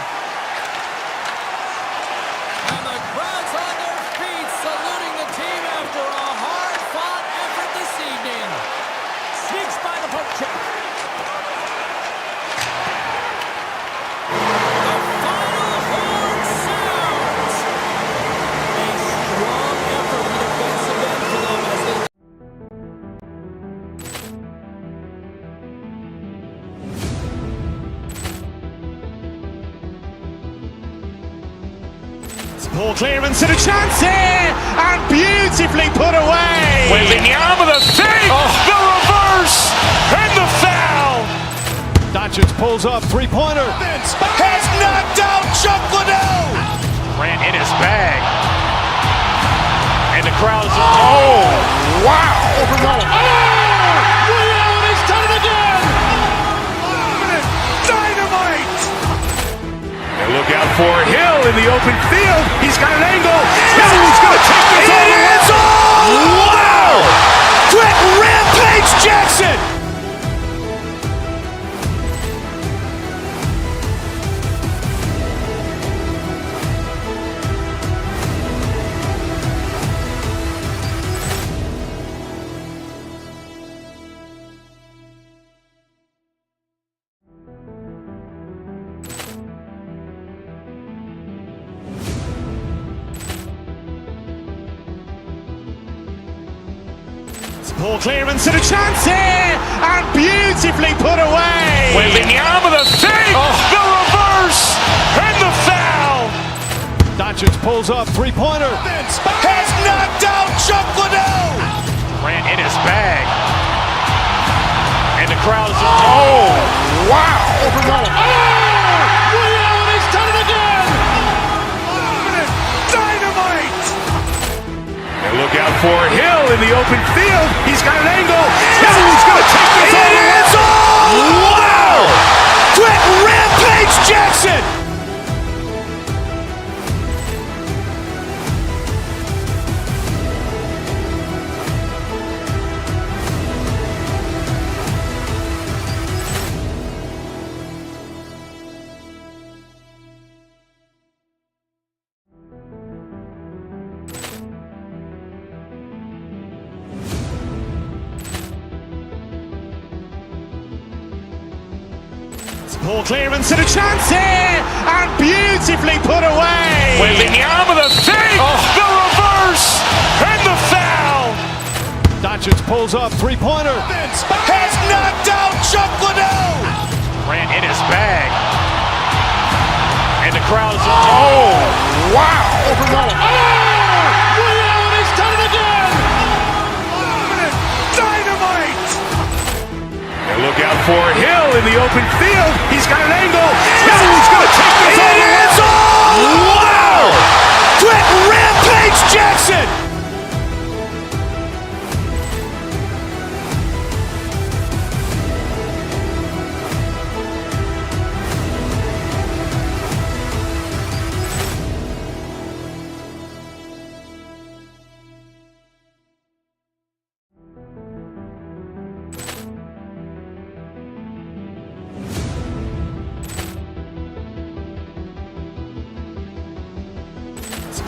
Speaker 4: And the crowd's on their feet, saluting the team after a hard-fought effort this evening. Sneaks by the poke check. The final horn sounds. A strong effort in the defensive end for them as they...
Speaker 1: Poor clearance and a chance here, and beautifully put away.
Speaker 2: Wembanyama with a save, the reverse, and the foul.
Speaker 3: Doncic pulls up, three-pointer.
Speaker 2: Has knocked out Chuck Liddell. Ran in his bag. And the crowd's, oh, wow.
Speaker 3: He's done it again.
Speaker 2: Dynamite. And look out for Hill in the open field. He's got an angle. He's going to take this all the way. Wow! Quick Rampage Jackson.
Speaker 1: Poor clearance and a chance here, and beautifully put away.
Speaker 2: Wembanyama with a save, the reverse, and the foul.
Speaker 3: Doncic pulls up, three-pointer.
Speaker 2: Has knocked out Chuck Liddell. Ran in his bag. And the crowd's, oh, wow.
Speaker 3: He's done it again.
Speaker 2: Dynamite. And look out for Hill in the open field. He's got an angle. He's going to take this all the way. Wow! Quick Rampage Jackson.
Speaker 1: Poor clearance and a chance here, and beautifully put away.
Speaker 2: Wembanyama with a save, the reverse, and the foul.
Speaker 3: Doncic pulls up, three-pointer.
Speaker 2: Has knocked out Chuck Liddell. Ran in his bag. And the crowd's, oh, wow.
Speaker 3: He's done it again.
Speaker 2: Dynamite. And look out for Hill in the open field. He's got an angle. He's going to take this all the way. Wow! Quick Rampage Jackson.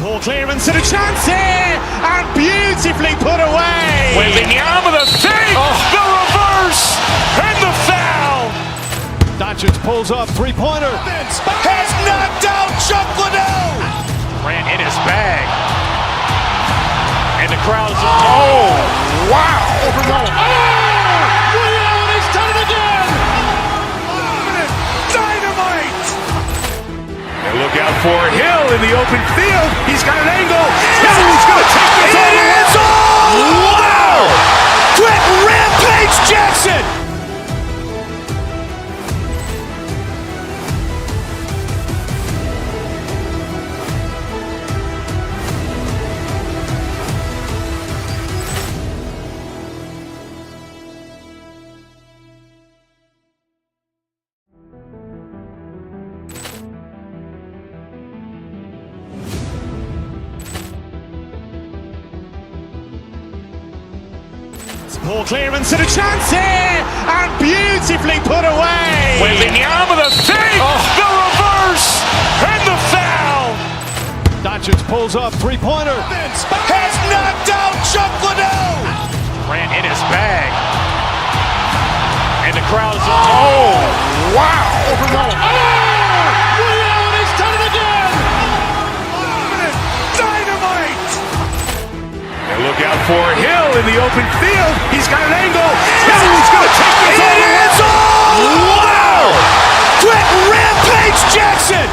Speaker 1: Poor clearance and a chance here, and beautifully put away.
Speaker 2: Wembanyama with a save, the reverse, and the foul.
Speaker 3: Doncic pulls up, three-pointer.
Speaker 2: Has knocked out Chuck Liddell. Ran in his bag. And the crowd's, oh, wow.
Speaker 3: He's done
Speaker 2: Look out for Hill in the open field. He's got an angle. Hill's going to take this all the way. Wow! Brett Rampage Jackson!
Speaker 1: Poor clearance and a chance here, and beautifully put away.
Speaker 2: Wembanyama the fake, the reverse, and the foul.
Speaker 3: Doncic pulls up, three-pointer.
Speaker 2: Has knocked out Chuck Liddell. Ran in his bag. And the crowd is, oh, wow.
Speaker 3: He's done it again.
Speaker 2: Dynamite. And look out for Hill in the open field. He's got an angle. Hill's going to take this all the way. Wow. Brett Rampage Jackson.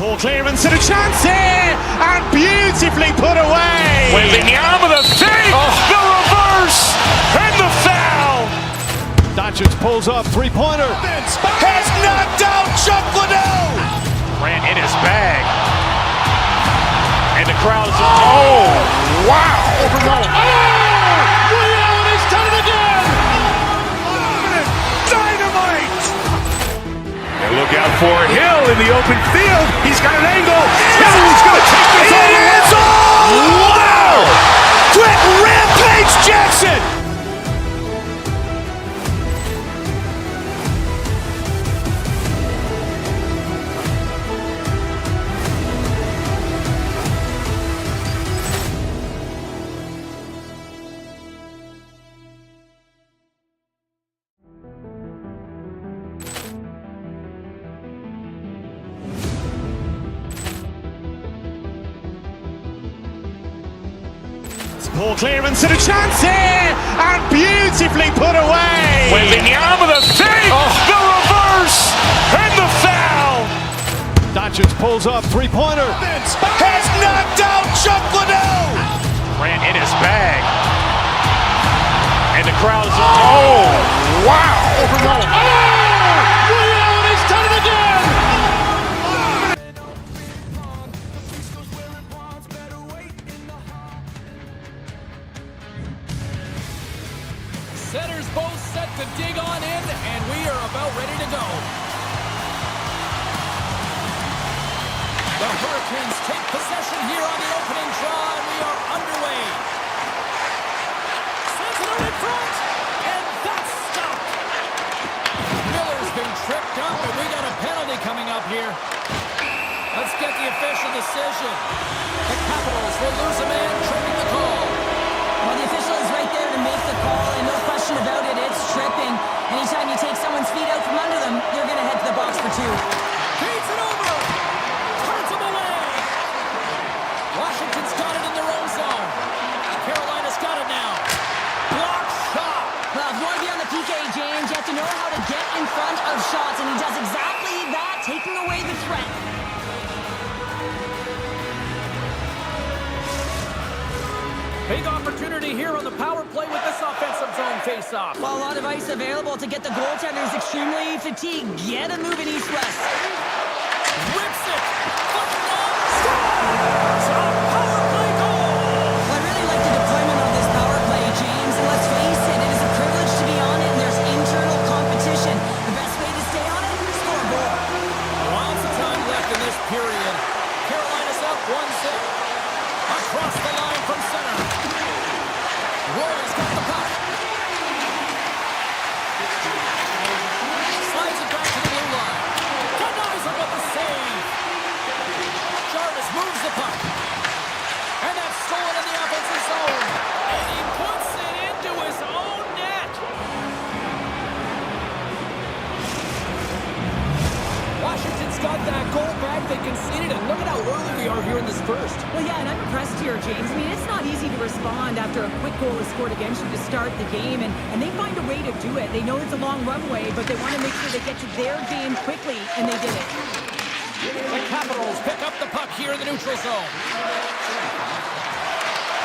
Speaker 1: Poor clearance and a chance here, and beautifully put away.
Speaker 2: Wembanyama the fake, the reverse, and the foul.
Speaker 3: Doncic pulls up, three-pointer.
Speaker 2: Has knocked out Chuck Liddell. Ran in his bag. And the crowd is, oh, wow.
Speaker 3: He's done it again.
Speaker 2: Dynamite. And look out for Hill in the open field. He's got an angle. Hill's going to take this all the way. Wow. Brett Rampage Jackson.
Speaker 1: Poor clearance and a chance here, and beautifully put away.
Speaker 2: Wembanyama the fake, the reverse, and the foul.
Speaker 3: Doncic pulls up, three-pointer.
Speaker 2: Has knocked out Chuck Liddell. Ran in his bag. And the crowd is, oh, wow.
Speaker 3: He's done it again.
Speaker 4: Centers both set to dig on in, and we are about ready to go. The Hurricanes take possession here on the opening draw, and we are underway. Sentinel in front, and that's stopped. Miller's been tripped up, and we got a penalty coming up here. Let's get the official decision. The Capitals will lose a man, tripping the call.
Speaker 5: Well, the official is right there to make the call, and no question about it, it's tripping. Anytime you take someone's feet out from under them, you're going to head to the box for two.
Speaker 4: Feeds it over. Turns him away. Washington's got it in their own zone. Carolina's got it now. Block shot.
Speaker 5: Well, if you want to be on the PK, James, you have to know how to get in front of shots, and he does exactly that, taking away the threat.
Speaker 4: Big opportunity here on the power play with this offensive zone face-off.
Speaker 5: Well, a lot of ice available to get the goaltenders extremely fatigued. Get a move in east-west.
Speaker 4: Rips it. Scores! A power play goal!
Speaker 5: Well, I really like the deployment of this power play, James. And let's face it, it is a privilege to be on it, and there's internal competition. The best way to stay on it, score a goal.
Speaker 4: Lots of time left in this period. Carolina's up 1-0. Across the line from center. Roy's got the puck. Slides it back to the blue line. Denies a conceded, and look at how early we are here in this first.
Speaker 5: Well, yeah, and I'm impressed here, James. I mean, it's not easy to respond after a quick goal is scored against you to start the game, and they find a way to do it. They know it's a long runway, but they want to make sure they get to their game quickly, and they did it.
Speaker 4: The Capitals pick up the puck here in the neutral zone.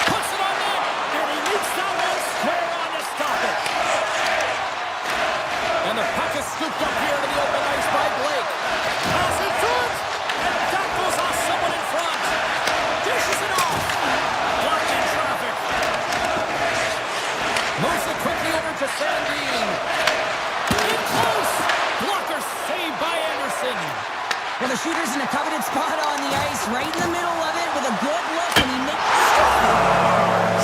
Speaker 4: Puts it on net, and he leaps down and square on to stop it. And the puck is scooped up here to the open ice by Blake. Pass in front, and that goes off someone in front. Dishes it off. Blocked in traffic. Moves it quickly over to Sandin. In close. Blocker saved by Anderson.
Speaker 5: Well, the shooter's in a coveted spot on the ice, right in the middle of it with a good look, and he makes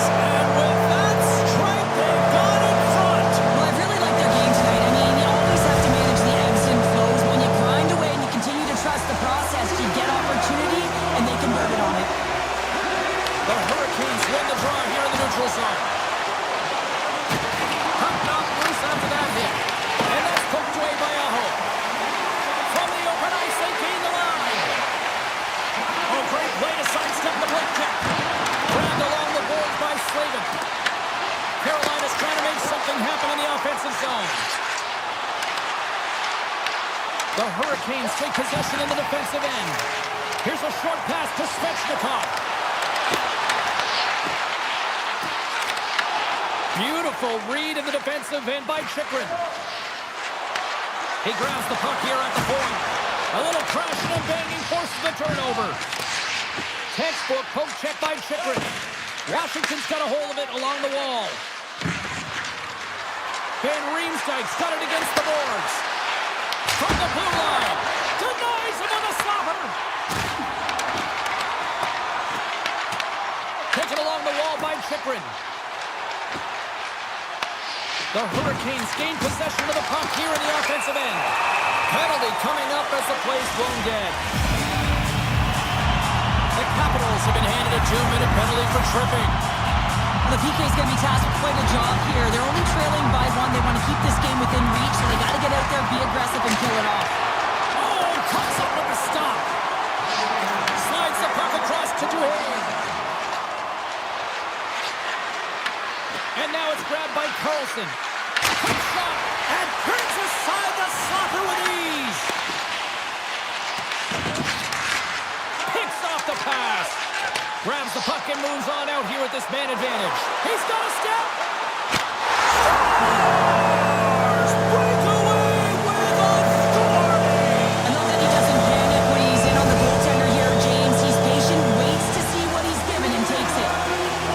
Speaker 4: And with that strike, they've gone in front.
Speaker 5: Well, I really like their game tonight. I mean, you always have to manage the ebbs and flows. When you grind away and you continue to trust the process, you get opportunity, and they convert it on it.
Speaker 4: The Hurricanes win the draw here in the neutral zone. Puck knocked loose after that hit. And that's poked away by Aho. From the open ice, they gain the line. Oh, great play to sidestep the blink check. Grabbed along the boards by Slavin. Carolina's trying to make something happen in the offensive zone. The Hurricanes take possession in the defensive end. Here's a short pass to Svechnikov. Beautiful read in the defensive end by Chychrun. He grabs the puck here at the point. A little crashing and banging forces the turnover. Textbook poke check by Chychrun. Washington's got a hold of it along the wall. Van Riemsdyk's got it against the boards. From the blue line. Denies him on the slapper. Taken along the wall by Chychrun. The Hurricanes gain possession of the puck here in the offensive end. Penalty coming up as the play's blown dead. The Capitals have been handed a 2-minute penalty for tripping.
Speaker 5: The PK's going to be tasked with quite a job here. They're only trailing by one. They want to keep this game within reach, so they got to get out there, be aggressive, and kill it off.
Speaker 4: Oh, comes up with a stop. Slides the puck across to Duhane. And now it's grabbed by Carlson. Quick shot, and turns aside the slapper with ease. Picks off the pass. Grabs the puck and moves on out here with this man advantage. He's got a step. Scores! Breakaway with a story!
Speaker 5: I love that he doesn't panic when he's in on the goaltender here, James. He's patient, waits to see what he's given, and takes it.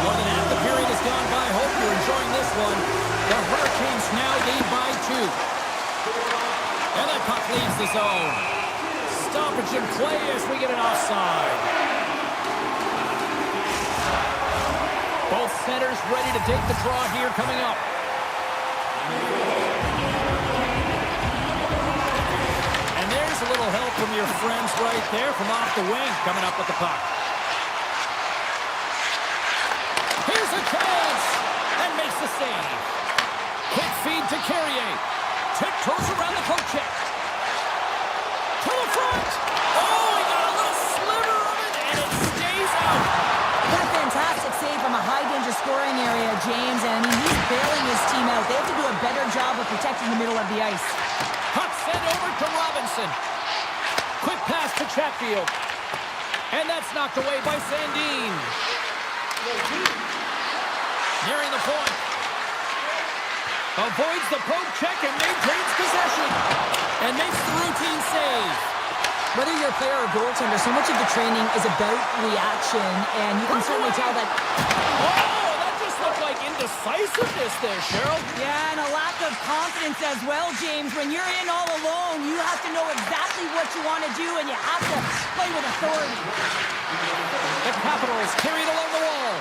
Speaker 4: More than half the period has gone by. Hope you're enjoying this one. The Hurricanes now lead by 2. And that puck leaves the zone. Stoppage in play as we get an offside. Both centers ready to take the draw here coming up. And there's a little help from your friends right there from off the wing coming up with the puck. Here's a chance! And makes the save. Quick feed to Carrier. Tiptoes around the poke check. To the front! Oh, he got a little sliver of it, and it stays out.
Speaker 5: What a fantastic save from a high-danger scoring area, James. And, I mean, he's bailing his team out. They have to do a better job of protecting the middle of the ice.
Speaker 4: Puck sent over to Robinson. Quick pass to Chatfield. And that's knocked away by Sandin. Nearing the point. Avoids the poke check and maintains possession. And makes the routine save.
Speaker 5: Whether you're a player or goaltender, so much of the training is about reaction, and you can certainly tell that.
Speaker 4: Oh, that just looked like indecisiveness there, Cheryl.
Speaker 5: Yeah, and a lack of confidence as well, James. When you're in all alone, you have to know exactly what you want to do, and you have to play with authority.
Speaker 4: The Capitals carried along the wall.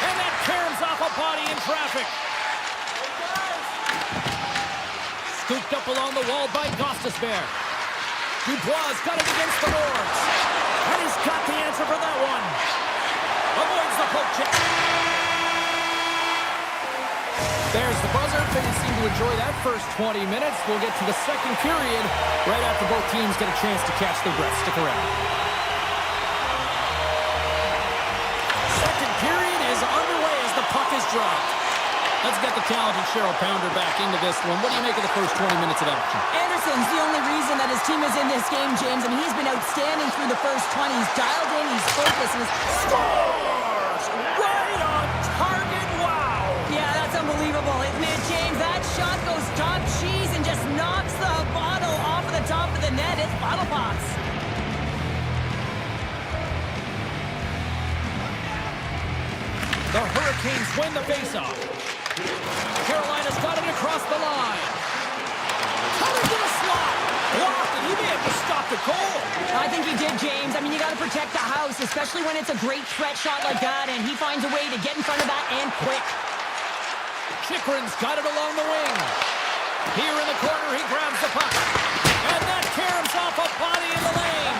Speaker 4: And that caroms off a body in traffic. Scooped up along the wall by Gostisbehere. Dubois got it against the boards. And he's got the answer for that one. Avoids the poke check. There's the buzzer. Fans seem to enjoy that first 20 minutes. We'll get to the second period right after both teams get a chance to catch their breath. Stick around. Second period is underway as the puck is dropped. Let's get the talented Cheryl Pounder back into this one. What do you make of the first 20 minutes of action?
Speaker 5: Anderson's the only reason that his team is in this game, James, and he's been outstanding through the first 20. He's dialed in, he's focused, and he's
Speaker 4: Scores! Right on target. Wow!
Speaker 5: Yeah, that's unbelievable, isn't it, James? That shot goes top cheese and just knocks the bottle off of the top of the net. It's bottle pops.
Speaker 4: The Hurricanes win the faceoff. Carolina's got it across the line. Coming to the slot. Blocked, and he may have just stopped the goal.
Speaker 5: I think he did, James. I mean, you got to protect the house, especially when it's a great threat shot like that, and he finds a way to get in front of that and quick.
Speaker 4: Chychrun's got it along the wing. Here in the corner, he grabs the puck. And that caroms off a body in the lane.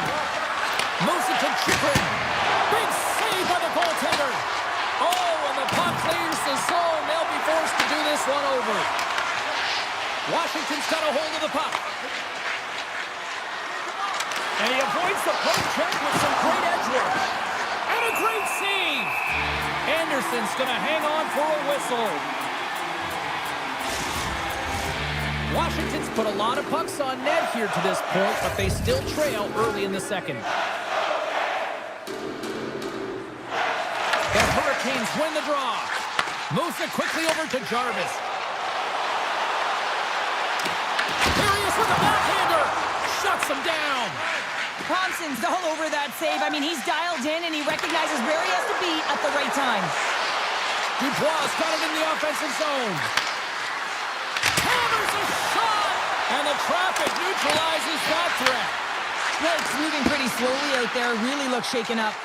Speaker 4: Moves it to Chychrun. Big save by the goaltender. Oh, and the puck leaves the zone. They'll be forced to do this one over. Washington's got a hold of the puck. And he avoids the poke check with some great edge work. And a great save. Anderson's going to hang on for a whistle. Washington's put a lot of pucks on net here to this point, but they still trail early in the second. The Hurricanes win the draw. Moves it quickly over to Jarvis. Here he is with a backhander. Shuts him down.
Speaker 5: Thompson's all over that save. I mean, he's dialed in, and he recognizes where he has to be at the right time.
Speaker 4: Dubois got it in the offensive zone. Hammers a shot! And the traffic neutralizes that threat.
Speaker 5: Well, it's moving pretty slowly out there. Really looks shaken up.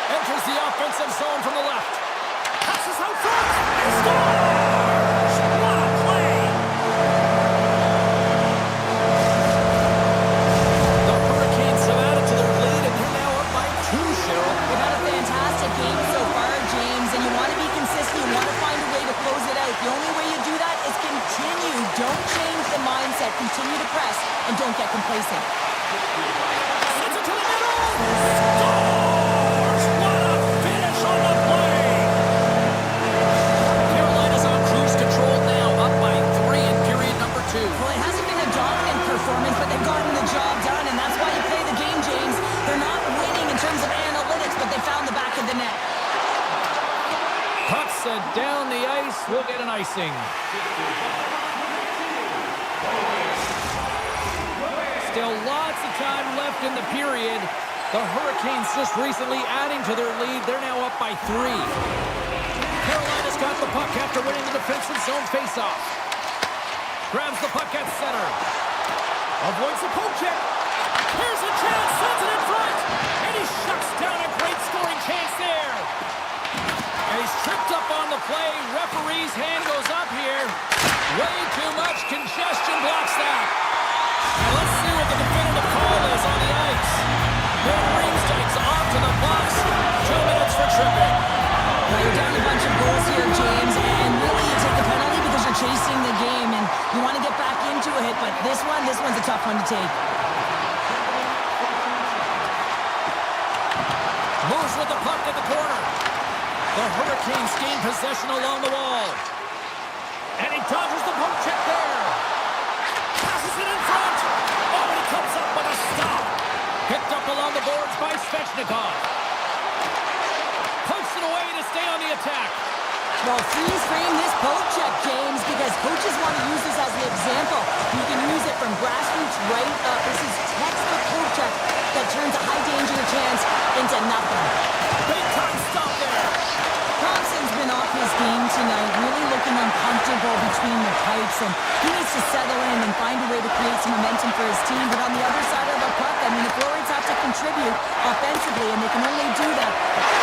Speaker 4: Enters the offensive zone from the left. Passes out front. Scores! What a play! The Hurricanes have added to their lead, and they're now up by 2, Cheryl.
Speaker 5: They've had a fantastic game so far, James, and you want to be consistent. You want to find a way to close it out. The only way you do that is continue. Don't change the mindset. Continue to press, and don't get complacent.
Speaker 4: Sends it to the middle. Scores! What a finish on the play! Carolina's on cruise control now, up by 3 in period number 2.
Speaker 5: Well, it hasn't been a dominant performance, but they've gotten the job done, and that's why you play the game, James. They're not winning in terms of analytics, but they found the back of the net.
Speaker 4: Puck set down the ice. We'll get an icing. Still lots of time left in the period. The Hurricanes just recently adding to their lead. They're now up by 3. Carolina's got the puck after winning the defensive zone faceoff. Grabs the puck at center. Avoids the poke check. Here's a chance. Sends it in front. And he shuts down a great scoring chance there. And he's tripped up on the play. Referee's hand goes up here. Way too much congestion blocks that. Now let's see what the definitive call is on the ice. Ben Riemsdyk's off to the box. 2 minutes for tripping.
Speaker 5: Now you're down a bunch of goals here, James, and really you take the penalty because you're chasing the game, and you want to get back into it, but this one's a tough one to take.
Speaker 4: Moves with the puck at the corner. The Hurricanes gain possession along the wall. And he dodges the poke check there. Passes it in front. Oh, and he comes up with a stop. Picked up along the boards by Svechnikov. Pokes it away to stay on the attack.
Speaker 5: Well, freeze frame this poke check, James, because coaches want to use this as an example. You can use it from grassroots right up. This is textbook poke check that turns a high danger chance into nothing.
Speaker 4: Big time stop there.
Speaker 5: Thompson's been off his game tonight, really looking uncomfortable between the pipes, and he needs to settle in and find a way to create some momentum for his team. But on the other side of the puck, I mean, the forwards have to contribute offensively, and they can only do that.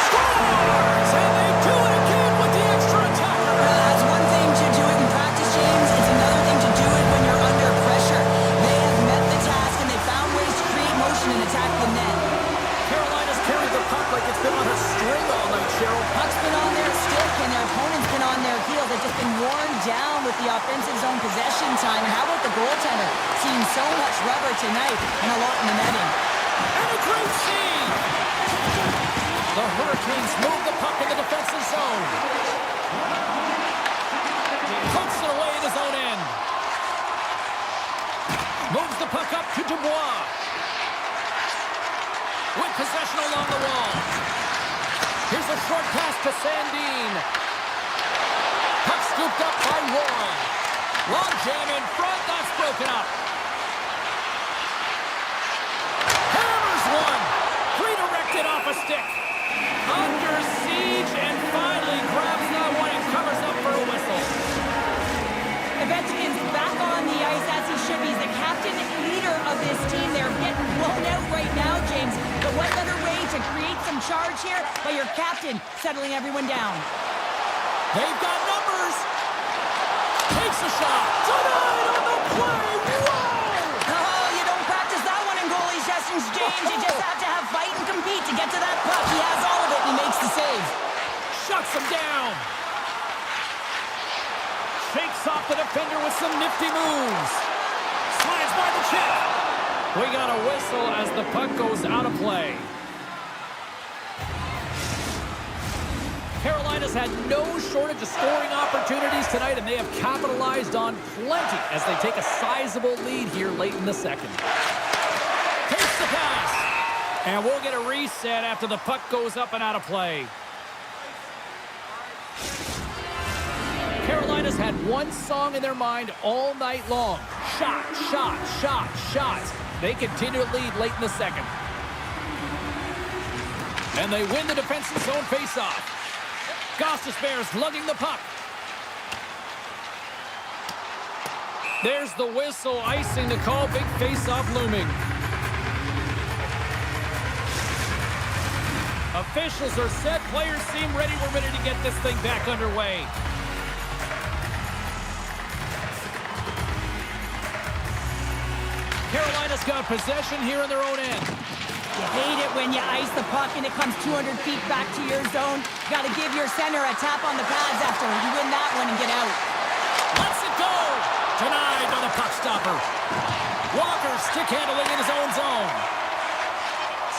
Speaker 4: Scores! And they do it again with the extra attacker.
Speaker 5: That's one thing to do it in practice, James. It's another thing to do it when you're under pressure. They have met the task, and they found ways to create motion and attack the net.
Speaker 4: Carolina's carried the puck like it's been on a string all night, Cheryl.
Speaker 5: Puck's been on their stick, and their opponent's been on their heels. It with the offensive zone possession time. And how about the goaltender? Seeing so much rubber tonight and a lot in the netting.
Speaker 4: And a great save! The Hurricanes move the puck in the defensive zone. Puts it away in his own end. Moves the puck up to Dubois. With possession along the wall. Here's a short pass to Sandin. Puck scooped up by Roy. Long jam in front. That's broken up. Hammers one. Redirected off a stick. Under siege and finally grabs that one and covers up for a whistle.
Speaker 5: Ovechkin's back on the ice as he should be. He's the captain and leader of this team. They're getting blown out right now, James. But what better way to create some charge here by your captain settling everyone down?
Speaker 4: They've got numbers. Takes a shot. Denied on the play. Whoa!
Speaker 5: Oh, you don't practice that one in goalie sessions, James. You just have to have fight and compete to get to that puck. He has all of it, and he makes the save.
Speaker 4: Shuts him down. Shakes off the defender with some nifty moves. Slides by the check. We got a whistle as the puck goes out of play. Carolina's had no shortage of scoring opportunities tonight, and they have capitalized on plenty as they take a sizable lead here late in the second. Takes the pass. And we'll get a reset after the puck goes up and out of play. Carolina's had one song in their mind all night long. Shot, shot, shot, shot. They continue to lead late in the second. And they win the defensive zone faceoff. Gostis Bears lugging the puck. There's the whistle, icing the call. Big face-off looming. Officials are set. Players seem ready. We're ready to get this thing back underway. Carolina's got possession here in their own end.
Speaker 5: You hate it when you ice the puck and it comes 200 feet back to your zone. Got to give your center a tap on the pads after you win that one and get out.
Speaker 4: Lets it go. Denied by the puck stopper. Walker stick handling in his own zone.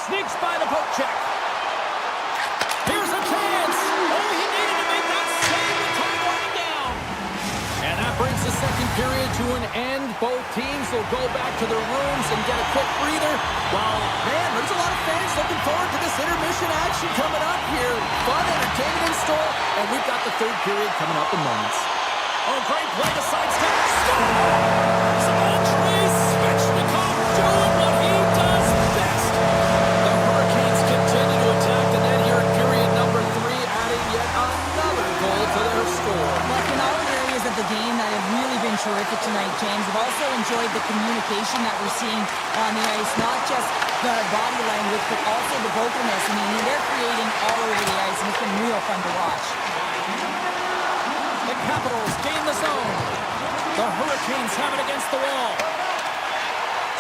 Speaker 4: Sneaks by the poke check. Here's a chance. Oh, he needed to make that save with time winding down. And that brings the second period to an end. Both teams will go back to their rooms and get a quick breather. While, man, there's a lot of fans looking forward to this intermission action coming up here. Fun, entertainment in store, and we've got the third period coming up in moments. Oh, great play to sidestep. Scores! Andrei Svechnikov doing what he does best. The Hurricanes continue to attack the net here in period number 3, adding yet another goal to their score.
Speaker 5: Look, in all areas of the game that have really been terrific tonight, James. I've also enjoyed the communication that we're seeing on the ice. Not just the body language, but also the vocalness. I mean, they're creating all over the ice, and it's been real fun to watch.
Speaker 4: The Capitals gain the zone. The Hurricanes have it against the wall.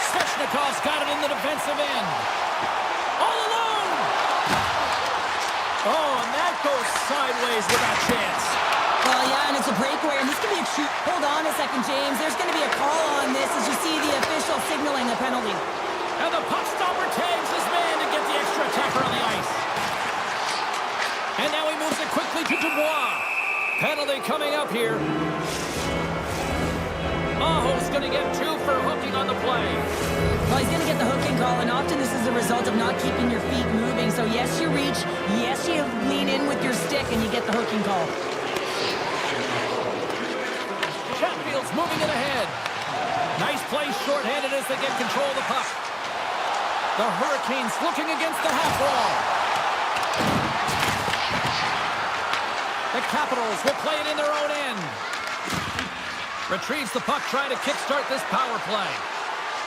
Speaker 4: Svechnikov's got it in the defensive end. All alone! Oh, and that goes sideways without chance.
Speaker 5: Well, yeah, and it's a breakaway, and this could be a shoot. Hold on a second, James. There's going to be a call on this as you see the official signaling a penalty.
Speaker 4: And the puck stopper tags his man to get the extra attacker on the ice. And now he moves it quickly to Dubois. Penalty coming up here. Aho's going to get 2 for hooking on the play.
Speaker 5: Well, he's going to get the hooking call, and often this is a result of not keeping your feet moving. So, yes, you reach. Yes, you lean in with your stick, and you get the hooking call.
Speaker 4: Chatfield's moving it ahead. Nice play shorthanded as they get control of the puck. The Hurricanes looking against the half wall. The Capitals will play it in their own end. Retrieves the puck, trying to kickstart this power play.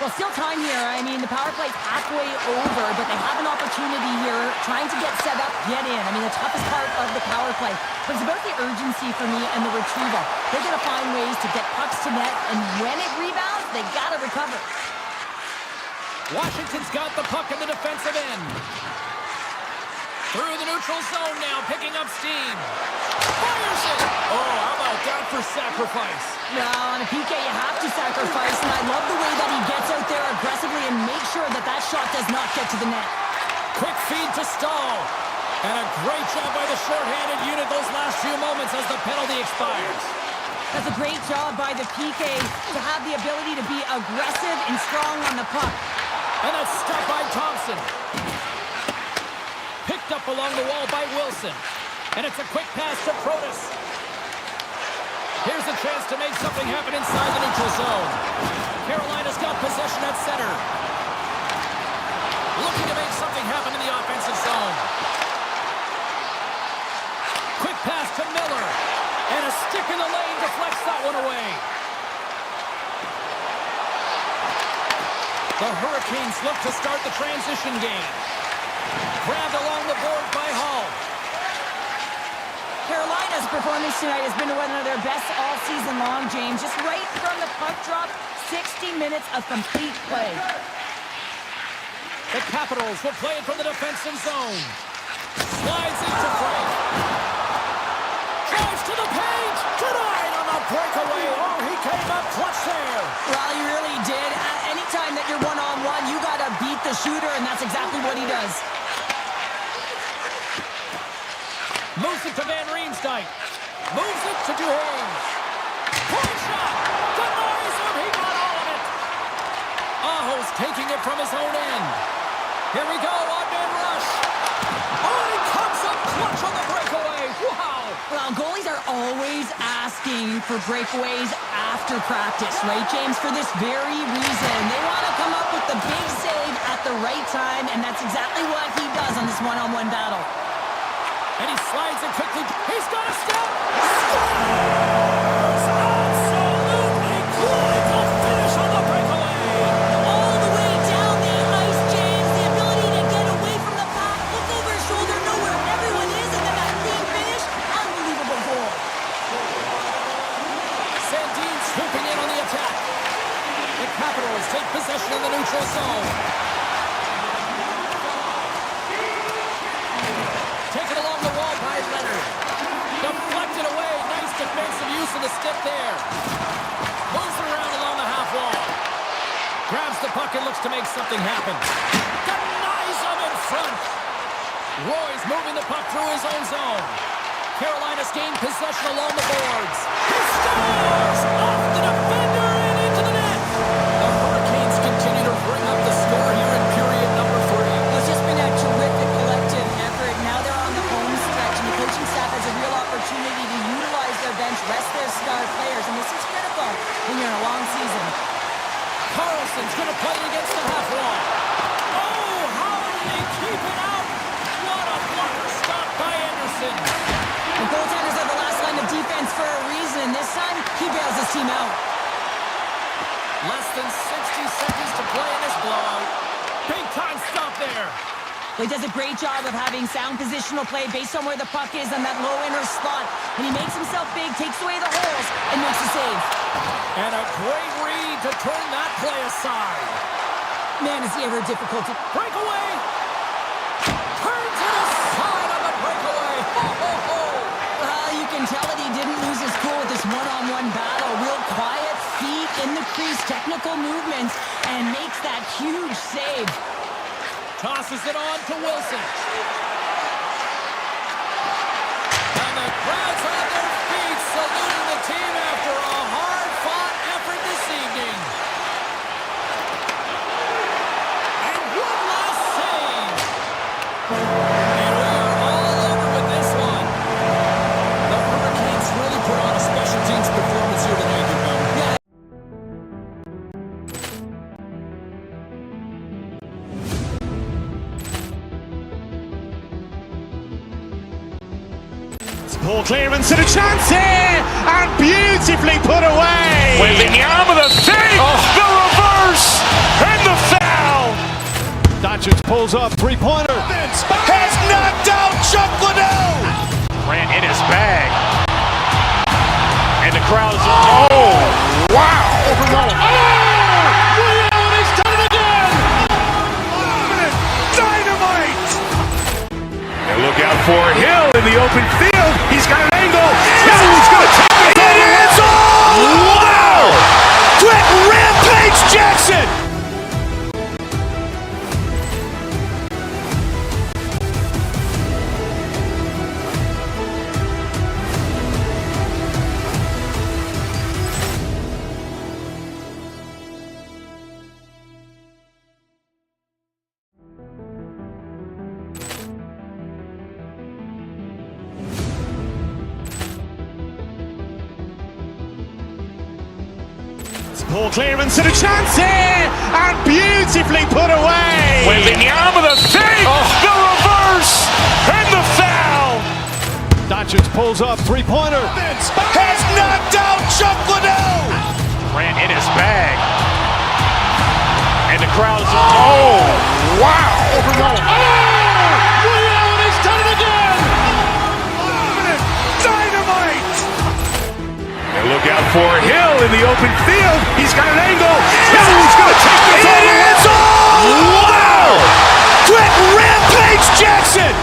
Speaker 5: Well, still time here. I mean, the power play's halfway over, but they have an opportunity here trying to get set up, get in. I mean, the toughest part of the power play. But it's about the urgency for me and the retrieval. They're going to find ways to get pucks to net, and when it rebounds, they got to recover.
Speaker 4: Washington's got the puck in the defensive end. Through the neutral zone now, picking up steam. Fires it! Oh, how about that for sacrifice?
Speaker 6: No, on a PK, you have to sacrifice, and I love the way that he gets out there aggressively and makes sure that that shot does not get to the net.
Speaker 4: Quick feed to Stahl. And a great job by the shorthanded unit those last few moments as the penalty expires.
Speaker 5: That's a great job by the PK to have the ability to be aggressive and strong on the puck.
Speaker 4: And that's stopped by Thompson. Picked up along the wall by Wilson. And it's a quick pass to Protas. Here's a chance to make something happen inside the neutral zone. Carolina's got possession at center. Looking to make something happen in the offensive zone. Quick pass to Miller. And a stick in the lane deflects that one away. The Hurricanes look to start the transition game. Grabbed along the board by Hall.
Speaker 5: Carolina's performance tonight has been one of their best all season long, James. Just right from the puck drop, 60 minutes of complete play.
Speaker 4: The Capitals will play it from the defensive zone. Slides into Frank. Drives to the paint. Denied on the breakaway. Oh, he came up clutch there.
Speaker 5: Well, he really did. Anytime that you're one-on-one, you got to beat the shooter, and that's exactly what he does.
Speaker 4: Moves it to Van Riemsdyk. Moves it to Duhaime. Point shot. Denies him. He got all of it. Aho's taking it from his own end. Here we go. Odd-man rush. Oh, he comes up clutch on the breakaway. Wow.
Speaker 5: Well, goalies are always asking for breakaways after practice, right, James? For this very reason. They want to come up with the big save at the right time, and that's exactly what he does on this one-on-one battle.
Speaker 4: And he slides it quickly. He's got a step. Scores! Absolutely clinical finish on the breakaway.
Speaker 5: All the way down the ice, James. The ability to get away from the pack, look over his shoulder, know where everyone is, and then that clean finish. Unbelievable goal.
Speaker 4: Sandin swooping in on the attack. The Capitals take possession in the neutral zone. Taken along the wall by Leonard. Deflected away. Nice defensive use of the stick there. Moves it around along the half wall. Grabs the puck and looks to make something happen. Denies him in front. Roy's moving the puck through his own zone. Carolina's gained possession along the boards. He scores! Off the defender and into the net. The Hurricanes continue to bring up the score here in period number 3.
Speaker 5: It's just been a terrific collective effort. Now they're on the home stretch, and the coaching staff has a real opportunity to utilize their bench, rest their star players, and this is critical when you're in a long season.
Speaker 4: Carlson's going to play it against the half wall. Oh, how did he keep it out? What a blocker stop by Anderson.
Speaker 5: The goaltenders are the last line of defense for a reason. This time, he bails his team out.
Speaker 4: Less than 60 seconds to play in this blowout. Big time stop there.
Speaker 5: He does a great job of having sound positional play based on where the puck is on that low inner slot. And he makes himself big, takes away the holes, and makes a save.
Speaker 4: And a great read to turn that play aside.
Speaker 5: Man, is he ever difficult to...
Speaker 4: Breakaway! Turns it aside on the breakaway. Ho, ho, ho.
Speaker 5: You can tell that he didn't lose his cool with this one-on-one battle. Real quiet, feet in the crease, technical movements, and makes that huge save.
Speaker 4: Tosses it on to Wilson. And the crowd's on their feet, saluting the team after a hard-fought effort this evening. And one last save. And we are all over with this one. The Hurricanes really put on a special teams performance here tonight, you know.
Speaker 1: Poor clearance and a chance here, and beautifully put away.
Speaker 2: With the arm of the fake, the reverse, and the foul.
Speaker 3: Doncic pulls up, three-pointer.
Speaker 2: Has knocked out Chuck Liddell. Ran in his bag. And the crowd is, oh, wow.
Speaker 3: He's done it again!
Speaker 2: Dynamite. They're for Hill in the open field. He's got an angle. Hill is going to take this over the end zone. Wow! Quick Rampage Jackson!
Speaker 1: Poor clearance and a chance here, and beautifully put away.
Speaker 2: With the arm of the fake, the reverse, and the foul.
Speaker 3: Doncic pulls up, three-pointer.
Speaker 2: Has knocked out Chuck Liddell. Ran in his bag. And the crowd is, oh, wow.
Speaker 3: Ray Allen has done it again.
Speaker 2: Dynamite. And look out for Hill in the open field. He's got an angle. Hill is going to take this over the end zone. Wow. Quick Rampage Jackson.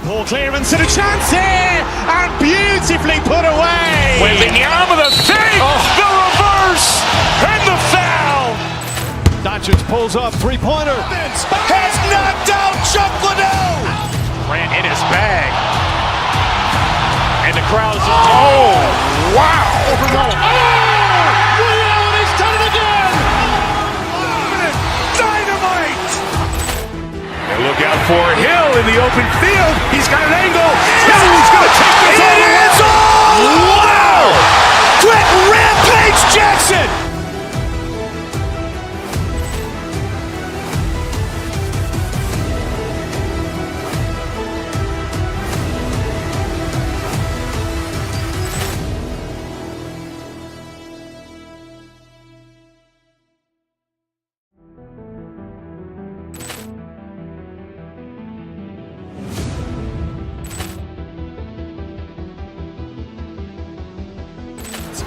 Speaker 1: Poor clearance and a chance here, and beautifully put away.
Speaker 2: With the arm of the fake, the reverse, and the foul.
Speaker 3: Doncic pulls up, three-pointer.
Speaker 2: Has knocked out Chuck Liddell. Ran in his bag. And the crowd is, oh, wow.
Speaker 3: Ray Allen has done it again.
Speaker 2: Dynamite. And look out for Hill in the open field. He's got an angle. Hill is going to take this over the end zone. Wow. Quick Rampage Jackson.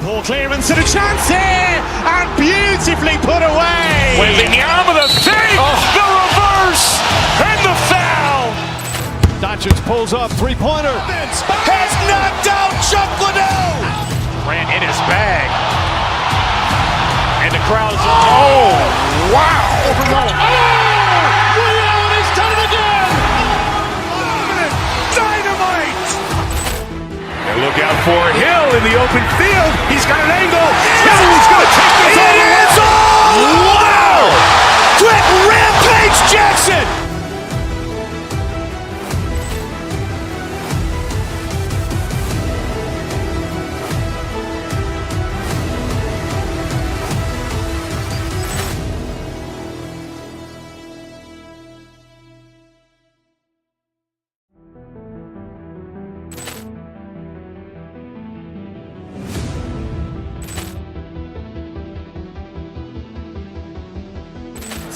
Speaker 1: Poor clearance and a chance here, and beautifully put away.
Speaker 2: With the arm of the fake, the reverse, and the foul.
Speaker 3: Doncic pulls up, three-pointer.
Speaker 2: Has knocked out Chuck Liddell. Ran in his bag. And the crowd is, oh, wow.
Speaker 3: Ray Allen has done it again.
Speaker 2: Dynamite. And look out for Hill in the open field. He's got an angle. Hill is going to take this over the end zone. Wow. Quick Rampage Jackson.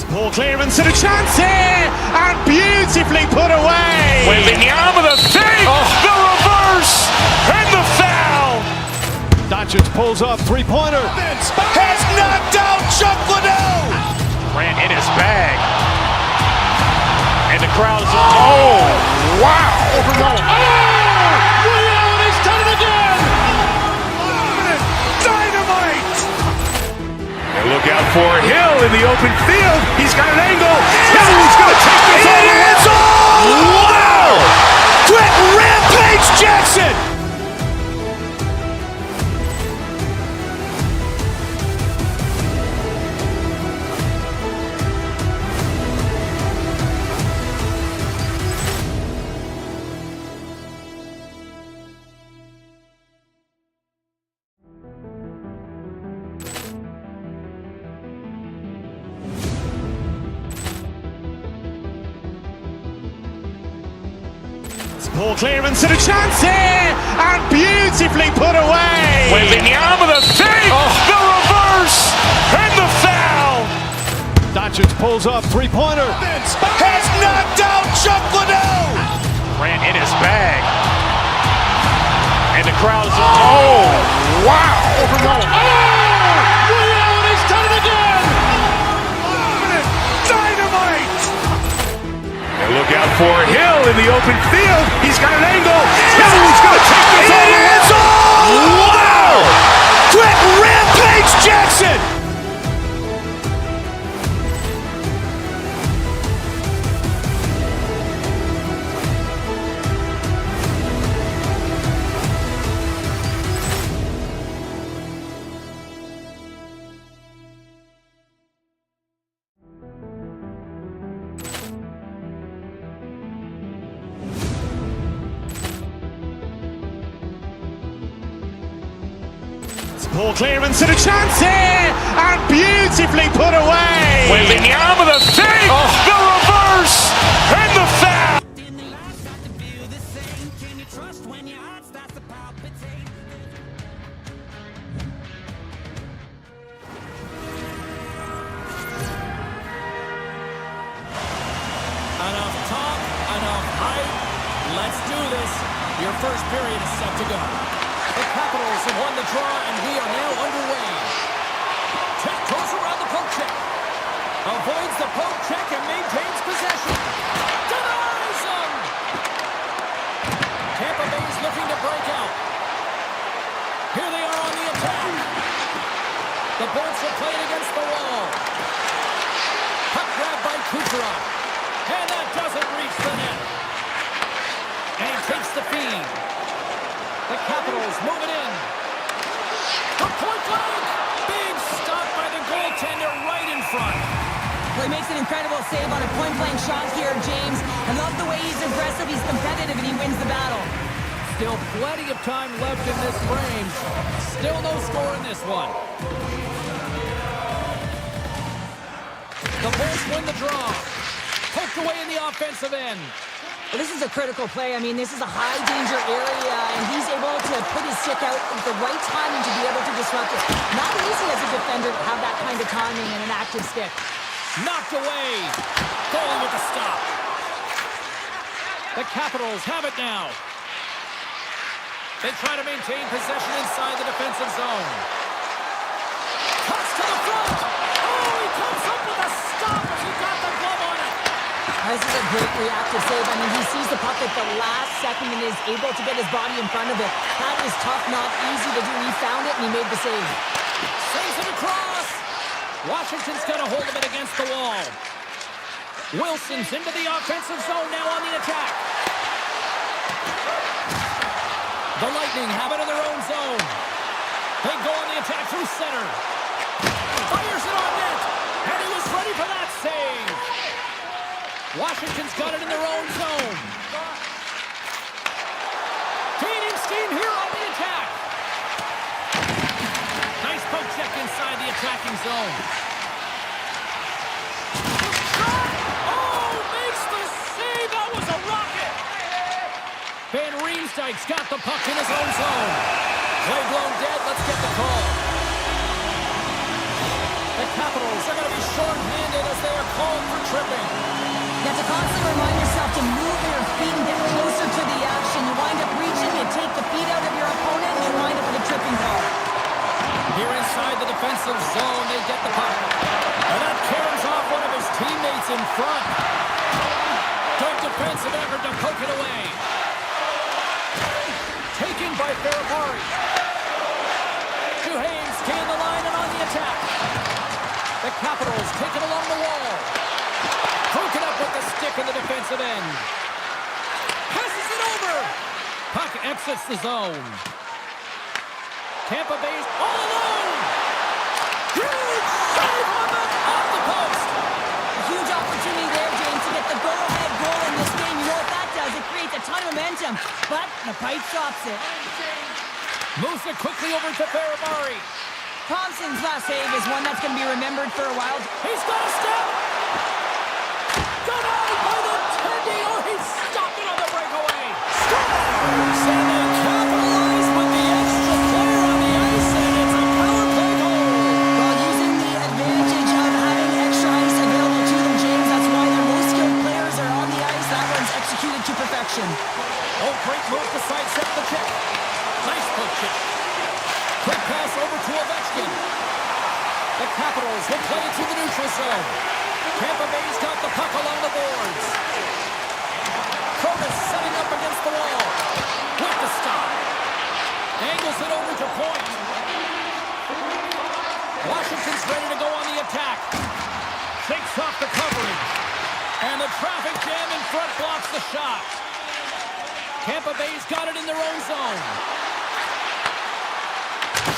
Speaker 1: Poor clearance and a chance here, and beautifully put away.
Speaker 2: With the arm of the fake, the reverse, and the foul.
Speaker 3: Doncic pulls up, three-pointer.
Speaker 2: Has knocked out Chuck Liddell. Ran in his bag. And the crowd is, oh, wow.
Speaker 3: Ray Allen has done it again.
Speaker 2: Dynamite. And look out for Hill in the open field. He's got an angle. Hill is going to take this over the end zone. Wow. Quick Rampage Jackson.
Speaker 1: Ball clearance and a chance here, and beautifully put away.
Speaker 2: Wembanyama with a save, the reverse, and the foul.
Speaker 3: Doncic pulls up, three-pointer.
Speaker 2: Has knocked out Chuck Liddell. Ran in his bag. And the crowd is, oh, wow.
Speaker 3: Ray Allen has done it again.
Speaker 2: Dynamite. And look out for Hill in the open field. He's got an angle. Hill is going to take this all the way. Wow. Brett Rampage Jackson.
Speaker 1: Ball clearance and a chance here, and beautifully put away.
Speaker 2: Wembanyama with a save, the reverse, and the foul.
Speaker 4: Enough talk, enough hype. Let's do this. Your first period is set to go. The Capitals have won the draw, and we are now underway. Check goes around the poke check. Avoids the poke check and maintains possession. Denies him! Tampa Bay's looking to break out. Here they are on the attack. The boards are played against the wall. Puck grab by Kucherov. And that doesn't reach the net. And he takes the feed. The Capitals move it in. The point blank being stopped by the goaltender right in front.
Speaker 5: Well, he makes an incredible save on a point-blank shot here, James. I love the way he's aggressive, he's competitive, and he wins the battle.
Speaker 4: Still plenty of time left in this frame. Still no score in this one. The Bulls win the draw. Poked away in the offensive end.
Speaker 5: Well, this is a critical play. I mean, this is a high-danger area, and he's able to put his stick out at the right timing to be able to disrupt it. Not easy as a defender to have that kind of timing and an active stick.
Speaker 4: Knocked away. Goalie with the stop. The Capitals have it now. They try to maintain possession inside the defensive zone. Cuts to the front. Oh, he comes up with a stop as he got the glove on it.
Speaker 5: This is a great reactive save. I mean, he sees the puck at the last second and is able to get his body in front of it. That is tough, not easy to do. He found it, and he made the save.
Speaker 4: Sends it across. Washington's got a hold of it against the wall. Wilson's into the offensive zone now on the attack. The Lightning have it in their own zone. They go on the attack through center. Fires it on net. And he was ready for that save. Washington's got it in their own zone. Gaining steam here on the attack. Nice poke check inside the attacking zone. Oh, makes the save. That was a rocket. Van Riemsdyk's got the puck in his own zone. Play blown dead. Let's get the call. The Capitals are going to be short-handed as they are called for tripping.
Speaker 5: You have to constantly remind yourself to move your feet and get closer to the action. You wind up reaching, you take the feet out of your opponent, and you wind up with a tripping call.
Speaker 4: Here inside the defensive zone, they get the puck. And that carries off one of his teammates in front. Good defensive effort to poke it away. Taken by Ferrari. Duhaime scan the line and on the attack. The Capitals take it along the wall. Poke it up with the stick in the defensive end. Passes it over. Puck exits the zone. Tampa Bay's all alone. Huge save on off the post.
Speaker 5: A huge opportunity there, James, to get the go-ahead goal in this game. You know what that does? It creates a ton of momentum, but the pipe stops it.
Speaker 4: Moves it quickly over to Ferrari.
Speaker 5: Thompson's last save is one that's going to be remembered for a while.
Speaker 4: He's got a step. Denied by the Tendy. Oh, he stopped it on the breakaway. Capitals will play it to the neutral zone. Tampa Bay's got the puck along the boards. Protas setting up against the wall. With the stop. Angles it over to point. Washington's ready to go on the attack. Shakes off the coverage. And the traffic jam in front blocks the shot. Tampa Bay's got it in their own zone.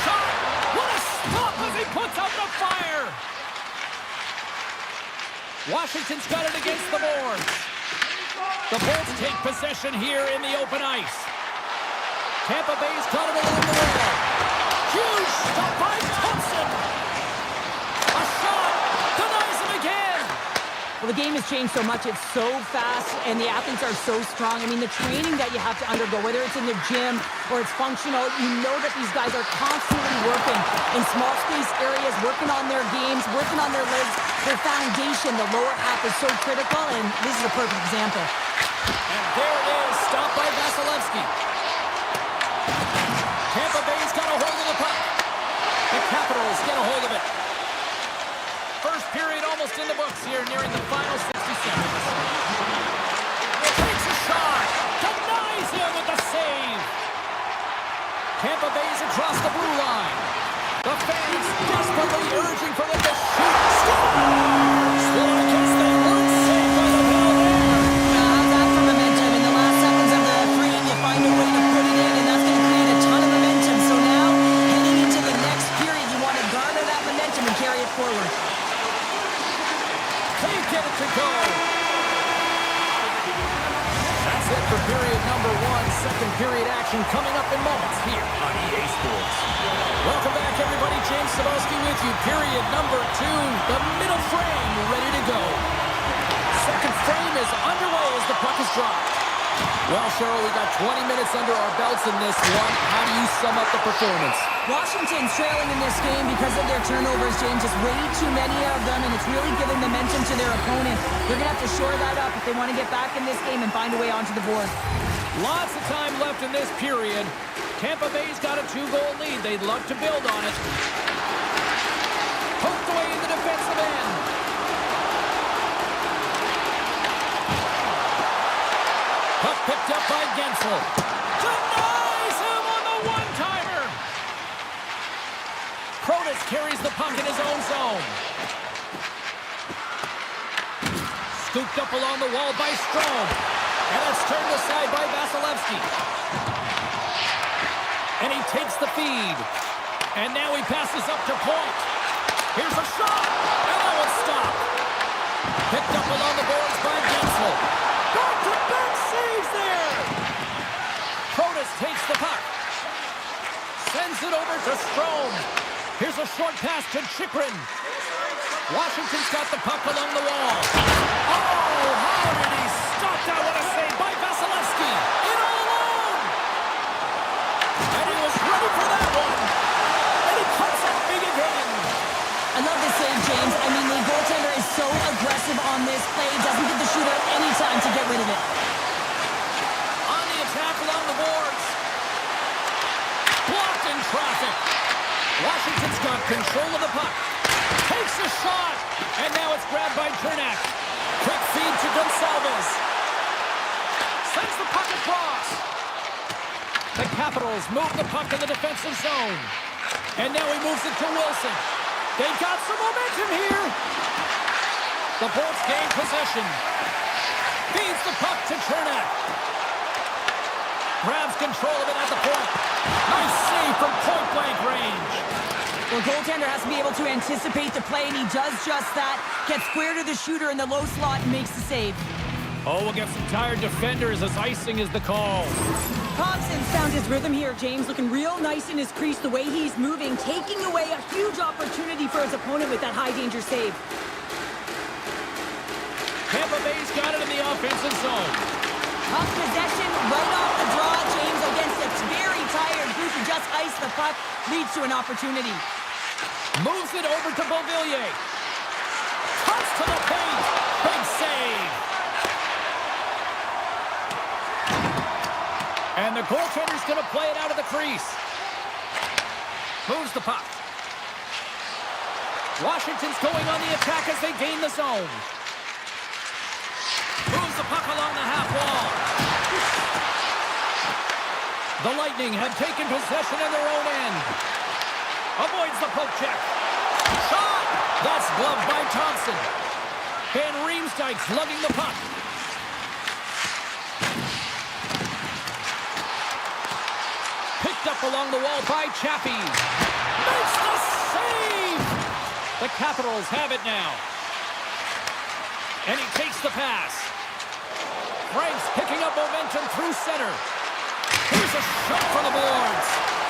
Speaker 4: Shot! What a stop as he puts out the fire! Washington's got it against the boards. The Bolts take possession here in the open ice. Tampa Bay's got it along the wall. Huge stop by Thompson. A shot! Denies him again!
Speaker 6: Well, the game has changed so much. It's so fast, and the athletes are so strong. I mean, the training that you have to undergo, whether it's in the gym or it's functional, you know that these guys are constantly working in small space areas, working on their games, working on their legs. Their foundation, the lower half, is so critical, and this is a perfect example.
Speaker 4: And there it is, stopped by Vasilevsky. Tampa Bay's got a hold of the puck. The Capitals get a hold of it. First period almost in the books here, nearing the final 60 seconds. Takes a shot. Denies him with the save. Tampa Bay's across the blue line. The fans desperately urging for them to shoot. Scores! Well, I guess they weren't safe by the ball there.
Speaker 5: How's that for momentum? In the last seconds of the frame, you find a way to put it in, and that's going to create a ton of momentum. So now, heading into the next period, you want to garner that momentum and carry it forward.
Speaker 4: They get it to go. That's it for period number one. Second period action coming up in moments here on EA Sports. Welcome back, everybody. James Cebulski with you. Period number two. The middle frame ready to go. Second frame is underway as the puck is dropped. Well, Cheryl, we got 20 minutes under our belts in this one. How do you sum up the performance?
Speaker 5: Washington's trailing in this game because of their turnovers, James. Just way too many of them, and it's really giving momentum to their opponent. They're going to have to shore that up if they want to get back in this game and find a way onto the board.
Speaker 4: Lots of time left in this period. Tampa Bay's got a 2-goal lead. They'd love to build on it. Poked away in the defensive end. Puck picked up by Gensel. Denies him on the one-timer. Protas carries the puck in his own zone. Scooped up along the wall by Strome. And it's turned aside by Vasilevsky. And he takes the feed. And now he passes up to point. Here's a shot. And that one's stopped. Picked up along the boards by Gensel. Back-to-back saves there. Protas takes the puck. Sends it over to Strome. Here's a short pass to Chychrun. Washington's got the puck along the wall. Oh, how did he stop that? What a save by Vasilevsky. In all alone. And he was ready for that one. And he cuts it big again.
Speaker 5: I love this save, James. I mean, the goaltender is so aggressive on this play. Doesn't give the shooter any time to get rid of it.
Speaker 4: On the attack along the boards. Blocked in traffic. Washington's got control of the puck. Takes a shot. And now it's grabbed by Cernak. Quick feed to Gonsalves. Sends the puck across. The Capitals move the puck in the defensive zone. And now he moves it to Wilson. They've got some momentum here. The Bolts gain possession. Feeds the puck to Cernak. Grabs control of it at the point. Nice save from point-blank range.
Speaker 5: Well, goaltender has to be able to anticipate the play, and he does just that. Gets square to the shooter in the low slot and makes the save.
Speaker 4: Oh, we'll get some tired defenders as icing is the call.
Speaker 5: Thompson's found his rhythm here, James. Looking real nice in his crease, the way he's moving, taking away a huge opportunity for his opponent with that high-danger save.
Speaker 4: Tampa Bay's got it in the offensive zone.
Speaker 5: Puck possession right off the draw, James, against a very tired group who just iced the puck, leads to an opportunity.
Speaker 4: Moves it over to Beauvillier. Cuts to the paint. Big save. And the goaltender's going to play it out of the crease. Moves the puck. Washington's going on the attack as they gain the zone. Moves the puck along the half wall. The Lightning have taken possession in their own end. Avoids the poke check. Shot! That's gloved by Thompson. Van Riemsdyk's lugging the puck. Picked up along the wall by Chappie. Makes the save! The Capitals have it now. And he takes the pass. Frank's picking up momentum through center. Here's a shot for the boards.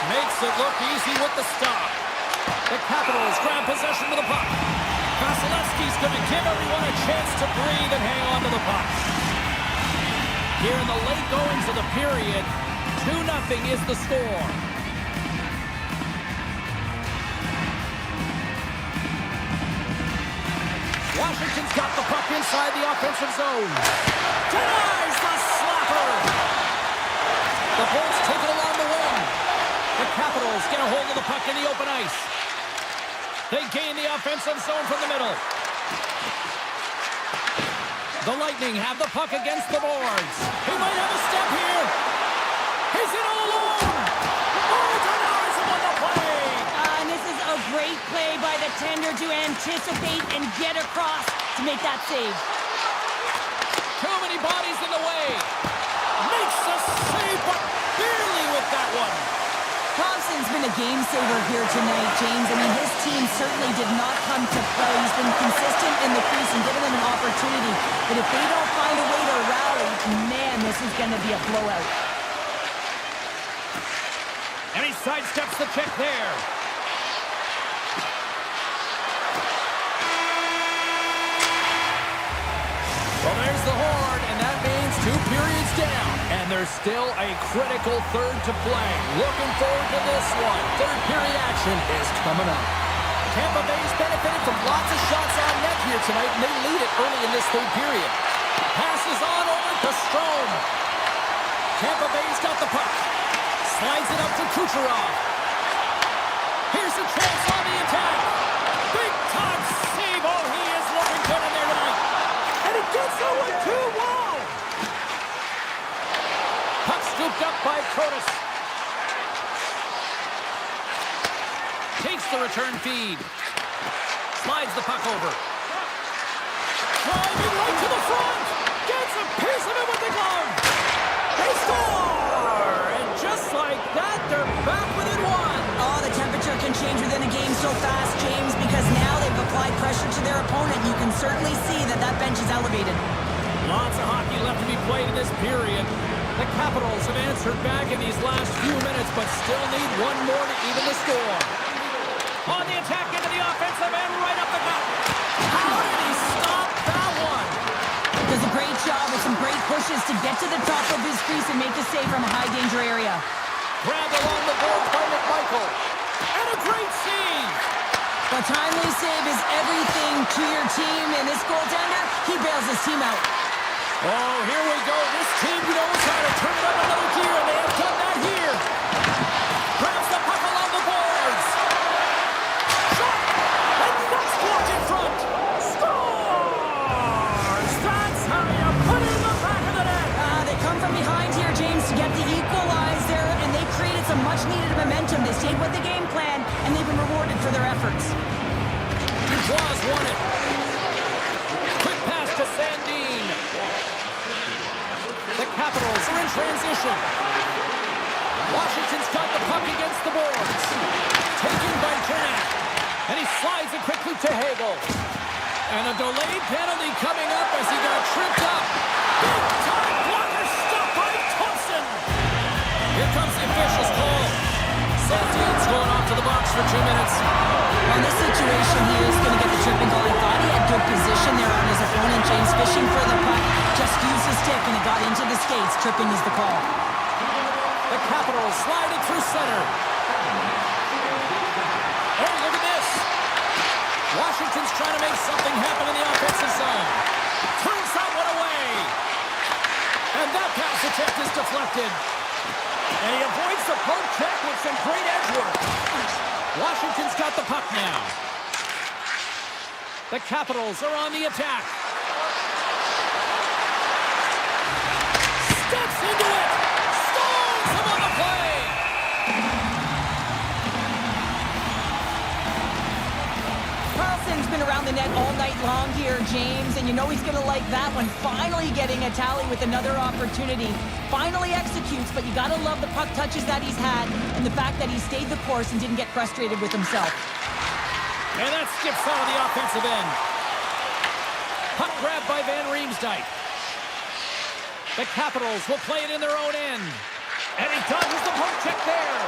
Speaker 4: Makes it look easy with the stop. The Capitals grab possession of the puck. Vasilevsky's going to give everyone a chance to breathe and hang on to the puck. Here in the late goings of the period, 2-0 is the score. Washington's got the puck inside the offensive zone. Denies the slapper. The Bolts take it along the wing. The Capitals get a hold of the puck in the open ice. They gain the offensive zone from the middle. The Lightning have the puck against the boards. He might have a step here. He's in all alone. Oh, denies him on the play.
Speaker 5: And this is a great play by the tender to anticipate and get across to make that save.
Speaker 4: Too many bodies in the way. Makes the save, but barely with that one.
Speaker 5: Thompson's been a game saver here tonight, James. I mean, his team certainly did not come to play. He's been consistent in the crease and given them an opportunity. But if they don't find a way to rally, man, this is going to be a blowout.
Speaker 4: And he sidesteps the check there. Well, there's the horn, and that means 2 periods down. And there's still a critical third to play. Looking forward to this one. Third period action is coming up. Tampa Bay's benefited from lots of shots on net here tonight, and they lead it early in this third period. Passes on over to Strome. Tampa Bay's got the puck. Slides it up to Kucherov. Here's a chance on the attack. Big time save. Oh, he is looking good in there tonight. And he gets that one too. Wow. Puck scooped up by Curtis. Takes the return feed. Slides the puck over. Driving right to the front. Gets a piece of it with the glove. They score! And just like that, they're back within one.
Speaker 5: Oh, the temperature can change within a game so fast, James, because now they've applied pressure to their opponent. You can certainly see that that bench is elevated.
Speaker 4: Lots of hockey left to be played in this period. The Capitals have answered back in these last few minutes, but still need one more to even the score. On the attack into the offensive end, right up the gut. How did he stop that one?
Speaker 5: Does a great job with some great pushes to get to the top of his crease and make the save from a high-danger area.
Speaker 4: Grabbed along the boards by McMichael. And a great save.
Speaker 5: The timely save is everything to your team, and this goaltender, he bails his team out.
Speaker 4: Oh, here we go. This team knows how to turn it up another gear, and they have done that here. Grabs the puck along the boards. Shot! And that's blocked in front. Scores! That's how you put it in the back of the net.
Speaker 5: They come from behind here, James, to get the equalizer, and they created some much-needed momentum. They stayed with the game plan, and they've been rewarded for their efforts.
Speaker 4: Dubois won it. Quick pass to Sandin. The Capitals are in transition. Washington's got the puck against the boards. Taken by Jack. And he slides it quickly to Hagel. And a delayed penalty coming up as he got tripped up. Big time blocker stopped by Thompson. Here comes the official's call. Sandin's going off to the box for 2 minutes.
Speaker 5: In this situation, he is going to get the tripping goal. I thought he had good position there on his opponent. James fishing for the puck. Just used his stick and it got into the skates. Tripping is the call.
Speaker 4: The Capitals slide it through center. Oh, look at this. Washington's trying to make something happen in the offensive zone. Turns that one away. And that pass attempt is deflected. And he avoids the poke check with some great edge work. Washington's got the puck now. The Capitals are on the attack. Steps into it. Scores him on the play.
Speaker 5: Carlson's been around the net all night long here, James, and you know he's going to like that one. Finally getting a tally with another opportunity. Finally executes, but you got to love the puck touches that he's had and the fact that he stayed the course and didn't get frustrated with himself.
Speaker 4: And that skips out of the offensive end. Puck grabbed by Van Riemsdyk. The Capitals will play it in their own end. And he dodges the poke check there.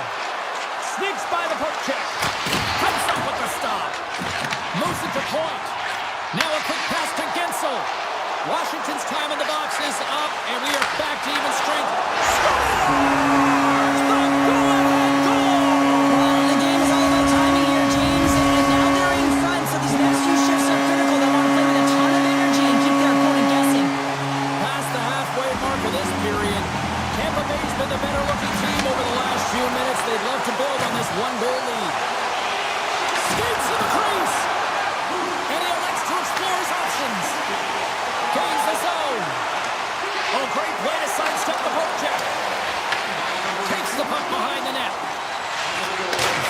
Speaker 4: Sneaks by the poke check. Comes up with the stop. Moves it to point. Now a quick pass to Gensel. Washington's time in the box is up, and we are back to even strength. Scores! The go-ahead goal!
Speaker 5: Well, the game is all about timing here, James, and now they're in front, so these next few shifts are critical. They want to play with a ton of energy and keep their opponent guessing.
Speaker 4: Past the halfway mark of this period, Tampa Bay's been the better-looking team over the last few minutes. They'd love to build on this one-goal lead. Skates in the crease! And he elects to explore his options. Gains the zone. Oh, great play to sidestep the poke check. Takes the puck behind the net.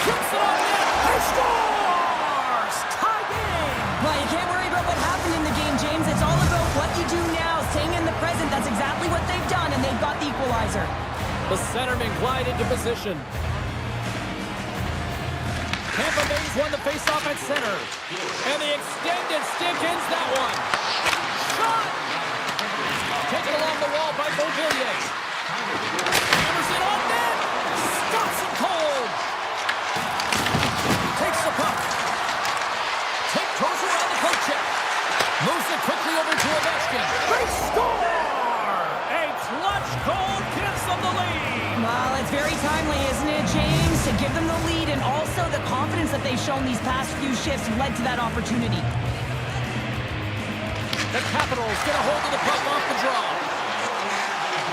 Speaker 4: Shoots it on net. He scores! Tie game!
Speaker 5: Well, you can't worry about what happened in the game, James. It's all about what you do now, staying in the present. That's exactly what they've done, and they've got the equalizer.
Speaker 4: The centerman glide into position. Tampa Bay's won the faceoff at center. And the extended stick ends that one. Shot! Taken along the wall by Beauvillier. Hammers it on net. Stops it cold. Takes the puck. Tiptoes around the poke check. Moves it quickly over to Ovechkin. They score! A clutch goal gives them the lead.
Speaker 5: Well, it's very timely, isn't it, James? To give them the lead, and also the confidence that they've shown these past few shifts led to that opportunity.
Speaker 4: The Capitals get a hold of the puck off the draw.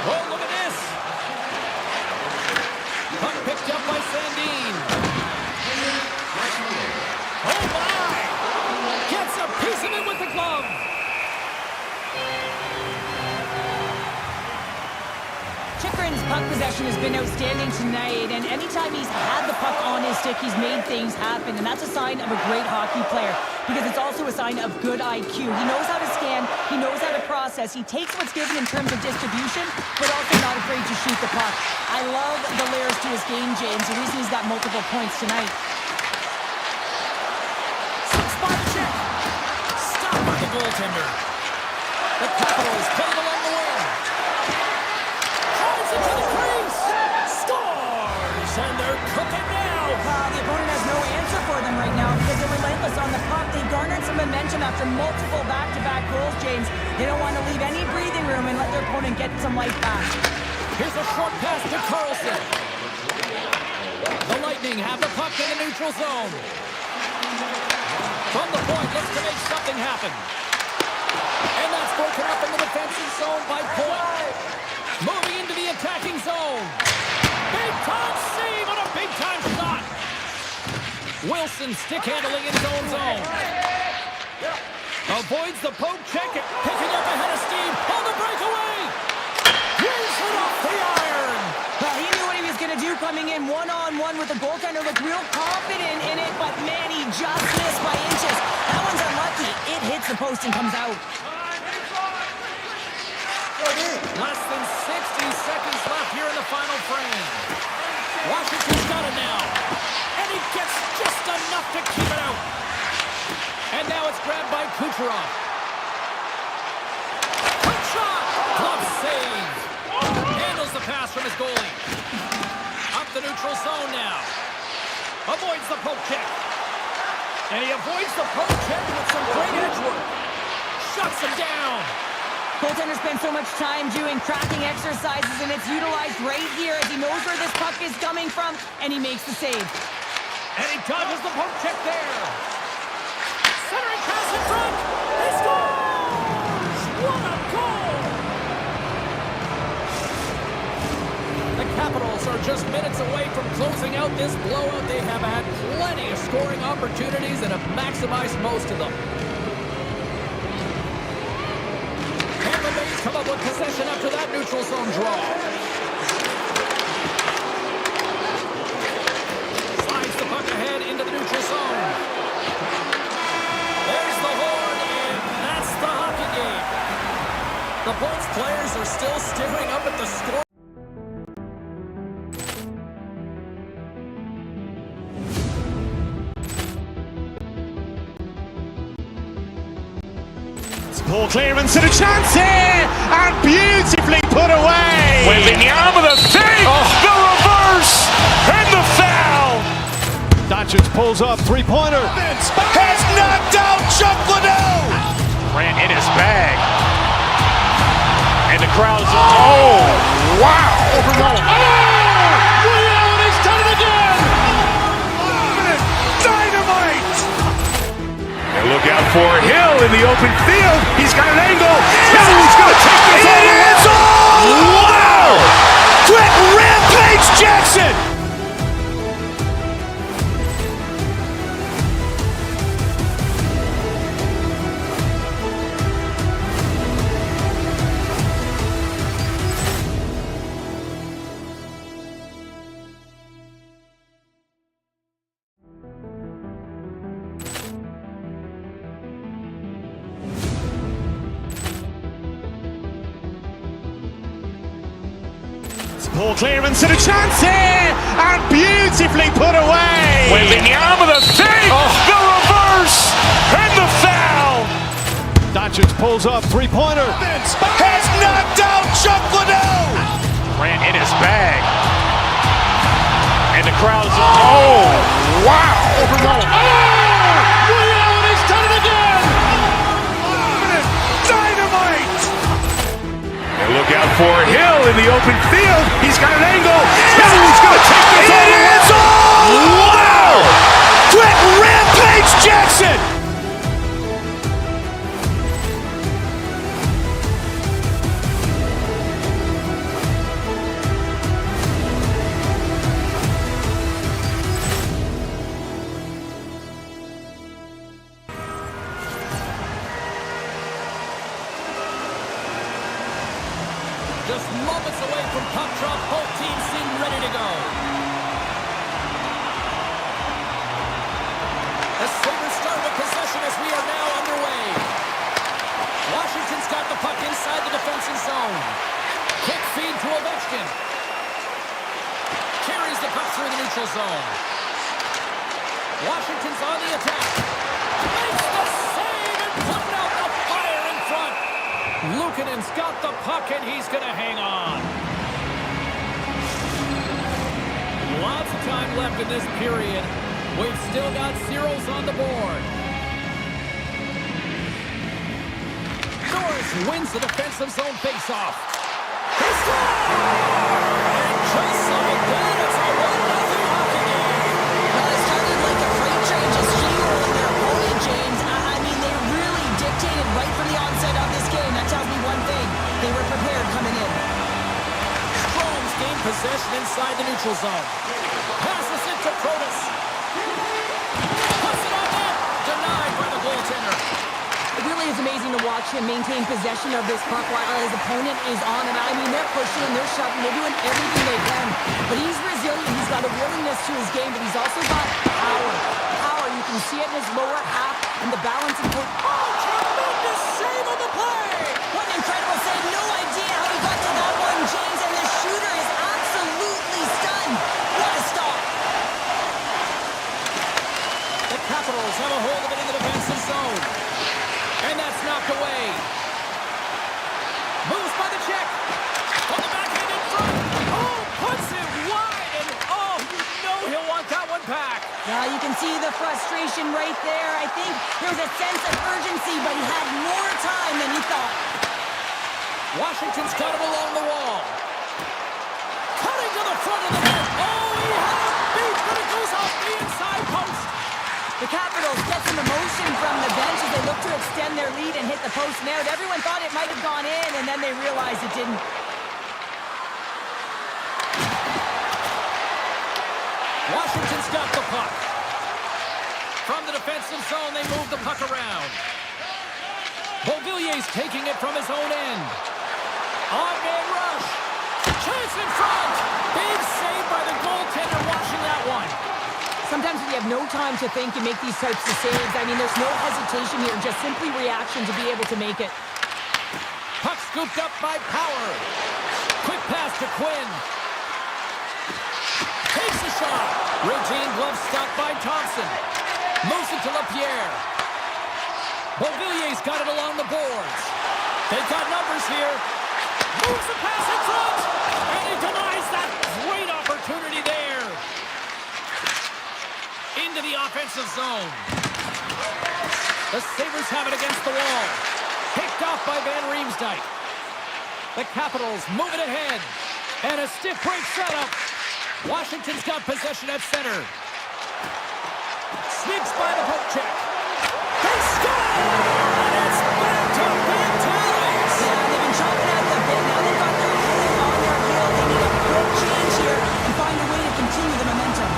Speaker 4: Oh, look at this. Puck picked up by Sandin. Oh, my. Gets a piece of it with the glove.
Speaker 5: Chychrun's puck possession has been outstanding tonight, and anytime he's had the puck on his stick, he's made things happen, and that's a sign of a great hockey player, because it's also a sign of good IQ. He knows how to scan, he knows how to process, he takes what's given in terms of distribution, but also not afraid to shoot the puck. I love the layers to his game, James, the reason he's got multiple points tonight.
Speaker 4: Spot check. Stop by the goaltender. The Capitals play along the wing. Drives into the crease. Scores! And they're cooking now.
Speaker 5: The opponent has no answer for them right now because they're relentless on the puck. They garnered some momentum after multiple back-to-back goals, James. They don't want to leave any breathing room and let their opponent get some life back.
Speaker 4: Here's a short pass to Carlson. The Lightning have the puck in the neutral zone. From the point, looks to make something happen. And that's broken up in the defensive zone by Point. Moving into the attacking zone. Big-time save on a big-time shot. Wilson stick handling in his own zone. Avoids the poke check, picking up ahead of steam on the breakaway. Here's it off the iron.
Speaker 5: Well, he knew what he was going to do coming in one-on-one with the goaltender. Looked real confident in it, but man, he just missed by inches. That one's unlucky. It hits the post and comes out.
Speaker 4: Less than 60 seconds left here in the final frame. Washington's got it now. And he gets just enough to keep it out. And now it's grabbed by Kucherov. Quick shot! Glove save. Handles the pass from his goalie. Up the neutral zone now. Avoids the poke check. And he avoids the poke check with some great edge work. Shuts him down.
Speaker 5: Goaltender spends so much time doing tracking exercises, and it's utilized right here as he knows where this puck is coming from, and he makes the save.
Speaker 4: And he dodges the poke check there. Centering pass in front. He scores! What a goal! The Capitals are just minutes away from closing out this blowout. They have had plenty of scoring opportunities and have maximized most of them. come up with possession after that neutral zone draw. Slides the puck ahead into the neutral zone. There's the horn, and that's the hockey game. The Bolts players are still staring up at the score.
Speaker 1: Poor clearance and a chance here, and beautifully put away.
Speaker 2: Waving the arm of the save, the reverse, and the foul.
Speaker 3: Doncic pulls up, three-pointer.
Speaker 2: Has knocked out Chuck Liddell. Ran in his bag. And the crowd's, oh, wow.
Speaker 3: Woody Allen has done it again.
Speaker 2: Dynamite. And look out for Hill in the open field. He's got an angle. He's going to take this all the way. Wow. Quick Rampage Jackson.
Speaker 1: Poor clearance and a chance here, and beautifully put away.
Speaker 2: Waving the arm of the save, the reverse, and the foul.
Speaker 3: Doncic pulls up, three-pointer.
Speaker 2: Has knocked out Chuck Liddell. Ran in his bag. And the crowd's, oh, wow.
Speaker 3: Woody Allen has done it again.
Speaker 2: Dynamite. And look out for Hill in the open field. He's got an angle. He's going to take this all the way. Wow. Quick Rampage Jackson.
Speaker 4: Just moments away from puck drop, both teams seem ready to go. The Sabres start with possession as we are now underway. Washington's got the puck inside the defensive zone. Quick feed to Ovechkin. Carries the puck through the neutral zone. Washington's on the attack. Makes the save and putting out the fire in front. Luukkonen's got the puck, and he's going to hang on. Lots of time left in this period. We've still got zeros on the board. Norris wins the defensive zone faceoff. He scores! And just like that, it's a 1-0 hockey game.
Speaker 5: Well, it started like a freight train just steamrolling their opponent, James. I mean, they really dictated right from the onset of this game. That tells me one thing. They were prepared coming in.
Speaker 4: Strome's gained possession inside the neutral zone. Passes it to Protas. Puts it on net. Denied by the goaltender.
Speaker 5: It really is amazing to watch him maintain possession of this puck while his opponent is on it. I mean, they're pushing, they're shoving, they're doing everything they can. But he's resilient. He's got a willingness to his game, but he's also got power. Power, you can see it in his lower half and the balance and point.
Speaker 4: Oh, tremendous save on the play!
Speaker 5: What an incredible save. No idea how he got to that one, James. And the shooter is absolutely stunned. What a stop.
Speaker 4: The Capitals have a hold of it in the defensive zone. And that's knocked away. Moves by the check. On the backhand in front. Oh, puts it wide. And oh, you know he'll want that one back.
Speaker 5: Yeah, you can see the frustration right there. I think there was a sense of urgency, but he had more time than he thought.
Speaker 4: Washington's got him along the wall. Cutting to the front of the net. Oh, he had a beat, but it goes off the inside post.
Speaker 5: The Capitals get some emotion from the bench as they look to extend their lead and hit the post and out. Everyone thought it might have gone in, and then they realized it didn't.
Speaker 4: Washington's got the puck. From the defensive zone, they move the puck around. Beauvillier's taking it from his own end. On-man rush. Chase in front. Big save by the goaltender watching that one.
Speaker 6: Sometimes when you have no time to think, you make these types of saves. I mean, there's no hesitation here, just simply reaction to be able to make it.
Speaker 4: Puck scooped up by Power. Quick pass to Quinn. Takes a shot. Routine glove stopped by Thompson. Moves it to LaPierre. Beauvillier's got it along the boards. They've got numbers here. Moves the pass in front. And he denies that great opportunity there. Into the offensive zone. The Sabres have it against the wall. Picked off by Van Riemsdyk. The Capitals move it ahead. And a stiff break setup. Washington's got possession at center. Sneaks by the poke check. They score! And it's back to back ties!
Speaker 5: Yeah, they've been chopping at the bit. Now they've got their opponent on their heel. They need a quick change here and find a way to continue the momentum.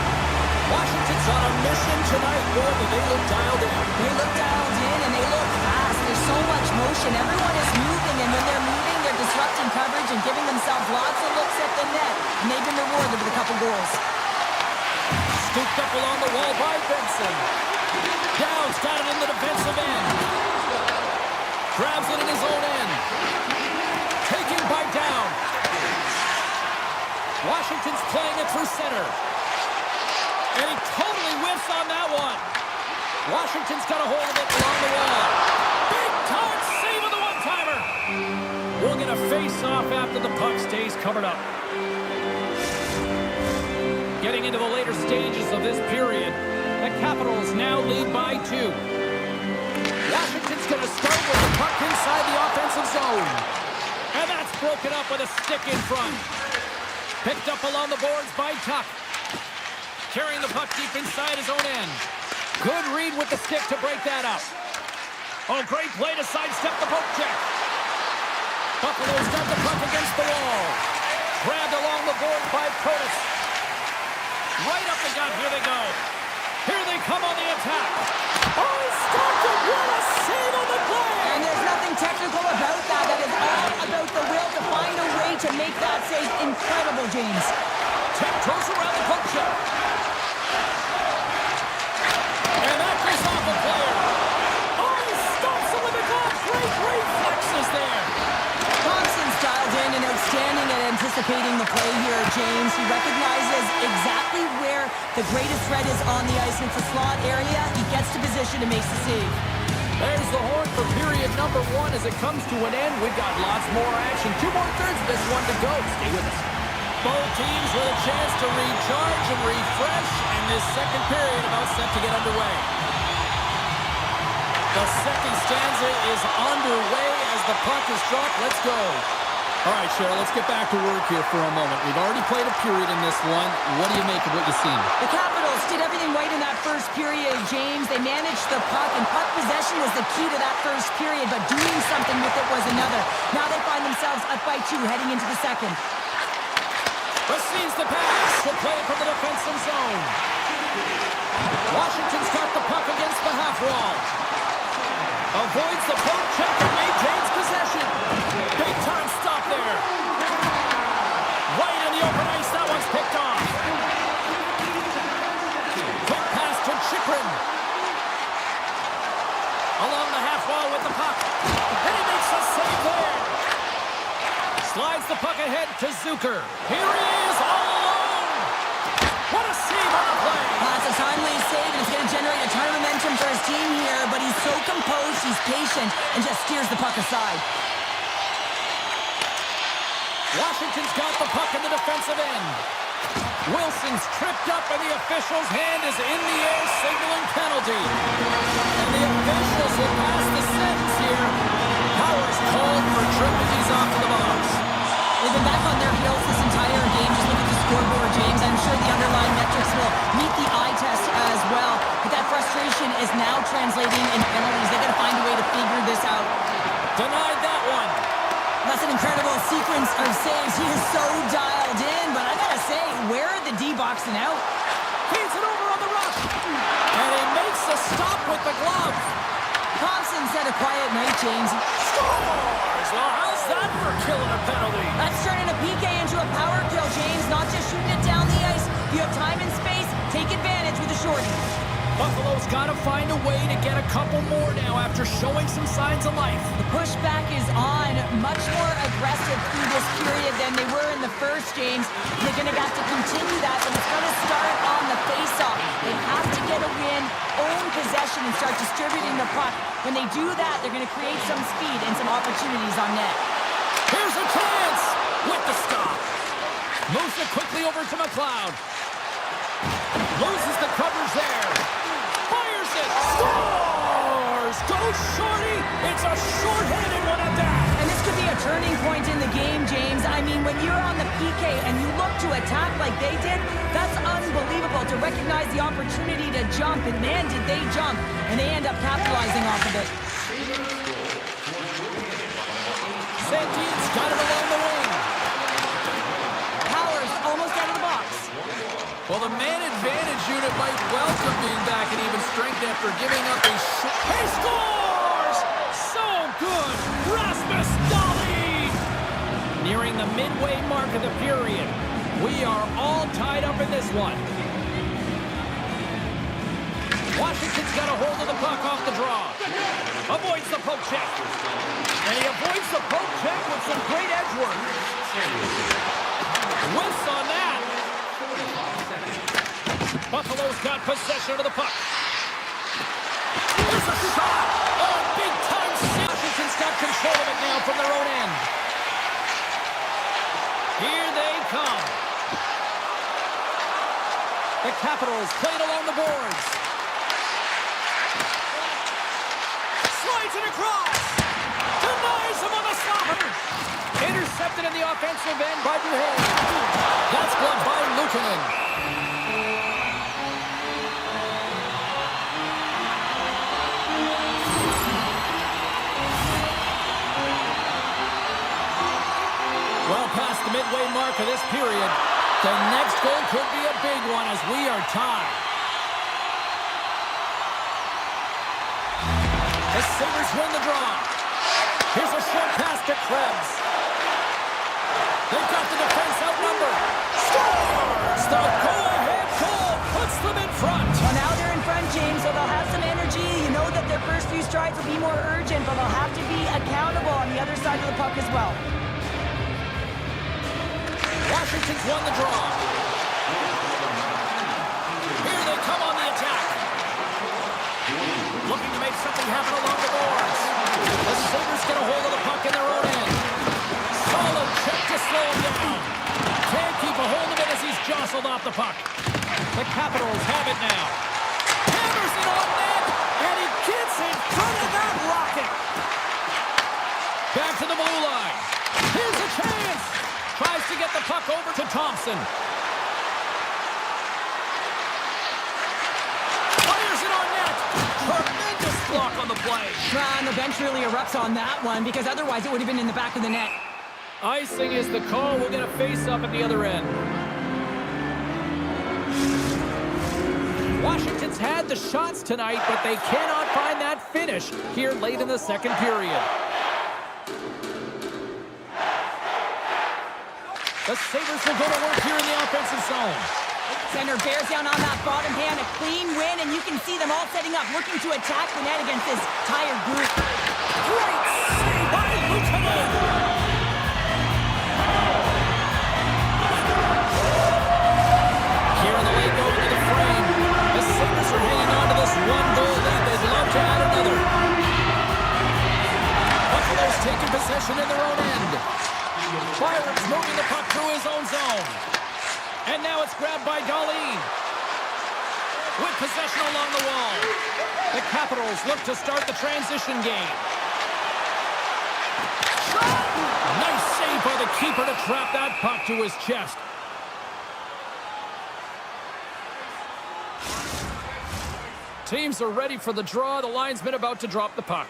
Speaker 4: Washington's on a mission tonight, boy, but they look dialed in.
Speaker 5: They look dialed in and they look fast. There's so much motion. Everyone is moving, and when they're moving, they're disrupting coverage and giving themselves lots of looks at the net. And they've been rewarded with a couple goals.
Speaker 4: Scooped up along the wall by Benson. Downs got it in the defensive end. Grabs it in his own end. Taking by Down. Washington's playing it through center. And he totally whiffs on that one. Washington's got a hold of it along the wall. Big time save of the one-timer. We'll get a face-off after the puck stays covered up. Getting into the later stages of this period, the Capitals now lead by 2. Washington's going to start with the puck inside the offensive zone. And that's broken up with a stick in front. Picked up along the boards by Tuck. Carrying the puck deep inside his own end. Good read with the stick to break that up. Oh, great play to sidestep the poke check. Buffalo's got the puck against the wall. Grabbed along the boards by Curtis. Right up the gut, here they go. Here they come on the attack. Oh, he stopped it. What a save on the play.
Speaker 5: And there's nothing technical about that. That is all about the will to find a way to make that save. Incredible, James.
Speaker 4: Tiptoes around the poke check. And that goes off a player. Oh, he stops him with the glove. Great reflexes there.
Speaker 5: Thompson's dialed in and outstanding at anticipating the play here, James. He recognizes exactly where the greatest threat is on the ice. It's a slot area. He gets to position and makes the save.
Speaker 4: There's the horn for period number 1 as it comes to an end. We've got lots more action. 2 more thirds of this one to go. Stay with us. Both teams with a chance to recharge and refresh, and this second period about set to get underway. The second stanza is underway as the puck is dropped. Let's go. All right, Cheryl, let's get back to work here for a moment. We've already played a period in this one. What do you make of what you've seen?
Speaker 5: The Capitals did everything right in that first period, James. They managed the puck, and puck possession was the key to that first period, but doing something with it was another. Now they find themselves up by 2 heading into the second.
Speaker 4: Receives the pass. Will play it from the defensive zone. Washington's got the puck against the half wall. Avoids the poke check and maintains possession. Big time stop there. Right in the open ice. That one's picked off. Quick pass to Chikrin. Along the half wall with the puck. And he makes a save there. Slides the puck ahead to Zucker. Here he is all alone. What a save on the play.
Speaker 5: That's a timely save, and it's going to generate a ton of momentum for his team here, but he's so composed, he's patient, and just steers the puck aside.
Speaker 4: Washington's got the puck in the defensive end. Wilson's tripped up, and the official's hand is in the air, signaling penalty. And the officials will pass the sentence here. Powers called for tripping. He's off to the box.
Speaker 5: They've been back on their heels this entire game. Just look at the scoreboard, James. I'm sure the underlying metrics will meet the eye test as well. But that frustration is now translating in penalties. They've got to find a way to figure this out.
Speaker 4: Denied that one.
Speaker 5: That's an incredible sequence of saves. He is so dialed in, but I gotta say, where are the D boxing out?
Speaker 4: Feeds it over on the rush. And he makes a stop with the glove.
Speaker 5: Thompson Ireland's had a quiet night, James.
Speaker 4: Scores! Well, how's that for killing a penalty?
Speaker 5: That's turning a PK into a power kill, James. Not just shooting it down the ice. If you have time and space, take advantage with a shorty.
Speaker 4: Buffalo's got to find a way to get a couple more now after showing some signs of life.
Speaker 5: The pushback is on, much more aggressive through this period than they were in the first, James. They're going to have to continue that, but it's going to start on the face-off. They have to get a win, own possession, and start distributing the puck. When they do that, they're going to create some speed and some opportunities on net.
Speaker 4: Here's a chance with the stop. Moves it quickly over to McLeod. Loses the covers there. Fires it. Scores! Go Shorty! It's a short-handed one at that.
Speaker 5: And this could be a turning point in the game, James. I mean, when you're on the PK and you look to attack like they did, that's unbelievable to recognize the opportunity to jump. And man, did they jump. And they end up capitalizing off of it.
Speaker 4: Santine's got it along the wing.
Speaker 5: Powers almost out of the box.
Speaker 4: Well, the man advantage unit might welcome being back at even strength after giving up a He scores! So good! Rasmus Dahlin! Nearing the midway mark of the period. We are all tied up in this one. Washington's got a hold of the puck off the draw. Avoids the poke check. And he avoids the poke check with some great edge work. Whiffs on that. Buffalo's got possession of the puck. There's a shot! Oh, big-time shot! Washington's got control of it now from their own end. Here they come. The Capitals played along the boards. Slides it across. Denies him on the slapper. Intercepted in the offensive end by Duhigg. That's blocked by Luukkonen. Well past the midway mark of this period, the next goal could be a big one as we are tied. The Sabres win the draw. Here's a short pass to Krebs. They've got the defense outnumbered. Scores! The go-ahead goal puts them in front.
Speaker 5: Well, now they're in front, James, so they'll have some energy. You know that their first few strides will be more urgent, but they'll have to be accountable on the other side of the puck as well.
Speaker 4: Washington's won the draw. Here they come on the attack. Looking to make something happen along the boards. The Sabres get a hold of the puck in their own end. Solid check to slow him down. Can't keep a hold of it as he's jostled off the puck. The Capitals have it now. Hammers it on net, and he gets in front of that rocket. Back to the blue line. Here's a chance. Tries to get the puck over to Thompson. Fires it on net. Tremendous block on the play.
Speaker 5: And the bench really erupts on that one because otherwise it would have been in the back of the net.
Speaker 4: Icing is the call. We'll get a face-up at the other end. Washington's had the shots tonight, but they cannot find that finish here late in the second period. The Sabres will go to work here in the offensive zone.
Speaker 5: Center bears down on that bottom hand, a clean win, and you can see them all setting up, looking to attack the net against this tired group.
Speaker 4: Great save by Luukkonen. Here in the late going to the frame, the Sabres are hanging on to this one-goal lead. They'd love to add another. Buffalo's taking possession in their own end. Byron's moving the puck through his own zone. And now it's grabbed by Dahlin. With possession along the wall. The Capitals look to start the transition game. Shot! Nice save by the keeper to trap that puck to his chest. Teams are ready for the draw. The linesman about to drop the puck.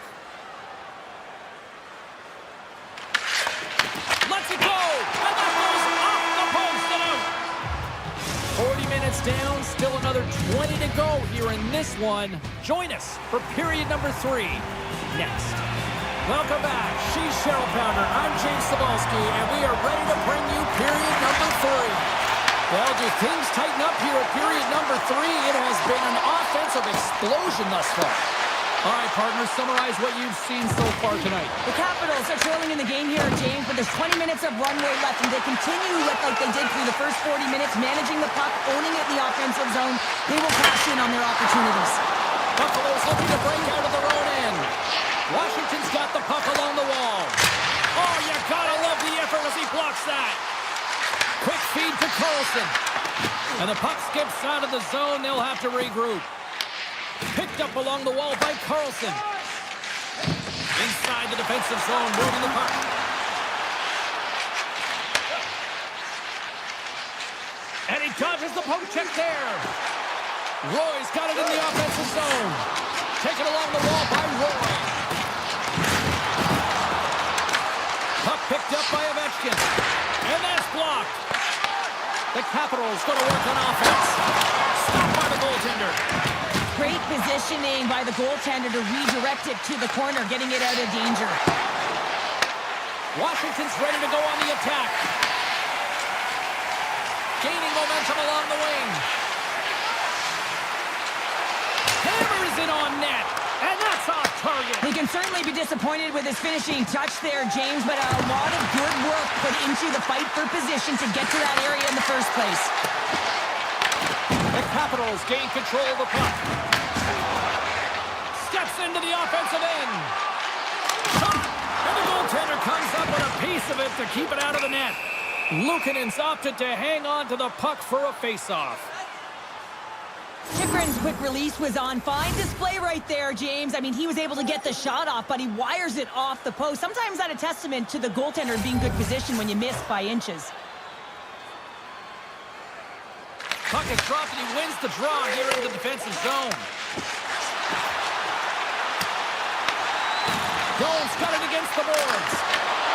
Speaker 4: down, still another 20 to go here in this one. Join us for period number 3 next. Welcome back. She's Cheryl Pounder. I'm James Cebulski, and we are ready to bring you period number 3. Well, do things tighten up here at period number 3? It has been an offensive explosion thus far. All right, partners, summarize what you've seen so far tonight.
Speaker 5: The Capitals are trailing in the game here, James, but there's 20 minutes of runway left, and they continue like they did through the first 40 minutes, managing the puck, owning it in the offensive zone. They will cash in on their opportunities.
Speaker 4: Buffalo's looking to break out of their own end. Washington's got the puck along the wall. Oh, you gotta love the effort as he blocks that. Quick feed to Carlson. And the puck skips out of the zone. They'll have to regroup. Picked up along the wall by Carlson. Inside the defensive zone, moving the puck. And he dodges the poke check there. Roy's got it in the offensive zone. Taken along the wall by Roy. Puck picked up by Ovechkin. And that's blocked. The Capitals going to work on offense. Stopped by the goaltender.
Speaker 5: Great positioning by the goaltender to redirect it to the corner, getting it out of danger.
Speaker 4: Washington's ready to go on the attack. Gaining momentum along the wing. Hammers it on net. And that's off target.
Speaker 5: He can certainly be disappointed with his finishing touch there, James, but a lot of good work put into the fight for position to get to that area in the first place.
Speaker 4: The Capitals gain control of the puck. Steps into the offensive end. Shot! And the goaltender comes up with a piece of it to keep it out of the net. Luukkonen's opted to hang on to the puck for a face-off.
Speaker 5: Chychrun's quick release was on fine display right there, James. I mean, he was able to get the shot off, but he wires it off the post. Sometimes that's a testament to the goaltender being good position when you miss by inches.
Speaker 4: Puck is dropped and he wins the draw here in the defensive zone. Jones got it against the boards.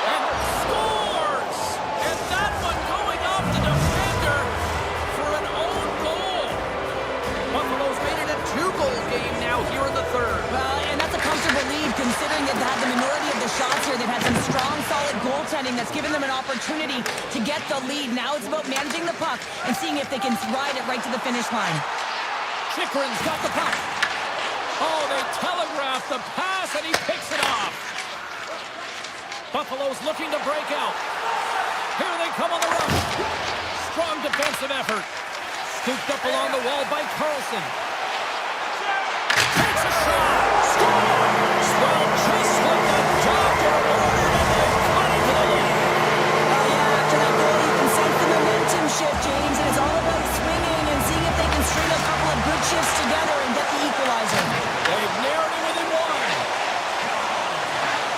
Speaker 4: And scores! And that one going off the defender for an own goal. Buffalo's made it a 2-goal game now here in the third.
Speaker 5: Well, and that's a comfortable lead considering they've had the minority of the shots here. They've had some strong, solid goaltending that's given them an opportunity to get the lead. Now it's about managing the puck and seeing if they can ride it right to the finish line.
Speaker 4: Chychrun's got the puck. Oh, they telegraph the pass and he picks it off. Buffalo's looking to break out. Here they come on the rush. Strong defensive effort. Scooped up along the wall by Carlson. Takes a shot. Scores! Well, just like the doctor ordered and they cut into the lead.
Speaker 5: Oh, yeah, after that goal, you can sense the momentum shift, James, and it's all about swinging and seeing if they can string a couple of good shifts together and get the equalizer.
Speaker 4: They've narrowed it within one.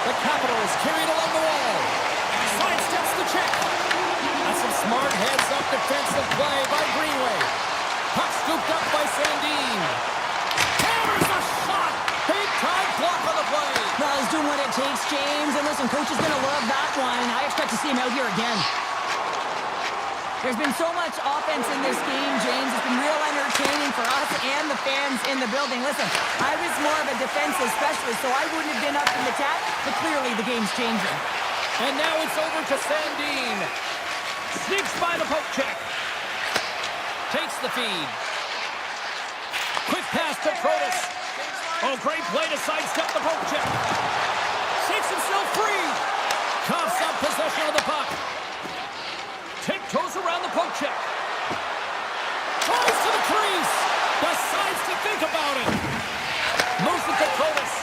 Speaker 4: The Capitals carried along the wall. Sidesteps the check. That's some smart heads-up defensive play by Greenway. Puck scooped up by Sandin. Hammers a shot. Big-time block on the play.
Speaker 5: Well, he's doing what it takes, James, and listen, coach is going to love that one. I expect to see him out here again. There's been so much offense in this game, James. It's been real entertaining for us and the fans in the building. Listen, I was more of a defensive specialist, so I wouldn't have been up in the attack, but clearly the game's changing.
Speaker 4: And now it's over to Sandin. Sneaks by the poke check. Takes the feed. Quick pass to Protas. Oh, great play to sidestep the poke check. Shakes himself free. Coughs up possession of the puck. Tiptoes around the poke check. Tries to the crease. Decides to think about it. Moves it to Protas.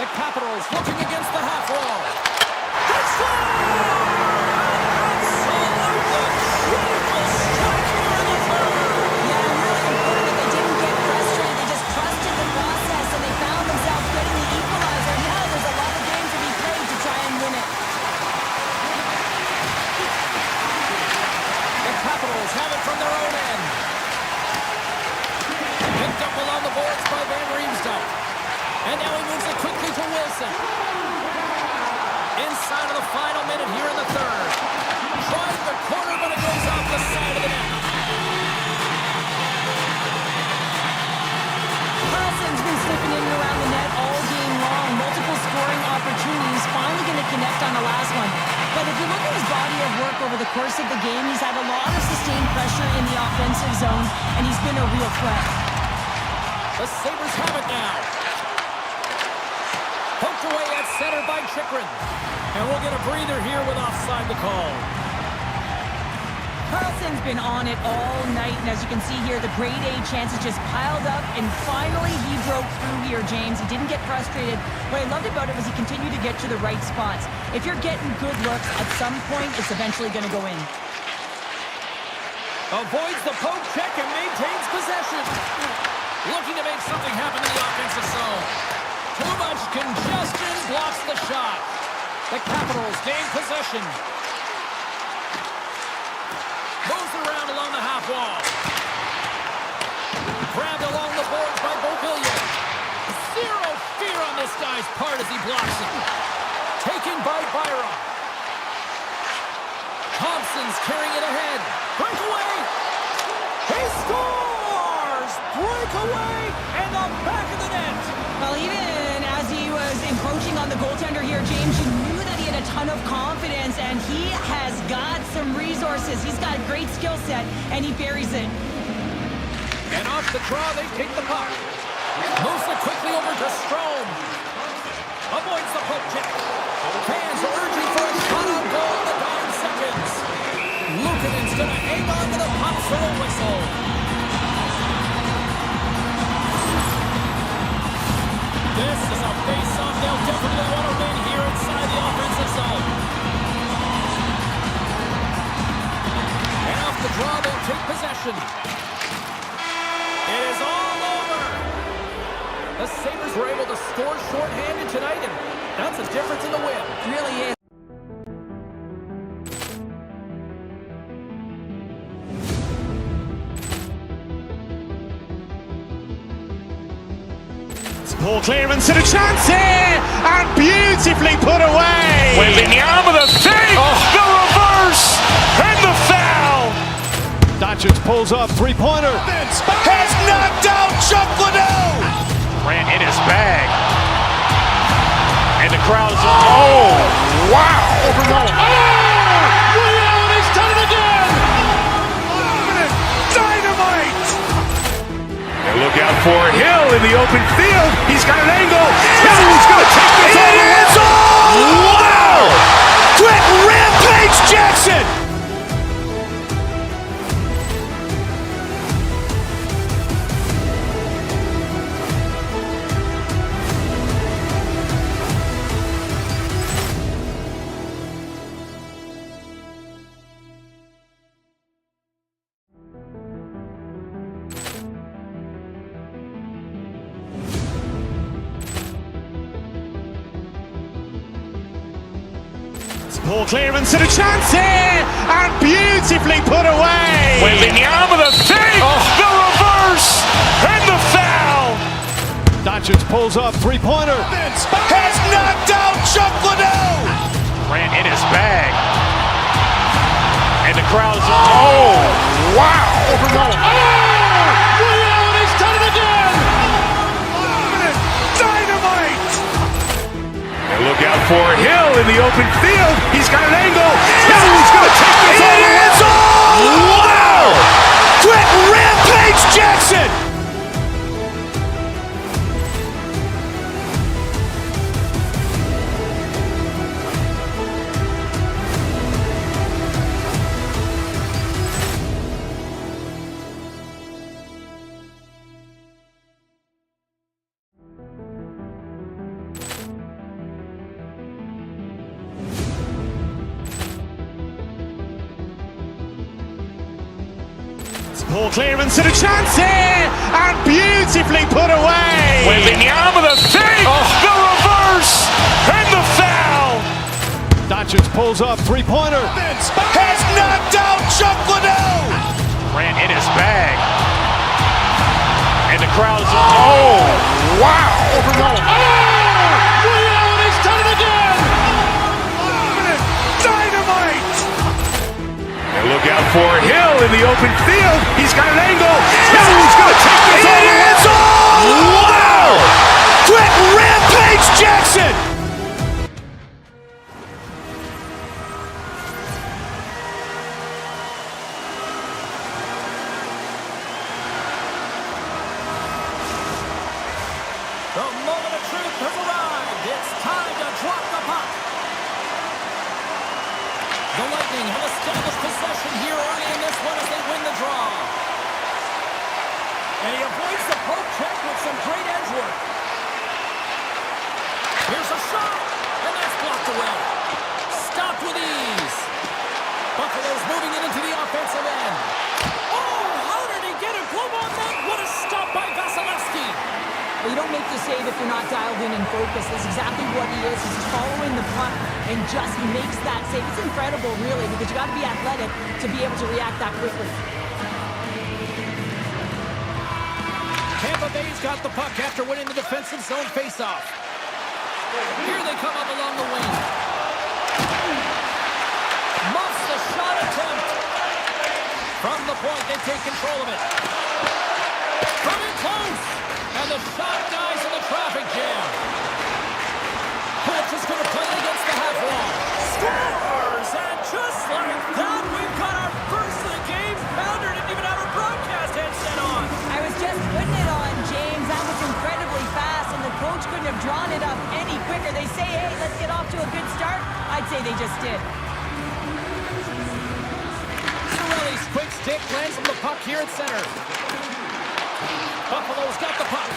Speaker 4: The Capitals looking against the half wall. They score! Absolutely critical strike here in the third.
Speaker 5: Yeah, really important that they didn't get frustrated. They just trusted the process, and they found themselves getting the equalizer. Now there's a lot of games to be played to try and win it.
Speaker 4: The Capitals have it from their own end. Picked up along the boards by Van Riemsdyk. And now he moves it quickly to Wilson. Inside of the final minute here in the third. Trying the corner, but it goes off the side of the net.
Speaker 5: And if you look at his body of work over the course of the game, he's had a lot of sustained pressure in the offensive zone, and he's been a real threat.
Speaker 4: The Sabres have it now. Poked away at center by Chikrin. And we'll get a breather here with offside the call.
Speaker 5: Carlson's been on it all night, and as you can see here, the grade A chances just piled up, and finally he broke through here, James. He didn't get frustrated. What I loved about it was he continued to get to the right spots. If you're getting good looks, at some point, it's eventually going to go in.
Speaker 4: Avoids the poke check and maintains possession. Looking to make something happen in the offensive zone. Too much congestion blocks the shot. The Capitals gain possession. Moves it around along the half wall. Grabbed along the boards by Beauvillier. Zero fear on this guy's part as he blocks it. Taken by Byron. Thompson's carrying it ahead. Breakaway. He scores! Breakaway and the back of the net.
Speaker 5: Well, even as he was encroaching on the goaltender here, James, you knew that he had a ton of confidence, and he has got some resources. He's got a great skill set, and he buries it.
Speaker 4: And off the draw, they take the puck. Moves it quickly over to Strome. Avoids the poke check. Fans are urging for a shot on goal in the dying seconds. Luukkonen's going to hang on to the puck for a whistle. This is a face-off they'll definitely want to win here inside the offensive zone. And off the draw, they'll take possession. It is all over. The Sabres were able to score shorthanded tonight, and that's a difference in the win.
Speaker 5: Really is.
Speaker 1: Poor clearance and a chance here, and beautifully put away.
Speaker 2: Wembanyama the fake, the reverse, and the foul.
Speaker 3: Doncic pulls up, three-pointer.
Speaker 2: Has knocked out Chuck Liddell. Ran in his bag. And the crowd is, oh, wow.
Speaker 3: He's done it again!
Speaker 2: Dynamite. And look out for Hill in the open field. He's got an angle. Hill's going to take this over the end zone. Wow! Quick Rampage Jackson.
Speaker 1: Poor clearance and a chance here, and beautifully put away.
Speaker 2: Wembanyama the fake, the reverse, and the foul.
Speaker 3: Doncic pulls up, three-pointer.
Speaker 2: Has knocked out Chuck Liddell. Ran in his bag. And the crowd is, oh, wow.
Speaker 3: He's done it again!
Speaker 2: Dynamite. And look out for Hill in the open field. He's got an angle. Hill's going to take this over the end zone. Wow. Quick Rampage Jackson.
Speaker 1: Poor clearance and a chance here, and beautifully put away.
Speaker 2: Wembanyama the fake, the reverse, and the foul.
Speaker 3: Doncic pulls up, three-pointer.
Speaker 2: Has knocked out Chuck Liddell. Ran in his bag. And the crowd is, oh, wow.
Speaker 3: He's done it again!
Speaker 2: Dynamite. And look out for Hill in the open field. He's got an angle. Hill's going to take this over the end zone. Wow. Quick Rampage Jackson.
Speaker 4: possession here early in this one as they win the draw. And he avoids the poke check with some great edge work. Here's a shot, and that's blocked away. Stopped with ease. Buffalo's moving it into the offensive end. Oh, how did he get a glove on that? What a stop by Vasilevsky.
Speaker 6: Well, you don't make the save if you're not dialed in and focused. That's exactly what he is. He's following the puck and just makes that save. It's incredible, really, because you got to be athletic to be able to react that quickly.
Speaker 4: Tampa Bay's got the puck after winning the defensive zone faceoff. Here they come up along the wing. Muffs the shot attempt. From the point, they take control of it. From in close. And the shot dies in the traffic jam. Pitch is going to play it against the half wall. Scores! And just like that, we've got our first of the game. Pounder didn't even have our broadcast headset on.
Speaker 5: I was just putting it on, James. That was incredibly fast, and the coach couldn't have drawn it up any quicker. They say, hey, let's get off to a good start. I'd say they just did.
Speaker 4: Cirelli's quick stick lands from the puck here at center. Buffalo's got the puck.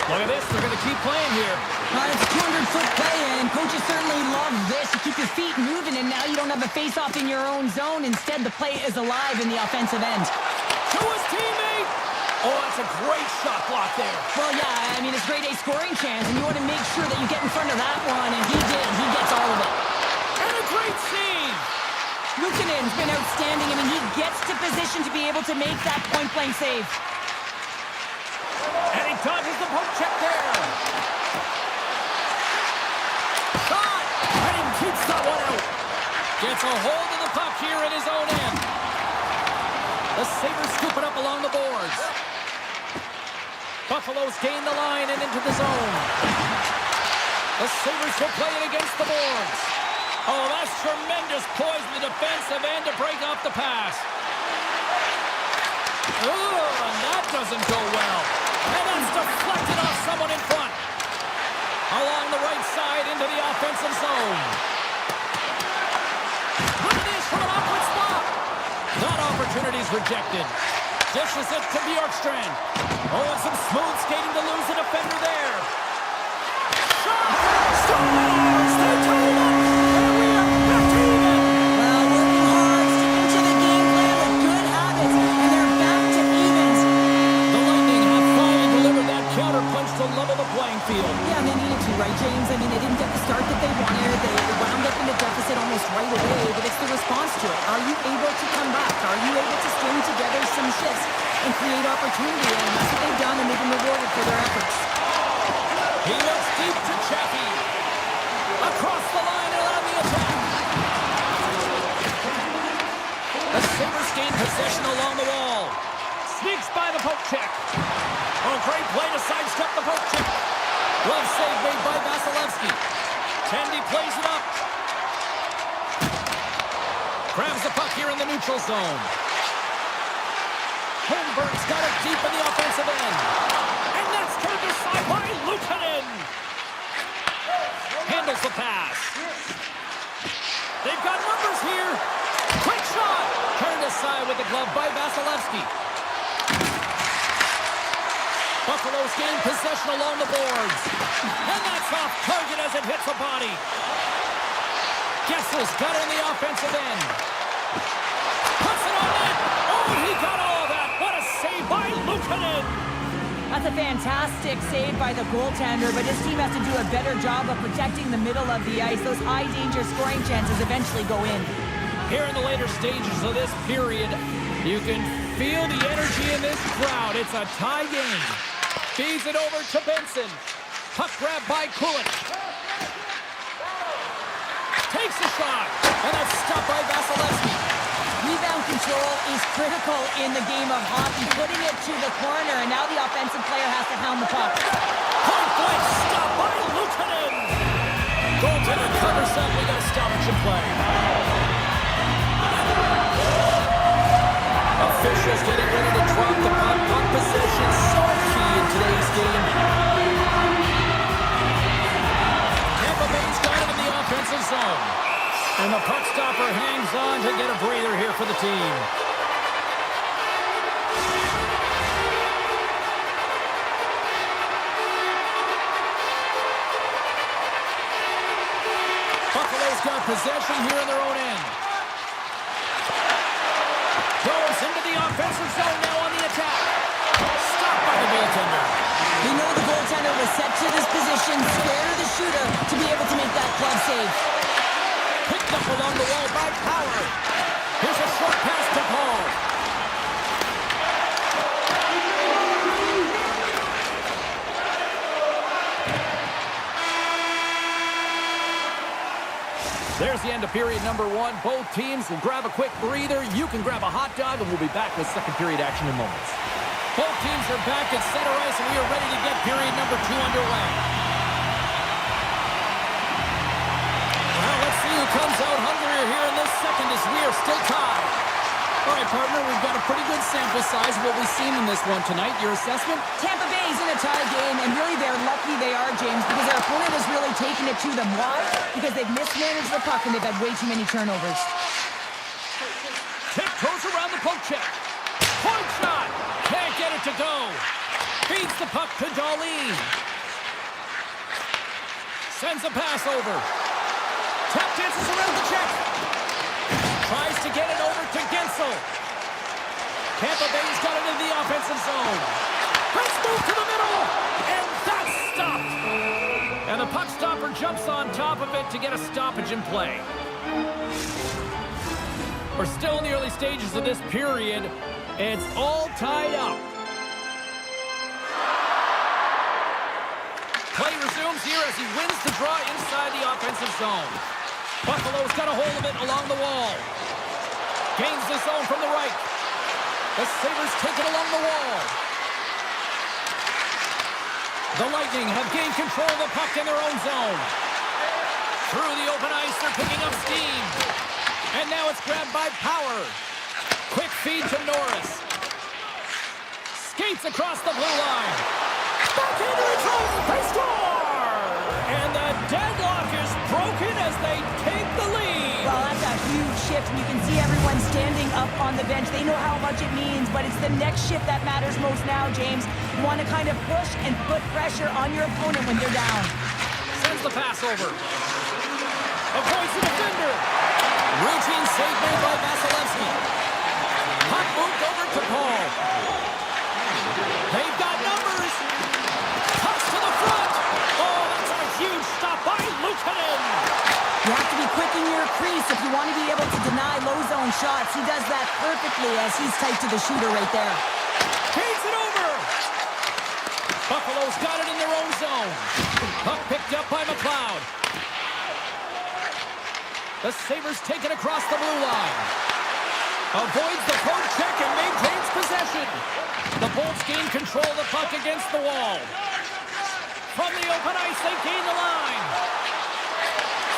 Speaker 4: Look at this, they're going to keep playing here.
Speaker 5: It's a 200-foot play, and coaches certainly love this. You keep your feet moving, and now you don't have a face-off in your own zone. Instead, the play is alive in the offensive end.
Speaker 4: To his teammate. Oh, that's a great shot block there.
Speaker 5: Well, yeah, I mean, it's grade A scoring chance, and you want to make sure that you get in front of that one, and he did. He gets all of it.
Speaker 4: And a great save.
Speaker 5: Luukkonen's been outstanding. I mean, he gets to position to be able to make that point-blank save.
Speaker 4: And he dodges the poke check there. Shot! And he keeps that one out. Gets a hold of the puck here in his own end. The Sabres scoop it up along the boards. Buffalo's gain the line and into the zone. The Sabres will play it against the boards. Oh, that's tremendous poise in the defensive end to break off the pass. Oh, and that doesn't go well. And that's deflected off someone in front. Along the right side into the offensive zone. Look at this from an awkward spot. That opportunity's rejected. Dishes it to Bjorkstrand. Oh, and some smooth skating to lose the defender there. Shot! Scores! They tie it up! And we are back to even!
Speaker 5: Well, working hard, sticking to the game plan with good habits, and they're back to evens.
Speaker 4: The Lightning have finally delivered that counter punch to level the playing field.
Speaker 5: Yeah, they needed to, right, James? I mean, they didn't get the start that they wanted. They wound up in the deficit almost right away, but it's the response to it. Are you able to come back? Are you able to string together some shifts and create opportunity? And that's what they've done, and they've been rewarded for their efforts.
Speaker 4: He looks deep to Chappie. Across the line and on the attack. The Sabres gain possession along the wall. Sneaks by the poke check. Oh, great play to sidestep the poke check. Glove save made by Vasilevsky. Tandy plays it up. Grabs the puck here in the neutral zone. Holmberg's got it deep in the offensive end. And that's turned aside by Luukkonen. Handles the pass. They've got numbers here. Quick shot. Turned aside with the glove by Vasilevsky. Buffalo's gain possession along the boards. And that's off target as it hits the body. Gessel's got it in the offensive end. Puts it on net. Oh, he got all of that. What a save by Luukkonen.
Speaker 5: That's a fantastic save by the goaltender, but his team has to do a better job of protecting the middle of the ice. Those high-danger scoring chances eventually go in.
Speaker 4: Here in the later stages of this period, you can feel the energy in this crowd. It's a tie game. Feeds it over to Benson. Puck grab by Kulich. Takes a shot, and that's stopped by Vasilevsky.
Speaker 5: Rebound control is critical in the game of hockey, putting it to the corner, and now the offensive player has to hound the puck.
Speaker 4: Point blank stop by Luukkonen. Goaltender covers up. We got a stoppage in play. Officials getting ready to drop the puck. Puck possession so key in today's game. Tampa Bay's got it in the offensive zone. comes on to get a breather here for the team. Buffalo's got possession here in their own end. Goes into the offensive zone now on the attack. Stopped by the goaltender.
Speaker 5: You know the goaltender was set to this position, square to the shooter, to be able to make that glove save.
Speaker 4: Picked up along the wall by Power. Here's a short pass to Paul. There's the end of period number one. Both teams will grab a quick breather. You can grab a hot dog, and we'll be back with second period action in moments. Both teams are back at center ice, and we are ready to get period number two underway. Well, let's see who comes out hungrier here in this second as we are still tied. All right, partner, we've got a pretty good sample size of what we've seen in this one tonight. Your assessment?
Speaker 5: Tampa Bay's in a tie game, and really they're lucky they are, James, because their opponent has really taken it to them. Why? Because they've mismanaged the puck and they've had way too many turnovers.
Speaker 4: Tiptoes around the poke check. Point shot. Can't get it to go. Feeds the puck to Darlene. Sends a pass over. Tap dances around the check. Tries to get it over to Gensel. Tampa Bay's got it in the offensive zone. Let's move to the middle. And that's stopped. And the puck stopper jumps on top of it to get a stoppage in play. We're still in the early stages of this period. It's all tied up. Play resumes here as he wins the draw inside the offensive zone. Buffalo's got a hold of it along the wall. Gains the zone from the right. The Sabres take it along the wall. The Lightning have gained control of the puck in their own zone. Through the open ice, they're picking up steam. And now it's grabbed by Power. Quick feed to Norris. Skates across the blue line. Back into the zone. They score! And the deadlock is broken as they take the lead.
Speaker 5: Well, that's a huge shift, and you can see everyone standing up on the bench. They know how much it means, but it's the next shift that matters most now, James. You want to kind of push and put pressure on your opponent when they're down.
Speaker 4: Sends the pass over. Avoids the defender. Routine save made by Vasilevsky. Puck moved over to Paul. They've got numbers. Pucks to the front. Oh, that's a huge stop by Luukkonen.
Speaker 5: You have to be quick in your crease if you want to be able to deny low zone shots. He does that perfectly as he's tight to the shooter right there.
Speaker 4: Feeds it over. Buffalo's got it in their own zone. Puck picked up by McLeod. The Sabres take it across the blue line. Avoids the poke check and maintains possession. The Bolts gain control of the puck against the wall. From the open ice, they gain the line.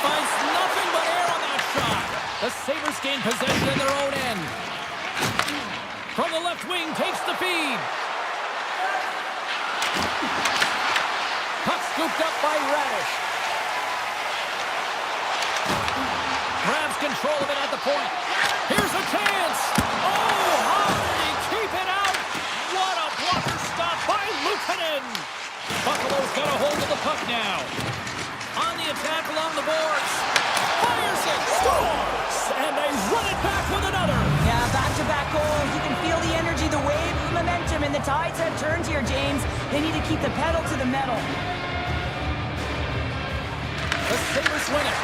Speaker 4: Finds nothing but air on that shot. The Sabres gain possession in their own end. From the left wing, takes the feed. Puck scooped up by Radish. Grabs control of it at the point. Here's a chance. Oh, how did he keep it out? What a blocker stop by Luukkonen. Buffalo's got a hold of the puck now. On the attack along the boards. Fires it. Scores. And they run it back with another.
Speaker 5: Yeah, back-to-back goals. You can feel the energy, the wave, the momentum, and the tides have turned here, James. They need to keep the pedal to the metal.
Speaker 4: The Sabres win it.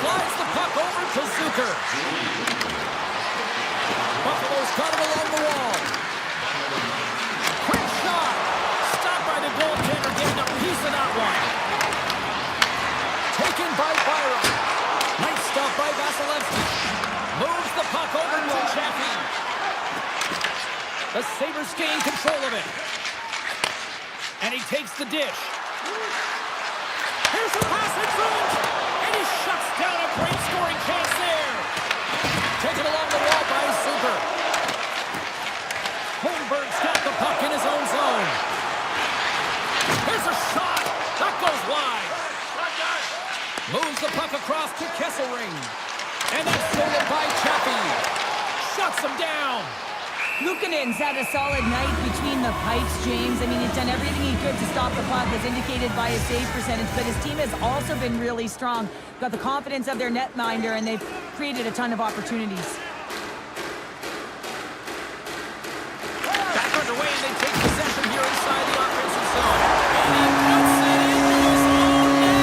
Speaker 4: Slides the puck over to Zucker. Buffalo's got it along the wall. Quick shot. Stopped by the goaltender, getting a piece of that one. Taken by Byron. Nice stop by Vasilevsky. Moves the puck over to Chaffee. The Sabres gain control of it. And he takes the dish. Here's a pass in front. And he shuts down a great scoring chance there. Taken along the wall by Zucker. Holmberg's got the puck in his own zone. Here's a shot. That goes wide. Moves the puck across to Kesselring. And that's stolen by Chappie. Shuts him down.
Speaker 5: Luukkonen's had a solid night between the pipes, James. I mean, he's done everything he could to stop the puck, as indicated by his save percentage, but his team has also been really strong. Got the confidence of their netminder, and they've created a ton of opportunities.
Speaker 4: Back underway, and they take possession here inside the offensive zone. And he puts it into his own net.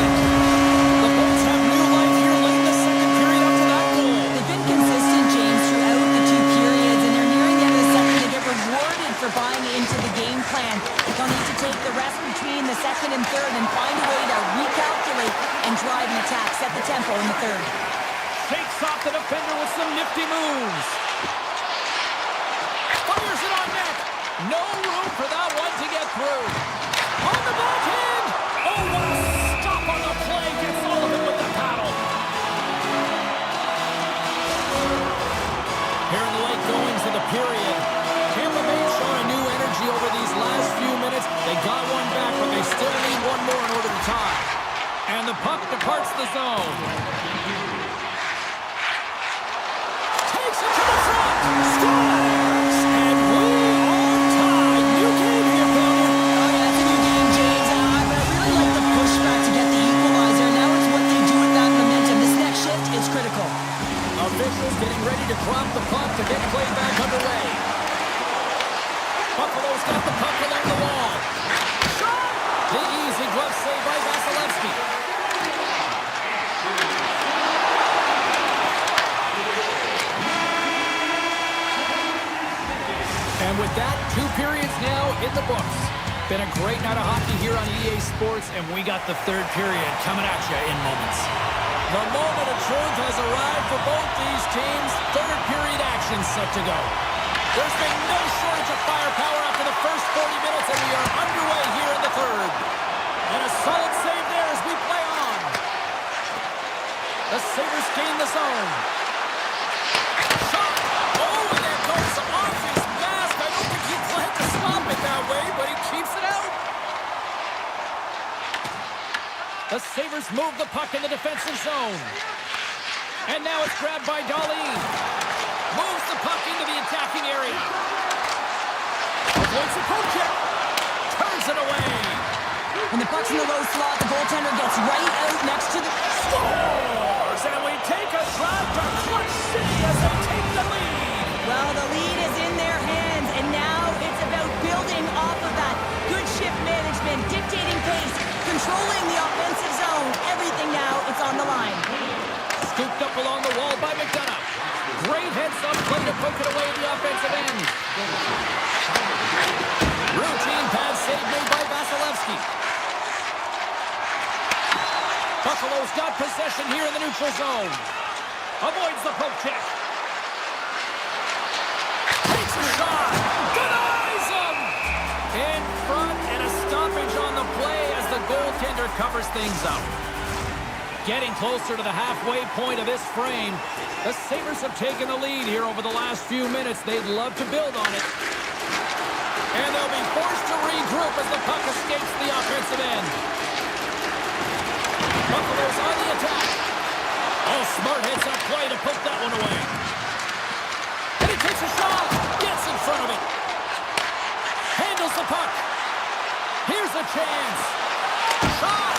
Speaker 4: The Bolts have new life here late in the second period after that goal.
Speaker 5: They've been consistent, James, throughout the two periods, and they're nearing the end of the second. They get rewarded for buying into the game plan. They'll need to take the rest between the second and third and find a way to recalculate and drive an attack, set the tempo in the third.
Speaker 4: Shakes off the defender with some nifty moves. Fires it on net. No room for that one to get through. On the backhand. Oh, what a stop on the play. Gets all of it with the paddle. Here in the late goings of the period, Tampa Bay showing a new energy over these last few minutes. They got one back, but they still need one more in order to tie. And the puck departs the zone. Takes it to the front. Scores! And we are tied. New game here, Bill.
Speaker 5: That's a new game, James. I really like the pushback to get the equalizer. Now it's what they do with that momentum. This next shift is critical.
Speaker 4: Officials getting ready to drop the puck to get play back underway. Buffalo's got the puck along the wall. Shot! The easy glove save by Vasilevsky. And with that, 2 periods now in the books. Been a great night of hockey here on EA Sports, and we got the third period coming at you in moments. The moment of truth has arrived for both these teams. Third period action set to go. There's been no shortage of firepower after the first 40 minutes, and we are underway here in the third. And a solid save there as we play on. The Sabres gain the zone. Shot! Oh, and there goes off his mask. I don't think he planned to stop it that way, but he keeps it out. The Sabres move the puck in the defensive zone. And now it's grabbed by Darlene. Moves the puck into the attacking area. Avoids the poke check. Turns it away.
Speaker 5: When the puck's in the low slot, the goaltender gets right out next to the...
Speaker 4: Scores! And we take a drive to Clutch City as they take the lead.
Speaker 5: Well, the lead is in their hands, and now it's about building off of that. Good shift management, dictating pace, controlling the offensive zone. Everything now, it's on the line.
Speaker 4: Scooped up along the wall by McDonough. Great heads-up play to poke it away at the offensive end. Routine pass save made by Vasilevsky. Buffalo's got possession here in the neutral zone. Avoids the poke check. Takes a shot. Denies him. In front, and a stoppage on the play as the goaltender covers things up. Getting closer to the halfway point of this frame. The Sabres have taken the lead here over the last few minutes. They'd love to build on it. And they'll be forced to regroup as the puck escapes the offensive end. Buffalo's on the attack. Oh, smart heads-up play to put that one away. And he takes a shot. Gets in front of it. Handles the puck. Here's a chance. Shot.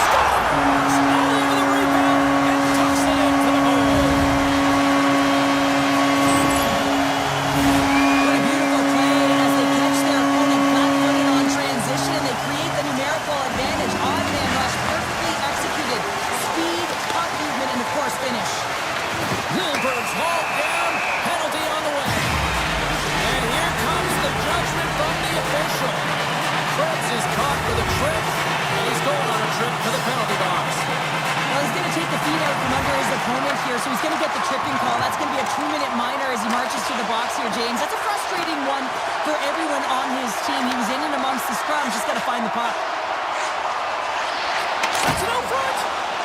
Speaker 4: Scores. All over the rebound and tucks it into the goal.
Speaker 5: What a beautiful play as they catch their opponent flat-footed on transition, and they create the numerical advantage. Odd man rush, perfectly executed. Speed, puck movement, and of course finish.
Speaker 4: Milberg's hauled down. Penalty on the way. And here comes the judgment from the official. Krebs is caught for the trip, and he's going on a trip to the penalty box.
Speaker 5: Well, he's going to take the feet out from under his opponent here, so he's going to get the tripping call. That's going to be a 2-minute minor as he marches to the box here, James. That's a frustrating one for everyone on his team. He was in and amongst the scrum, just got to find the puck.
Speaker 4: Sets it out front.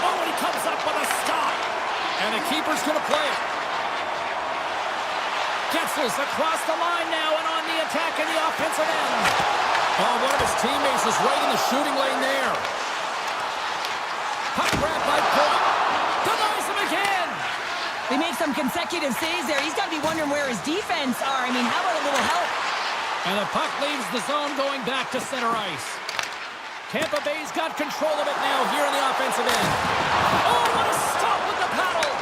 Speaker 4: Oh, and he comes up with a stop. And the keeper's going to play it. Getzels across the line now and on the attack in the offensive end. Oh, one of his teammates is right in the shooting lane there. Puck grabbed by Point. Denies him again.
Speaker 5: They make some consecutive saves there. He's got to be wondering where his defense are. I mean, how about a little help?
Speaker 4: And the puck leaves the zone going back to center ice. Tampa Bay's got control of it now here in the offensive end. Oh, what a stop with the paddle!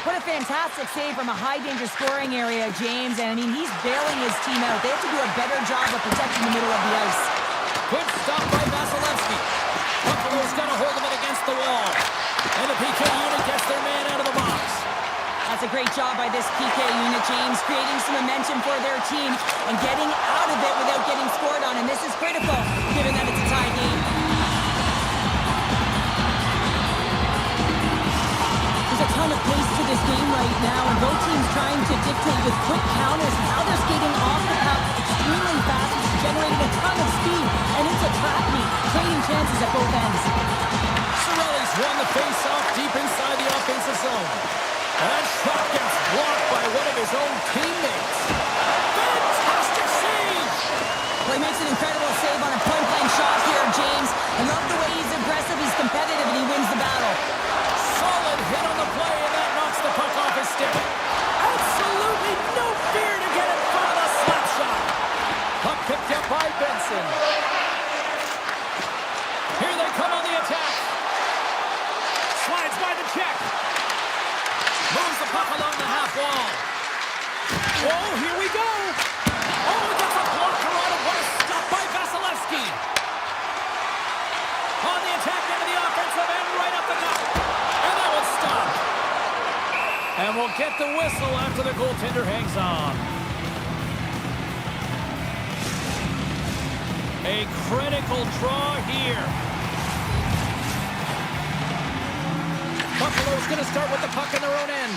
Speaker 5: What a fantastic save from a high-danger scoring area, James. And, I mean, he's bailing his team out. They have to do a better job of protecting the middle of the ice.
Speaker 4: Good stop by Vasilevsky. Buffalo's got a hold of it against the wall. And the PK unit gets their man out of the box.
Speaker 5: That's a great job by this PK unit, James, creating some momentum for their team and getting out of it without getting scored on. And this is critical, given that it's a tie game. There's a ton of pace to this game right now, and both teams trying to dictate with quick counters. How they're skating off the puck extremely fast, which is generating a ton of speed. And it's a trap meet, creating chances at both ends.
Speaker 4: Cirelli's won the face-off deep inside the offensive zone. And that shot gets blocked by one of his own teammates. Fantastic save!
Speaker 5: Well, he makes an incredible save on a point-blank shot here, James. I love the way he's aggressive, he's competitive, and he wins the battle.
Speaker 4: Solid hit on the play, and that knocks the puck off his stick. Absolutely no fear to get in front of the slap shot. Puck picked up by Benson. Here they come on the attack. Slides by the check. Moves the puck along the half wall. Oh, here we go. Oh, he gets a blocker on it. What a stop by Vasilevsky. On the attack into the offensive end, right up the gut. And that one stopped. And we'll get the whistle after the goaltender hangs on. A critical draw here. Buffalo's going to start with the puck in their own end.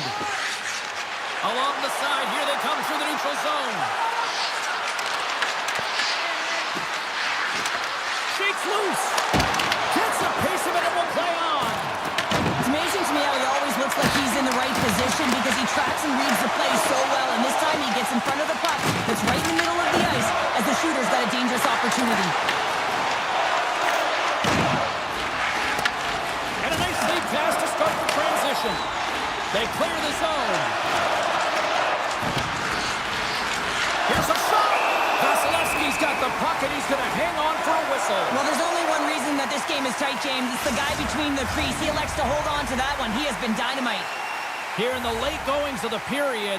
Speaker 4: Along the side, here they come through the neutral zone. Shakes loose. Gets a piece of it and will play on.
Speaker 5: It's amazing to me how he always looks like he's in the right position because he tracks and reads the play so well. And this time he gets in front of the puck that's right in the middle of the ice as the shooter's got a dangerous opportunity.
Speaker 4: Pass to start the transition. They clear the zone. Here's a shot. Vasilevsky's got the puck, and he's going to hang on for a whistle.
Speaker 5: Well, there's only one reason that this game is tight, James. It's the guy between the crease. He elects to hold on to that one. He has been dynamite.
Speaker 4: Here in the late goings of the period,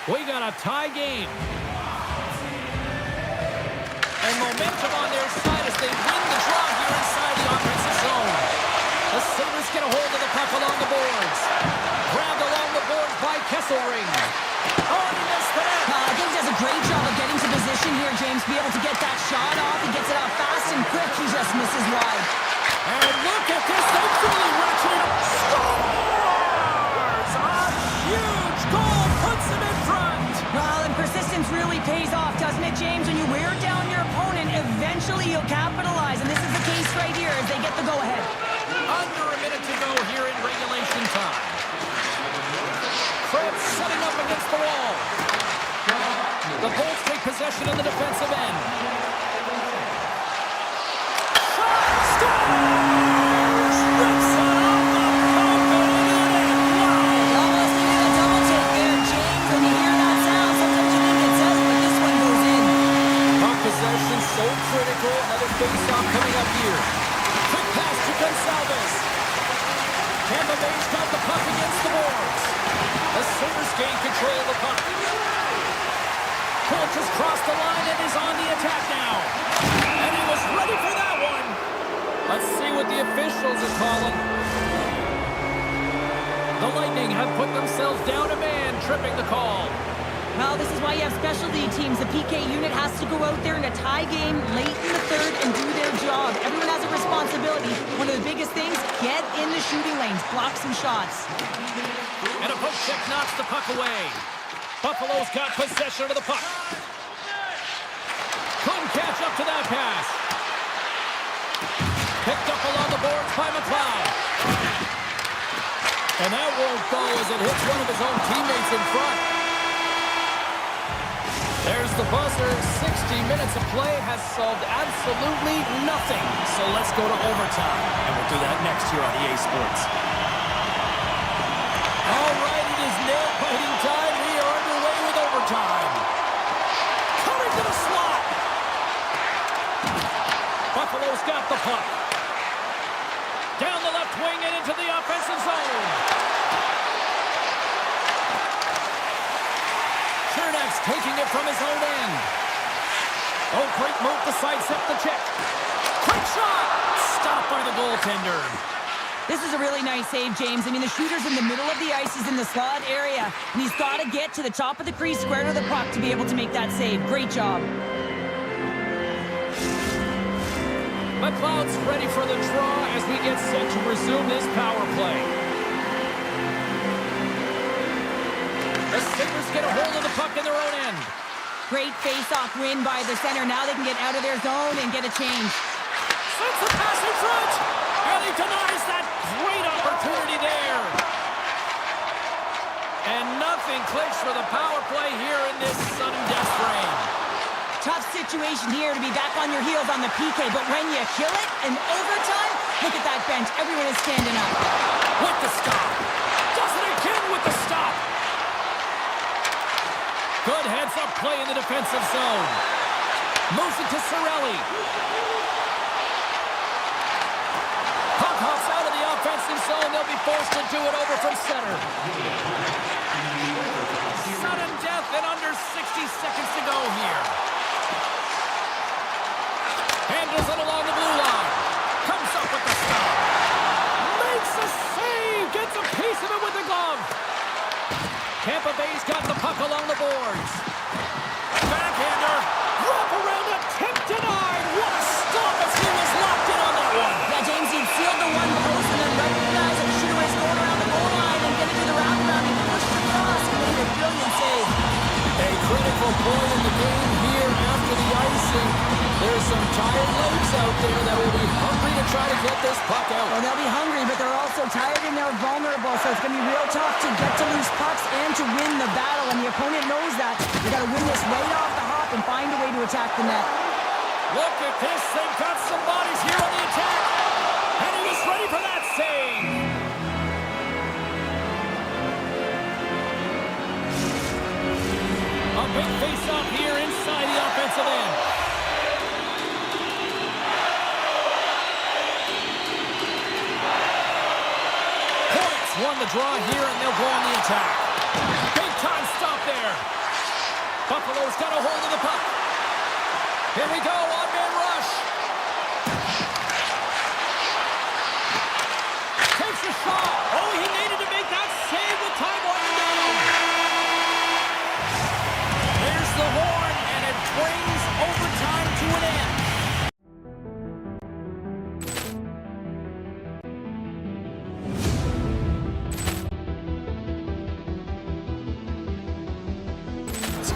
Speaker 4: we got a tie game. And momentum on their side as they win the draw here inside the offensive zone. The Sabres get a hold of the puck along the boards. Grabbed along the boards by Kesselring. Oh, and he missed the net.
Speaker 5: I think he does a great job of getting to position here, James. Be able to get that shot off. He gets it out fast and quick. He just misses wide.
Speaker 4: And look at this. They truly ratcheted up. Scores! A huge goal puts him in front.
Speaker 5: Well, and persistence really pays off, doesn't it, James? When you wear down your opponent, eventually you'll capitalize. And this is the case right here as they get the go-ahead.
Speaker 4: Under a minute to go here in regulation time. Krebs setting up against the wall. The Bolts take possession in the defensive end. Shot! Scores! Rips it off the poke and in. Wow!
Speaker 5: Almost needed a double take there, James. When you hear that sound, sometimes you think it says, but this one goes in.
Speaker 4: Puck possession so critical. Another face-off coming up here. Quick pass to Gonsalves. Tampa Bay's got the puck against the boards. The Sabres gain control of the puck. Coach has crossed the line and is on the attack now. And he was ready for that one. Let's see what the officials are calling. The Lightning have put themselves down a man, tripping the call.
Speaker 5: Well, this is why you have specialty teams. The PK unit has to go out there in a tie game late in the third and do their job. Everyone has a responsibility. One of the biggest things, get in the shooting lanes, block some shots.
Speaker 4: And a poke check knocks the puck away. Buffalo's got possession of the puck. Couldn't catch up to that pass. Picked up along the boards by McLeod. And that won't go as it hits one of his own teammates in front. There's the buzzer. 60 minutes of play has solved absolutely nothing. So let's go to overtime. And we'll do that next here on EA Sports. All right, it is nailed. Fighting time. We are underway with overtime. Coming to the slot. Buffalo's got the puck. Down the left wing and into the offensive zone. Chernak's taking it from his own end. Oh, great move to sidestep the check. Quick shot! Stopped by the goaltender.
Speaker 5: This is a really nice save, James. I mean, the shooter's in the middle of the ice. He's in the slot area, and he's got to get to the top of the crease, square to the puck, to be able to make that save. Great job.
Speaker 4: McLeod's ready for the draw as we get set to resume this power play. The Sabres get a hold of the puck in their own end.
Speaker 5: Great face-off win by the center. Now they can get out of their zone and get a change.
Speaker 4: Sends the pass in front, and he denies that great opportunity there. And nothing clicks for the power play here in this sudden death frame.
Speaker 5: Tough situation here to be back on your heels on the PK, but when you kill it in overtime, look at that bench. Everyone is standing up.
Speaker 4: With the stop. Does it again with the stop. Good heads-up play in the defensive zone. Moves it to Cirelli. Puck hops out of the offensive zone. They'll be forced to do it over from center. Sudden death in under 60 seconds to go here. Handles it along the blue line. Comes up with the stop. Makes a save. Gets a piece of it with the glove. Tampa Bay's got the puck along the boards. Backhander. Wrap around attempt denied. What a stop as he was locked in on that one.
Speaker 5: Yeah, James, he'd sealed the one post and then recognized that the shooter was going around the goal line and get into the wraparound and push it across. He made a brilliant save.
Speaker 4: A critical point in the game here after the icing. There's some tired legs out there that will be hungry to try to get this puck out.
Speaker 5: Well, they'll be hungry, but they're also tired and they're vulnerable, so it's going to be real tough to get to loose pucks and to win the battle, and the opponent knows that. They got to win this right off the hop and find a way to attack the net.
Speaker 4: Look at this. They've got some bodies here on the attack. And he was ready for that save. A big face-off here inside the offensive end. Hornets won the draw here, and they'll go on the attack. Big time stop there. Buffalo's got a hold of the puck. Here we go, on-man rush. Takes a shot. Oh, he needed to make that save with time winding down. There's the horn, and it brings overtime to an end.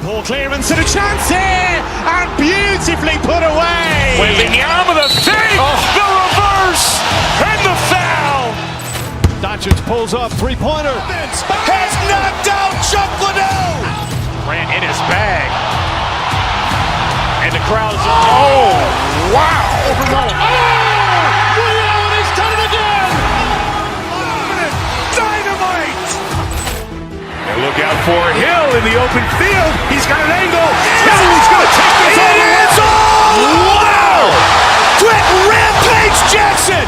Speaker 1: Poor clearance and a chance here, and beautifully put away.
Speaker 2: Wembanyama the save, the reverse, and the foul.
Speaker 3: Doncic pulls up, three-pointer.
Speaker 2: Has knocked out Chuck Liddell. Ran in his bag. And the crowd is, oh, wow.
Speaker 3: He's done it again.
Speaker 2: Dynamite. And look out for Hill in the open field. He's got an angle. Hill's going to take this all the way. Wow! Brett Rampage Jackson.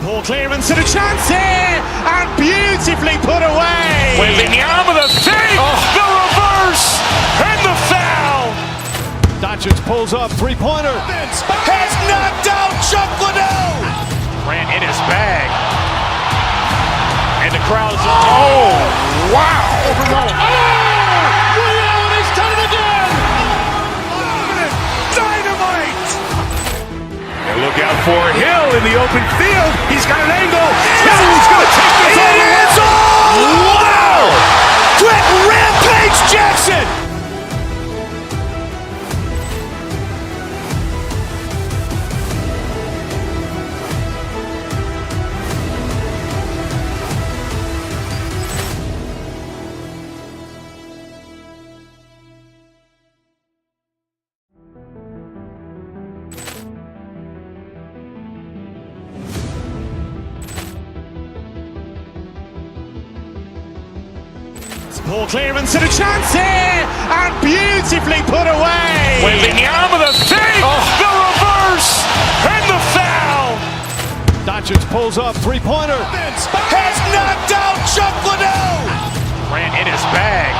Speaker 1: Poor clearance and a chance here, and beautifully put away.
Speaker 2: Wembanyama the save, the reverse, and the foul.
Speaker 3: Doncic pulls up, three-pointer.
Speaker 2: Has knocked out Chuck Liddell. Ran in his bag. And the crowd is, oh, wow.
Speaker 3: He's done it again.
Speaker 2: Dynamite. And look out for Hill in the open field. He's got an angle. Hill's going to take this all the way. Wow! Brett Rampage Jackson.
Speaker 1: Ball clearance and a chance here, and beautifully put away.
Speaker 2: Wembanyama the save, the reverse, and the foul.
Speaker 3: Doncic pulls up, three-pointer.
Speaker 2: Has knocked out Chuck Liddell. Grant in his bag.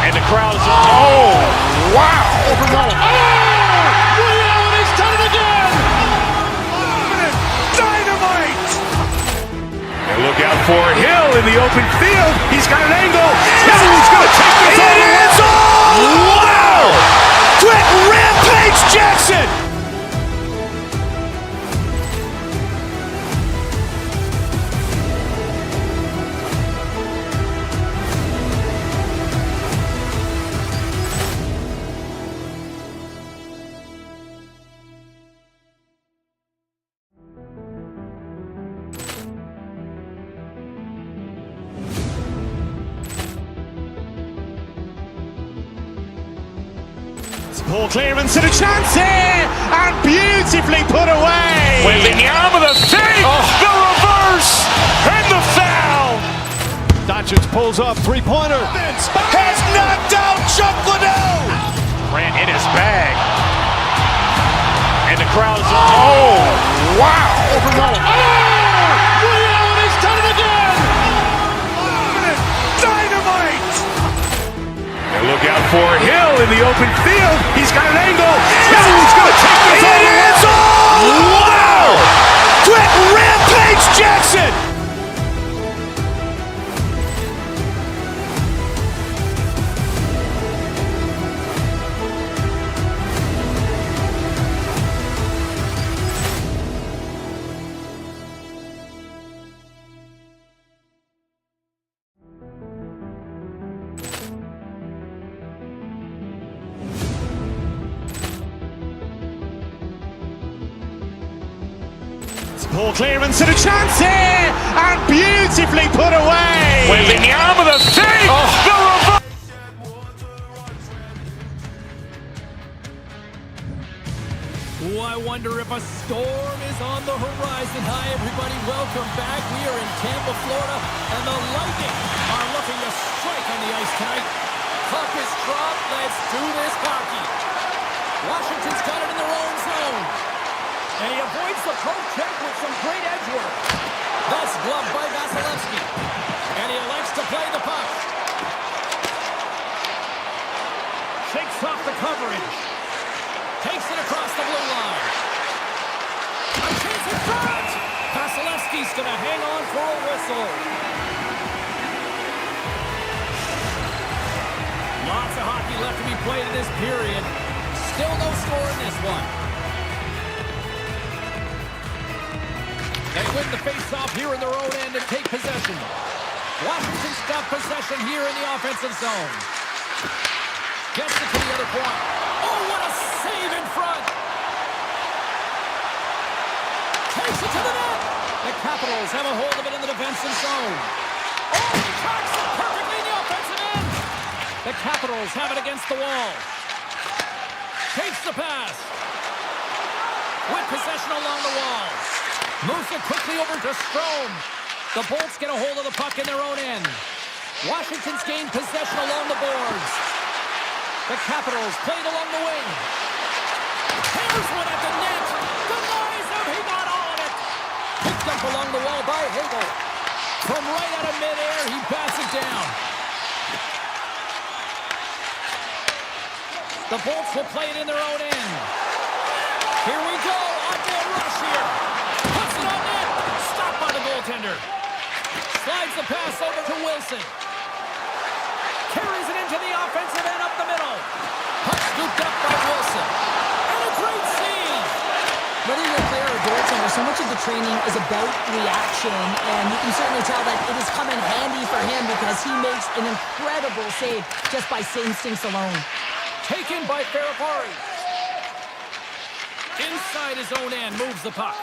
Speaker 2: And the crowd is, oh, wow.
Speaker 3: Ray Allen has done it again.
Speaker 2: Dynamite. And look out for Hill in the open field. He's got an angle. Hill's going to take this on the end zone. Wow. Brett Rampage Jackson.
Speaker 1: Ball clearance and a chance here, and beautifully put away.
Speaker 2: Wembanyama the save, the reverse, and the foul.
Speaker 3: Doncic pulls up, three-pointer.
Speaker 2: Has knocked out Chuck Liddell. Grant in his bag. And the crowd is, oh, wow.
Speaker 3: Ray Allen has done it again.
Speaker 2: Dynamite. And look out for Hill in the open field. He's got an angle. Hill's going to take this on the end zone. Wow. Brett Rampage Jackson.
Speaker 1: Ball clearance and a chance here, and beautifully put away.
Speaker 2: Wembanyama the save, the reverse.
Speaker 4: Oh, I wonder if a storm is on the horizon. Hi, everybody. Welcome back. We are in Tampa, Florida, and the Lightning are looking to strike on the ice tonight. Puck is dropped. Let's do this hockey. Washington's got it in their own zone. And he avoids the poke check with some great edge work. That's gloved by Vasilevsky. And he elects to play the puck. Shakes off the coverage. Takes it across the blue line. A chance in front! Vasilevsky's going to hang on for a whistle. Lots of hockey left to be played in this period. Still no score in this one. They win the face-off here in their own end and take possession. Washington's got possession here in the offensive zone. Gets it to the other point. Oh, what a save in front! Takes it to the net! The Capitals have a hold of it in the defensive zone. Oh, he tracks it perfectly in the offensive end! The Capitals have it against the wall. Takes the pass. With possession along the wall. Moves it quickly over to Strome. The Bolts get a hold of the puck in their own end. Washington's gained possession along the boards. The Capitals played along the wing. Hammers one at the net. Denies him. He got all of it. Picked up along the wall by Hagel. From right out of midair, he bats it down. The Bolts will play it in their own end. Here we go. On-man rush here. Puts it on net. Stopped by the goaltender. Slides the pass over to Wilson. Carries it into the offensive end up the middle. Puck scooped up by Wilson. And a great save.
Speaker 6: Whether you're a player or goaltender, so much of the training is about reaction, and you can certainly tell that it has come in handy for him because he makes an incredible save just by instincts alone.
Speaker 4: Taken by Ferrapari. Inside his own end, moves the puck.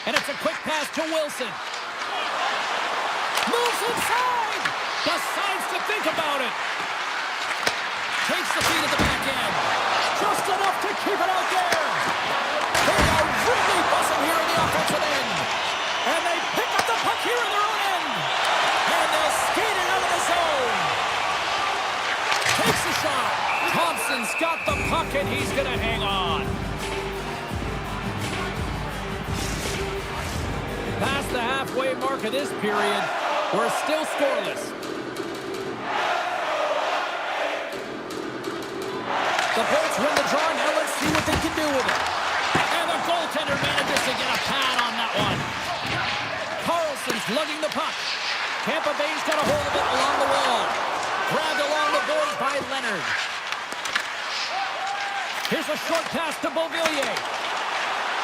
Speaker 4: And it's a quick pass to Wilson. Moves inside! Decides to think about it. Takes the feed at the back end. Just enough to keep it out there. They are really buzzing here in the offensive end. And they pick up the puck here in their own end. And they'll skate it out of the zone. He's got the puck and he's going to hang on. Past the halfway mark of this period, we're still scoreless. The Bolts win the draw. Now let's see what they can do with it. And the goaltender manages to get a pad on that one. Carlson's lugging the puck. Tampa Bay's got a hold of it along the wall. Grabbed along the boards by Leonard. Here's a short pass to Beauvillier.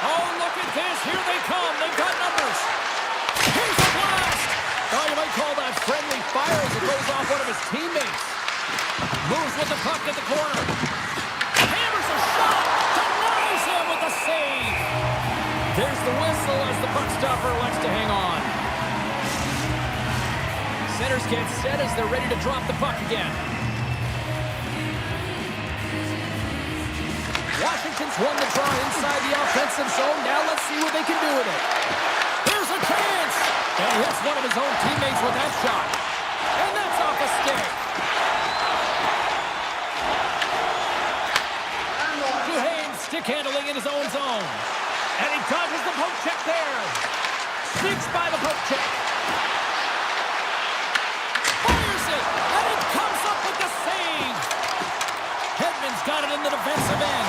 Speaker 4: Oh, look at this. Here they come. They've got numbers. Here's a blast. Oh, you might call that friendly fire as it goes off one of his teammates. Moves with the puck at the corner. Hammers a shot. Denies him with the save. There's the whistle as the puck stopper elects to hang on. Centers get set as they're ready to drop the puck again. Washington's won the draw inside the offensive zone. Now let's see what they can do with it. There's a chance. And he hits one of his own teammates with that shot. And that's off a stick. Duhaime stick handling in his own zone. And he dodges the poke check there. Sneaks by the poke check. Fires it. And it comes up with the save. Hedman's got it in the defensive end.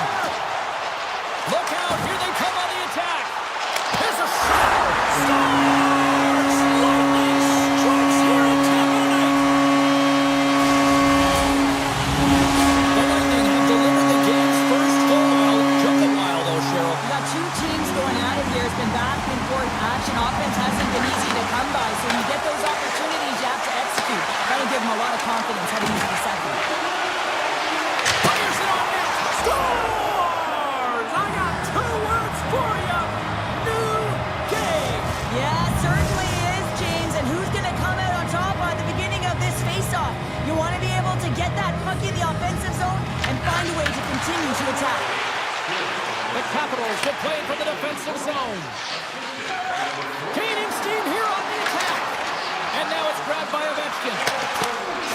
Speaker 4: Look out. Here they come on the attack. Here's a shot. Stars! Lightning strikes here in Tampa tonight. The Lightning have delivered the game's first goal. Well, it took a while, though, Cheryl.
Speaker 5: We got two teams going at it here. It's been back and forth action. Offense hasn't been easy to come by. So when you get those opportunities, you have to execute. That'll give them a lot of confidence heading into the second.
Speaker 4: Fires it on net. Scores! I got two words for you. New game.
Speaker 5: Yeah, certainly is, James. And who's going to come out on top at the beginning of this faceoff? You want to be able to get that puck in the offensive zone and find a way to continue to attack.
Speaker 4: The Capitals will play for the defensive zone. Gaining steam here on the attack. And now it's grabbed by Ovechkin.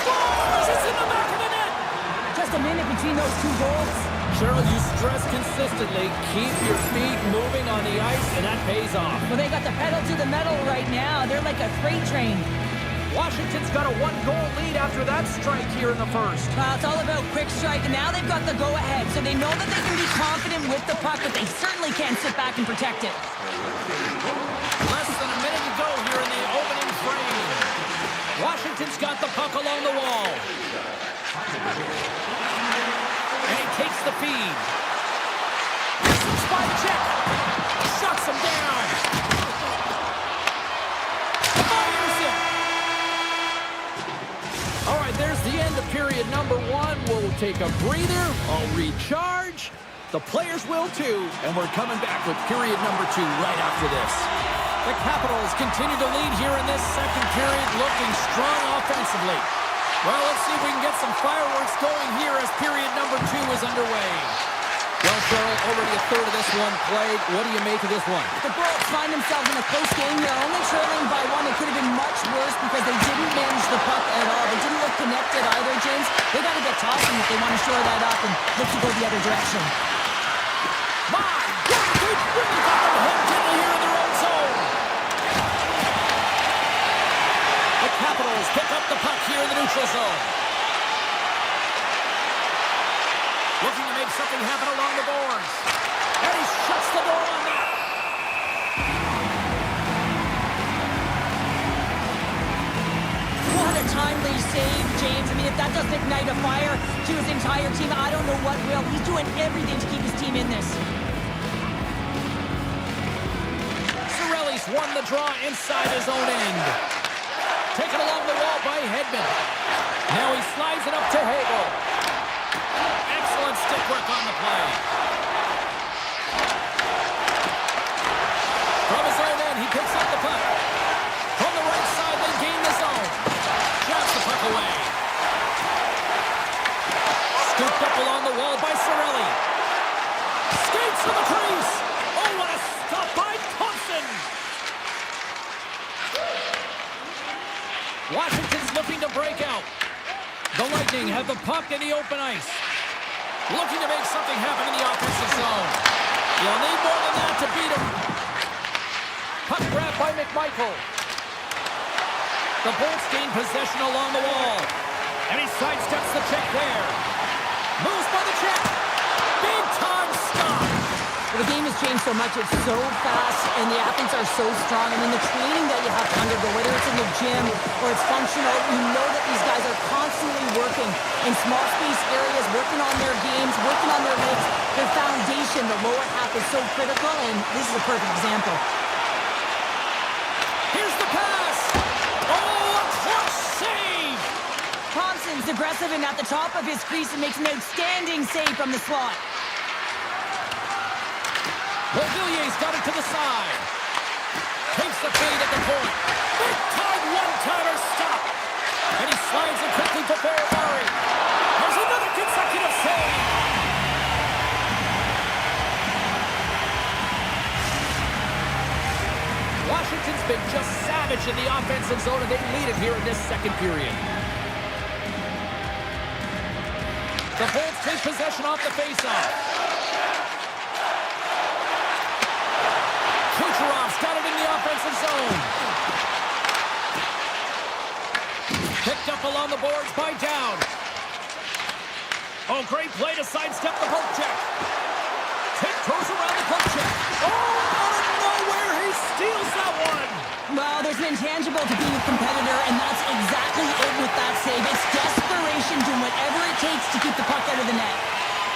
Speaker 4: Scores! It's in the back of the net.
Speaker 5: Just a minute between those two goals.
Speaker 4: Cheryl, you stress consistently, keep your feet moving on the ice, and that pays off.
Speaker 5: Well, they got the pedal to the metal right now. They're like a freight train.
Speaker 4: Washington's got a one-goal lead after that strike here in the first.
Speaker 5: It's all about quick strike, and now they've got the go-ahead, so they know that they can be confident with the puck, but they certainly can't sit back and protect it.
Speaker 4: Less than a minute to go here in the opening frame. Washington's got the puck along the wall. And he takes the feed. Spot check. Shuts him down. Fires it. All right, there's the end of period number one. We'll take a breather. I'll recharge. The players will too. And we're coming back with period number two right after this. The Capitals continue to lead here in this second period, looking strong offensively. Well, let's see if we can get some fireworks going here as period number two is underway. Well, Cheryl, already a third of this one played. What do you make of this one?
Speaker 5: The Bolts find themselves in a close game here, only trailing by one. It could have been much worse because they didn't manage the puck at all. They didn't look connected either, James. They got to get tossing if they want to shore that up and look to go the other direction.
Speaker 4: My God, they really got them home gently here in their own zone. The Capitals pick up the puck here in the neutral zone. Looking to make something happen along the boards. And he shuts the door on that.
Speaker 5: What a timely save, James. I mean, if that doesn't ignite a fire to his entire team, I don't know what will. He's doing everything to keep his team in this.
Speaker 4: Cirelli's won the draw inside his own end. Taken along the wall by Hedman. Now he slides it up to Hagel. Excellent stick work on the play. From his own end, he picks up the puck. From the right side, they gain the zone. Shots the puck away. Scooped up along the wall by Cirelli. Skates to the crease. Oh, what a stop by Thompson. Washington's looking to break out. The Lightning have the puck in the open ice. Looking to make something happen in the offensive zone. You'll need more than that to beat him. Puck grab by McMichael. The Bolts gain possession along the wall. And he sidesteps the check there. Moves by the check. Big time stop.
Speaker 6: The game has changed so much. It's so fast, and the athletes are so strong. I mean, the training that you have to undergo, whether it's in the gym or it's functional, you know that these guys are constantly working in small space areas, working on their games, working on their legs. Their foundation, the lower half, is so critical, and this is a perfect example.
Speaker 4: Here's the pass. Oh, a clutch save.
Speaker 5: Thompson's aggressive and at the top of his crease and makes an outstanding save from the slot.
Speaker 4: Beauvillier's got it to the side. Takes the feed at the point. Big time one-timer stop. And he slides it quickly to Murray. There's another consecutive save. Washington's been just savage in the offensive zone, and they lead it here in this second period. The Bolts take possession off the faceoff. Kucherov's got it in the offensive zone. Picked up along the boards by Down. Oh, great play to sidestep the poke check. Tiptoes around the poke check. Oh, out of nowhere, he steals that one.
Speaker 5: Well, there's an intangible to being a competitor, and that's exactly it with that save. It's desperation, doing whatever it takes to keep the puck out of the net.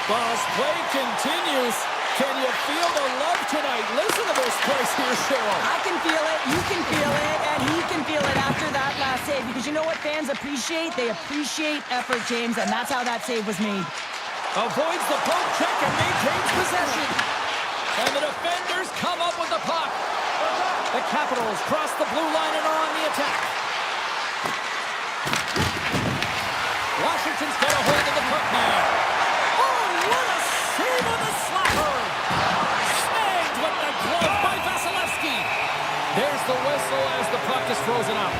Speaker 4: Boss play continues. Can you feel the love tonight? Listen to this place here, Cheryl.
Speaker 5: I can feel it, you can feel it, and he can feel it after that last save. Because you know what fans appreciate? They appreciate effort, James, and that's how that save was made.
Speaker 4: Avoids the poke check and maintains possession. And the defenders come up with the puck. The Capitals cross the blue line and are on the attack. Washington's got a hold of the puck now. Oh, what a save on the slapper. Snagged with the glove by Vasilevsky. There's the whistle as the puck is frozen up.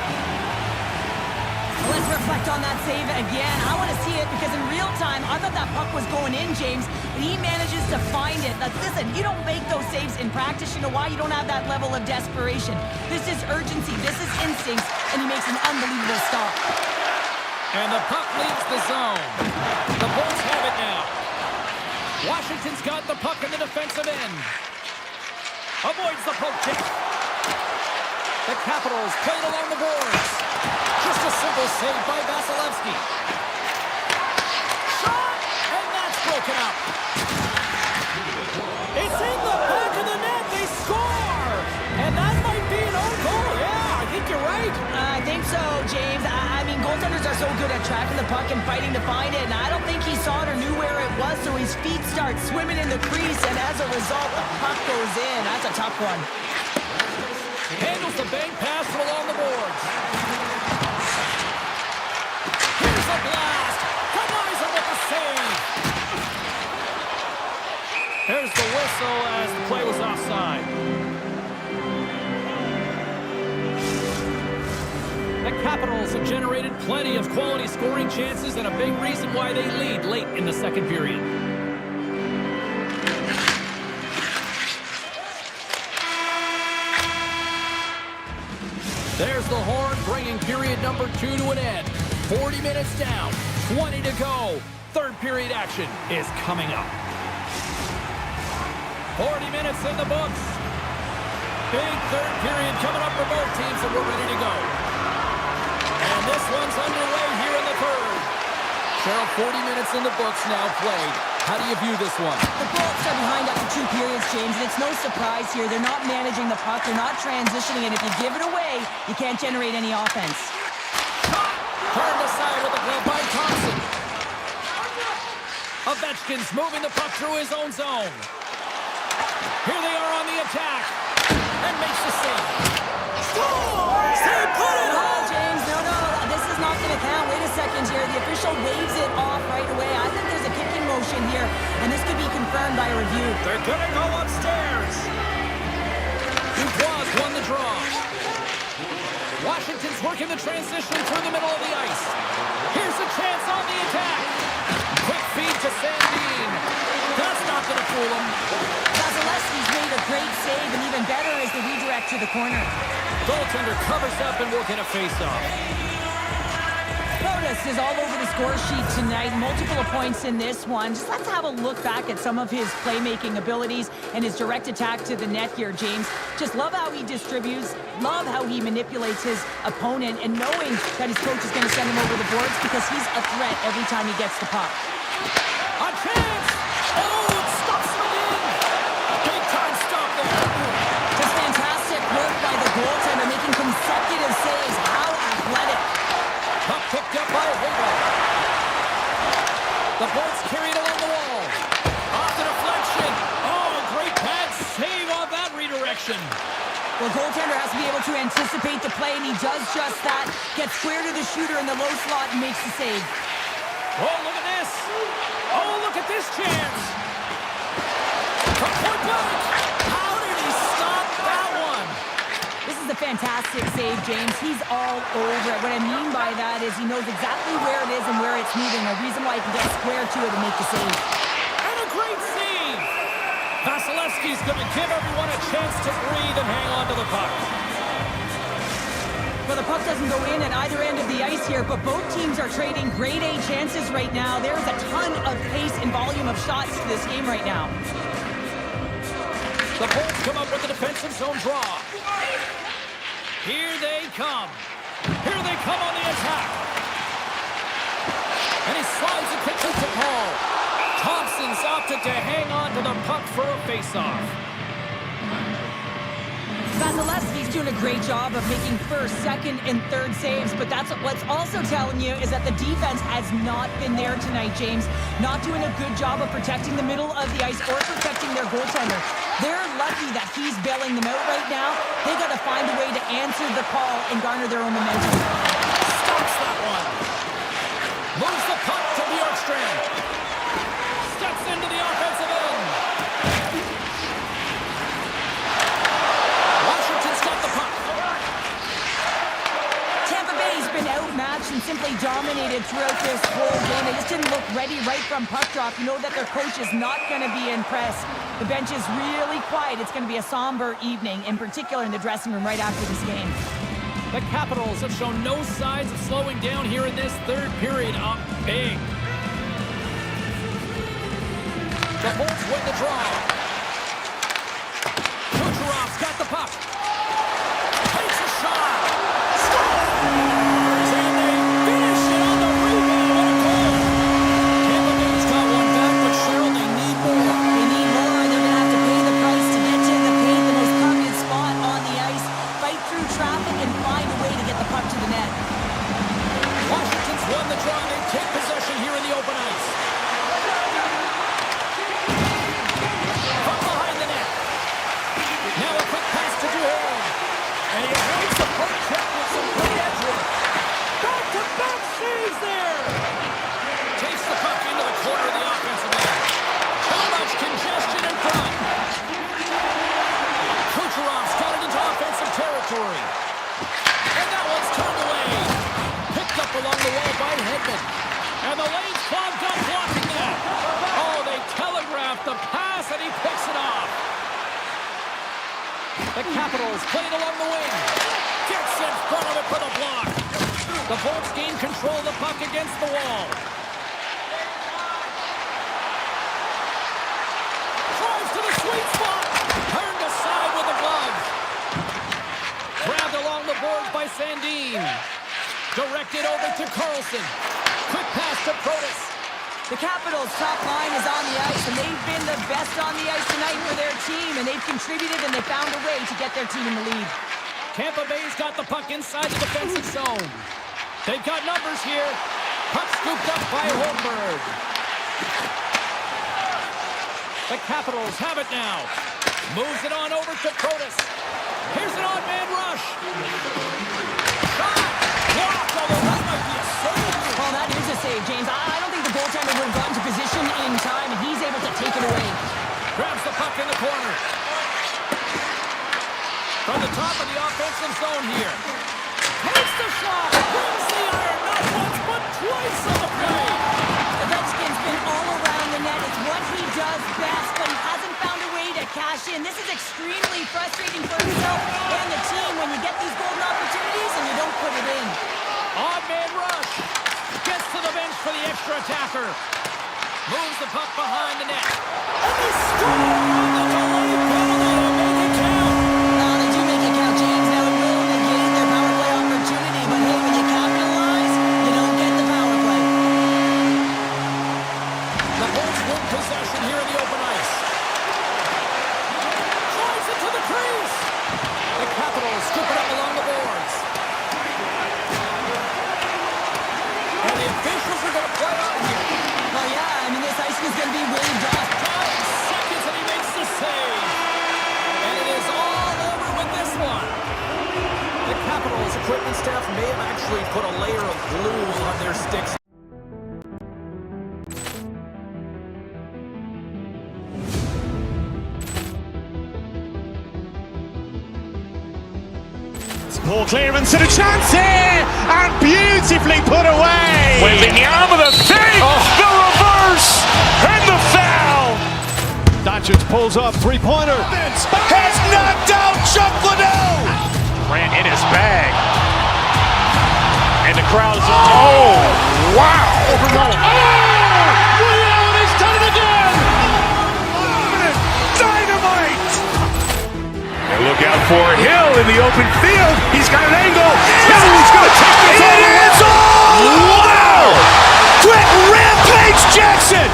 Speaker 5: Let's reflect on that save again. I want to see it because in real time, I thought that puck was going in, James, but he manages to find it. Like, listen, you don't make those saves in practice. You know why? You don't have that level of desperation. This is urgency. This is instincts, and he makes an unbelievable stop.
Speaker 4: And the puck leaves the zone. The Bulls have it now. Washington's got the puck in the defensive end. Avoids the poke check. The Capitals play it along the boards. Just a simple save by Vasilevsky. Shot! And that's broken up. It's in the back of the net. They score! And that might be an own goal. Yeah, I think you're right.
Speaker 5: I think so, James. I mean, goaltenders are so good at tracking the puck and fighting to find it, and I don't think he saw it or knew where it was, so his feet start swimming in the crease, and as a result, the puck goes in. That's a tough one.
Speaker 4: Handles the bank pass from along the boards. Here's a blast. Kanizer with the save. There's the whistle as the play was offside. The Capitals have generated plenty of quality scoring chances and a big reason why they lead late in the second period. There's the horn, bringing period number 2 to an end. 40 minutes down, 20 to go. Third period action is coming up. 40 minutes in the books. Big third period coming up for both teams, and we're ready to go. And this one's underway here in the third. Cheryl, 40 minutes in the books now played. How do you view this one?
Speaker 5: The Bolts are behind after 2 periods, James, and it's no surprise here. They're not managing the puck. They're not transitioning, and if you give it away, you can't generate any offense.
Speaker 4: Turned aside with a glove by Thompson. Ovechkin's moving the puck through his own zone. Here they are on the attack. And makes the save. Scores! They put it home!
Speaker 5: James, no. This is not going to count. Wait a second here. The official waves it off right away. I think there's a kicking motion here, and this could be confirmed by a review.
Speaker 4: They're going to go upstairs. Dubois won the draw. Washington's working the transition through the middle of the ice. Here's a chance on the attack. Quick feed to Sandin. That's not going to fool him.
Speaker 5: Vasilevsky's made a great save, and even better is the redirect to the corner.
Speaker 4: Goaltender covers up and will get a face-off.
Speaker 5: Protas is all over the score sheet tonight. Multiple points in this one. Just let's have a look back at some of his playmaking abilities and his direct attack to the net here, James. Just love how he distributes, love how he manipulates his opponent, and knowing that his coach is going to send him over the boards because he's a threat every time he gets the puck.
Speaker 4: A chance! Oh, it stops him in! Big time stop there.
Speaker 5: Just fantastic work by the goaltender, making consecutive saves. How athletic.
Speaker 4: Puck picked up by Hagel. The board's carried along the wall. Off the deflection. Oh, great pad save on that redirection.
Speaker 5: Well, goaltender has to be able to anticipate the play, and he does just that. Gets square to the shooter in the low slot and makes the save.
Speaker 4: Oh, look at this. Oh, look at this chance. From point blank. How did he stop that one?
Speaker 5: This is a fantastic save, James. He's all over it. What I mean by that is he knows exactly where it is and where it's moving. A reason why he can get square to it and make the save.
Speaker 4: And a great save. Vasilevsky's going to give everyone a chance to breathe and hang on to the puck.
Speaker 5: Well, the puck doesn't go in at either end of the ice here, but both teams are trading grade A chances right now. There's a ton of pace and volume of shots to this game right now.
Speaker 4: The Bolts come up with a defensive zone draw. Here they come. Here they come on the attack. And he slides it quickly to Paul. Thompson's opted to hang on to the puck for a face-off.
Speaker 5: Vasilevsky's doing a great job of making first, second, and third saves, but that's what's also telling you is that the defense has not been there tonight, James. Not doing a good job of protecting the middle of the ice or protecting their goaltender. They're lucky that he's bailing them out right now. They got to find a way to answer the call and garner their own momentum.
Speaker 4: Stops that one. Moves the puck to Bjorkstrand. Steps into the offensive end. Washington's got the puck.
Speaker 5: Tampa Bay's been outmatched and simply dominated throughout this whole game. They just didn't look ready right from puck drop. You know that their coach is not going to be impressed. The bench is really quiet. It's going to be a somber evening, in particular in the dressing room right after this game.
Speaker 4: The Capitals have shown no signs of slowing down here in this third period. Up big. The Bolts win the draw. Kucherov's got the puck. Takes a shot. Scores! And they finish it on the rebound and a goal. Tampa Bay's got one back, but Cheryl, they need more.
Speaker 5: They need more, and they're going to have to pay the price to get to the paint, the most coveted spot on the ice, fight through traffic, and find a way to get the puck to the net.
Speaker 4: Washington's won the draw. They take possession here in the open ice. From behind the net. Now a quick pass to Duhon. And he avoids the puck check with some great edge work. Back-to-back saves there. Takes the puck into the corner of the offensive end. Too much congestion in front. Kucherov's got it into offensive territory. And that one's turned away. Picked up along the wall by Hedman. And the lane's clogged up blocking that. Oh, they telegraphed the pass and he picks it off. The Capitals played along the wing. Gets in front of it for the block. The Bolts gain control of the puck against the wall. Drives to the sweet spot. Turned aside with the glove. Grabbed along the boards by Sandin. Directed over to Carlson. Quick pass to Protas.
Speaker 5: The Capitals' top line is on the ice, and they've been the best on the ice tonight for their team, and they've contributed, and they found a way to get their team in the lead.
Speaker 4: Tampa Bay's got the puck inside the defensive zone. They've got numbers here. Puck scooped up by Holmberg. The Capitals have it now. Moves it on over to Protas. Here's an odd-man rush. Shot! Blocked, although that might be a save.
Speaker 5: Well, that is a save, James. I don't think the goaltender would have gotten to position in time, and he's able to take it away.
Speaker 4: Grabs the puck in the corner. From the top of the offensive zone here. Takes the shot. Brings the iron. Not once, but twice on the play.
Speaker 5: Ovechkin's been all
Speaker 4: challenge for the extra attacker. Moves the puck behind the net. And they score on the delay penalty to make it count.
Speaker 5: Well, they do make it count, James. Now it will negate their power play opportunity, but hey, when you capitalize, you don't get the power play.
Speaker 4: The Bolts win possession here in the open ice. Drives it to the crease. The Capitals scoop it up along the boards. And the officials are going to play on here.
Speaker 5: Well, yeah, I mean, this icing is going to be waved off.
Speaker 4: 5 seconds and he makes the save. And it is all over with this one. The Capitals equipment staff may have actually put a layer of glue on their sticks.
Speaker 1: Poor clearance and a chance here, and beautifully put away.
Speaker 2: Wembanyama the save, the reverse, and the foul.
Speaker 3: Doncic pulls up, three-pointer.
Speaker 2: Has knocked out Chuck Liddell. Grant in his bag. And the crowd is, oh, wow.
Speaker 3: He's done it again.
Speaker 2: Dynamite. And look out for Hill in the open field. He's got an angle. Hill is going to take this on the end zone. Wow. Brett Rampage Jackson.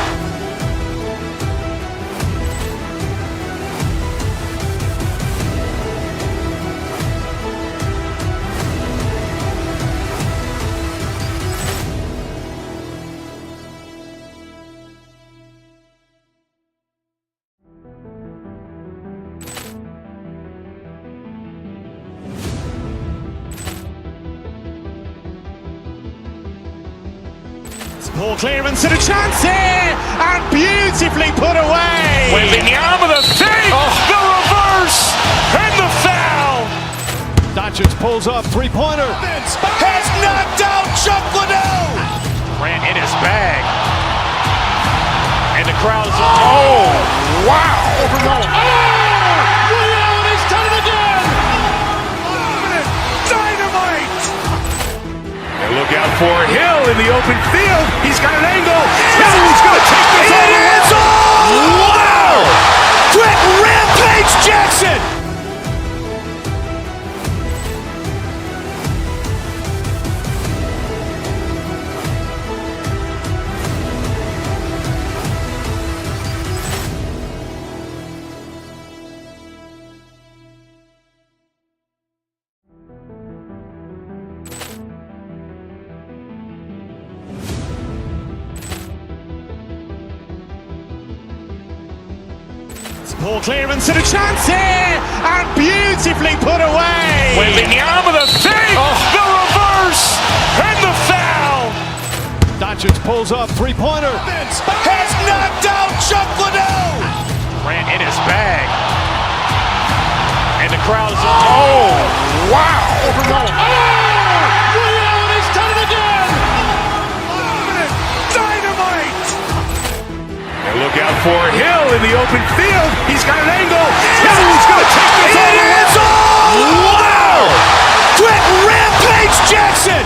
Speaker 1: Poor clearance and a chance here, and beautifully put away.
Speaker 2: Wembanyama the save, the reverse, and the foul.
Speaker 3: Doncic pulls up, three-pointer.
Speaker 2: Has knocked out Chuck Liddell. Grant in his bag. And the crowd is, oh, wow.
Speaker 3: He's done it again.
Speaker 2: Dynamite. And look out for Hill in the open field. He's got an angle. Hill is going to take this on the end zone. Wow. Brett Rampage Jackson.
Speaker 1: Poor clearance and a chance here, and beautifully put away.
Speaker 2: Wembanyama the save, the reverse, and the foul.
Speaker 3: Doncic pulls up, three-pointer.
Speaker 2: Has knocked out Chuck Liddell. Grant in his bag. And the crowd is, oh, wow.
Speaker 3: He's done it again.
Speaker 2: Dynamite. And look out for Hill in the open field. He's got an angle. Hill is going to take this on the end zone. Wow. Brett Rampage Jackson.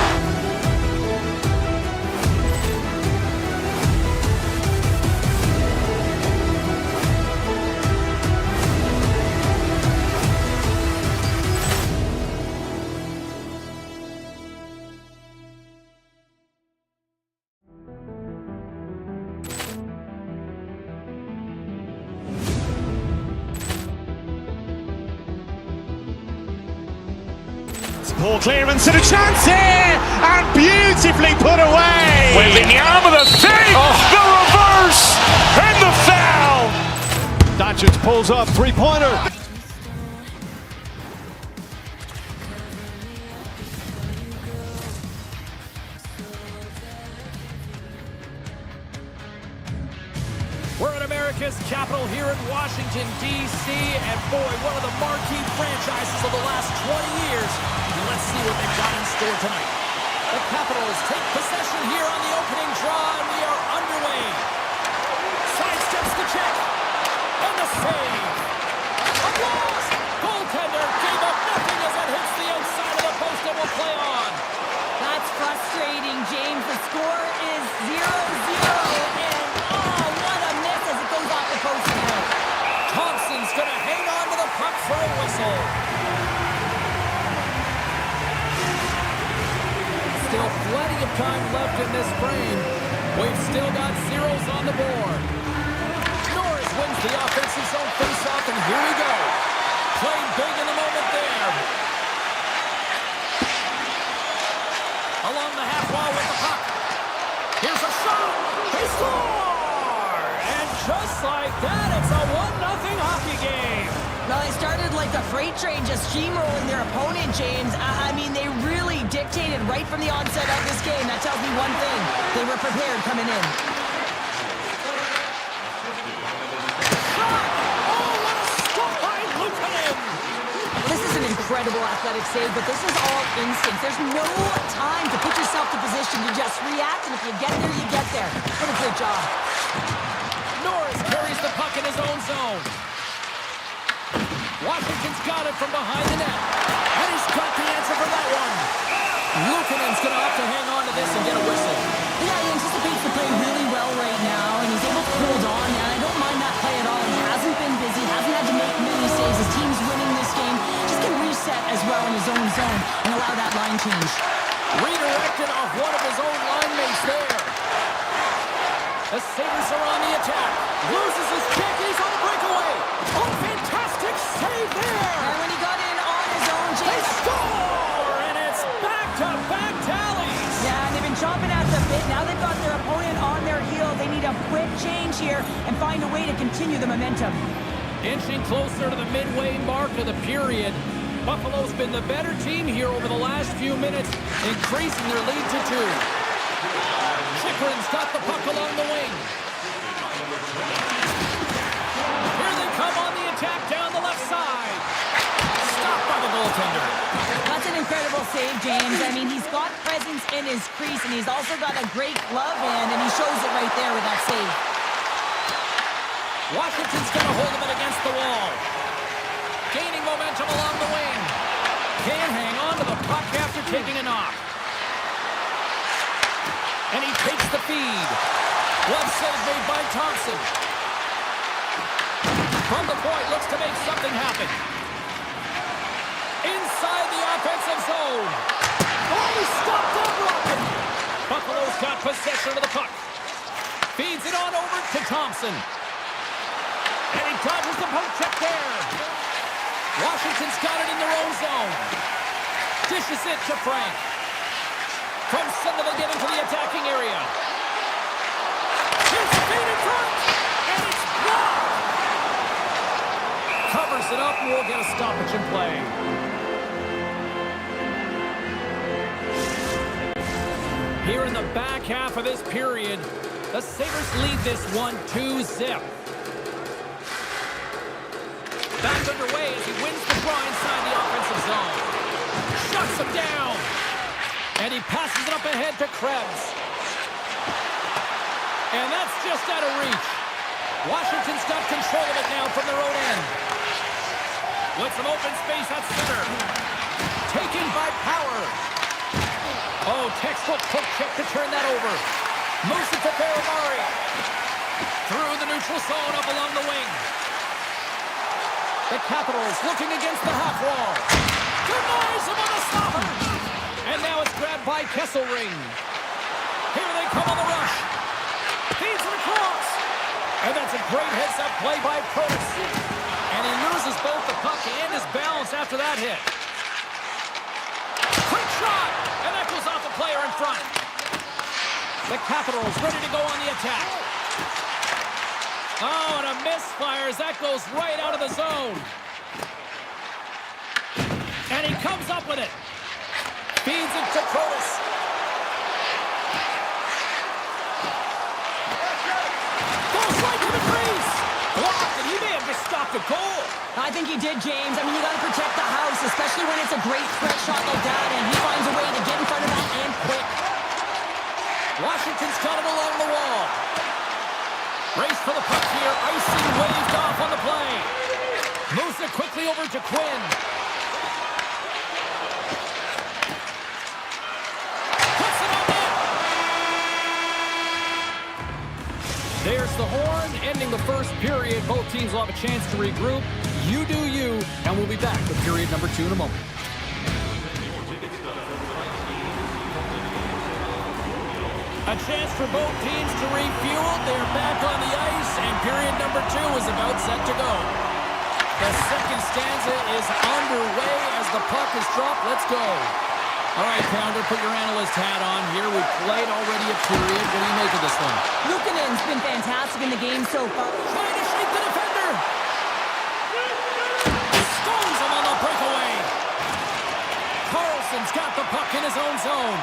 Speaker 1: Poor clearance and a chance here, and beautifully put away.
Speaker 2: Wembanyama the save, the reverse, and the foul.
Speaker 3: Doncic pulls up, three-pointer.
Speaker 4: We're in America's capital here in Washington, D.C., and boy, one of the marquee franchises of the last 20 years. Let's see what they've got in store tonight. The Capitals take possession here on the opening draw, and we are underway. Sidesteps the check, and the save. A loss! Goaltender gave up nothing as it hits the outside of the post and will play on.
Speaker 5: That's frustrating, James. The score is
Speaker 4: Still plenty of time left in this frame. We've still got zeros on the board. Norris wins the offensive zone faceoff, and here we go. Played big in the moment there. Along the half wall with the puck. Here's a shot. They score! And just like that, it's a 1-0 hockey game.
Speaker 5: Well, they started like a freight train, just steamrolling their opponent, James. I mean, they really dictated right from the onset of this game. That tells me one thing. They were prepared coming in. This is an incredible athletic save, but this is all instinct. There's no time to put yourself to position. You just react, and if you get there, you get there. What a good job.
Speaker 4: Norris carries the puck in his own zone. Washington's got it from behind the net. And he's got the answer for that one. Luukkonen's going to have to hang on to this and get a whistle.
Speaker 5: Yeah, he anticipates the play really well right now, and he's able to hold on. And I don't mind that play at all. He hasn't been busy, hasn't had to make many saves. His team's winning this game. Just can reset as well in his own zone and allow that line change.
Speaker 4: Redirected off one of his own line mates there. The Sabres are on the attack. Loses his kick. He's on the breakaway. Oh, fantastic save there.
Speaker 5: And when he got in on his own,
Speaker 4: They
Speaker 5: James.
Speaker 4: score! And it's back-to-back tallies.
Speaker 5: Yeah, and they've been chomping at the bit. Now they've got their opponent on their heels. They need a quick change here and find a way to continue the momentum.
Speaker 4: Inching closer to the midway mark of the period. Buffalo's been the better team here over the last few minutes, increasing their lead to 2. Chikrin's got the puck along the wing. Here they come on the attack down the left side. Stopped by the goaltender.
Speaker 5: That's an incredible save, James. I mean, he's got presence in his crease, and he's also got a great glove hand, and he shows it right there with that save.
Speaker 4: Washington's going to hold him against the wall. Gaining momentum along the wing. Can't hang on to the puck after taking a knock. And he takes the feed. Glove save made by Thompson. From the point, looks to make something happen. Inside the offensive zone. Oh, he stopped that rocket. Buffalo's got possession of the puck. Feeds it on over to Thompson. And he dodges the poke check there. Washington's got it in their own zone. Dishes it to Frank. From center they get into the attacking area. Here's the feed in front. And it's blocked. Covers it up and we'll get a stoppage in play. Here in the back half of this period, the Sabres lead this one 2-0. Back underway as he wins the draw inside the offensive zone. Shuts him down. And he passes it up ahead to Krebs. And that's just out of reach. Washington's got control of it now from their own end. With some open space at center. Taken by Power. Oh, textbook poke check to turn that over. Moves it to Baramari. Through the neutral zone up along the wing. The Capitals looking against the half wall. Denies him on the stopper. And now it's grabbed by Kesselring. Here they come on the rush. Feeds it across. And that's a great heads-up play by Protas. And he loses both the puck and his balance after that hit. Quick shot. And that goes off the player in front. The Capitals ready to go on the attack. Oh, and a misfire as that goes right out of the zone. And he comes up with it. Feeds it to Protas. Goes right to the crease. Blocked, and he may have just stopped a goal.
Speaker 5: I think he did, James. I mean, you got to protect the house, especially when it's a great threat shot like that, and he finds a way to get in front of that and quick.
Speaker 4: Washington's got it along the wall. Race for the puck here. Icing waved off on the play. Moves it quickly over to Quinn. Puts it on net. There's the horn, ending the first period. Both teams will have a chance to regroup. You do you, and we'll be back with period number 2 in a moment. A chance for both teams to refuel. They're back on the ice, and period number 2 is about set to go. The second stanza is underway as the puck is dropped. Let's go. All right, Pounder, put your analyst hat on here. We've played already a period. What do you make of this one?
Speaker 5: Luukkonen's been fantastic in the game so far.
Speaker 4: Trying to shake the defender. Stones him on the breakaway. Carlson's got the puck in his own zone.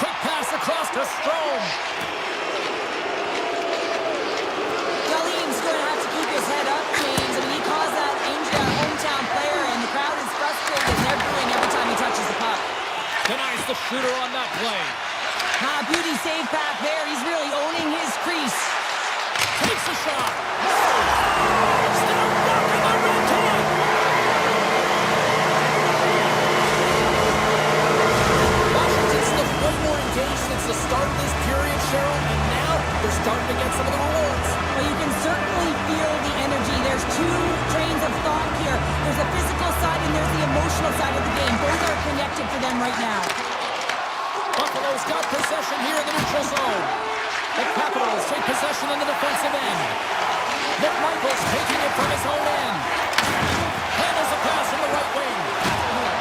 Speaker 4: Quick pass across to Strome.
Speaker 5: Dahlin's going to have to keep his head up, James. I mean, he caused that injury on a hometown player, and the crowd is frustrated, and they're booing every time he touches the puck.
Speaker 4: Denies the shooter on that play.
Speaker 5: Beauty save back there. He's really owning his crease.
Speaker 4: Takes a shot. Still rocking the red tag. Washington's looked way more engaged since the start of this period, Cheryl, and now they're starting to get some of the rewards.
Speaker 5: Well, you can certainly feel the energy. There's two trains of thought here. There's the physical side and there's the emotional side of the game. Both are connected for them right now.
Speaker 4: Buffalo's got possession here in the neutral zone. The Capitals take possession in the defensive end. Nick Michaels taking it from his own end. Handles a pass in the right wing.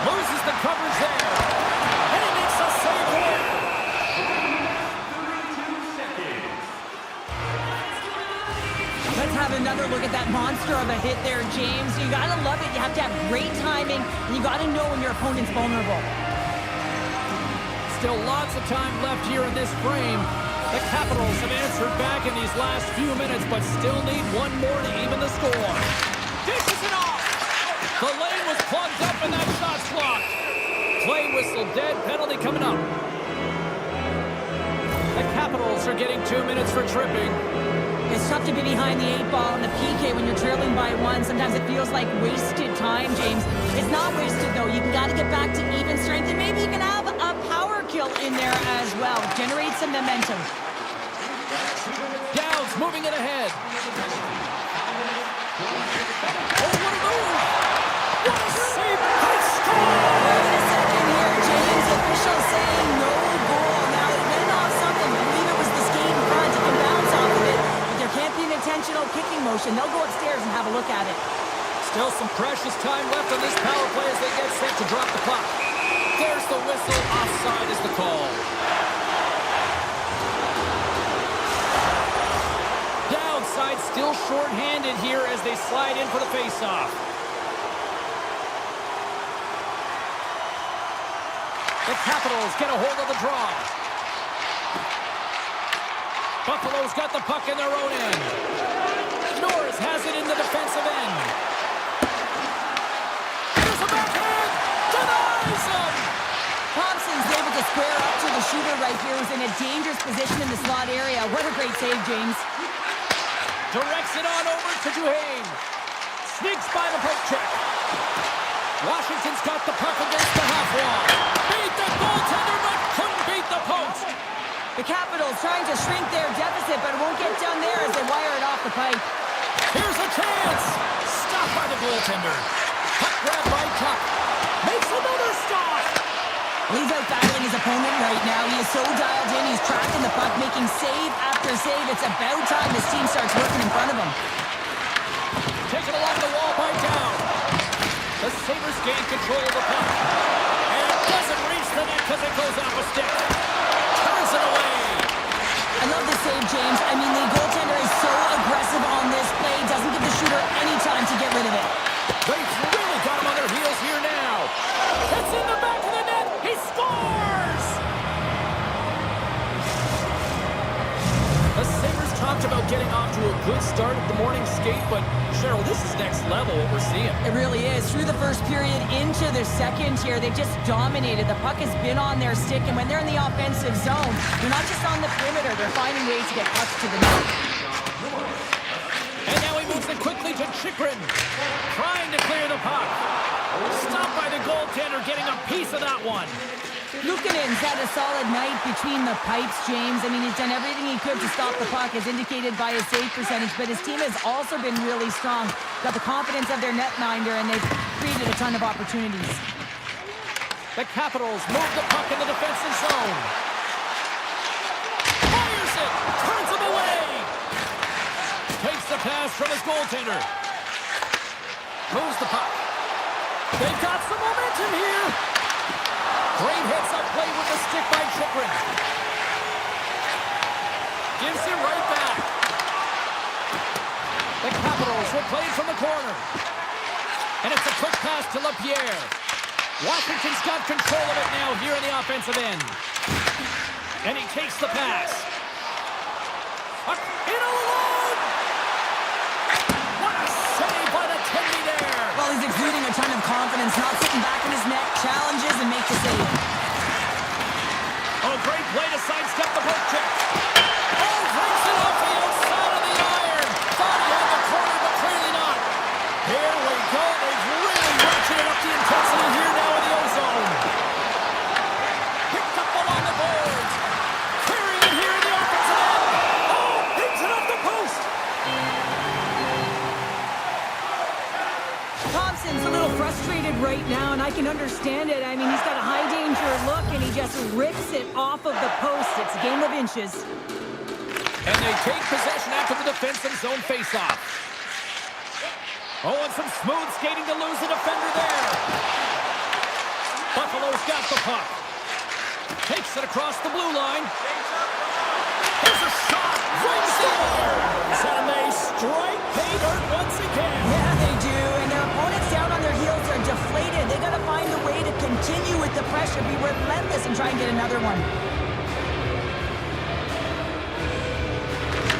Speaker 4: Loses the coverage there. And he makes a save here.
Speaker 5: Let's have another look at that monster of a hit there, James. You gotta love it. You have to have great timing, and you gotta know when your opponent's vulnerable.
Speaker 4: Still lots of time left here in this frame. The Capitals have answered back in these last few minutes, but still need one more to even the score. Dishes it off! The lane was plugged up and that shot's blocked. Play whistle dead, penalty coming up. The Capitals are getting 2 minutes for tripping.
Speaker 5: It's tough to be behind the 8 ball in the PK when you're trailing by 1. Sometimes it feels like wasted time, James. It's not wasted, though. You got to get back to even strength, and maybe you can have a power kill in there as well. Generate some momentum.
Speaker 4: Downs moving it ahead. Oh, what a move! What a save! He scores!
Speaker 5: Wait a second here, James. Official saying no goal. Now, it went off something. I believe it was the skate in front. You can bounce off of it. But there can't be an intentional kicking motion. They'll go upstairs and have a look at it.
Speaker 4: Still some precious time left on this power play as they get set to drop the puck. There's the whistle. Offside is the call. Downside still short-handed here as they slide in for the face-off. The Capitals get a hold of the draw. Buffalo's got the puck in their own end. Norris has it in the defensive end. Here's a backhand. Denies him.
Speaker 5: Thompson's able to square up to the shooter right here, who's in a dangerous position in the slot area. What a great save, James.
Speaker 4: Directs it on over to Duhaime. Sneaks by the poke check. Washington's got the puck against the half wall. Beat the goaltender, but couldn't beat the post.
Speaker 5: The Capitals trying to shrink their deficit, but it won't get done there as they wire it off the pipe.
Speaker 4: Here's a chance. Stopped by the goaltender. Puck grab by Tuck. Makes another stop.
Speaker 5: He's out battling his opponent right now. He is so dialed in. He's tracking the puck, making save after save. It's about time this team starts working in front of him.
Speaker 4: Taken along the wall by Down. The Sabres gain control of the puck. And it doesn't reach the net because it goes off a stick. Turns it away.
Speaker 5: I love this save, James. I mean, the goaltender is so aggressive on this play. Doesn't give the shooter any time to get rid of it.
Speaker 4: They've really got him on their heels here now. It's in the back of the net. He scores! The Sabres talked about getting off to a good start at the morning skate, but Cheryl, this is next level what we're seeing.
Speaker 5: It really is. Through the first period into the second here, they've just dominated. The puck has been on their stick, and when they're in the offensive zone, they're not just on the perimeter. They're finding ways to get pucks to the net.
Speaker 4: And now he moves it quickly to Chychrun, trying to clear the puck. Stopped by the goaltender, getting a piece of that one.
Speaker 5: Luukkonen's had a solid night between the pipes, James. I mean, he's done everything he could to stop the puck, as indicated by his save percentage, but his team has also been really strong. Got the confidence of their netminder, and they've created a ton of opportunities.
Speaker 4: The Capitals move the puck in the defensive zone. Oh, from his goaltender. Moves the puck. They've got some momentum here. Great hits up play with the stick by Chychrun. Gives it right back. The Capitals will play from the corner. And it's a quick pass to LaPierre. Washington's got control of it now here in the offensive end. And he takes the pass. Puck in alone. What a save by the Tendy there.
Speaker 5: Well, he's exuding a ton of confidence, not sitting back in his net, challenges and makes a save.
Speaker 4: Oh, great play to sidestep the poke check. Oh, breaks it off the outside of the iron. Thought he had the corner, but clearly not. Here we go. They've really ratcheted up the intensity here now in the O-zone. Picked up along the boards. Carrying it here in the offensive end. Oh, hits it off the post.
Speaker 6: Thompson's a little frustrated right now, and I can understand it. I mean, he's got a high-danger look, and he just rips it off of the post. It's a game of inches.
Speaker 4: And they take possession after the defensive zone faceoff. Oh, and some smooth skating to lose the defender there. Buffalo's got the puck. Takes it across the blue line. Here's a shot. Rings the irons. And they strike pay dirt once again.
Speaker 5: Yeah, they do. And their opponents down on their heels are deflated. They got to find a way to continue with the pressure, be relentless, and try and get another one.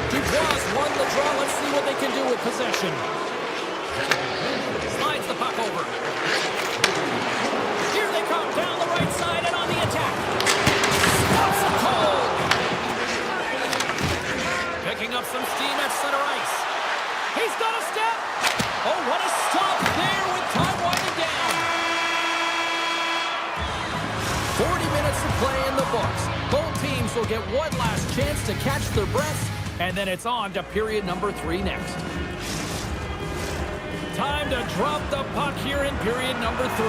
Speaker 4: Dubois won the draw. Let's see what they can do with possession. Slides the puck over. Here they come down the right side and on the attack. Stops the cold. Picking up some steam at center ice. He's got a step. Oh, what a stop there with time winding down. 40 minutes to play in the books. Both teams will get one last chance to catch their breaths, and then it's on to period number 3 next. Time to drop the puck here in period number 3.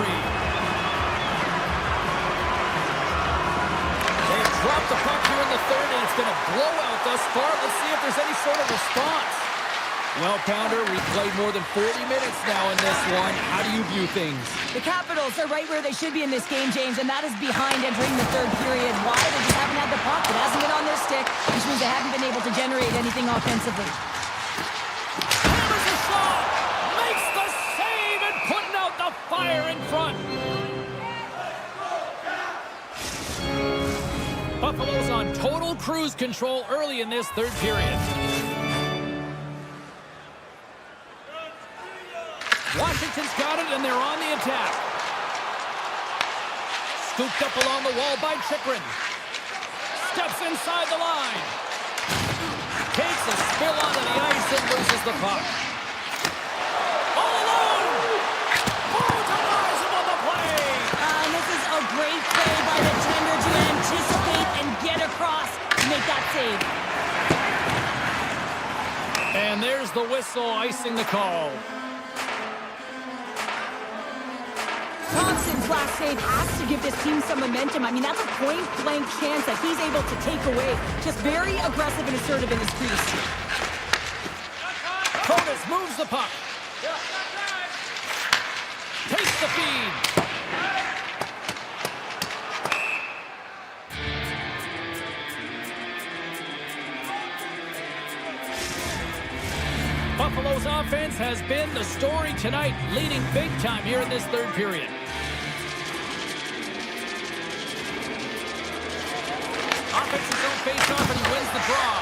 Speaker 4: They've dropped the puck here in the third, and it's been a blowout thus far. Let's see if there's any sort of response. Well, Pounder, we've played more than 40 minutes now in this one. How do you view things?
Speaker 5: The Capitals are right where they should be in this game, James, and that is behind entering the third period. Why? They just haven't had the puck. It hasn't been on their stick, which means they haven't been able to generate anything offensively.
Speaker 4: Hammers a shot! Makes the save and putting out the fire in front. Buffalo's on total cruise control early in this third period. Washington's got it, and they're on the attack. Scooped up along the wall by Chychrun. Steps inside the line. Takes a spill onto the ice and loses the puck. All alone! Oh, denies him on the play!
Speaker 5: And this is a great play by the tender to anticipate and get across to make that save.
Speaker 4: And there's the whistle icing the call.
Speaker 6: Thompson's last save has to give this team some momentum. I mean, that's a point-blank chance that he's able to take away. Just very aggressive and assertive in his crease.
Speaker 4: Protas moves the puck. Takes the feed. Buffalo's offense has been the story tonight, leading big time here in this third period. Offensive zone face-off, and he wins the draw.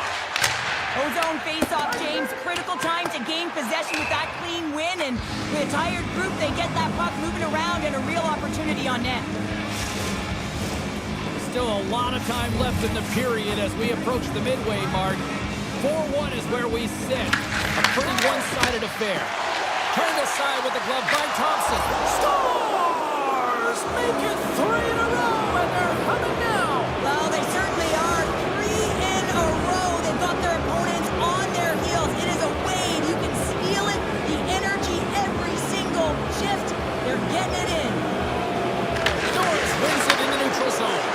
Speaker 5: O-zone face-off, James. Critical time to gain possession with that clean win, and with a tired group, they get that puck moving around and a real opportunity on net.
Speaker 4: Still a lot of time left in the period as we approach the midway mark. 4-1 is where we sit. A pretty one-sided affair. Turned aside with the glove by Thompson. Stars make it 3 in a row, and they're coming now.
Speaker 5: Well, they certainly are. 3 in a row. They've got their opponents on their heels. It is a wave. You can feel it. The energy every single shift. They're getting it in.
Speaker 4: Norris wins it in the neutral zone.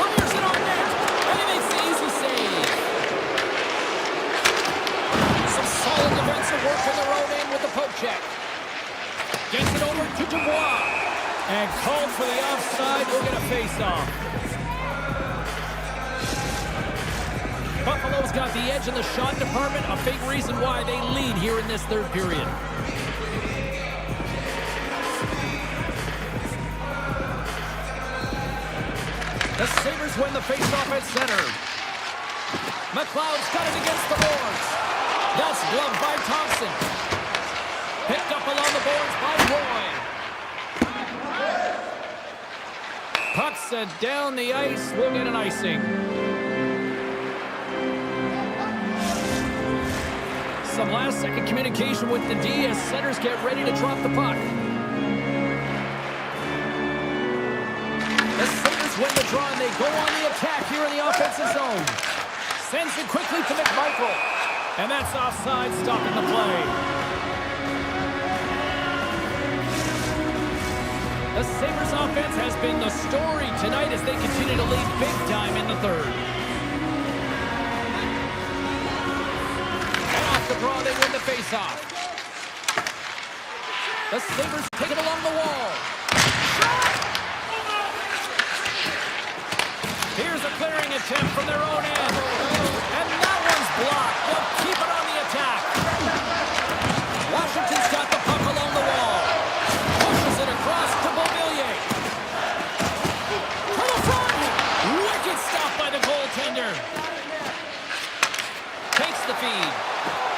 Speaker 4: Fires it on net, and he makes the easy save. called for the offside. We'll get a face-off. Buffalo's got the edge in the shot department, a big reason why they lead here in this third period. The Sabres win the face-off at center. McLeod's got it against the boards. That's gloved by Thompson. Picked up along the boards by Roy. Puck sent down the ice. We'll get an icing. Some last-second communication with the D as centers get ready to drop the puck. The Sabres win the draw and they go on the attack here in the offensive zone. Sends it quickly to McMichael. And that's offside, stopping the play. The Sabres offense has been the story tonight as they continue to lead big time in the third. And off the draw, they win the faceoff. The Sabres take it along the wall. Here's a clearing attempt from their own end. And that one's blocked. They'll keep it on the attack. Washington's got the puck along the wall. Pushes it across to Beauvillier. To the front. Wicked stop by the goaltender. Takes the feed.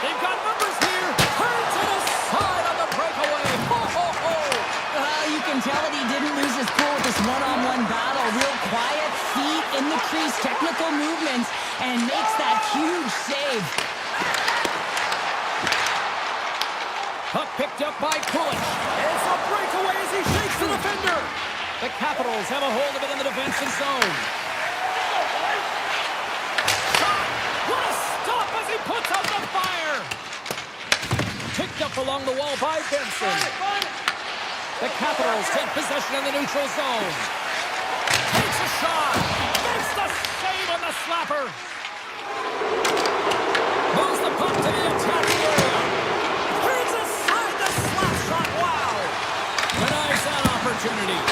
Speaker 4: They've got numbers here. Turns it aside on the breakaway. Ho, ho, ho.
Speaker 5: You can tell that he didn't lose his cool with this one-on-one battle. Real quiet, feet in the crease, technical movements, and makes that huge save.
Speaker 4: Puck picked up by Kulich. It's a breakaway as he shakes the defender. The Capitals have a hold of it in the defensive zone. Shot! What a stop as he puts out the fire! Picked up along the wall by Benson. The Capitals take possession in the neutral zone. Takes a shot. Makes the save on the slapper. Moves the puck to the attacking area. Turns aside the slap shot. Wow. Denies that opportunity.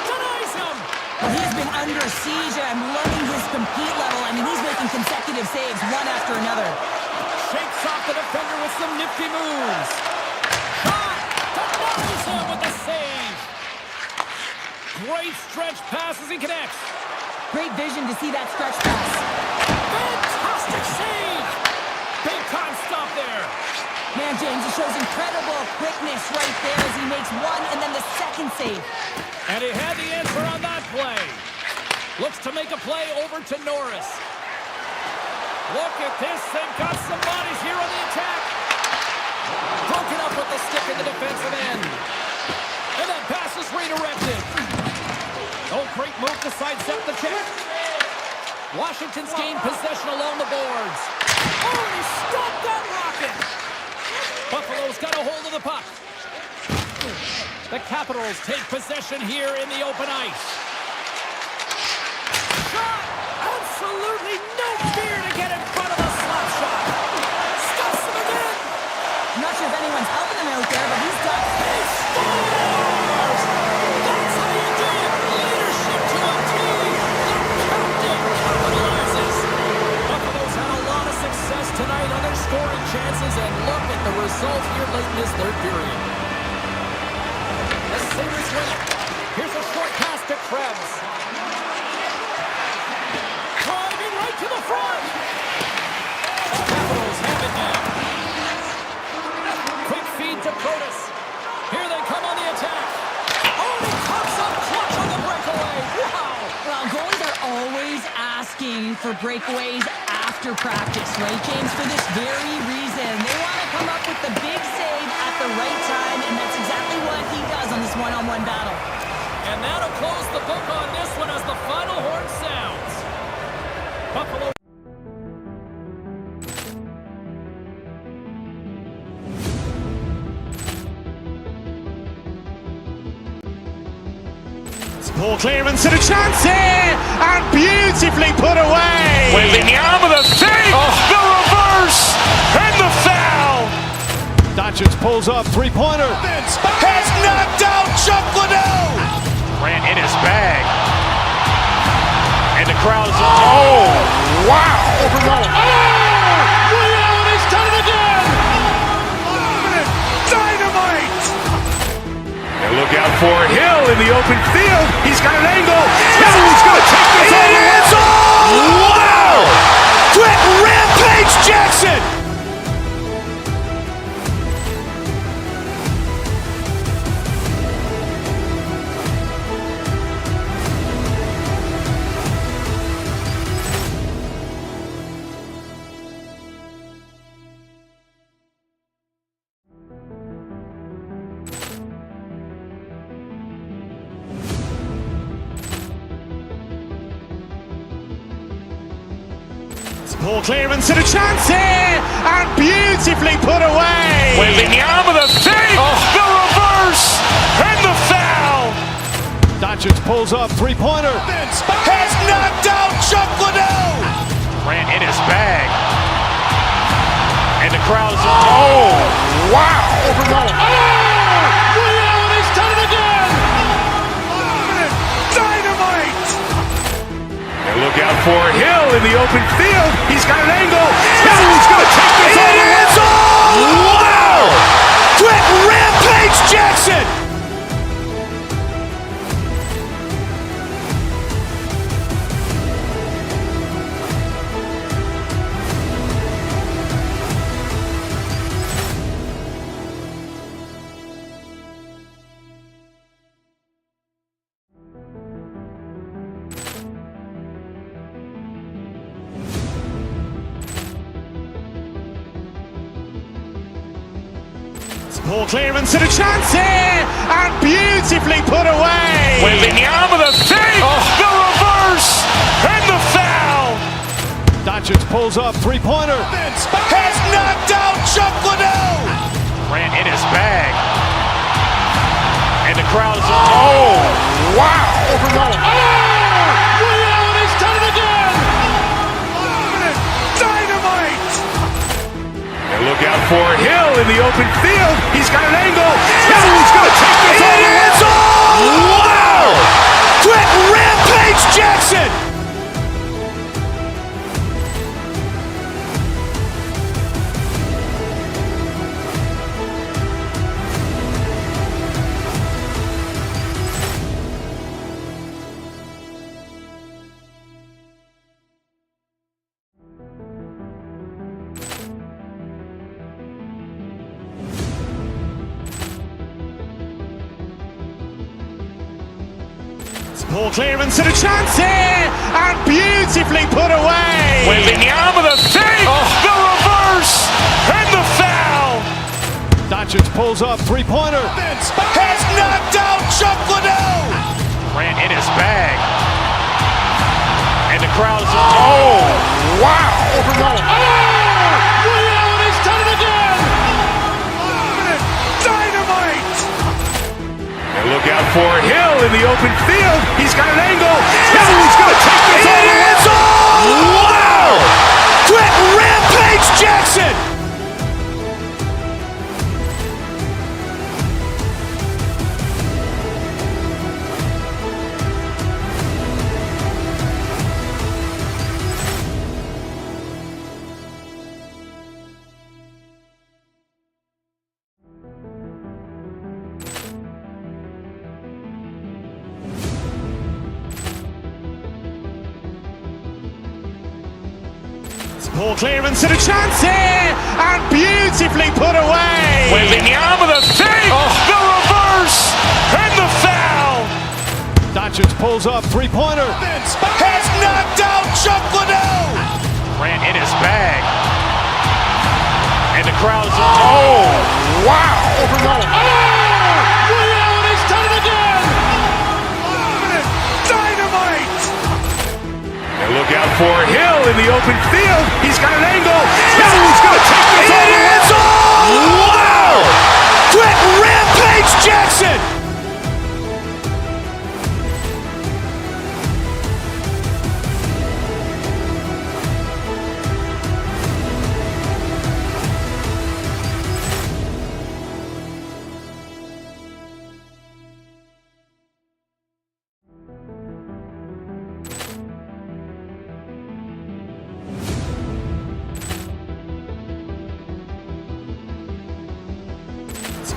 Speaker 4: Denies him.
Speaker 5: Well, he's been under siege. I'm loving his compete level. I mean, he's making consecutive saves, one after another.
Speaker 4: Shakes off the defender with some nifty moves. Shot. Denies him with the save. Great stretch pass as he connects.
Speaker 5: Great vision to see that stretch pass.
Speaker 4: Fantastic save. Big time stop there.
Speaker 5: Man, James, he shows incredible quickness right there as he makes one and then the second save.
Speaker 4: And he had the answer on that play. Looks to make a play over to Norris. Look at this. They've got some bodies here on the attack. Broken up with the stick in the defensive end. And that pass is redirected. Oh, great move to sidestep the check. Washington's gained possession along the boards. Oh, he stopped that rocket. Buffalo's got a hold of the puck. The Capitals take possession here in the open ice. Shot! Absolutely no fear to get in front of the slap shot. Stuffs him again.
Speaker 5: I'm not sure if anyone's helping him out there, but he's got...
Speaker 4: He scores! That's how you do it. Leadership to a team. The captain capitalizes. Buffalo's had a lot of success tonight on their scoring chances, and look at the result here late in this third period. The Sabres win it. Here's a short pass to Krebs. Driving right to the front. Capitals have it now. Quick feed to Protas. Here they come on the attack. Oh, he comes up clutch on the breakaway. Wow.
Speaker 5: Well, goalies are always asking for breakaways after practice, right, James? For this very reason. They want to come up with the big save at the right time, and that's exactly what he does on this one-on-one battle.
Speaker 4: And that'll close the book on this one as the final horn sounds. Buffalo.
Speaker 1: Poor clearance and a chance here, and beautifully put away.
Speaker 2: Wembanyama the save, the reverse, and the foul.
Speaker 3: Doncic pulls up, three-pointer.
Speaker 2: Has knocked out Chuck Liddell. Ran in his bag. And the crowd is, oh, wow. Overruled.
Speaker 3: Ray Allen has done it again!
Speaker 2: Dynamite! And look out for Hill in the open field. He's got an angle. Hill's going to take this all the way. Wow! Quick Rampage Jackson!
Speaker 1: Poor clearance and a chance here, and beautifully put away.
Speaker 2: Waving the arm of the fake, the reverse, and the foul.
Speaker 3: Doncic pulls up, three-pointer.
Speaker 2: Has knocked out Chuck Liddell. Ran in his bag. And the crowd is, oh, wow. Overruled.
Speaker 3: Ray Allen has done it again!
Speaker 2: Dynamite! And look out for Hill in the open field. He's got an angle. Hill's going to take this all the way. Wow! Quick Rampage Jackson!
Speaker 1: Poor clearance and a chance here, and beautifully put away.
Speaker 2: Waving the arm of the fake, the reverse, and the foul.
Speaker 3: Doncic pulls up, three-pointer.
Speaker 2: Has knocked out Chuck Liddell. Ran in his bag. And the crowd is, oh, wow. Overruled.
Speaker 3: Ray Allen has done it again!
Speaker 2: Dynamite! And look out for Hill in the open field. He's got an angle. Hill's going to take this all the way. Wow! Quick Rampage Jackson!
Speaker 1: Poor clearance and a chance here, and beautifully put away.
Speaker 2: Waving the arm of the fake, the reverse, and the foul.
Speaker 3: Doncic pulls up, three-pointer.
Speaker 2: Has knocked out Chuck Liddell. Ran in his bag. And the crowd is, oh, wow. Overruled.
Speaker 3: Ray Allen has done it again!
Speaker 2: Dynamite! And look out for Hill in the open field. He's got an angle. Hill's going to take this all the way. Wow! Quick Rampage Jackson!
Speaker 1: Poor clearance and a chance here, and beautifully put away.
Speaker 2: Waving the arm of the fake, the reverse, and the foul.
Speaker 3: Doncic pulls up, three-pointer.
Speaker 2: Has knocked out Chuck Liddell. Ran in his bag. And the crowd is, oh, wow. Overruled.
Speaker 3: Ray Allen has done it again!
Speaker 2: Dynamite! And look out for Hill in the open field. He's got an angle. Hill's going to take this all the way. Wow! Quick Rampage Jackson!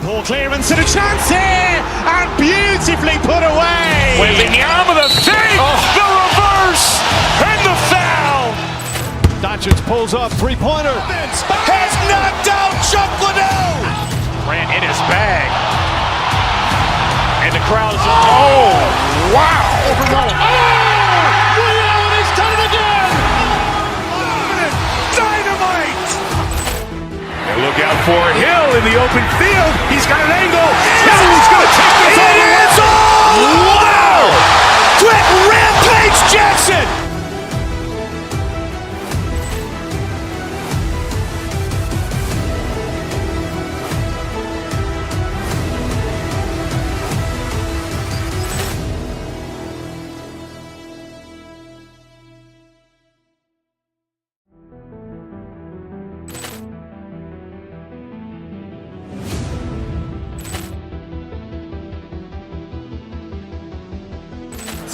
Speaker 1: Ball clearance and a chance here, and beautifully put away.
Speaker 2: Wembanyama with a save, the reverse, and the foul.
Speaker 3: Doncic pulls up, three-pointer.
Speaker 2: Has knocked out Chuck Liddell. Grant in his bag. And the crowd is, oh, wow.
Speaker 3: Overrun.
Speaker 2: Ray Allen has done it again. Dynamite. And look out for Hill in the open field. He's got an angle. He's going to take this all the way. Wow. Quick Rampage Jackson.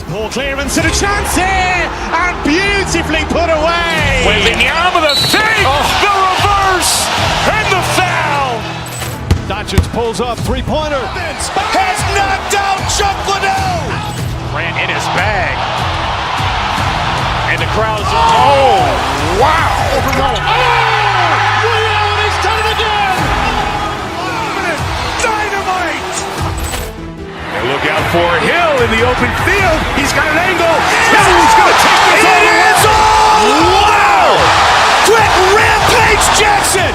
Speaker 1: Ball clearance and a chance here, and beautifully put away.
Speaker 2: Wembanyama with a save, the reverse, and the foul.
Speaker 3: Doncic pulls up, three-pointer.
Speaker 2: Has knocked out Chuck Liddell. Grant in his bag. And the crowd is, oh, wow.
Speaker 3: Overrun.
Speaker 2: Ray Allen has done it again. Dynamite. And look out for Hill in the open field. He's got an angle. He's going to take this all the way. Wow. Quick Rampage Jackson.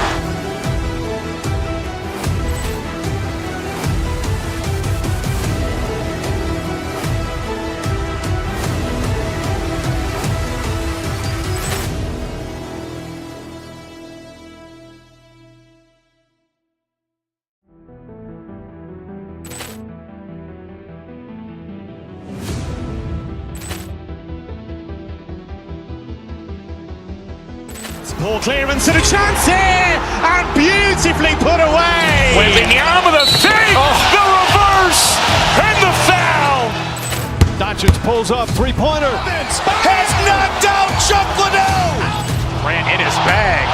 Speaker 1: Ball clearance and a chance here, and beautifully put away.
Speaker 2: Wembanyama with a save, the reverse, and the foul.
Speaker 3: Doncic pulls up, three-pointer.
Speaker 2: Has knocked out Chuck Liddell. Grant in his bag.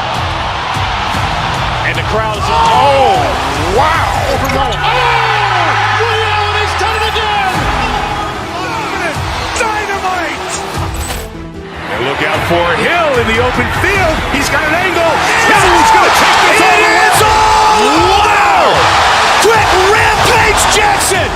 Speaker 2: And the crowd is, oh, wow.
Speaker 3: Overrun.
Speaker 2: Ray Allen has done it again. Dynamite. And look out for Hill in the open field. He's got an angle. He's going to take this all the way. Wow. Quick Rampage Jackson.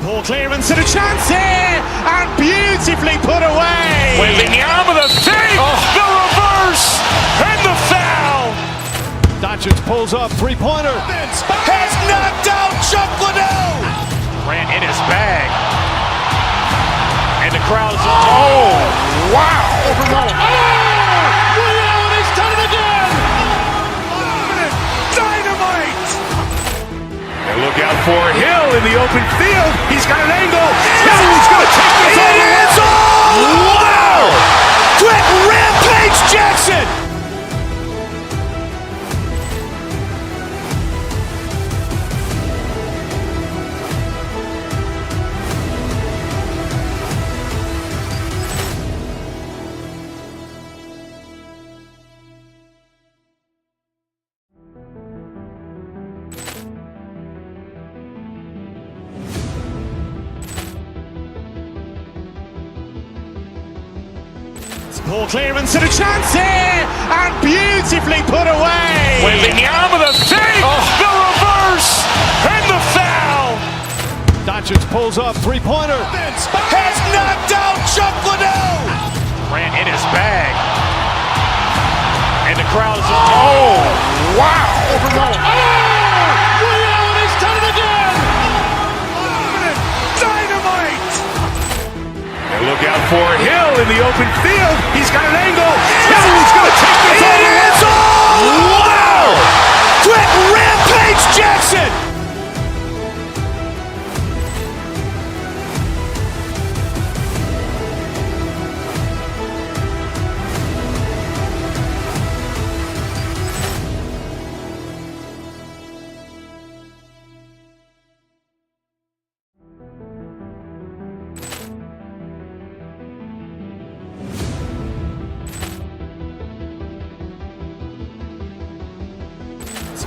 Speaker 1: Ball clearance and a chance here, and beautifully put away.
Speaker 2: Wembanyama with a save, the reverse, and the foul.
Speaker 3: Doncic pulls up, three-pointer.
Speaker 2: Has knocked out Chuck Liddell. Grant in his bag. And the crowd is, oh, wow.
Speaker 3: Overrun.
Speaker 2: Ray Allen has done it again. Dynamite. And look out for Hill in the open field. He's got an angle. He's going to take this all the way. Wow. Quick Rampage Jackson.
Speaker 1: Ball clearance and a chance here, and beautifully put away.
Speaker 2: Wembanyama with a save, the reverse, and the foul.
Speaker 3: Doncic pulls up, three-pointer.
Speaker 2: Has knocked out Chuck Liddell. Grant in his bag. And the crowd is, oh, wow.
Speaker 3: Overrun.
Speaker 2: Ray Allen has done it again. Dynamite. And look out for Hill in the open field. He's got an angle. He's going to take this all the way. Wow. Quick Rampage Jackson.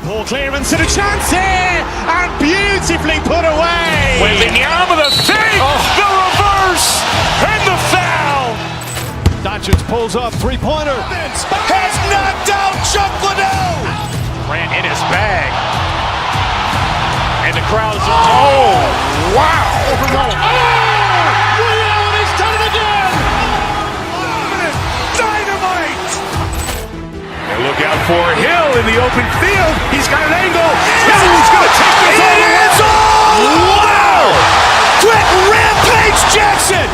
Speaker 1: Ball clearance and a chance here, and beautifully put away.
Speaker 2: Wembanyama with a fake, the reverse, and the foul.
Speaker 3: Doncic pulls up, three-pointer.
Speaker 2: Has knocked out Chuck Liddell. Ran in his bag. And the crowd is, oh, wow.
Speaker 3: Ray Allen has done it again.
Speaker 2: Dynamite. And look out for Hill in the open field. He's got an angle. He's going to take this all the way. Wow. Quick Rampage Jackson.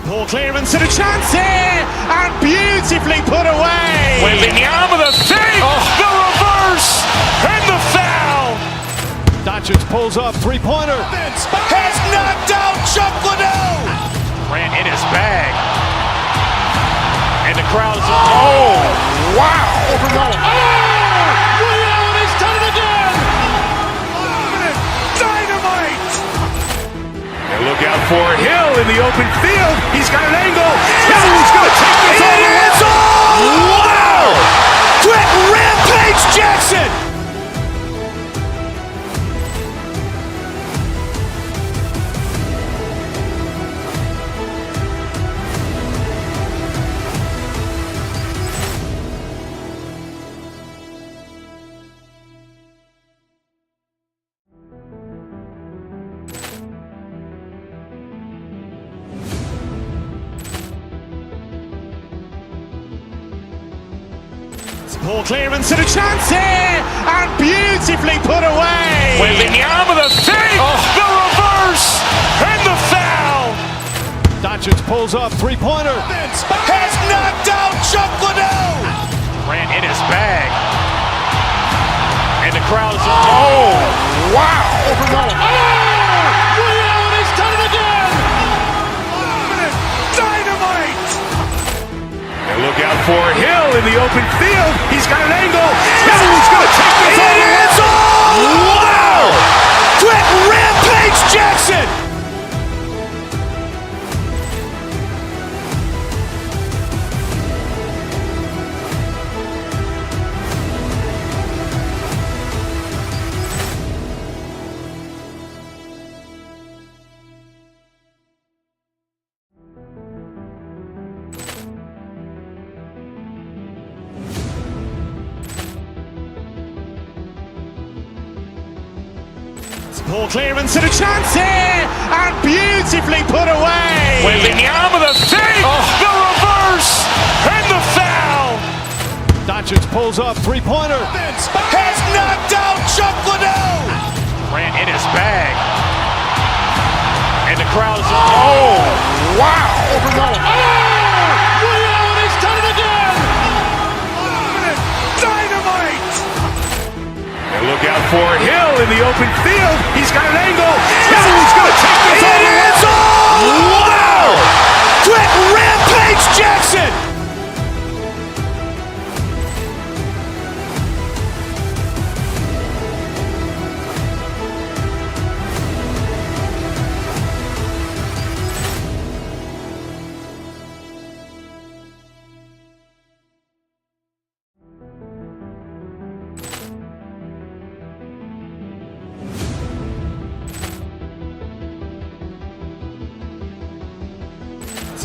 Speaker 1: Ball clearance and a chance here, and beautifully put away.
Speaker 2: Wembanyama with a fake, the reverse, and the foul.
Speaker 3: Doncic pulls up, three-pointer.
Speaker 2: Has knocked out Chuck Liddell. Ran in his bag. And the crowd is, oh, wow.
Speaker 3: Ray Allen has done it again.
Speaker 2: Dynamite. And look out for Hill in the open field. He's got an angle. He's going to take this all the way. Wow. Quick Rampage Jackson.
Speaker 1: Ball clearance and a chance here, and beautifully put away.
Speaker 2: Wembanyama with a fake, the reverse, and the foul.
Speaker 3: Doncic pulls up, three-pointer.
Speaker 2: Has knocked out Chuck Liddell. Ran in his bag. And the crowd is, oh, wow.
Speaker 3: Ray Allen has done it again.
Speaker 2: Dynamite. And look out for Hill in the open field. He's got an angle. He's going to take this all the way. Wow. Quick Rampage Jackson.
Speaker 1: Ball clearance and a chance here, and beautifully put away.
Speaker 2: Wembanyama with a fake, the reverse, and the foul.
Speaker 3: Doncic pulls up, three-pointer.
Speaker 2: Has knocked out Chuck Liddell. Ran in his bag. And the crowd is, oh, wow.
Speaker 3: Ray Allen has done it again.
Speaker 2: Dynamite. And look out for Hill in the open field. He's got an angle. He's going to take this all the way. Wow. Quick Rampage Jackson.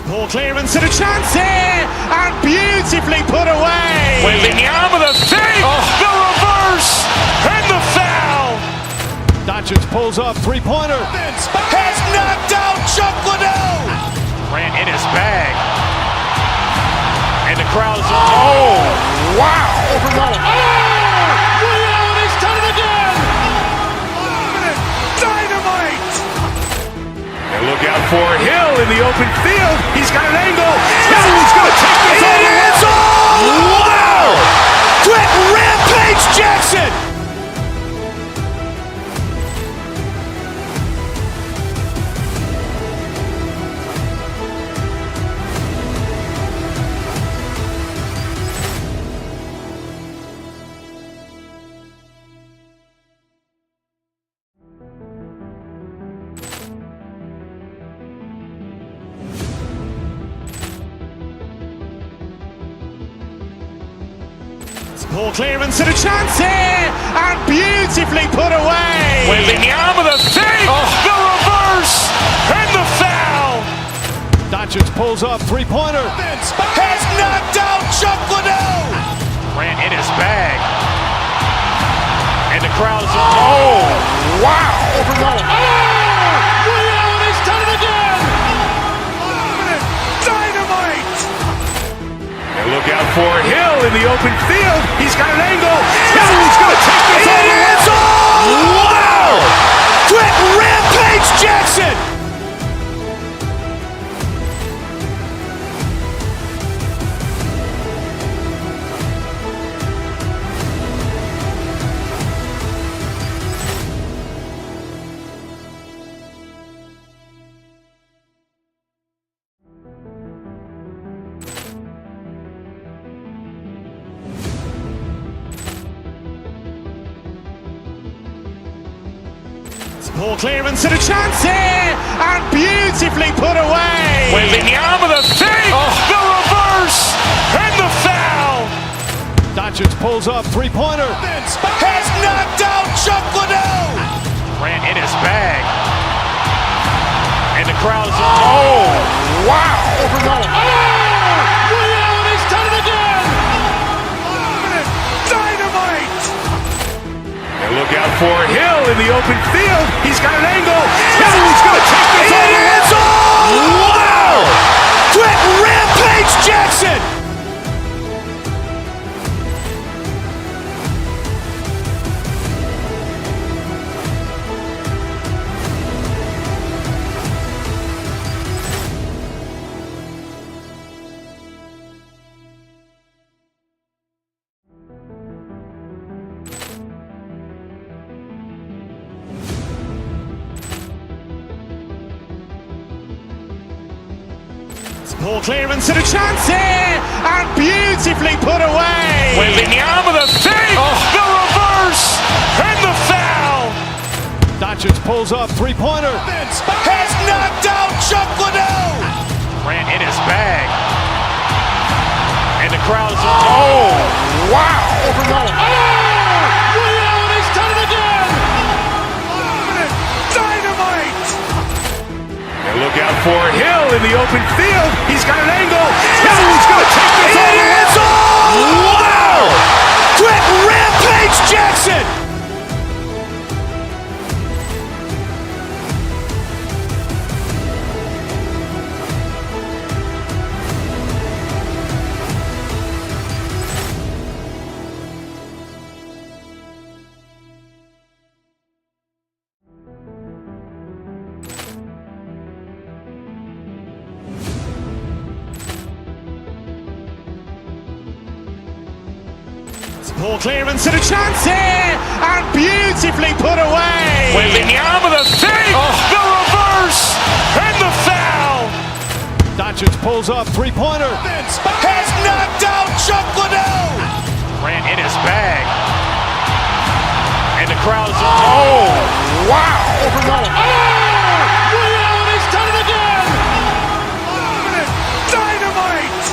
Speaker 1: Ball clearance and a chance here, and beautifully put away.
Speaker 2: Wembanyama with a fake, the reverse, and the foul.
Speaker 3: Doncic pulls up, three-pointer.
Speaker 2: Has knocked out Chuck Liddell. Ran in his bag. And the crowd is, oh, wow.
Speaker 3: Ray Allen has done it again.
Speaker 2: Dynamite. And look out for Hill in the open field. He's got an angle. He's going to take this all the way. Wow. Quick Rampage Jackson.
Speaker 1: Ball clearance and a chance here, and beautifully put away.
Speaker 2: Wembanyama with a save, the reverse, and the foul.
Speaker 3: Doncic pulls up, three-pointer.
Speaker 2: Has knocked out Chuck Liddell. Grant in his bag. And the crowd is, oh, wow.
Speaker 3: Overrun. Ray Allen has done it again.
Speaker 2: Dynamite. And look out for Hill in the open field. He's got an angle. Hill's going to take this on the whistle. Wow. Quick Rampage Jackson.
Speaker 1: Ball clearance and a chance here, and beautifully put away.
Speaker 2: Wembanyama with a save, the reverse, and the foul.
Speaker 3: Doncic pulls up, three-pointer.
Speaker 2: Has knocked out Chuck Liddell. Grant in his bag. And the crowd is, oh, wow.
Speaker 3: Overrun. Ray Allen has done it again.
Speaker 2: Dynamite. And look out for Hill in the open field. He's got an angle. Hill's going to take this on the whistle. Wow. Quick Rampage Jackson.
Speaker 1: Ball clearance and a chance here, and beautifully put away.
Speaker 2: Wembanyama with a save, the reverse, and the foul.
Speaker 3: Doncic pulls up, three-pointer.
Speaker 2: Has knocked out Chuck Liddell. Grant in his bag. And the crowd is, oh, wow.
Speaker 3: Overrun. Ray Allen has done it again.
Speaker 2: Dynamite. And look out for Hill in the open field. He's got an angle. Hill's going to take this on the whistle. Wow. Quick Rampage Jackson.
Speaker 1: Ball clearance and a chance here, and beautifully put away.
Speaker 2: Wembanyama with a save, the reverse, and the foul.
Speaker 3: Doncic pulls up, three-pointer.
Speaker 2: Has knocked out Chuck Liddell. Grant in his bag. And the crowd is, oh, wow.
Speaker 3: Overrun. Ray Allen has done it again.
Speaker 2: Dynamite.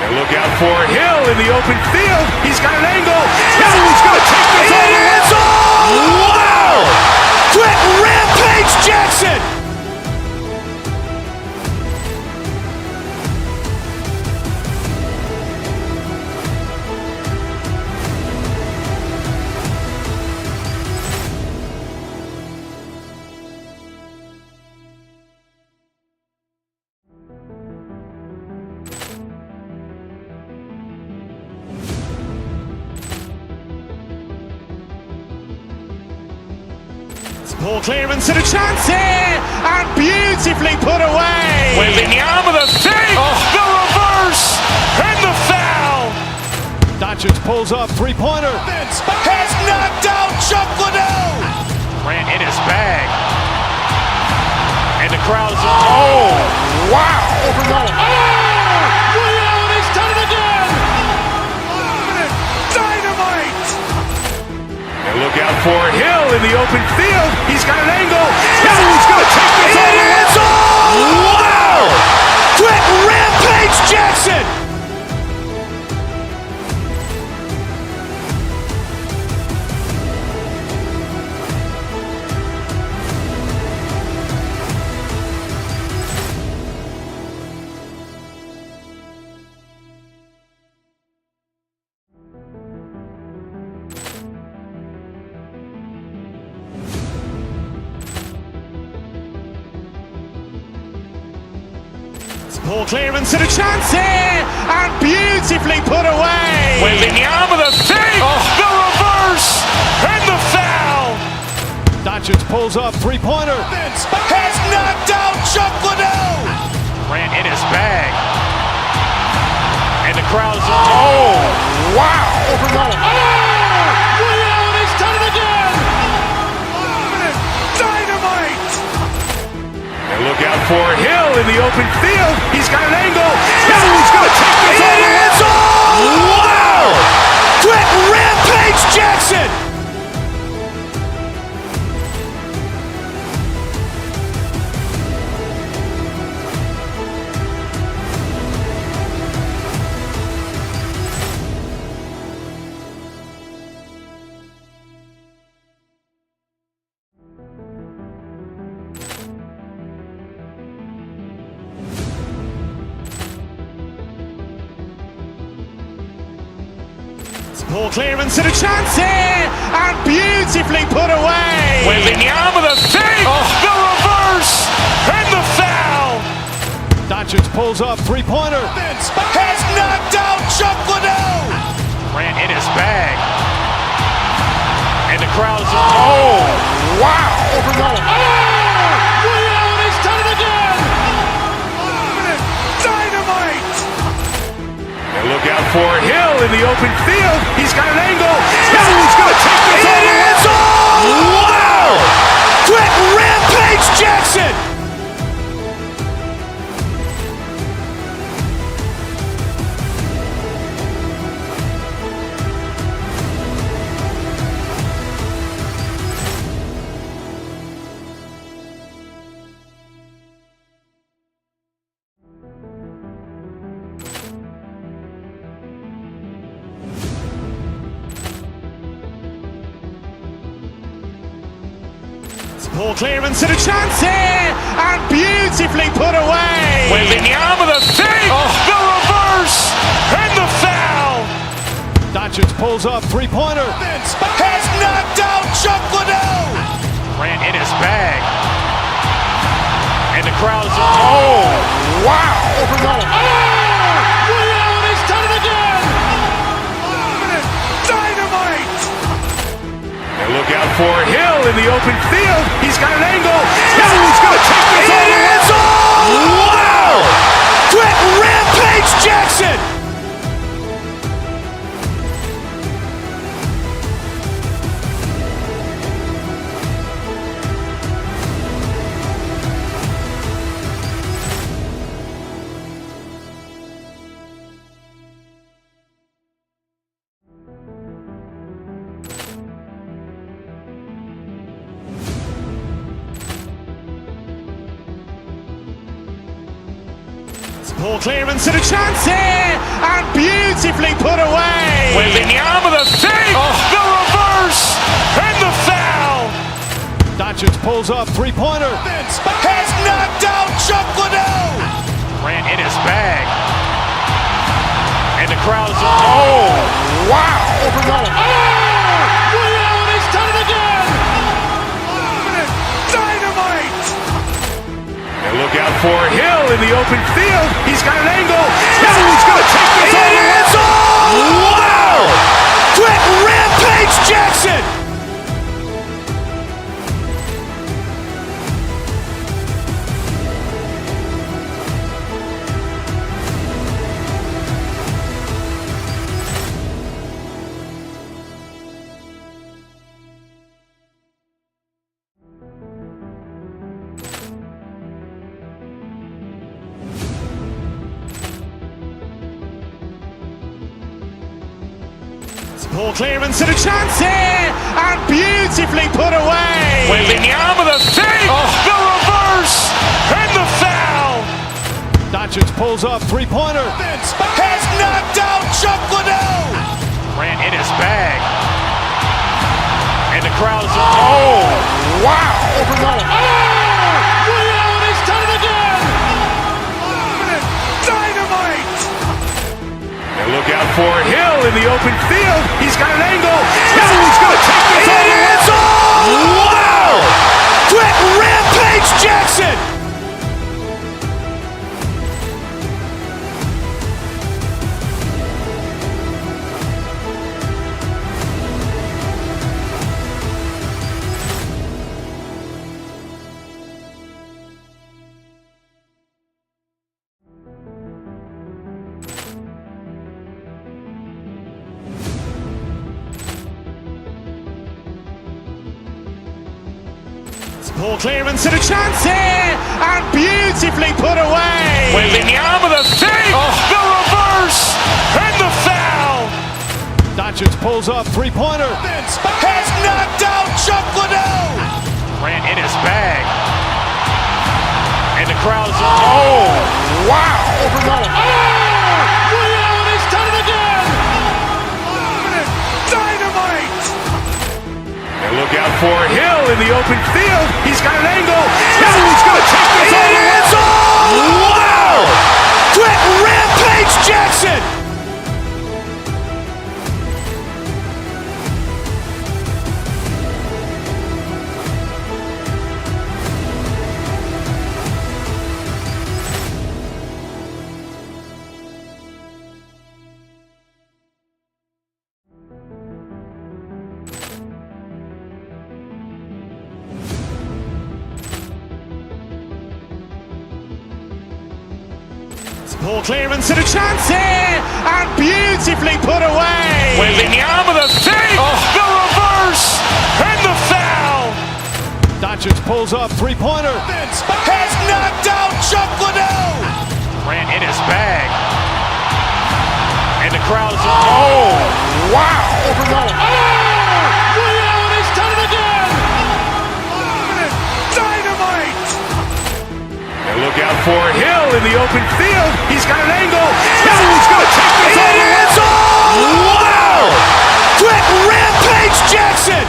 Speaker 2: And look out for Hill in the open field. He's got an angle. Hill's going to take this on the whistle. Wow. Quick Rampage Jackson.
Speaker 1: Ball clearance and a chance here, and beautifully put away.
Speaker 2: Wembanyama with a save, the reverse, and the foul.
Speaker 3: Doncic pulls up, three-pointer.
Speaker 2: Has knocked out Chuck Liddell. Grant in his bag. And the crowd is, oh, wow.
Speaker 3: Overrun. Ray Allen has done it again.
Speaker 2: Dynamite. And look out for Hill in the open field. He's got an angle. Hill's going to take this on the whistle. Wow. Quick Rampage Jackson.
Speaker 1: Poor clearance and a chance here, and beautifully put away.
Speaker 2: Wembanyama with a save, the reverse, and the foul.
Speaker 3: Doncic pulls up, three-pointer.
Speaker 2: Has knocked out Chuck Liddell. Grant in his bag. And the crowd's, oh, wow.
Speaker 3: Ray Allen has done it again.
Speaker 2: Dynamite. And look out for Hill in the open field. He's got an angle. He's going to take this all the way. Wow. Quick Rampage Jackson.
Speaker 1: Poor clearance and a chance here, and beautifully put away.
Speaker 2: Wembanyama with a save, the reverse, and the foul.
Speaker 3: Doncic pulls up, three-pointer.
Speaker 2: Has knocked out Chuck Liddell. Grant in his bag. And the crowd's, oh, wow.
Speaker 3: Ray Allen has done it again.
Speaker 2: Dynamite. And look out for Hill in the open field. He's got an angle. He's going to take this all the way. Wow. Quick Rampage Jackson.
Speaker 1: Poor clearance and a chance here, and beautifully put away.
Speaker 2: Wembanyama with a save, the reverse, and the foul.
Speaker 3: Doncic pulls up, three-pointer.
Speaker 2: Has knocked out Chuck Liddell. Grant in his bag. And the crowd's, oh, wow.
Speaker 3: Ray Allen has done it again.
Speaker 2: Dynamite. And look out for Hill in the open field. He's got an angle. He's going to take this all the way. Wow. Quick Rampage Jackson.
Speaker 1: Poor clearance and a chance here, and beautifully put away.
Speaker 2: Wembanyama with a save, the reverse, and the foul.
Speaker 3: Doncic pulls up, three-pointer.
Speaker 2: Has knocked out Chuck Liddell. Grant in his bag. And the crowd's, oh, wow.
Speaker 3: Ray Allen has done it again.
Speaker 2: Dynamite. And look out for Hill in the open field. He's got an angle. He's going to take this all the way. Wow. Quick Rampage Jackson.
Speaker 1: Poor clearance and a chance here, and beautifully put away.
Speaker 2: Wembanyama with a save, the reverse, and the foul.
Speaker 3: Doncic pulls up, three-pointer.
Speaker 2: Has knocked out Chuck Liddell. Grant in his bag. And the crowd's, oh, wow.
Speaker 3: Ray Allen has done it again.
Speaker 2: Dynamite. And look out for Hill in the open field. He's got an angle. He's going to take this all the way. Wow. Quick Rampage Jackson.
Speaker 1: Poor clearance and a chance here, and beautifully put away.
Speaker 2: Wembanyama with a fake, the reverse, and the foul.
Speaker 3: Doncic pulls up, three-pointer.
Speaker 2: Has knocked out Chuck Liddell. Grant in his bag. And the crowd is, oh, wow.
Speaker 3: Ray Allen has done it again.
Speaker 2: Dynamite. And look out for Hill in the open field. He's got an angle. He's going to take this all the way. Wow. Quick Rampage Jackson.
Speaker 1: Poor clearance and a chance here, and beautifully put away.
Speaker 2: Wembanyama with a fake, the reverse, and the foul.
Speaker 3: Doncic pulls up, three-pointer.
Speaker 2: Has knocked out Chuck Liddell. Grant in his bag. And the crowd is, oh, wow.
Speaker 3: Ray Allen has done it again.
Speaker 2: Dynamite. And look out for Hill in the open field. He's got an angle. He's going to take this all the way. Wow. Quick Rampage Jackson.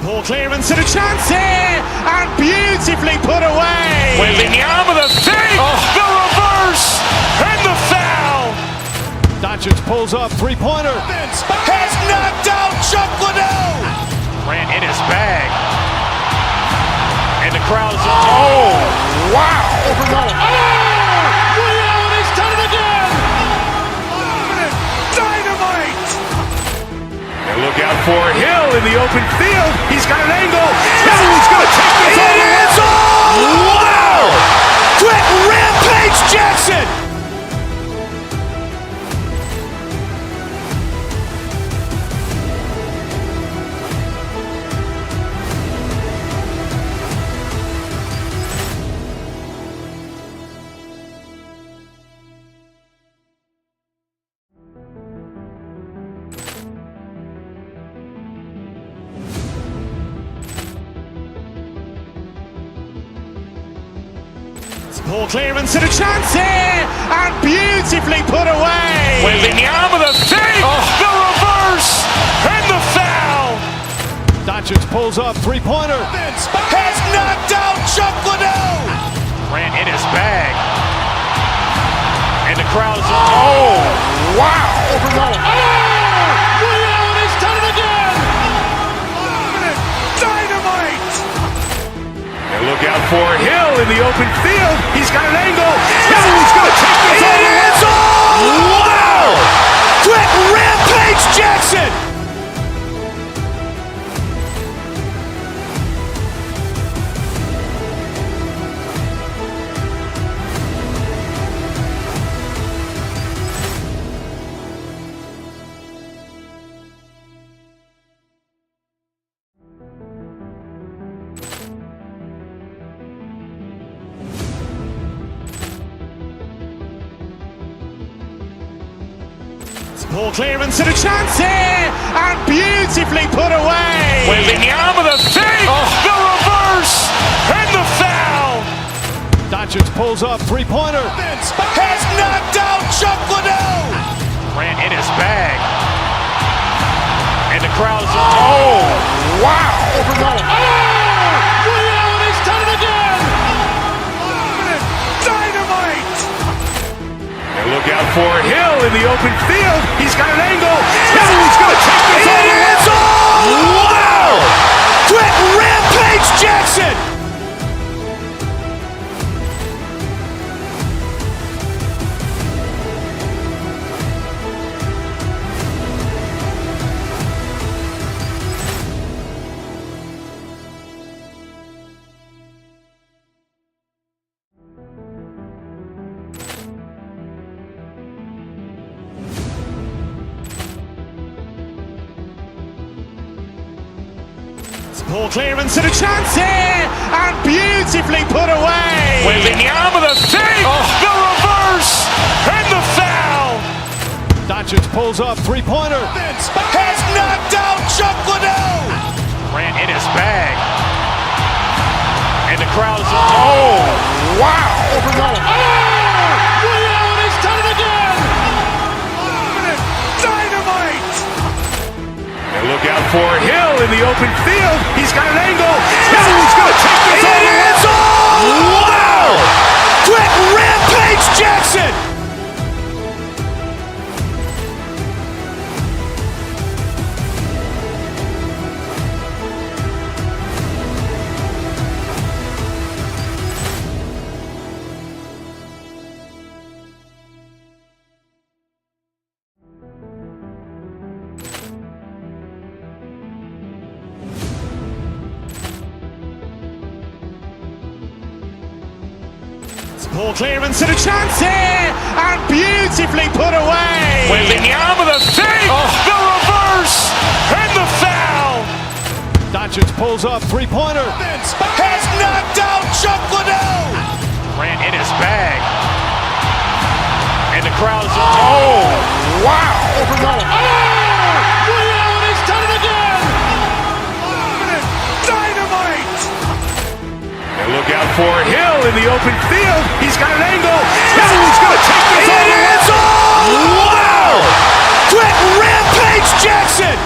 Speaker 1: Poor clearance and a chance here, and beautifully put away.
Speaker 2: Wembanyama with a fake, the reverse, and the foul.
Speaker 3: Doncic pulls up, three-pointer.
Speaker 2: Has knocked out Chuck Liddell. Grant in his bag. And the crowd is, oh, wow.
Speaker 3: Ray Allen has done it again.
Speaker 2: Dynamite. And look out for Hill in the open field. He's got an angle. He's going to take this all the way. Wow. Quick Rampage Jackson.
Speaker 1: Poor clearance and a chance here, and beautifully put away.
Speaker 2: Wembanyama with a fake, the reverse, and the foul.
Speaker 3: Doncic pulls up, three-pointer.
Speaker 2: Has knocked out Chuck Liddell. Grant in his bag. And the crowd is, oh, wow.
Speaker 3: Ray Allen has done it again.
Speaker 2: Dynamite. And look out for Hill in the open field. He's got an angle. He's going to take this all the way. Wow. Quick Rampage Jackson.
Speaker 1: Poor clearance and a chance here, and beautifully put away.
Speaker 2: Wembanyama with a fake, the reverse, and the foul.
Speaker 3: Doncic pulls up, three-pointer.
Speaker 2: Has knocked out Chuck Liddell. Grant in his bag. And the crowd is, oh, wow.
Speaker 3: Ray Allen has done it again.
Speaker 2: Dynamite. And look out for Hill in the open field. He's got an angle. He's going to take this all the way. Wow. Quick Rampage Jackson.
Speaker 1: Poor clearance and a chance here, and beautifully put away.
Speaker 2: Wembanyama the fake, the reverse, and the foul.
Speaker 3: Doncic pulls up, three-pointer.
Speaker 2: Has knocked out Chuck Liddell. Ran in his bag. And the crowd is, oh, wow.
Speaker 3: Ray Allen has done it again.
Speaker 2: Dynamite. And look out for Hill in the open field. He's got an angle. Hill's going to take this all the way. Wow. Quick Rampage Jackson.
Speaker 1: Poor clearance and a chance here, and beautifully put away.
Speaker 2: Wembanyama the fake, the reverse, and the foul.
Speaker 3: Doncic pulls up, three-pointer.
Speaker 2: Has knocked out Chuck Liddell. Ran in his bag. And the crowd is, oh, wow.
Speaker 3: Ray Allen has done it again.
Speaker 2: Dynamite. And look out for Hill in the open field. He's got an angle. Hill's going to take this all the way. Wow. Quick Rampage Jackson.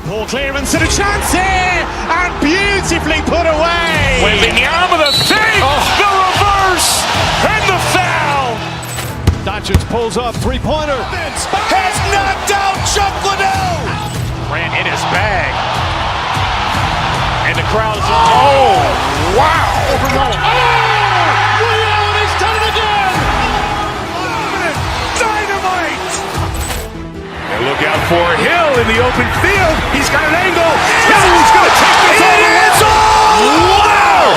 Speaker 1: Poor clearance and a chance here, and beautifully put away.
Speaker 2: Wembanyama the fake, the reverse, and the foul.
Speaker 3: Doncic pulls up, three-pointer.
Speaker 2: Has knocked out Chuck Liddell. Ran in his bag. And the crowd is, oh, wow.
Speaker 3: Ray Allen has done it again.
Speaker 2: Dynamite. And look out for Hill in the open field. He's got an angle. Hill's going to take this all the way. Wow.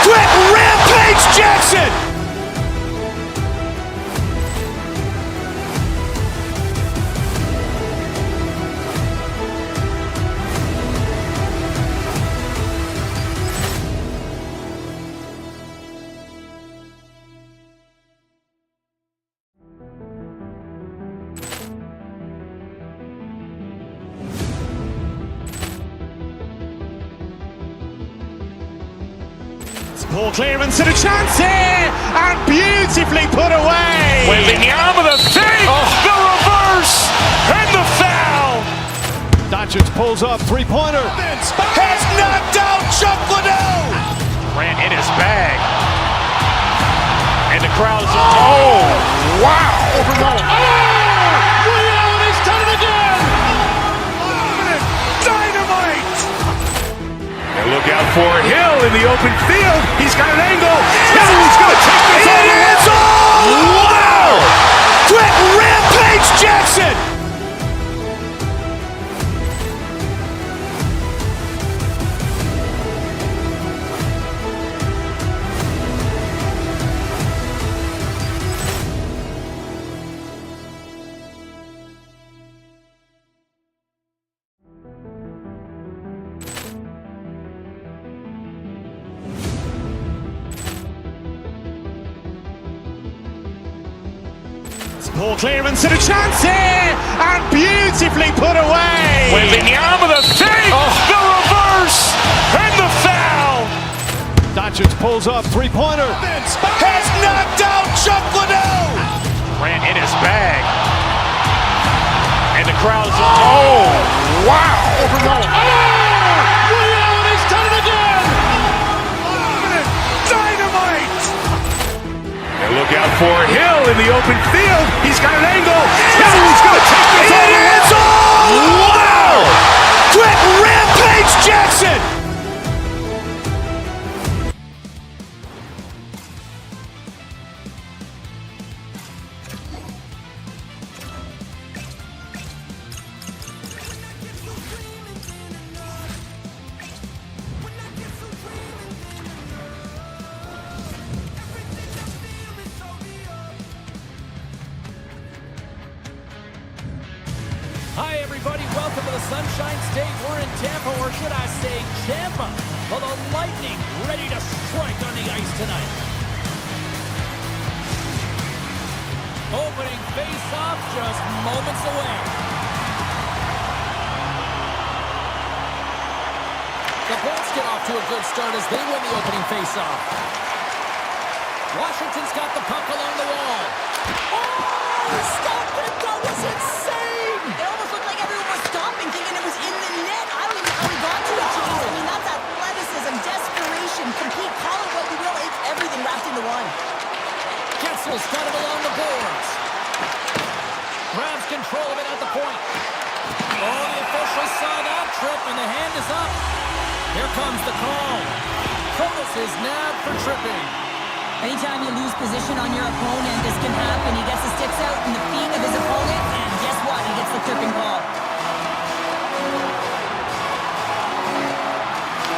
Speaker 2: Quick Rampage Jackson.
Speaker 1: Poor clearance and a chance here, and beautifully put away.
Speaker 2: Wembanyama the fake, the reverse, and the foul.
Speaker 3: Doncic pulls up, three-pointer.
Speaker 2: Has knocked out Chuck Liddell. Ran in his bag. And the crowd is, oh, wow.
Speaker 3: Ray Allen has done it again.
Speaker 2: Dynamite. And look out for Hill in the open field. He's got an angle. Hill's going to take this all the way. Wow. Quick Rampage Jackson.
Speaker 1: Poor clearance and a chance here, and beautifully put away.
Speaker 2: Wembanyama the fake, the reverse, and the foul.
Speaker 3: Doncic pulls up, three-pointer.
Speaker 2: Has knocked out Chuck Liddell. Ran in his bag. And the crowd is, oh, wow.
Speaker 3: Ray Allen has done it again.
Speaker 2: Dynamite. And look out for Hill in the open field. He's got an angle. Hill's going to take this all the way. Wow. Quick Rampage Jackson.
Speaker 4: everybody. Welcome to the Sunshine State. We're in Tampa, or should I say Champa. Well, the Lightning ready to strike on the ice tonight. Opening face-off just moments away. The Bolts get off to a good start as they win the opening face-off. Washington's got the puck along the wall.
Speaker 5: Oh, stop it! That was insane! It almost looked like everyone was stopping, thinking it was in the net. I don't even know how he got to it, James. I mean, that's athleticism, desperation, complete, call it what you will. It's everything wrapped into one.
Speaker 4: Getzel's got it along the boards. Grabs control of it at the point. Oh, the officials saw that trip, and the hand is up. Here comes the call. Protas is nabbed for tripping.
Speaker 5: Anytime you lose position on your opponent, this can happen. He gets the sticks out in the feet of his opponent, and guess what? He gets the tripping call.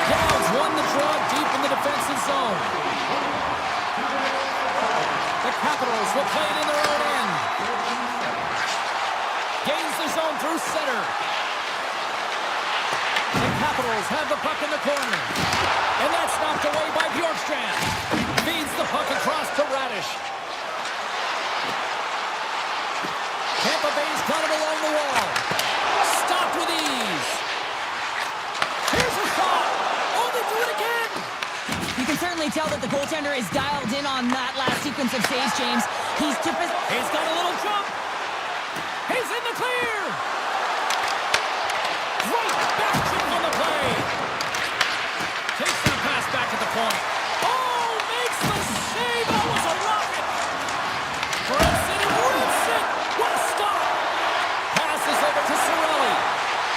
Speaker 4: Downs won the draw deep in the defensive zone. The Capitals will play it in their own end. Gains the zone through center. The Capitals have the puck in the corner. And that's knocked away by Bjorkstrand. Feeds the puck across to Radish. Tampa Bay's got it along the wall. Stopped with ease. Here's a shot. Oh, they do it again.
Speaker 5: You can certainly tell that the goaltender is dialed in on that last sequence of saves, James. He's
Speaker 4: got a little jump. He's in the clear. Great back check on the play. Takes the pass back at the point. Oh, makes the save. That was a rocket. Wilson. What a stop. Passes over to Cirelli.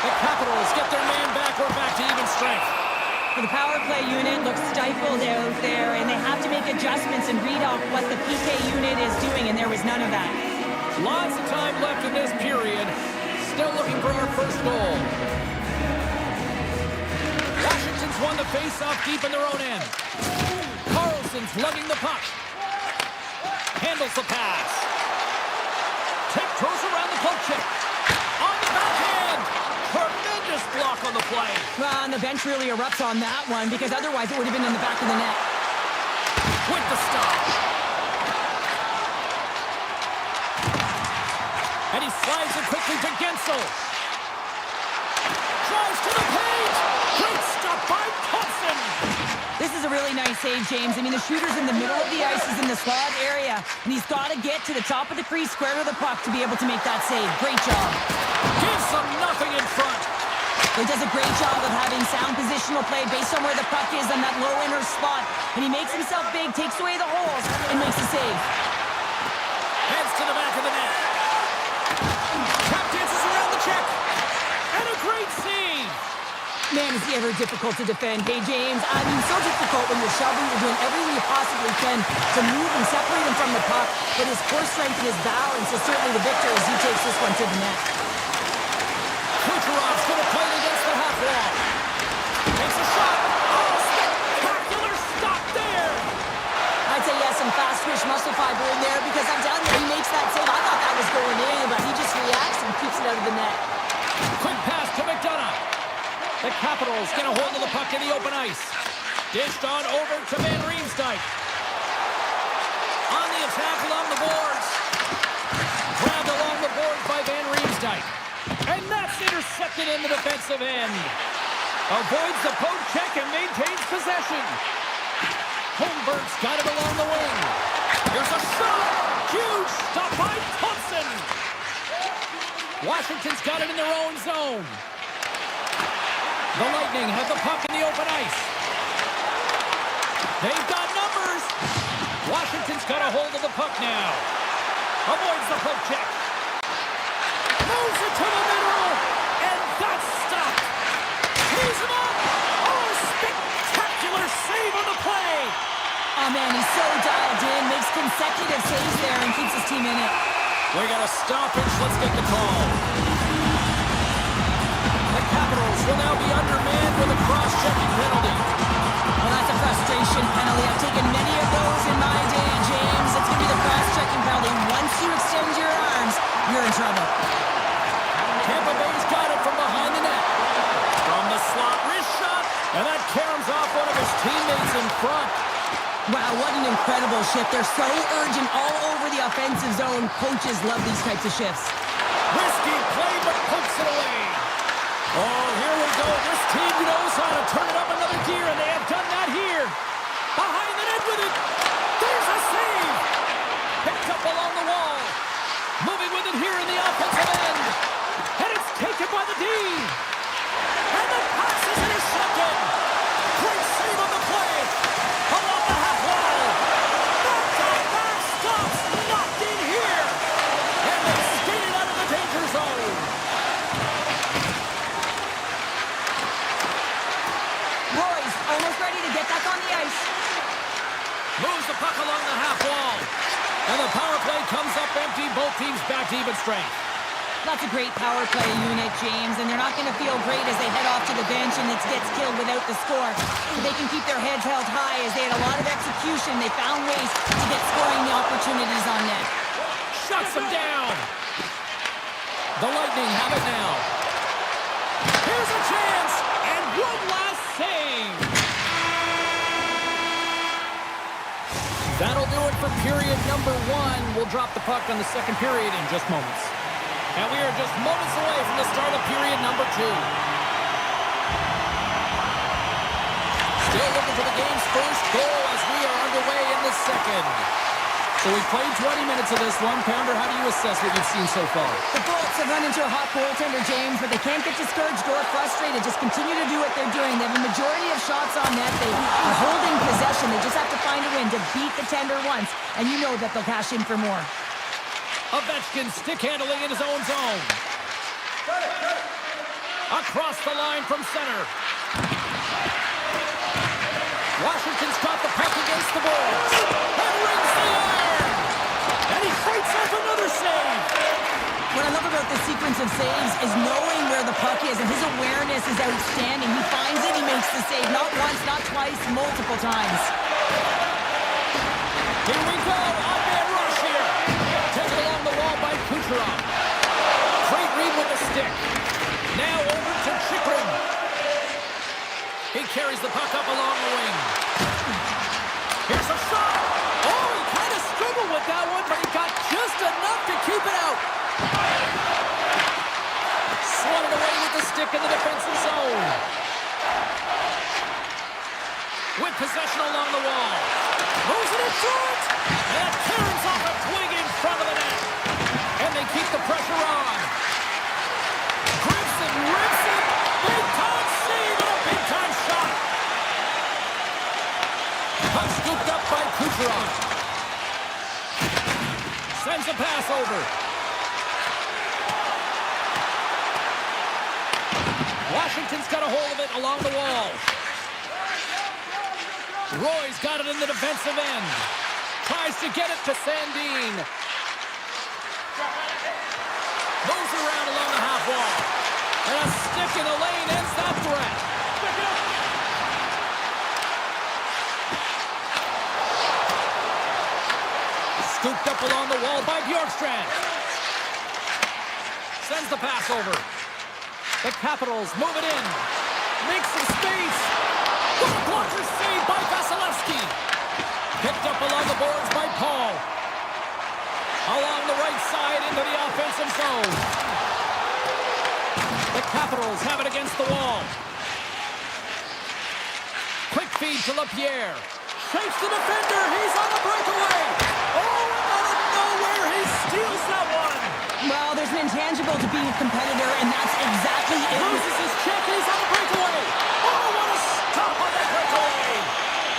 Speaker 4: The Capitals get their man back. We're back to even strength.
Speaker 5: The power play unit looks stifled out there, and they have to make adjustments and read off what the PK unit is doing, and there was none of that.
Speaker 4: Lots of time left in this period. Still looking for our first goal. Washington's won the face-off deep in their own end. Carlson's lugging the puck. Handles the pass. Tiptoes around the poke check. On the backhand. Tremendous block on the play.
Speaker 5: Well, and the bench really erupts on that one, because otherwise it would have been in the back of the net.
Speaker 4: With the stop. And he slides it quickly to Gensel. Drives to the page. Great stop by Thompson.
Speaker 5: This is a really nice save, James. I mean, the shooter's in the middle of the ice. He's in the slot area, and he's got to get to the top of the crease, square to the puck, to be able to make that save. Great job.
Speaker 4: Gives them nothing in front.
Speaker 5: He does a great job of having sound positional play based on where the puck is on that low inner spot, and he makes himself big, takes away the holes, and makes the save.
Speaker 4: Heads to the back of the net. Tap dances around the check. And a great save.
Speaker 5: Man, is he ever difficult to defend. Hey, James, I mean, so difficult when you're shoving, you're doing everything you possibly can to move and separate him from the puck, but his core strength and his balance is certainly the victor as he takes this one to the net.
Speaker 4: Kucherov's going to play it against the half wall. Takes a shot. Oh, spectacular stop there.
Speaker 5: I'd say yes, some fast twitch muscle fiber in there, because I'm telling you, he makes that save. I thought that was going in, but he just reacts and keeps it out of the net.
Speaker 4: Quick pass to McDonough. The Capitals get a hold of the puck in the open ice. Dished on over to Van Riemsdyk. On the attack along the boards. Grabbed along the boards by Van Riemsdyk. And that's intercepted in the defensive end. Avoids the poke check and maintains possession. Holmberg's got it along the wing. Here's a shot. Huge stop by Thompson. Washington's got it in their own zone. The Lightning have the puck in the open ice. They've got numbers. Washington's got a hold of the puck now. Avoids the poke check. Moves it to the middle. And that's stopped. He's him up. Oh, spectacular save on the play.
Speaker 5: Oh, man, he's so dialed in. Makes consecutive saves there and keeps his team in it.
Speaker 4: We got a stoppage. Let's get the call. The Capitals will now be undermanned with a cross-checking penalty.
Speaker 5: Well, that's a frustration penalty. I've taken many of those in my day, James. It's going to be the cross-checking penalty. Once you extend your arms, you're in trouble.
Speaker 4: Tampa Bay's got
Speaker 5: Wow, what an incredible shift. They're so urgent all over the offensive zone. Coaches love these types of shifts.
Speaker 4: Risky play, but pokes it away. Oh, here we go. This team knows how to turn it up another gear, and they have done that here. Behind the net with it. There's a save. Picked up along the wall. Moving with it here in the offensive end. And it's taken by the D. And the pass is intercepted. Great save on the play. Along the half wall. Back-to-back stops knocked in here. And they skated out of the danger zone.
Speaker 5: Roy's almost ready to get back on the ice.
Speaker 4: Moves the puck along the half wall. And the power play comes up empty. Both teams back to even strength.
Speaker 5: That's a great power play unit, James, and they're not going to feel great as they head off to the bench and it gets killed without the score. So they can keep their heads held high as they had a lot of execution. They found ways to get scoring opportunities on net.
Speaker 4: Shuts them down. The Lightning have it now. Here's a chance, and one last save. That'll do it for period number 1. We'll drop the puck on the second period in just moments. And we are just moments away from the start of period number 2. Still looking for the game's first goal as we are underway in the second. So we've played 20 minutes of this one. Pounder, how do you assess what you've seen so far?
Speaker 5: The Bullets have run into a hot goaltender, James, but they can't get discouraged or frustrated. Just continue to do what they're doing. They have a majority of shots on net. They are holding possession. They just have to find a win to beat the tender once, and you know that they'll cash in for more.
Speaker 4: Ovechkin stick handling in his own zone. Across the line from center. Washington's got the puck against the boards. And rings the iron. And he fights off another save.
Speaker 5: What I love about this sequence of saves is knowing where the puck is, and his awareness is outstanding. He finds it, he makes the save. Not once, not twice, multiple times.
Speaker 4: Here we go. On-man rush here. Taken along the wall by Kucherov. Great read with the stick. Now over to Chikrin. He carries the puck up along the wing. Here's a shot. Oh, he kind of struggled with that one, but he got just enough to keep it out. Swatted away with the stick in the defensive zone. With possession along the wall. Moves it in front. And turns off a twig in front of the net. And they keep the pressure on. Grips it, rips it. Big time save and a big time shot. Puck scooped up by Kucherov. Sends a pass over. Washington's got a hold of it along the wall. Roy's got it in the defensive end. Tries to get it to Sandin. Moves around along the half wall. And a stick in the lane ends that threat. Scooped up along the wall by Bjorkstrand. Sends the pass over. The Capitals move it in. Makes some space. Good blocker saved by Vasilevsky. Picked up along the boards by Paul. Along the right side into the offensive zone. The Capitals have it against the wall. Quick feed to LaPierre. Shakes the defender. He's on the breakaway. Oh, out of nowhere, he steals that one.
Speaker 5: Well, there's an intangible to being a competitor, and that's exactly it.
Speaker 4: Loses his check, and he's on the breakaway. Oh, what a stop on that breakaway.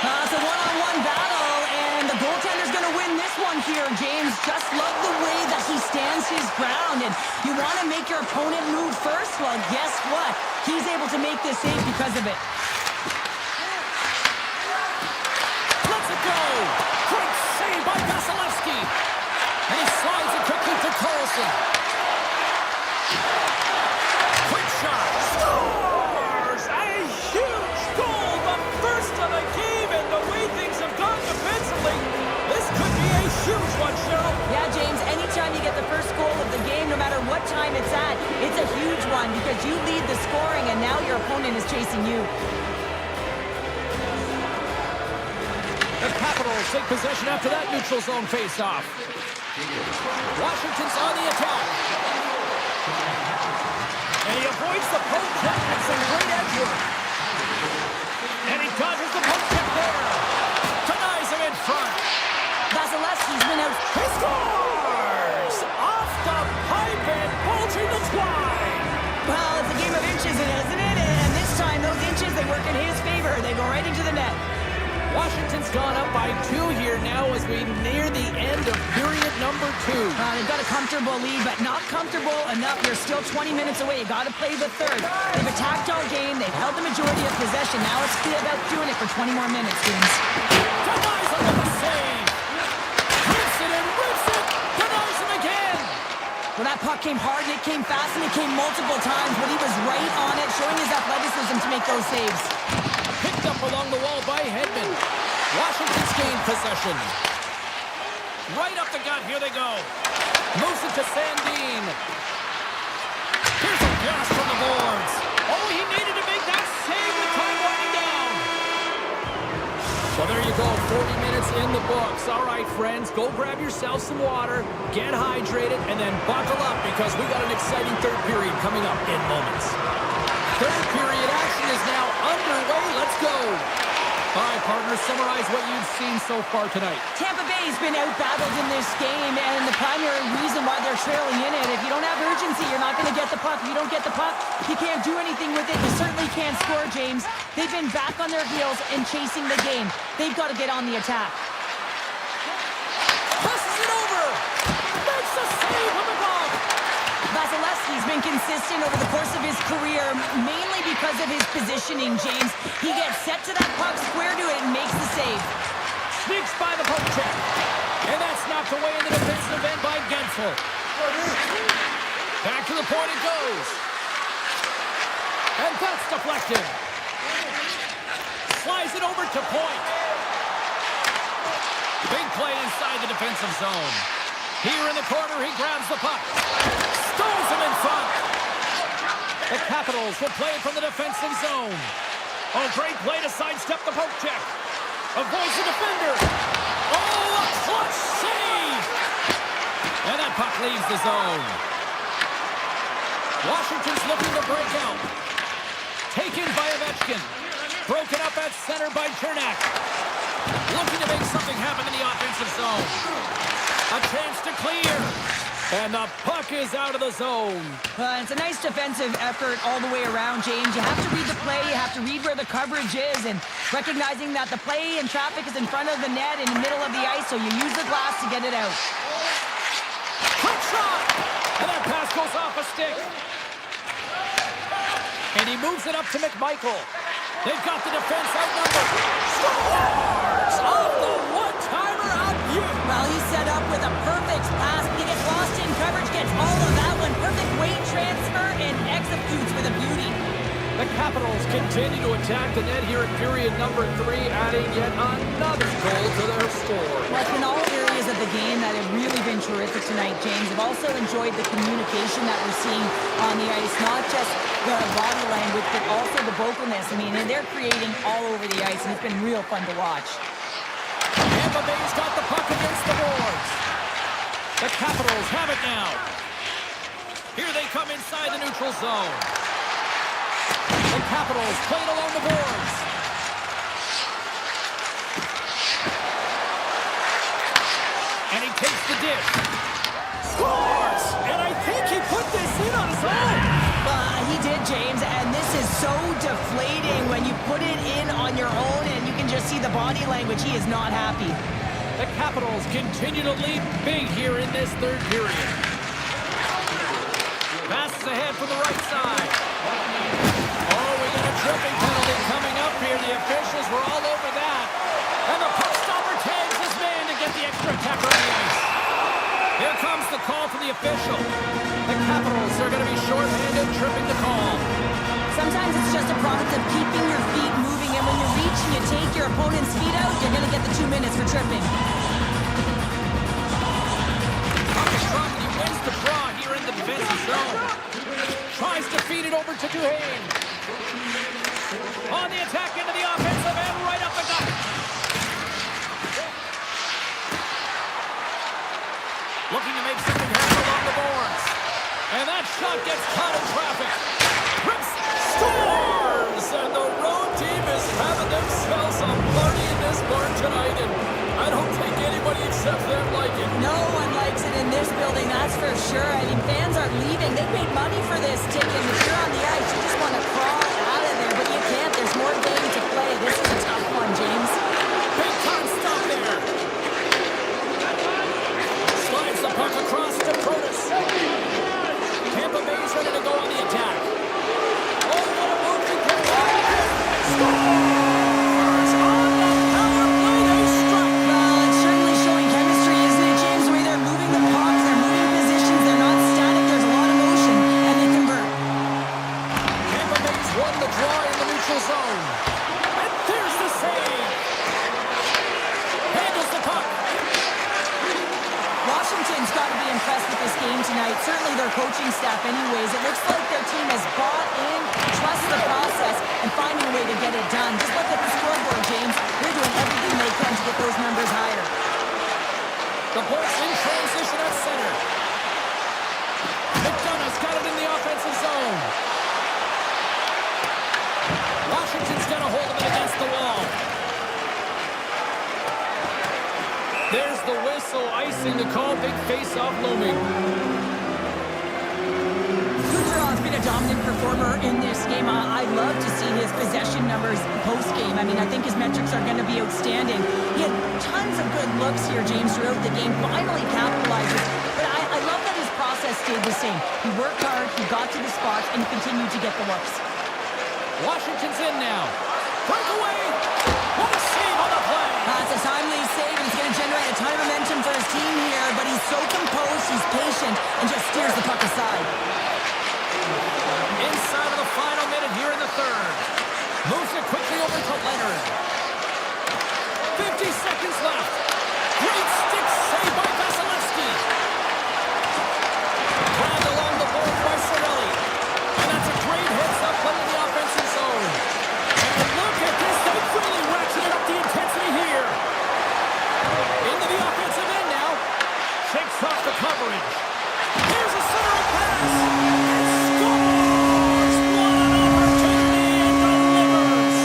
Speaker 5: It's a one-on-one battle, and the goaltender's going to win this one here, James. Just love the way that he stands his ground, and you want to make your opponent move first? Well, guess what? He's able to make this save because of it.
Speaker 4: Let's it go. Great save by Vasilevsky. And he slides it quickly to Carlson. Quick shot. Scores! A huge goal. The first of the game, and the way things have gone defensively, this could be a huge one, Cheryl.
Speaker 5: Yeah, James, anytime you get the first goal of the game, no matter what time it's at, it's a huge one because you lead the scoring, and now your opponent is chasing you.
Speaker 4: The Capitals Stars take possession after that neutral zone face-off. Washington's on the attack. And he avoids the poke check and some great edge work. And he dodges the poke check there. Denies him in front.
Speaker 5: Vasilevsky's been out.
Speaker 4: He scores! Off the pipe and bulging the twine.
Speaker 5: Well, it's a game of inches, isn't it? And this time, those inches, they work in his favor. They go right into the net.
Speaker 4: Washington's gone up by 2 here now as we near the end of period number 2.
Speaker 5: They've got a comfortable lead, but not comfortable enough. You're still 20 minutes away. You got to play the third. They've attacked all game. They've held the majority of possession. Now it's about doing it for 20 more minutes, James.
Speaker 4: Denies him with the save. Rips it and rips it. Denies him again.
Speaker 5: Well, that puck came hard, and it came fast, and it came multiple times, but he was right on it, showing his athleticism to make those saves.
Speaker 4: Picked up along the wall by Hedman. Washington's gained possession. Right up the gut. Here they go. Moves it to Sandin. Here's a blast from the boards. Oh, he needed to make that save with time winding down. Well, there you go. 40 minutes in the books. All right, friends, go grab yourself some water, get hydrated, and then buckle up because we got an exciting third period coming up in moments. Third period action is now underway. Let's go. All right, partners, summarize what you've seen so far tonight.
Speaker 5: Tampa Bay's been out-battled in this game, and the primary reason why they're trailing in it, if you don't have urgency, you're not going to get the puck. If you don't get the puck, you can't do anything with it. You certainly can't score, James. They've been back on their heels and chasing the game. They've got to get on the attack.
Speaker 4: Passes it over. Makes the save from above.
Speaker 5: Vasilevsky's been consistent over the course of his career, mainly because of his positioning, James. He gets set to that puck, square to it, and makes the save.
Speaker 4: Sneaks by the poke check. And that's knocked away in the defensive end by Gensel. Back to the point it goes. And that's deflected. Slides it over to point. Big play inside the defensive zone. Here in the corner, he grabs the puck. Stones him in front. The Capitals will play it from the defensive zone. Oh, great play to sidestep the poke check. Avoids the defender. Oh, a clutch save. And that puck leaves the zone. Washington's looking to break out. Taken by Ovechkin. Broken up at center by Chernak. Looking to make something happen in the offensive zone. A chance to clear. And the puck is out of the zone.
Speaker 5: It's a nice defensive effort all the way around, James. You have to read the play. You have to read where the coverage is. And recognizing that the play and traffic is in front of the net in the middle of the ice, so you use the glass to get it out.
Speaker 4: Quick shot! And that pass goes off a stick. And he moves it up to McMichael. They've got the defense outnumbered. Scores! Off the one-timer out view.
Speaker 5: Well, he's set up with a perfect pass. He gets lost in coverage, gets all of that one. Perfect weight transfer and executes with a beauty.
Speaker 4: The Capitals continue to attack the net here in period number 3, adding yet another goal to their score.
Speaker 5: Well, it's been all areas of the game that have really been terrific tonight, James. I've also enjoyed the communication that we're seeing on the ice, not just the body language, but also the vocalness. I mean, and they're creating all over the ice, and it's been real fun to watch.
Speaker 4: Tampa Bay's got the puck against the boards. The Capitals have it now. Here they come inside the neutral zone. The Capitals played along the boards. And he takes the dish. Scores! And I think he put this in on his own.
Speaker 5: He did, James, and this is so deflating when you put it in on your own and you can just see the body language. He is not happy.
Speaker 4: The Capitals continue to lead big here in this third period. Passes ahead from the right side. Oh, we got a tripping penalty coming up here. The officials were all over that. And the puck stopper tags his man to get the extra attacker on the ice. Here comes the call from the official. The Capitals are going to be short-handed, tripping the call.
Speaker 5: Sometimes it's just a product of keeping your feet moving, and when you reach and you take your opponent's feet out, you're going to get the 2 minutes for tripping.
Speaker 4: Puck is strong, and he wins the draw here in the defensive zone. Tries to feed it over to Duhaime. On the attack into the offensive end, right up the gut. shot gets caught in traffic. Rips, scores! And the road team is having themselves a party in this bar tonight. And I don't think anybody except them like it.
Speaker 5: No one likes it in this building, that's for sure. I mean, fans are leaving. They paid money for this ticket. If you're on the ice, you just want to crawl out of there, but you can't. There's more game to play. This is a tough one, James.
Speaker 4: Big time stop there. Slides the puck across to Protas. Tampa Bay's ready to go on the attack. Oh, what a move to get scores! On the power play, they struck.
Speaker 5: Well, it's certainly showing chemistry, isn't it, James? The way they're moving the puck, they're moving positions, they're not static, there's a lot of motion, and they convert.
Speaker 4: Tampa Bay's won the draw in the neutral zone. And there's the save. Handles the puck.
Speaker 5: Washington's got to be impressed with this game tonight. Certainly their coaching staff anyways. It looks like their team has bought in, trusts the process, and finding a way to get it done. Just look at the scoreboard, James. They're doing everything they can to get those numbers higher.
Speaker 4: The Bolts in transition at center. McDonough's got it in the offensive zone. Washington's got a hold of it against the wall. There's the whistle, icing the call, big face-off looming.
Speaker 5: Kucherov's been a dominant performer in this game. I'd love to see his possession numbers post-game. I mean, I think his metrics are going to be outstanding. He had tons of good looks here, James, throughout the game. Finally capitalizes. But I love that his process stayed the same. He worked hard, he got to the spots, and he continued to get the looks.
Speaker 4: Washington's in now. Breakaway! What a save on the play!
Speaker 5: It's a timely save, and he's going to generate a ton of momentum for his team here, but he's so composed, he's patient, and just steers the puck aside.
Speaker 4: Inside of the final minute here in the third. Moves it quickly over to Leonard. 50 seconds left. Great stick save by Vasilevsky. Dragged along the board by Cirelli. And that's a great heads-up play in the offensive zone. And look at this. They've really ratcheted up the intensity here. Into the offensive end now. Shakes off the coverage. Here's a centering pass. And scores! What an opportunity and delivers.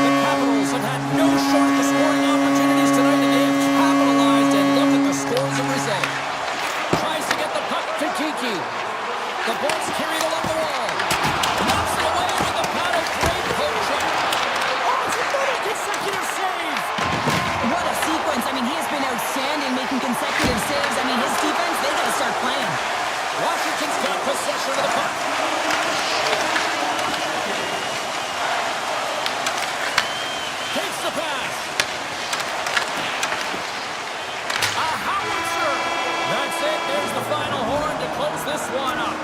Speaker 4: The Capitals have had no shortage of scoring opportunities tonight, and they have capitalized. And look at the score as a result. Tries to get the puck to Kiki. The Bolts carry it along the wall. Knocks it away with the paddle. Great poke check. Oh, it's another consecutive save.
Speaker 5: What a sequence. I mean, he has been outstanding making consecutive saves. I mean, his defense, they got to start playing.
Speaker 4: Washington's got possession of the puck. Takes the pass. A howitzer. That's it. There's the final horn to close this one up.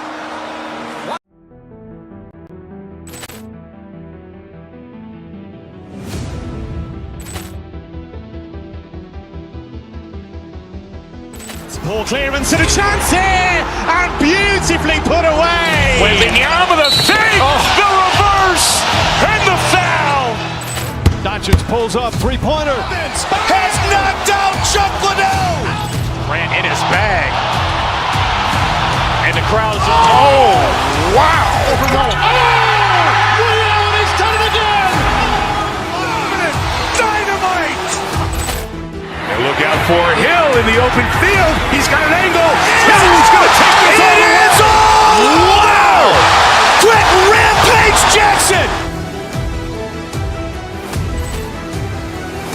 Speaker 1: Poor clearance and a chance here, and beautifully put away.
Speaker 2: Wembanyama the save, the reverse, and the foul.
Speaker 3: Doncic pulls up, three-pointer.
Speaker 2: Has knocked out Chuck Liddell. Grant in his bag. And the crowd's, oh, wow.
Speaker 3: He's done it again.
Speaker 2: Dynamite. And look out for Hill in the open field. He's got an angle. Hill's going to take this over. Wow! Brett Rampage Jackson